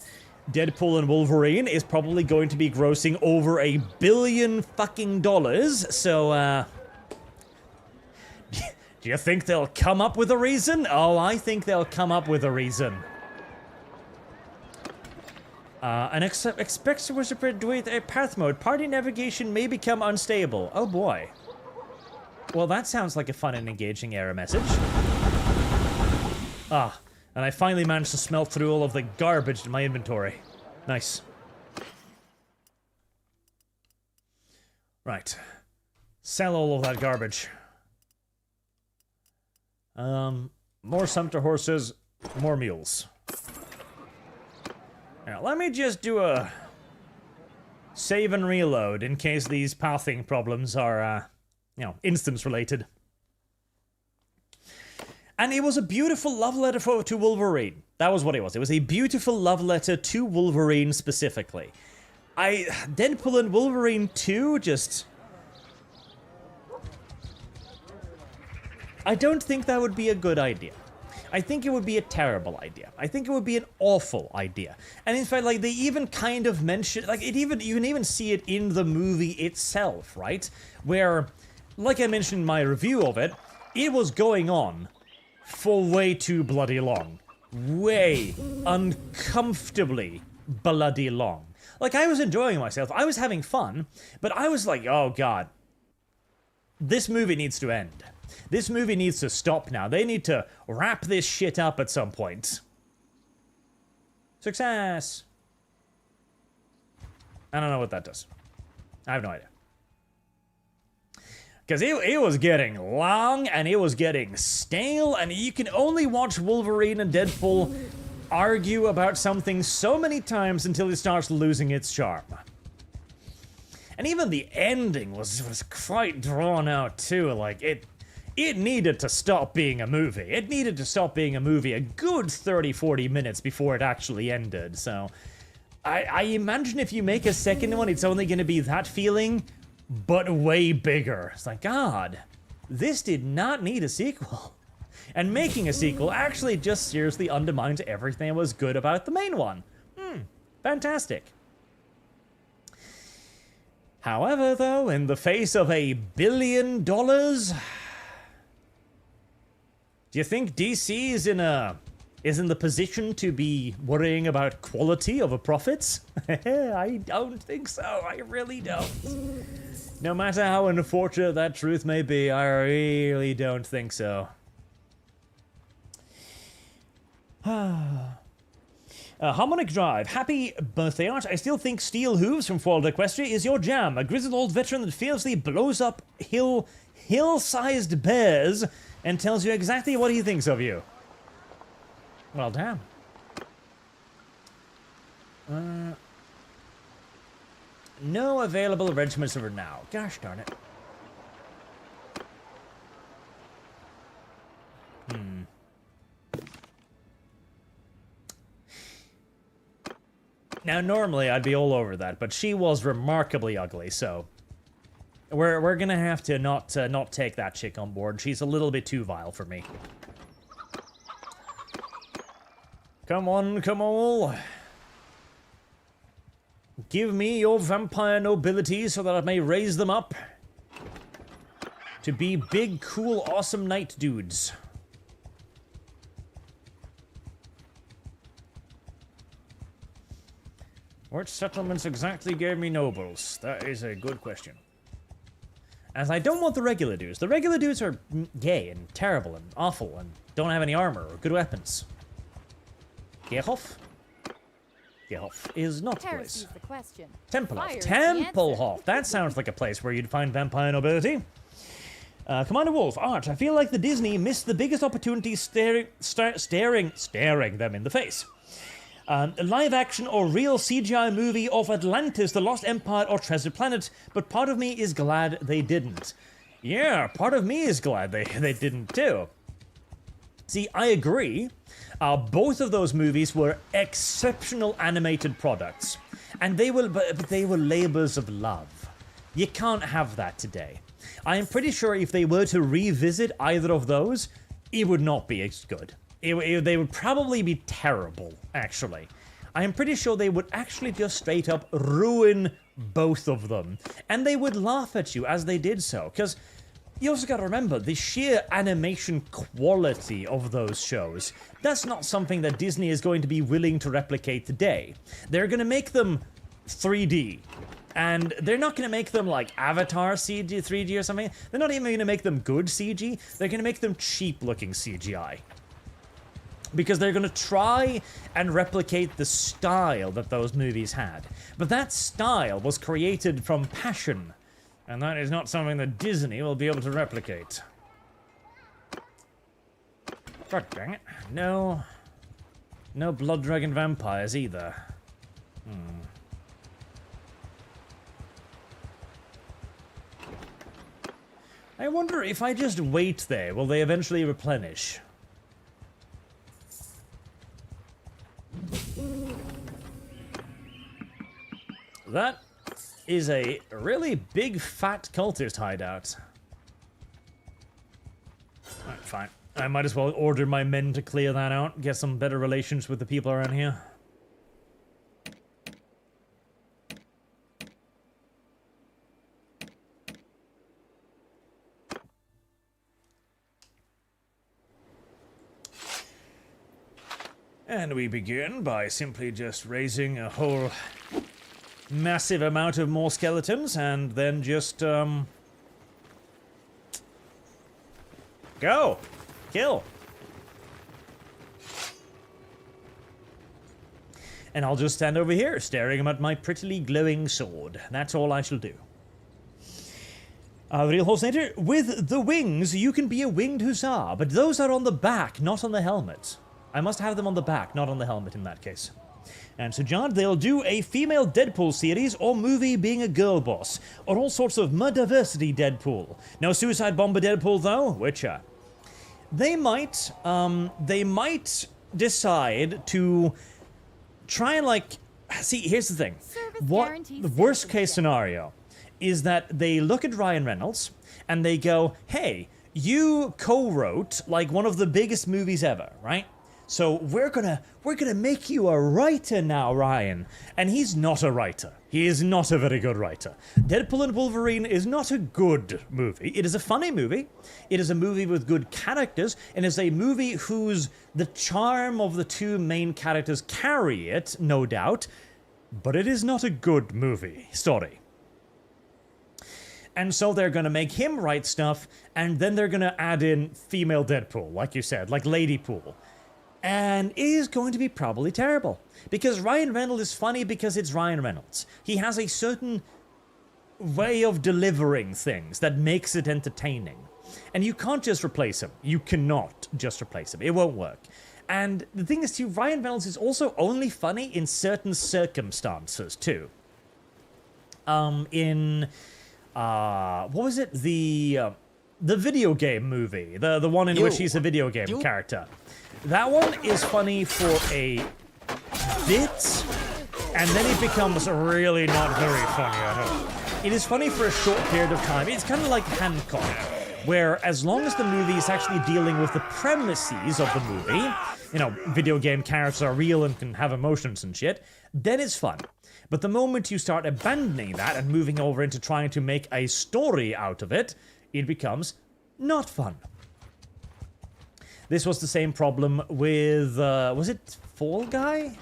Deadpool and Wolverine is probably going to be grossing over $1 billion fucking dollars, so, do you think they'll come up with a reason? Oh, I think they'll come up with a reason. An expects was with a path mode. Party navigation may become unstable. Oh boy. Well, that sounds like a fun and engaging error message. Ah, and I finally managed to smelt through all of the garbage in my inventory. Nice. Right. Sell all of that garbage. More Sumter horses, more mules. Now, let me just do a save and reload in case these pathing problems are, you know, instance-related. And it was a beautiful love letter to Wolverine. That was what it was. It was a beautiful love letter to Wolverine specifically. Deadpool and Wolverine 2 just... I don't think that would be a good idea. I think it would be a terrible idea. I think it would be an awful idea. And in fact, like, they even kind of mention, like, you can even see it in the movie itself, right? Where, like I mentioned in my review of it, it was going on for way too bloody long. Way uncomfortably bloody long. Like, I was enjoying myself. I was having fun, but I was like, oh god. This movie needs to end. This movie needs to stop now. They need to wrap this shit up at some point. Success! I don't know what that does. I have no idea. Because it was getting long, and it was getting stale, and you can only watch Wolverine and Deadpool argue about something so many times until it starts losing its charm. And even the ending was quite drawn out too. Like, it needed to stop being a movie. It needed to stop being a movie a good 30-40 minutes before it actually ended. So I imagine if you make a second one, it's only going to be that feeling, but way bigger. It's like, God, this did not need a sequel. And making a sequel actually just seriously undermines everything that was good about the main one. Fantastic. However, though, in the face of $1 billion, do you think DC is in the position to be worrying about quality over profits? I don't think so. I really don't. No matter how unfortunate that truth may be, I really don't think so. Harmonic Drive, happy birthday, Art. I still think Steel Hooves from Fall Equestria is your jam. A grizzled old veteran that fiercely blows up hill-sized bears and tells you exactly what he thinks of you. Well, damn. No available regiments for now. Gosh darn it. Now, normally I'd be all over that, but she was remarkably ugly, so we're gonna have to not take that chick on board. She's a little bit too vile for me. Come on, come all. Give me your vampire nobility so that I may raise them up to be big, cool, awesome knight dudes. Which settlements exactly gave me nobles? That is a good question. As I don't want the regular dudes. The regular dudes are gay and terrible and awful and don't have any armor or good weapons. Gehoff? Gehoff is not the place. The question. Templehof. Templehof. That sounds like a place where you'd find vampire nobility. Commander Wolf, Art, I feel like the Disney missed the biggest opportunity staring them in the face. A live-action or real CGI movie of Atlantis, the Lost Empire, or Treasure Planet, but part of me is glad they didn't. Yeah, part of me is glad they didn't too. See, I agree. Both of those movies were exceptional animated products, and they were labors of love. You can't have that today. I am pretty sure if they were to revisit either of those, it would not be as good. They would probably be terrible, actually. I am pretty sure they would actually just straight up ruin both of them. And they would laugh at you as they did so, because you also gotta remember, the sheer animation quality of those shows, that's not something that Disney is going to be willing to replicate today. They're gonna make them 3D. And they're not going to make them like Avatar CG, 3D or something. They're not even going to make them good CG. They're going to make them cheap-looking CGI. Because they're going to try and replicate the style that those movies had. But that style was created from passion. And that is not something that Disney will be able to replicate. God dang it. No Blood Dragon vampires either. I wonder if I just wait there, will they eventually replenish? That is a really big fat cultist hideout. Alright, fine. I might as well order my men to clear that out, get some better relations with the people around here. And we begin by simply just raising a whole massive amount of more skeletons, and then just, go! Kill! And I'll just stand over here, staring at my prettily glowing sword. That's all I shall do. Real Horsenator, with the wings, you can be a winged hussar, but those are on the back, not on the helmet. I must have them on the back, not on the helmet in that case. And so, John, they'll do a female Deadpool series or movie being a girl boss, or all sorts of diversity Deadpool. No suicide bomber Deadpool, though, Witcher. They might decide to try and, like... See, here's the thing. The worst case scenario is that they look at Ryan Reynolds and they go, hey, you co-wrote like one of the biggest movies ever, right? So we're gonna make you a writer now, Ryan. And he's not a writer. He is not a very good writer. Deadpool and Wolverine is not a good movie. It is a funny movie. It is a movie with good characters, and is a movie whose the charm of the two main characters carry it, no doubt. But it is not a good movie story. And so they're gonna make him write stuff, and then they're gonna add in female Deadpool, like you said, like Lady Pool. And it is going to be probably terrible. Because Ryan Reynolds is funny because it's Ryan Reynolds. He has a certain way of delivering things that makes it entertaining. And you can't just replace him. You cannot just replace him. It won't work. And the thing is, too, Ryan Reynolds is also only funny in certain circumstances, too. What was it? The video game movie. The one in which he's a video game character. That one is funny for a bit, and then it becomes really not very funny at all. It is funny for a short period of time. It's kind of like Hancock, where as long as the movie is actually dealing with the premises of the movie, you know, video game characters are real and can have emotions and shit, then it's fun. But the moment you start abandoning that and moving over into trying to make a story out of it, it becomes not fun. This was the same problem with, was it Fall Guy?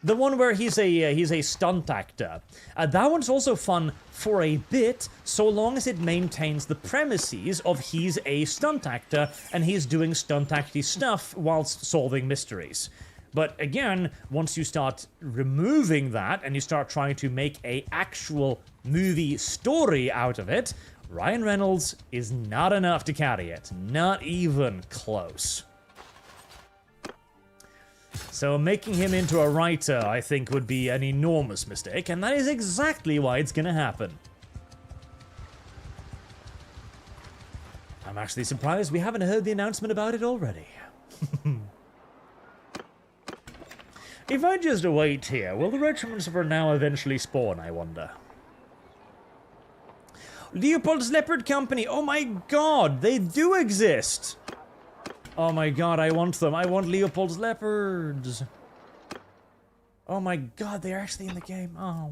The one where he's a stunt actor. That one's also fun for a bit, so long as it maintains the premises of he's a stunt actor and he's doing stunt acty stuff whilst solving mysteries. But again, once you start removing that and you start trying to make a actual movie story out of it, Ryan Reynolds is not enough to carry it. Not even close. So making him into a writer, I think, would be an enormous mistake, and that is exactly why it's gonna happen. I'm actually surprised we haven't heard the announcement about it already. If I just wait here, will the regiments of now eventually spawn, I wonder? Leopold's Leopard Company, oh my god, they do exist! Oh my god, I want them. I want Leopold's Leopards. Oh my god, they're actually in the game. Oh.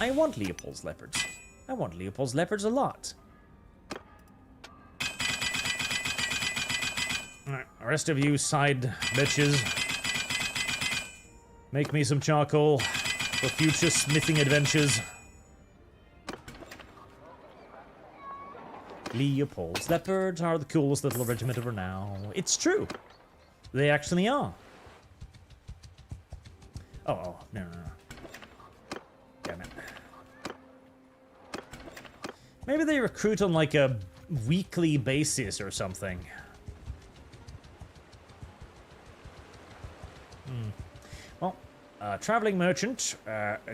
I want Leopold's Leopards. I want Leopold's Leopards a lot. Alright, the rest of you side bitches. Make me some charcoal for future smithing adventures. Leopold's Leopards are the coolest little regiment ever now. It's true. They actually are. Oh, no. Damn it. Maybe they recruit on like a weekly basis or something. Well, traveling merchant,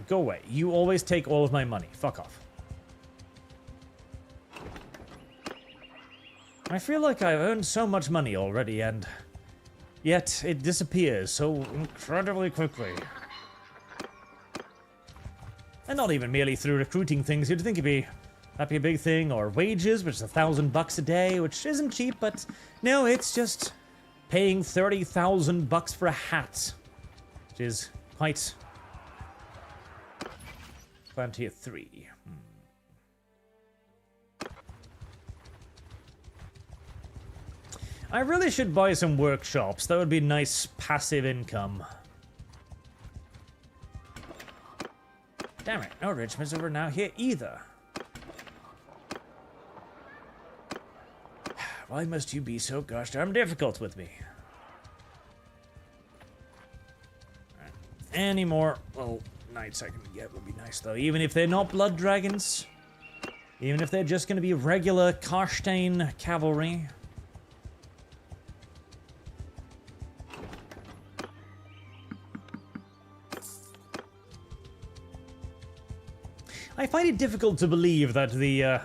go away. You always take all of my money. Fuck off. I feel like I've earned so much money already, and yet it disappears so incredibly quickly. And not even merely through recruiting things. You'd think that'd be a big thing, or wages, which is $1,000 a day, which isn't cheap, but no, it's just paying $30,000 for a hat, which is quite plenty of three. I really should buy some workshops. That would be nice passive income. Damn it, no regiments over now here either. Why must you be so gosh darn difficult with me? Right. Any more little knights I can get would be nice though. Even if they're not blood dragons, Even if they're just going to be regular Karstein cavalry. I find it difficult to believe that the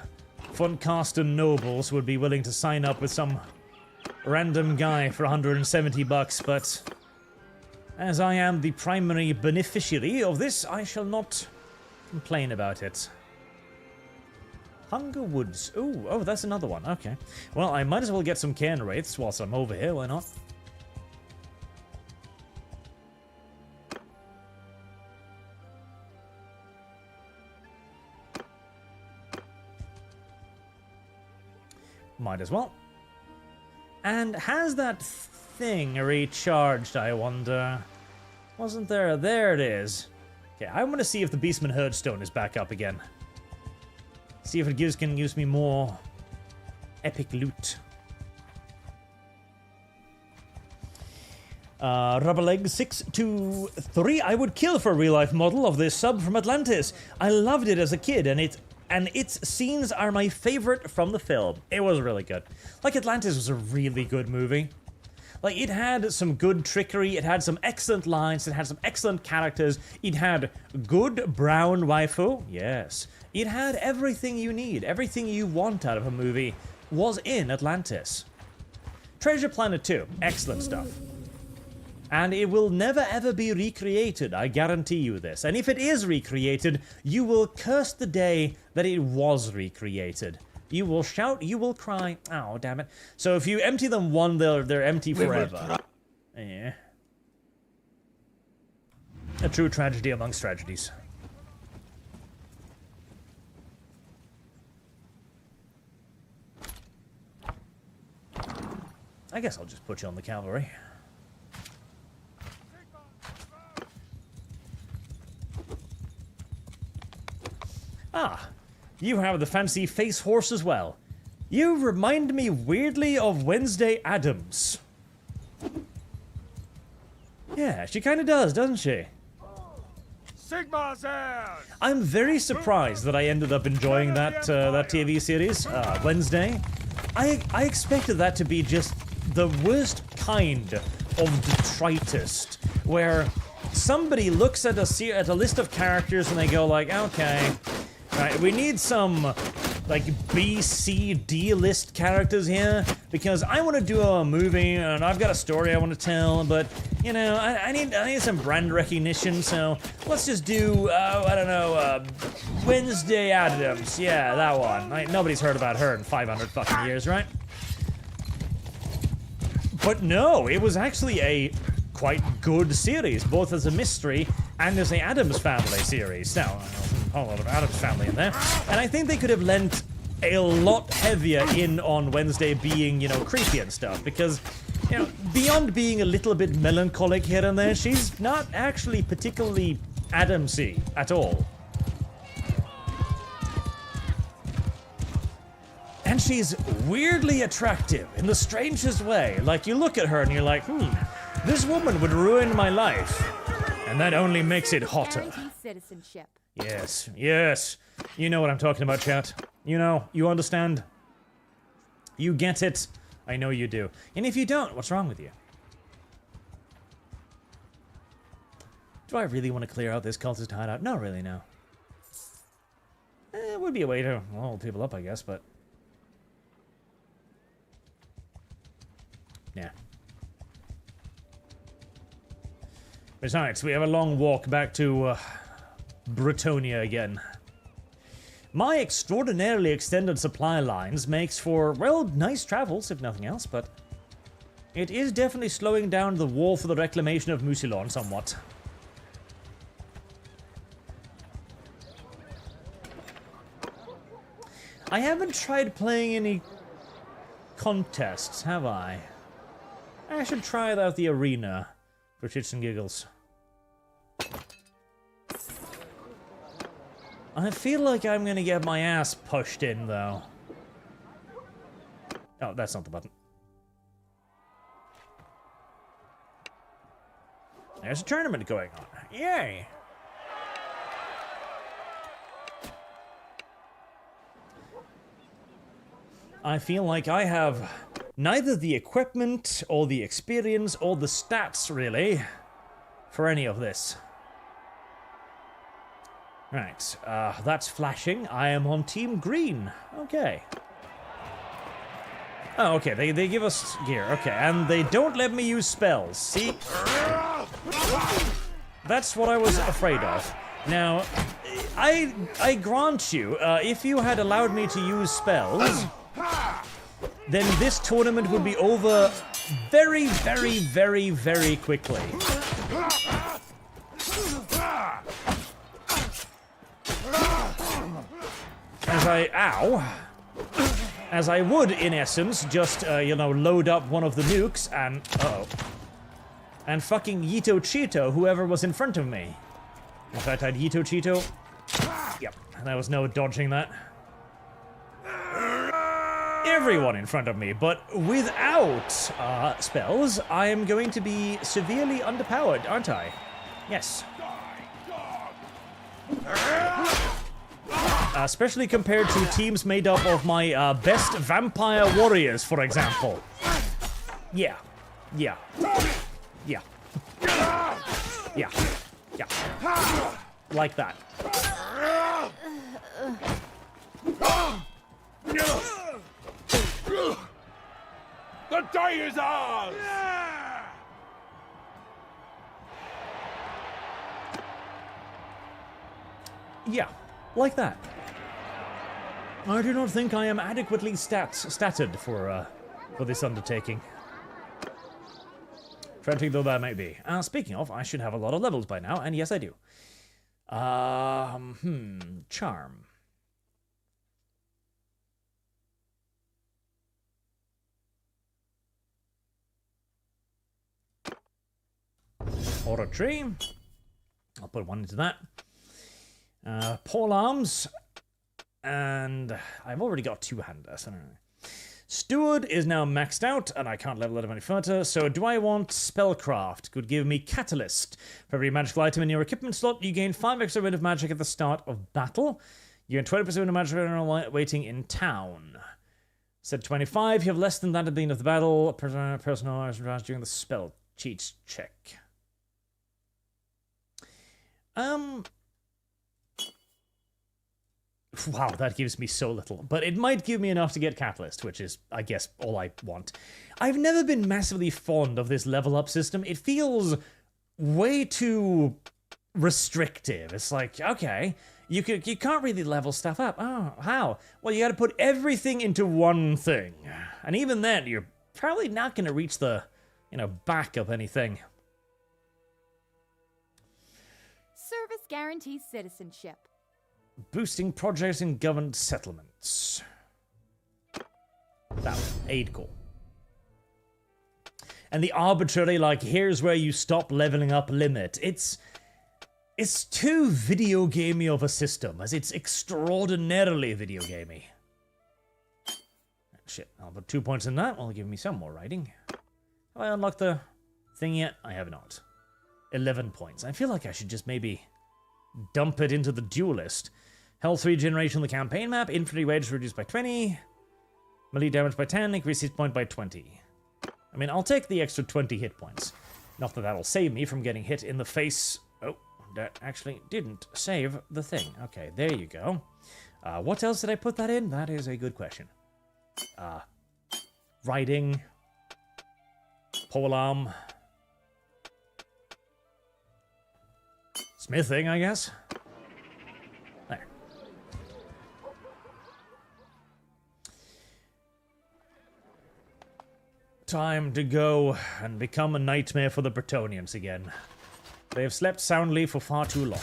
von Karsten nobles would be willing to sign up with some random guy for 170 bucks, but as I am the primary beneficiary of this, I shall not complain about it. Hunger Woods. Ooh, oh, that's another one. Okay. Well, I might as well get some cairn wraiths whilst I'm over here. Why not? Might as well. And has that thing recharged, I wonder? Wasn't there? There it is. Okay, I want to see if the Beastman Herdstone is back up again. See if it can use me more epic loot. Rubberleg 623. I would kill for a real-life model of this sub from Atlantis. I loved it as a kid, and its scenes are my favorite from the film. It was really good. Like, Atlantis was a really good movie. Like, it had some good trickery, it had some excellent lines, it had some excellent characters, it had good brown waifu, yes. It had everything you need, everything you want out of a movie was in Atlantis. Treasure Planet 2, excellent stuff. And it will never ever be recreated, I guarantee you this. And if it is recreated, you will curse the day that it was recreated. You will shout, you will cry. Oh, damn it. So if you empty them one, they're empty forever. Yeah. A true tragedy amongst tragedies. I guess I'll just put you on the cavalry. Ah, you have the fancy face horse as well. You remind me weirdly of Wednesday Addams. Yeah, she kind of does, doesn't she? Sigma's out! I'm very surprised that I ended up enjoying that that TV series, Wednesday. I expected that to be just the worst kind of detritus, where somebody looks at a list of characters and they go like, okay, right, we need some like B, C, D list characters here because I want to do a movie and I've got a story I want to tell, but you know, I need some brand recognition, so let's just do I don't know, Wednesday Addams. Yeah, that one. Nobody's heard about her in 500 fucking years, right? But no, it was actually a quite good series, both as a mystery and as a Addams Family series. Now, a whole lot of Addams Family in there. And I think they could have lent a lot heavier in on Wednesday being, you know, creepy and stuff, because, you know, beyond being a little bit melancholic here and there, she's not actually particularly Addamsy at all. And she's weirdly attractive in the strangest way. Like, you look at her and you're like, this woman would ruin my life. And that only makes it hotter. Guaranteed citizenship. Yes, yes. You know what I'm talking about, chat. You know, you understand. You get it. I know you do. And if you don't, what's wrong with you? Do I really want to clear out this cultist hideout? No, really, no. It would be a way to hold people up, I guess, but... yeah. Besides, we have a long walk back to Bretonia again. My extraordinarily extended supply lines makes for, well, nice travels, if nothing else, but it is definitely slowing down the war for the reclamation of Mucilon somewhat. I haven't tried playing any contests, have I? I should try out the arena for shits and giggles. I feel like I'm gonna get my ass pushed in, though. Oh, that's not the button. There's a tournament going on. Yay! I feel like I have neither the equipment or the experience or the stats, really, for any of this. Right, that's flashing. I am on Team Green. Okay. Oh, okay, they give us gear. Okay, and they don't let me use spells. See? That's what I was afraid of. Now, I grant you, if you had allowed me to use spells, then this tournament would be over very, very, very, very quickly. As I would, in essence, just, you know, load up one of the nukes and, and fucking Yito Cheeto whoever was in front of me. In fact, I'd Yito Cheeto. Yep, there was no dodging that. Everyone in front of me, but without spells, I am going to be severely underpowered, aren't I? Yes. Especially compared to teams made up of my best vampire warriors, for example. Yeah. Yeah. Yeah. Yeah. Yeah. Like that. The day is ours! Yeah, like that. I do not think I am adequately statted for this undertaking. Frantic though that might be. Speaking of, I should have a lot of levels by now, and yes I do. Charm. Oratory. I'll put one into that. Pole arms. And I've already got two-handers. I don't know. Steward is now maxed out, and I can't level it up any further. So do I want Spellcraft? Could give me Catalyst. For every magical item in your equipment slot, you gain 5 extra rid of magic at the start of battle. You gain 20% of magic waiting in town. Set 25, you have less than that at the beginning of the battle. Personal advantage during the spell cheats check. Wow, that gives me so little. But it might give me enough to get Catalyst, which is, I guess, all I want. I've never been massively fond of this level up system. It feels way too restrictive. It's like, okay, you can't really level stuff up. Oh, how? Well, you gotta put everything into one thing. And even then, you're probably not gonna reach the, back of anything. Service guarantees citizenship. Boosting projects in governed settlements. That one, aid corps. And the arbitrary, here's where you stop leveling up limit. It's too video gamey of a system, as it's extraordinarily video gamey. Shit, I'll put 2 points in that. Will give me some more writing. Have I unlocked the thing yet? I have not. 11 points. I feel like I should just maybe dump it into the duelist. Health regeneration on the campaign map. Infantry wedge reduced by 20. Melee damage by 10. Increase hit point by 20. I mean, I'll take the extra 20 hit points. Not that that'll save me from getting hit in the face. Oh, that actually didn't save the thing. Okay, there you go. What else did I put that in? That is a good question. Riding. Polearm. Smithing, I guess. There. Time to go and become a nightmare for the Bretonians again. They have slept soundly for far too long.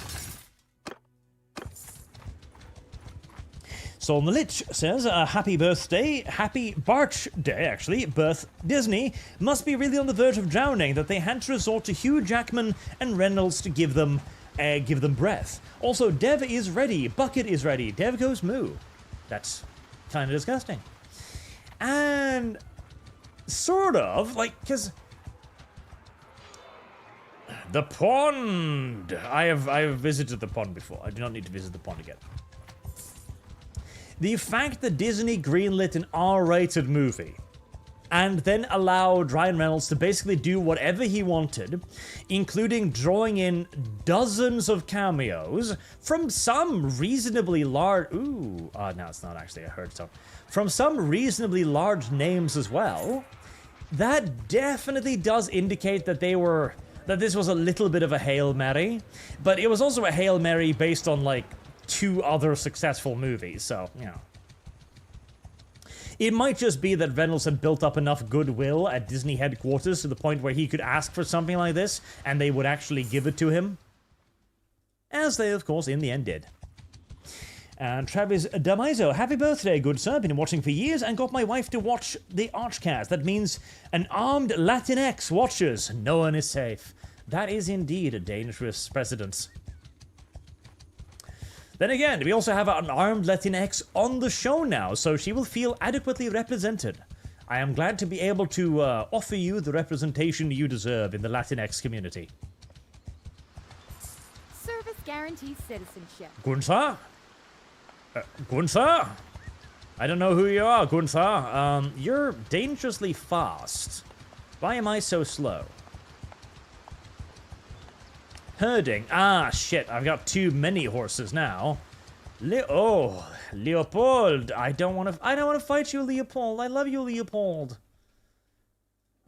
Solon the Lich says, happy birthday, happy Barch Day, actually, birth Disney, must be really on the verge of drowning that they had to resort to Hugh Jackman and Reynolds to give them breath. Also, Dev is ready, Bucket is ready, Dev goes moo. That's kind of disgusting. And sort of, because the pond. I have visited the pond before. I do not need to visit the pond again. The fact that Disney greenlit an R-rated movie and then allowed Ryan Reynolds to basically do whatever he wanted, including drawing in dozens of cameos from some reasonably large... no, it's not actually, I heard so. From some reasonably large names as well, that definitely does indicate that that this was a little bit of a Hail Mary, but it was also a Hail Mary based on, like, 2 other successful movies, so, you know. It might just be that Reynolds had built up enough goodwill at Disney headquarters to the point where he could ask for something like this, and they would actually give it to him. As they, of course, in the end did. And Travis Damiso, happy birthday, good sir. Been watching for years and got my wife to watch the ArchCast. That means an armed Latinx watches. No one is safe. That is indeed a dangerous precedent. Then again, we also have an armed Latinx on the show now, so she will feel adequately represented. I am glad to be able to offer you the representation you deserve in the Latinx community. Service guarantees citizenship. Gunther? Gunther? I don't know who you are, Gunther. You're dangerously fast. Why am I so slow? Herding. Ah, shit. I've got too many horses now. Leopold. I don't want to fight you, Leopold. I love you, Leopold.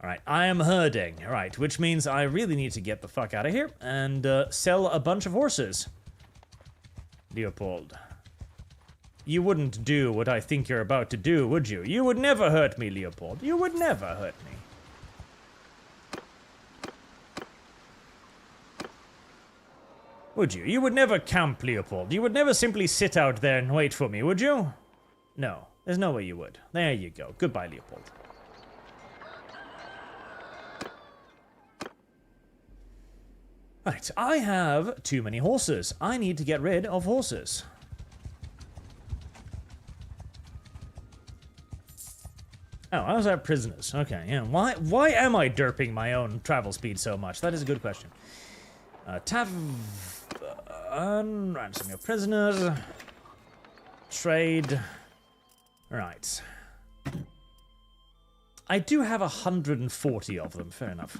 All right, I am herding. All right, which means I really need to get the fuck out of here and sell a bunch of horses. Leopold. You wouldn't do what I think you're about to do, would you? You would never hurt me, Leopold. You would never hurt me. Would you? You would never camp, Leopold. You would never simply sit out there and wait for me, would you? No, there's no way you would. There you go. Goodbye, Leopold. Right, I have too many horses. I need to get rid of horses. Oh, how's our prisoners? Okay, yeah. Why am I derping my own travel speed so much? That is a good question. Ransoming of prisoners. Trade. Right. I do have 140 of them, fair enough.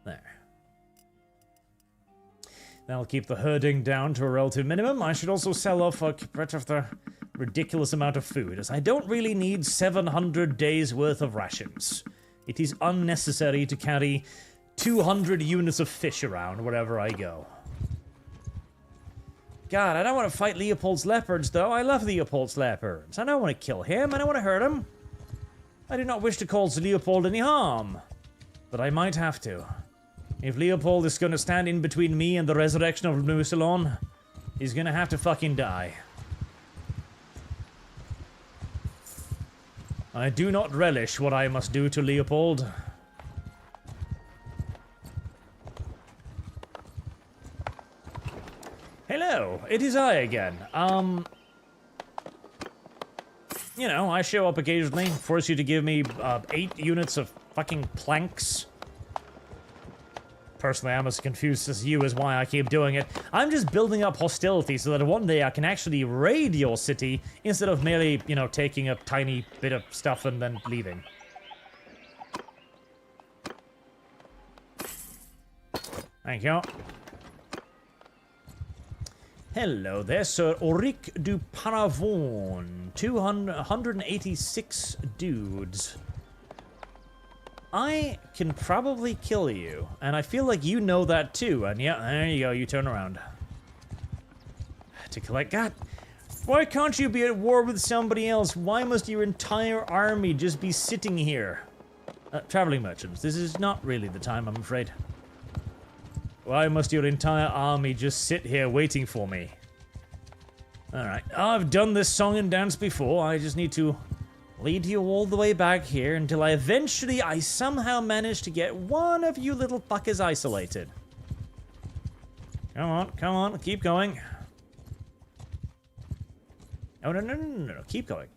There. That'll keep the herding down to a relative minimum. I should also sell off a bit of the ridiculous amount of food, as I don't really need 700 days worth of rations. It is unnecessary to carry 200 units of fish around wherever I go. God, I don't want to fight Leopold's leopards, though. I love Leopold's leopards. I don't want to kill him. I don't want to hurt him. I do not wish to cause Leopold any harm. But I might have to. If Leopold is going to stand in between me and the resurrection of Mousillon, he's going to have to fucking die. I do not relish what I must do to Leopold. Hello, it is I again. You know, I show up occasionally, force you to give me 8 units of fucking planks. Personally, I'm as confused as you as why I keep doing it. I'm just building up hostility so that one day I can actually raid your city instead of merely, you know, taking a tiny bit of stuff and then leaving. Thank you. Hello there, Sir Auric du Paravon. 186 dudes. I can probably kill you, and I feel like you know that too, and yeah, there you go, you turn around. To collect... God, why can't you be at war with somebody else? Why must your entire army just be sitting here? Traveling merchants, this is not really the time, I'm afraid. Why must your entire army just sit here waiting for me? Alright, I've done this song and dance before, I just need to lead you all the way back here until I somehow manage to get one of you little fuckers isolated. Come on, keep going. No, no, no, no, no, no. Keep going.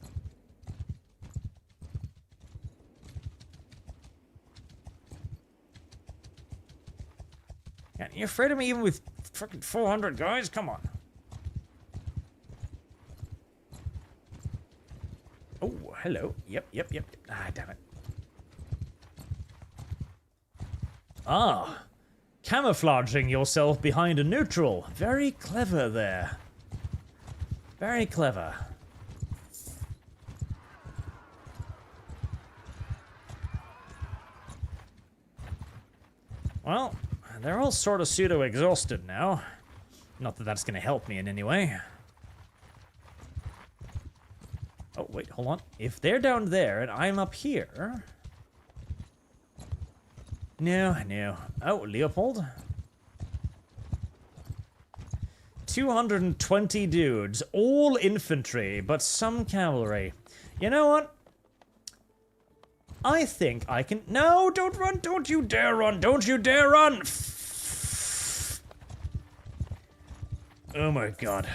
Yeah, you afraid of me even with freaking 400 guys? Come on. Oh, hello. Yep, yep, yep. Ah, damn it. Ah. Camouflaging yourself behind a neutral. Very clever there. Very clever. Well, they're all sort of pseudo-exhausted now. Not that that's gonna help me in any way. Oh, wait, hold on. If they're down there and I'm up here... No, no. Oh, Leopold? 220 dudes. All infantry, but some cavalry. You know what? I think I can... No, don't run! Don't you dare run! Don't you dare run! Oh my god.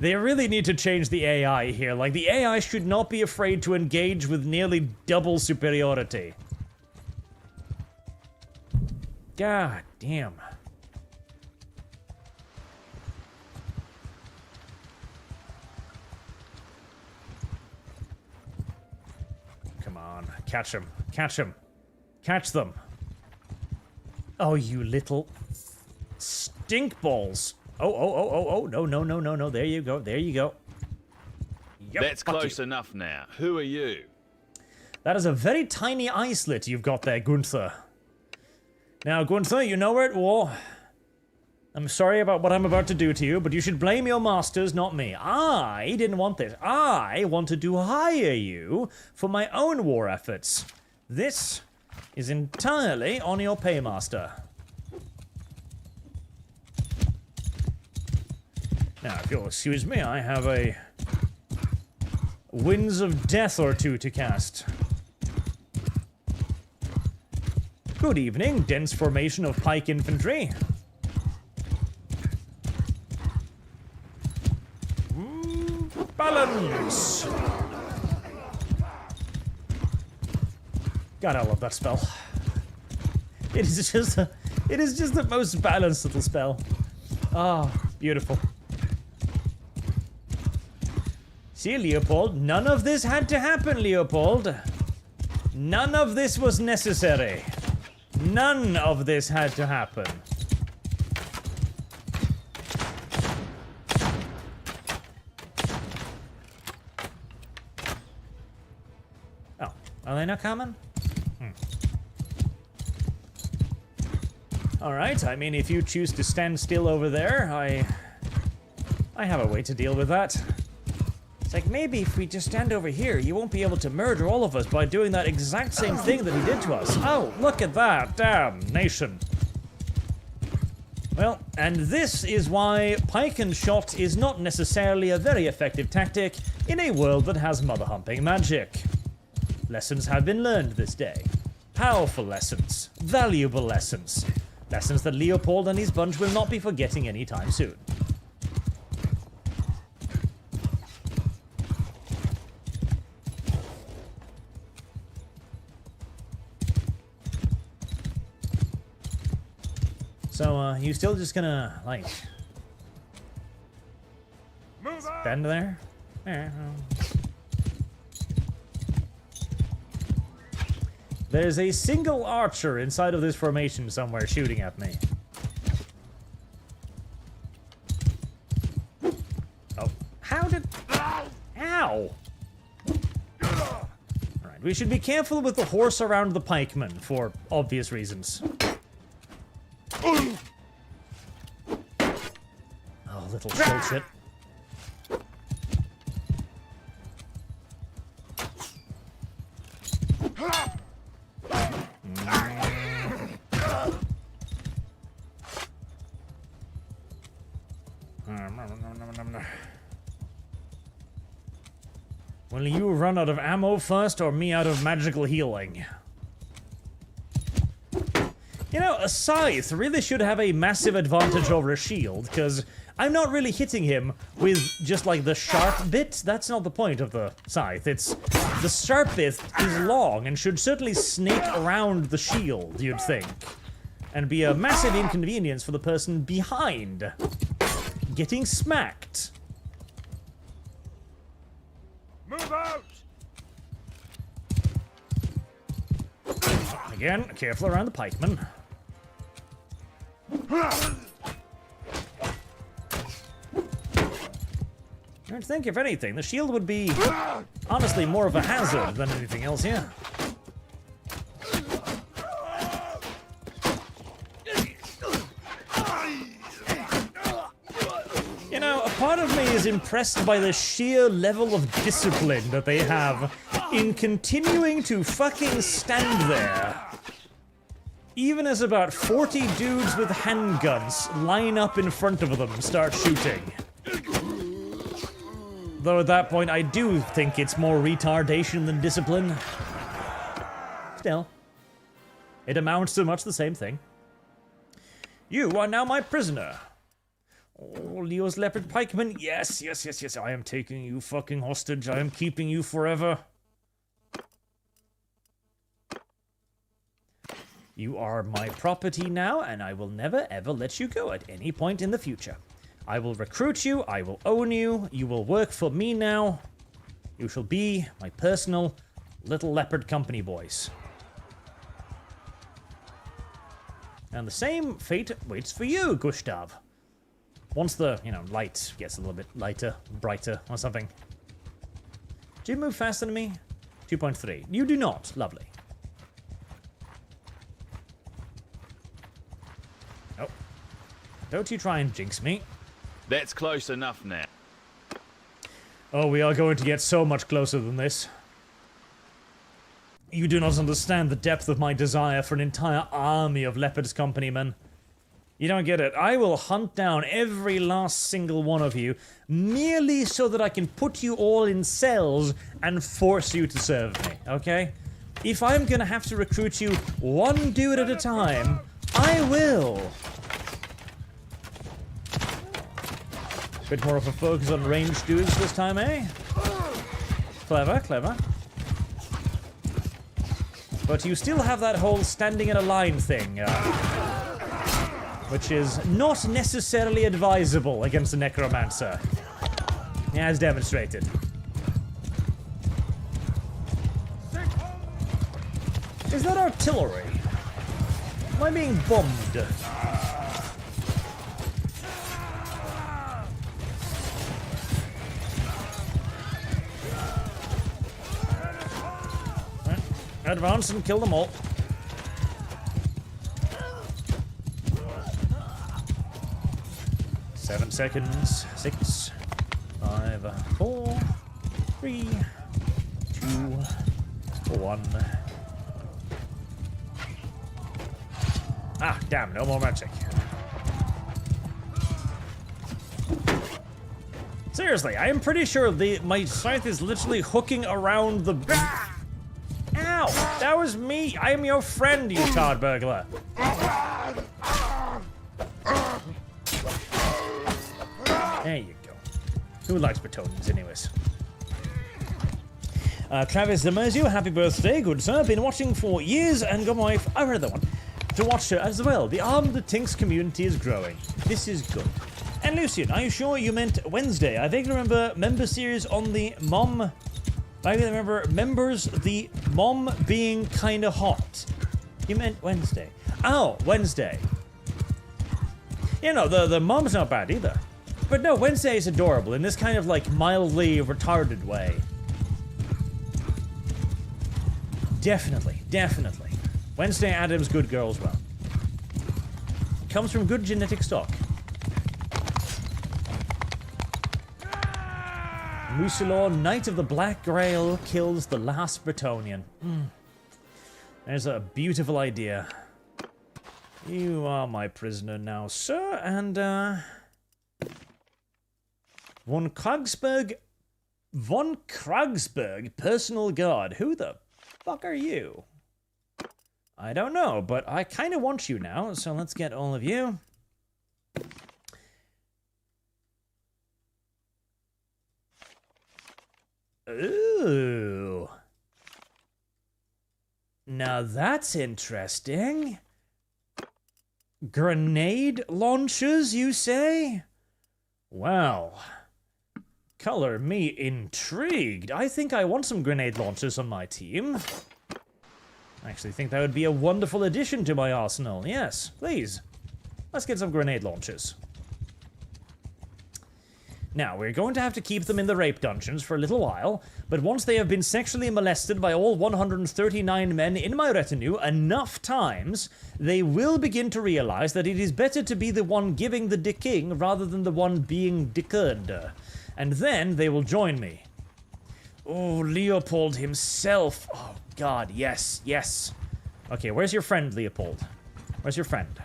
They really need to change the AI here. Like, the AI should not be afraid to engage with nearly double superiority. God damn. Come on, catch him. Catch him. Catch them. Oh, you little stink balls. Oh, no, no, no, no, no. There you go. There you go. Yep, That's close enough now. Who are you? That is a very tiny islet you've got there, Gunther. Now, Gunther, you know we're at war. I'm sorry about what I'm about to do to you, but you should blame your masters, not me. I didn't want this. I wanted to hire you for my own war efforts. This is entirely on your paymaster. Now, if you'll excuse me, I have a Winds of Death or two to cast. Good evening, dense formation of pike infantry. Balance! God, I love that spell. It is just the most balanced little spell. Ah, oh, beautiful. See, Leopold, none of this had to happen, Leopold. None of this was necessary. None of this had to happen. Oh, are they not coming? Alright, I mean, if you choose to stand still over there, I have a way to deal with that. It's like, maybe if we just stand over here, you won't be able to murder all of us by doing that exact same thing that he did to us. Oh, look at that. Damnation. Well, and this is why pike and shot is not necessarily a very effective tactic in a world that has mother-humping magic. Lessons have been learned this day. Powerful lessons. Valuable lessons. Lessons that Leopold and his bunch will not be forgetting anytime soon. So, you still just gonna, like, stand there? Yeah. There's a single archer inside of this formation somewhere shooting at me. Oh, how did... Ow! Alright, we should be careful with the horse around the pikeman for obvious reasons. Oh, little bullshit. Will you run out of ammo first, or me out of magical healing? You know, a scythe really should have a massive advantage over a shield, because I'm not really hitting him with just like the sharp bit. That's not the point of the scythe. It's the sharp bit is long and should certainly snake around the shield, you'd think, and be a massive inconvenience for the person behind getting smacked. Move out! Again, careful around the pikeman. I would think, if anything, the shield would be honestly more of a hazard than anything else here. You know, a part of me is impressed by the sheer level of discipline that they have in continuing to fucking stand there. Even as about 40 dudes with handguns line up in front of them and start shooting. Though at that point, I do think it's more retardation than discipline. Still, it amounts to much the same thing. You are now my prisoner. Oh, Leo's leopard pikeman. Yes, yes, yes, yes. I am taking you fucking hostage. I am keeping you forever. You are my property now, and I will never ever let you go at any point in the future. I will recruit you, I will own you, you will work for me now. You shall be my personal little leopard company boys. And the same fate waits for you, Gustav. Once the, light gets a little bit lighter, brighter, or something. Do you move faster than me? 2.3. You do not. Lovely. Oh. Don't you try and jinx me. That's close enough now. Oh, we are going to get so much closer than this. You do not understand the depth of my desire for an entire army of Leopard's company men. You don't get it. I will hunt down every last single one of you merely so that I can put you all in cells and force you to serve me, okay? If I'm gonna have to recruit you one dude at a time, I will. Bit more of a focus on ranged dudes this time, eh? Clever, clever. But you still have that whole standing in a line thing, which is not necessarily advisable against a necromancer, as demonstrated. Is that artillery? Am I being bombed? Advance and kill them all. Seven seconds. 6, 5, 4, 3, 2, 1. Ah, damn, no more magic. Seriously, I am pretty sure my scythe is literally hooking around the... Ow! That was me! I am your friend, you Todd burglar! There you go. Who likes Bretonians, anyways? Travis Demerziu, happy birthday, good sir. Been watching for years and got my wife, I read that one, to watch her as well. The Armed Tinks community is growing. This is good. And Lucian, are you sure you meant Wednesday? I vaguely remember member series on the mom... I remember members, the mom being kinda hot. You meant Wednesday. Oh, Wednesday. You know, the mom's not bad either. But no, Wednesday is adorable in this kind of like mildly retarded way. Definitely, definitely. Wednesday Adams, good girl as well. Comes from good genetic stock. Musilor, Knight of the Black Grail, kills the last Bretonian. There's a beautiful idea. You are my prisoner now, sir, and, Von Kragsberg, personal guard. Who the fuck are you? I don't know, but I kind of want you now, so let's get all of you. Ooh. Now that's interesting. Grenade launchers, you say? Well, color me intrigued. I think I want some grenade launchers on my team. I actually think that would be a wonderful addition to my arsenal. Yes, please. Let's get some grenade launchers. Now, we're going to have to keep them in the rape dungeons for a little while, but once they have been sexually molested by all 139 men in my retinue enough times, they will begin to realize that it is better to be the one giving the dicking rather than the one being dicked. And then they will join me. Oh, Leopold himself. Oh, God, yes, yes. Okay, where's your friend, Leopold? Where's your friend?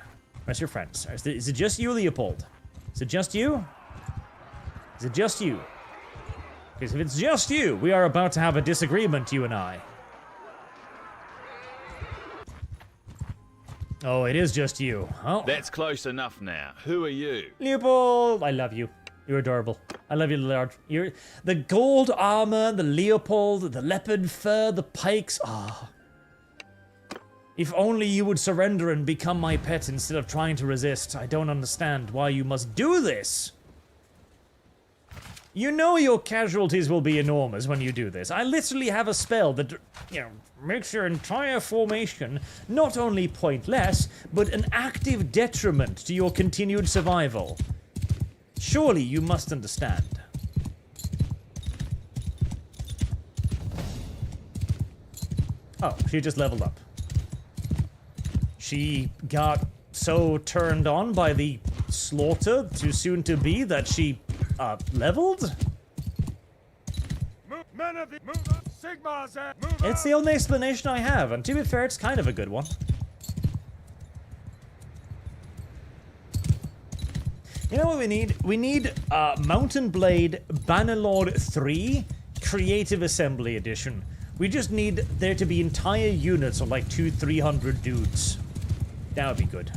Where's your friend? Is it just you, Leopold? Is it just you? Is it just you? Because if it's just you, we are about to have a disagreement, you and I. Oh, it is just you. Oh. That's close enough now. Who are you? Leopold! I love you. You're adorable. I love you, Lord. You're the gold armor, the Leopold, the leopard fur, the pikes. Ah. If only you would surrender and become my pet instead of trying to resist. I don't understand why you must do this. You know your casualties will be enormous when you do this. I literally have a spell that, makes your entire formation not only pointless, but an active detriment to your continued survival. Surely you must understand. Oh, she just leveled up. She got so turned on by the slaughter too soon to be that she leveled? It's the only explanation I have, and to be fair, it's kind of a good one. You know what we need? We need Mountain Blade Bannerlord 3 Creative Assembly Edition. We just need there to be entire units of like 200-300 dudes. That would be good.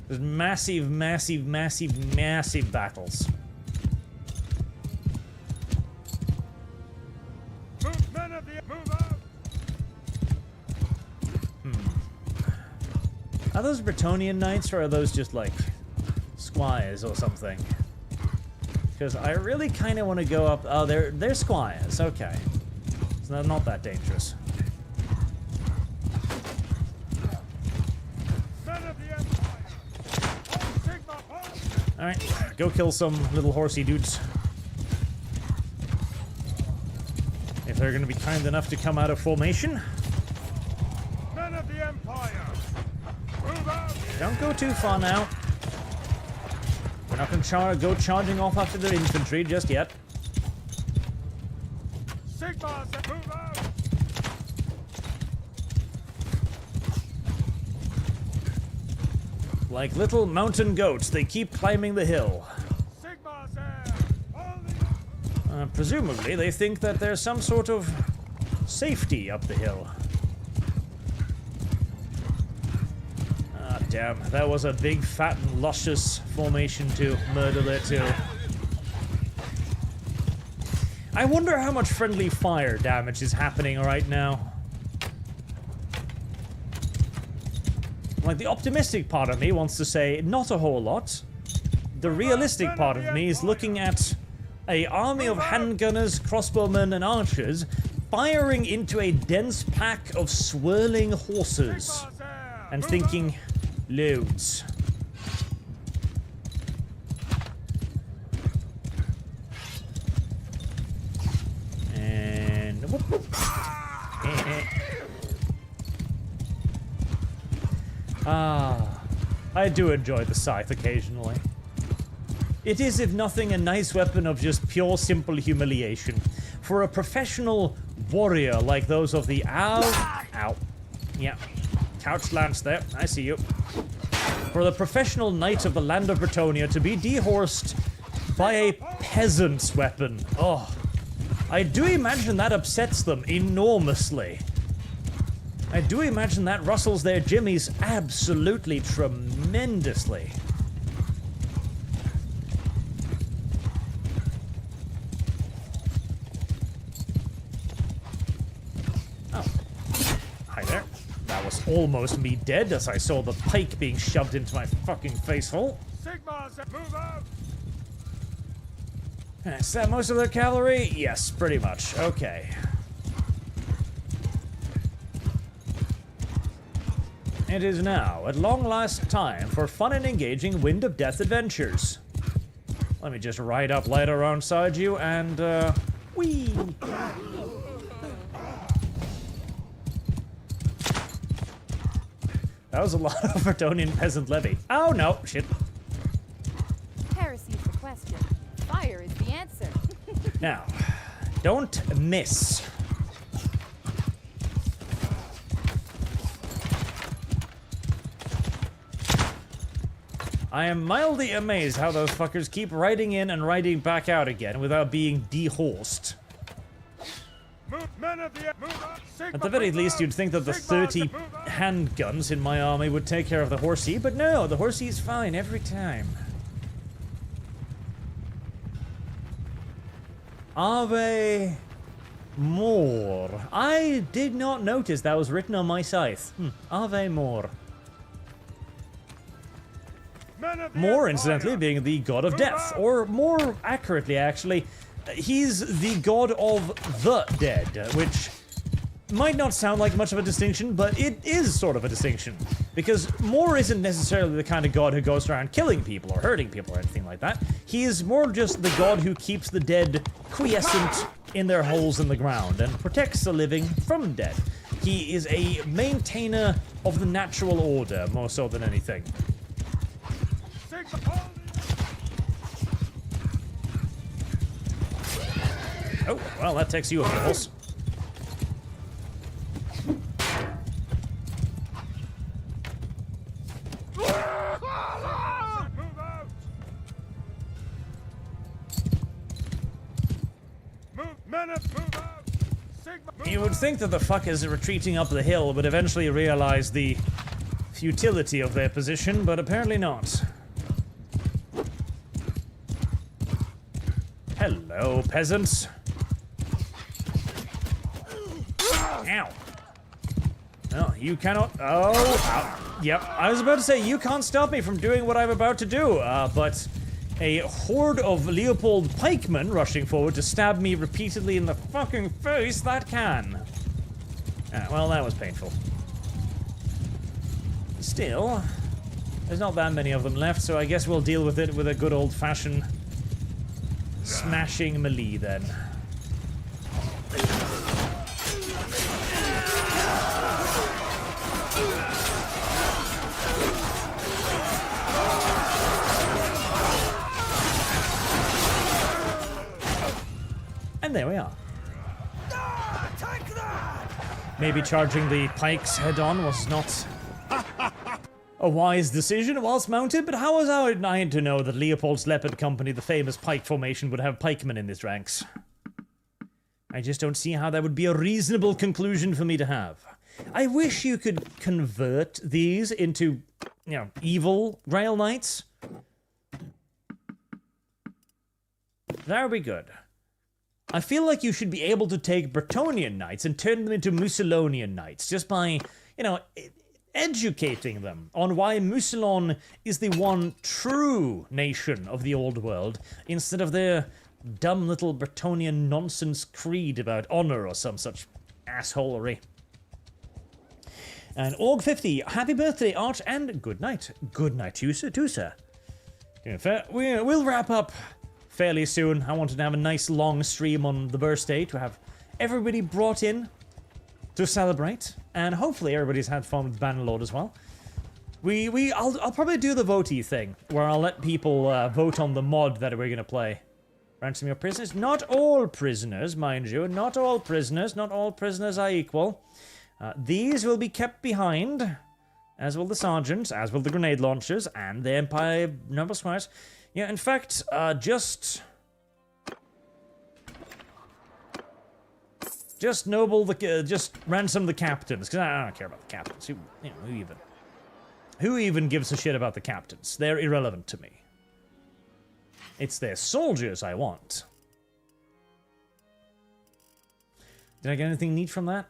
There's massive, massive, massive, massive battles. Are those Bretonnian knights, or are those just like squires or something? Because I really kind of want to go up. Oh, they're squires. Okay, so they're not that dangerous. Alright, go kill some little horsey dudes. If they're going to be kind enough to come out of formation. Men of the Empire, move out. Don't go too far now. We're not going to go charging off after the infantry just yet. Sigmars, move out. Like little mountain goats, they keep climbing the hill. Presumably, they think that there's some sort of safety up the hill. Ah, damn. That was a big, fat, and luscious formation to murder there, too. I wonder how much friendly fire damage is happening right now. Like, the optimistic part of me wants to say, not a whole lot. The realistic part of me is looking at an army of handgunners, crossbowmen, and archers firing into a dense pack of swirling horses. And thinking, loads. And... whoop, whoop. Ah, I do enjoy the scythe occasionally. It is, if nothing, a nice weapon of just pure, simple humiliation. For a professional warrior like those of the Ow. Yeah. Couch lance there. I see you. For the professional knight of the land of Bretonnia to be dehorsed by a peasant's weapon. Oh. I do imagine that upsets them enormously. I do imagine that rustles their jimmies absolutely tremendously. Oh. Hi there. That was almost me dead as I saw the pike being shoved into my fucking face hole. Sigmas, move out! Is that most of their cavalry? Yes, pretty much. Okay. It is now, at long last, time for fun and engaging Wind of Death adventures. Let me just ride up right alongside you and, whee! That was a lot of Bretonnian peasant levy. Oh no, shit. Heresy is the question. Fire is the answer. Now, don't miss. I am mildly amazed how those fuckers keep riding in and riding back out again without being dehorsed. At the very least, you'd think that the 30 handguns in my army would take care of the horsey, but no, the horsey is fine every time. Ave More. I did not notice that was written on my scythe. Ave More. More, incidentally, being the god of death, or more accurately, actually, he's the god of the dead, which might not sound like much of a distinction, but it is sort of a distinction. Because More isn't necessarily the kind of god who goes around killing people or hurting people or anything like that. He is more just the god who keeps the dead quiescent in their holes in the ground and protects the living from death. He is a maintainer of the natural order, more so than anything. Oh, well, that takes you a pulse. You would think that the fuckers retreating up the hill would eventually realize the futility of their position, but apparently not. Hello, peasants. Ow. No, you cannot. Oh, ow. Yep. I was about to say, you can't stop me from doing what I'm about to do, but a horde of Leopold pikemen rushing forward to stab me repeatedly in the fucking face, that can. Well, that was painful. Still, there's not that many of them left, so I guess we'll deal with it with a good old-fashioned smashing melee then. And there we are. Maybe charging the pikes head-on was not a wise decision whilst mounted, but how was I to know that Leopold's Leopard Company, the famous pike formation, would have pikemen in its ranks? I just don't see how that would be a reasonable conclusion for me to have. I wish you could convert these into, you know, evil Grail Knights. That would be good. I feel like you should be able to take Bretonnian knights and turn them into Mussolonian knights just by, you know, educating them on why Mousillon is the one true nation of the old world instead of their dumb little Bretonnian nonsense creed about honor or some such assholery. And Org50, happy birthday, Arch, and good night. Good night to you, sir, too, sir. We'll wrap up fairly soon. I wanted to have a nice long stream on the birthday to have everybody brought in to celebrate, and hopefully everybody's had fun with Bannerlord as well. I'll probably do the votey thing, where I'll let people vote on the mod that we're gonna play. Ransom your prisoners. Not all prisoners, mind you. Not all prisoners. Not all prisoners are equal. These will be kept behind, as will the sergeants, as will the grenade launchers, and the Empire number squires. Yeah, in fact, just ransom the captains, because I don't care about the captains. Who even gives a shit about the captains? They're irrelevant to me. It's their soldiers I want. Did I get anything neat from that?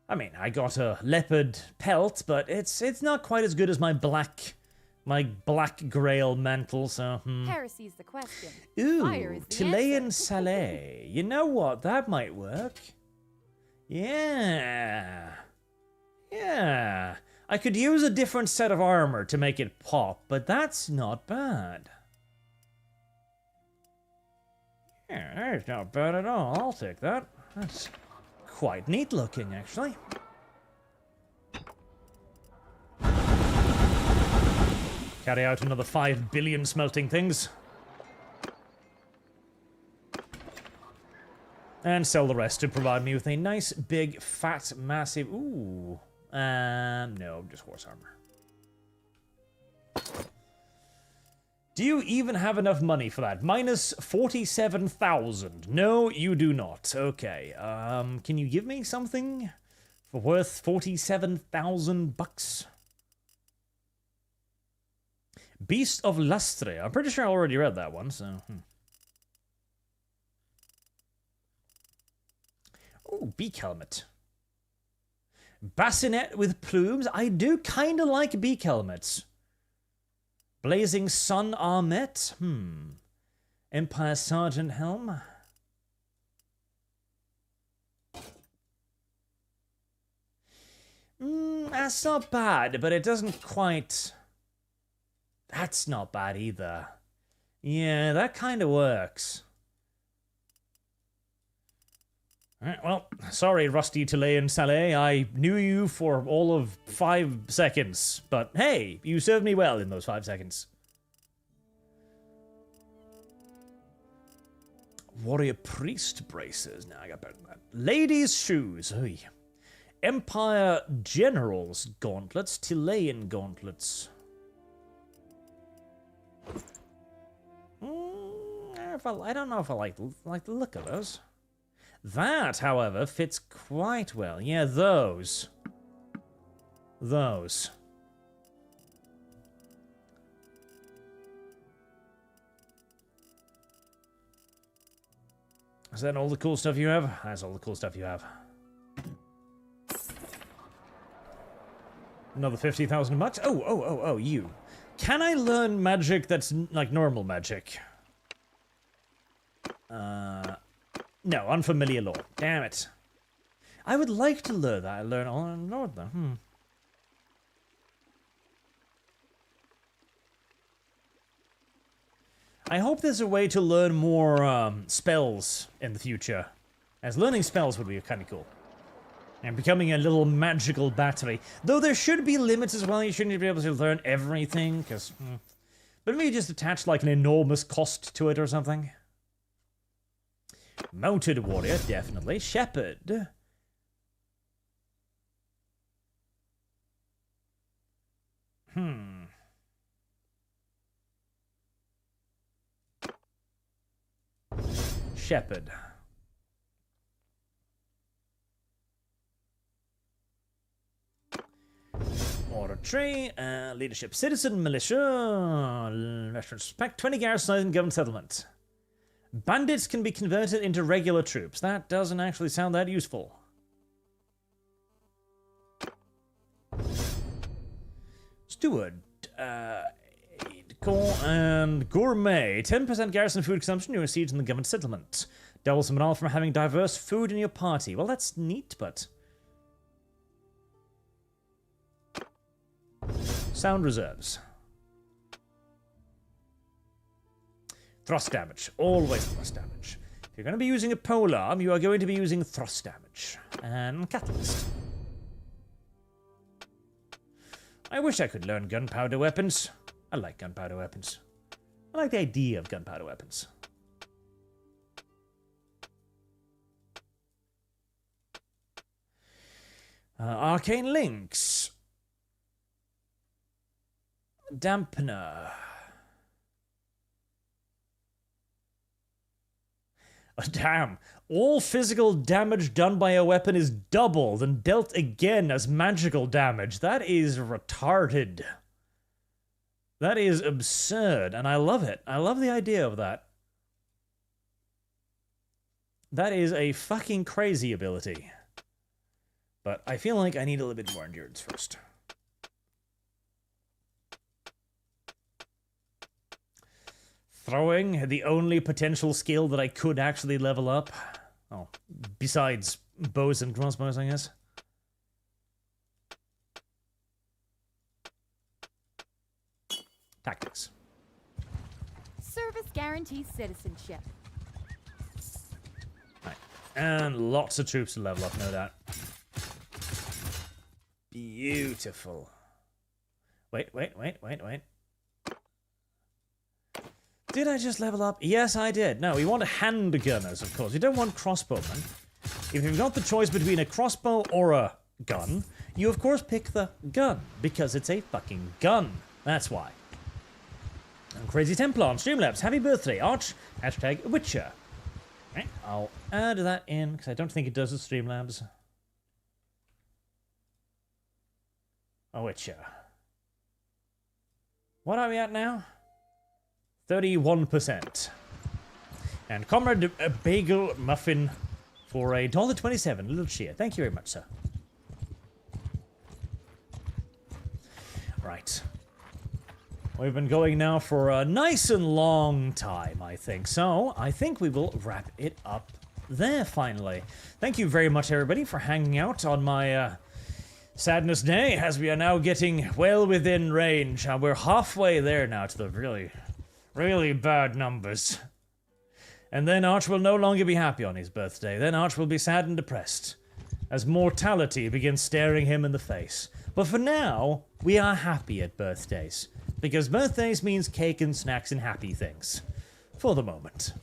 I mean, I got a leopard pelt, but it's not quite as good as my black grail mantle, so Heresy's the question. Ooh, Fire is the Chilean answer. Saleh. You know what? That might work. Yeah. Yeah. I could use a different set of armor to make it pop, but that's not bad. Yeah, that's not bad at all. I'll take that. That's quite neat looking, actually. Carry out another 5 billion smelting things. And sell the rest to provide me with a nice, big, fat, massive... Ooh. No, just horse armor. Do you even have enough money for that? Minus 47,000. No, you do not. Okay. Can you give me something for worth 47,000 bucks? Beast of Lustre. I'm pretty sure I already read that one, so... Oh, beak helmet. Bassinet with plumes. I do kind of like beak helmets. Blazing Sun Armet. Empire Sergeant Helm. That's not bad, but it doesn't quite... That's not bad either. Yeah, that kind of works. Alright, well, sorry, Rusty Chilean Saleh. I knew you for all of 5 seconds. But hey, you served me well in those 5 seconds. Warrior Priest braces. Now I got better than that. Ladies' shoes. Oy. Empire Generals gauntlets. Chilean gauntlets. I don't know if I like the look of those. That, however, fits quite well. Yeah, those. Those. Is that all the cool stuff you have? That's all the cool stuff you have. Another 50,000 bucks? Oh, you. Can I learn magic that's like normal magic? No, unfamiliar lore. Damn it. I would like to learn that. I learn on Lord though. I hope there's a way to learn more spells in the future, as learning spells would be kind of cool. And becoming a little magical battery. Though there should be limits as well. You shouldn't be able to learn everything, because... But maybe just attach like an enormous cost to it or something. Mounted warrior, definitely. Shepherd. Shepherd. Order tree, leadership, citizen, militia, respect, 20 garrison in government settlement. Bandits can be converted into regular troops. That doesn't actually sound that useful. Steward, core and gourmet. 10% garrison food consumption during siege in the government settlement. Doubles the morale from having diverse food in your party. Well, that's neat, but... Sound reserves. Thrust damage. Always thrust damage. If you're going to be using a polearm, you are going to be using thrust damage. And catalyst. I wish I could learn gunpowder weapons. I like gunpowder weapons. I like the idea of gunpowder weapons. Arcane links. Dampener. Oh, damn. All physical damage done by a weapon is doubled and dealt again as magical damage. That is retarded. That is absurd, and I love it. I love the idea of that. That is a fucking crazy ability. But I feel like I need a little bit more endurance first. Throwing, the only potential skill that I could actually level up. Oh, besides bows and crossbows, I guess. Tactics. Service guarantees citizenship. Right. And lots of troops to level up, no doubt. Beautiful. Wait. Did I just level up? Yes, I did. No, we want handgunners, of course. We don't want crossbowmen. If you've got the choice between a crossbow or a gun, you of course pick the gun, because it's a fucking gun. That's why. And Crazy Templar on Streamlabs. Happy birthday, Arch. Hashtag Witcher. Right, I'll add that in, because I don't think it does with Streamlabs. A Witcher. What are we at now? 31%. And Comrade Bagel Muffin for $1.27. A little cheer. Thank you very much, sir. Right. We've been going now for a nice and long time, I think. So, I think we will wrap it up there, finally. Thank you very much, everybody, for hanging out on my Sadness Day, as we are now getting well within range. We're halfway there now to the really bad numbers. And then Arch will no longer be happy on his birthday. Then Arch will be sad and depressed, as mortality begins staring him in the face. But for now, we are happy at birthdays. Because birthdays means cake and snacks and happy things. For the moment.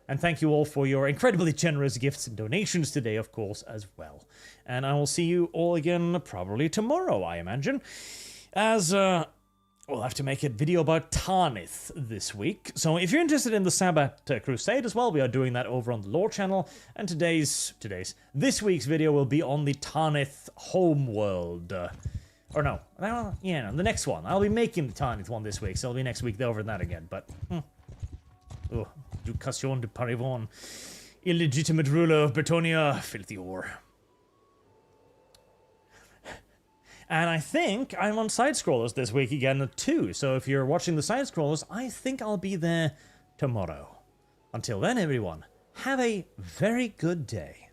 And thank you all for your incredibly generous gifts and donations today, of course, as well. And I will see you all again probably tomorrow, I imagine. As, we'll have to make a video about Tarnith this week. So if you're interested in the Sabbath Crusade as well, we are doing that over on the lore channel. And this week's video will be on the Tarnith homeworld. Or no, yeah, no, the next one. I'll be making the Tarnith one this week, so it'll be next week over that again, but... Oh, Ducation de Parivon. Illegitimate ruler of Bretonia, filthy whore. And I think I'm on side-scrollers this week again, too. So if you're watching the side-scrollers, I think I'll be there tomorrow. Until then, everyone, have a very good day.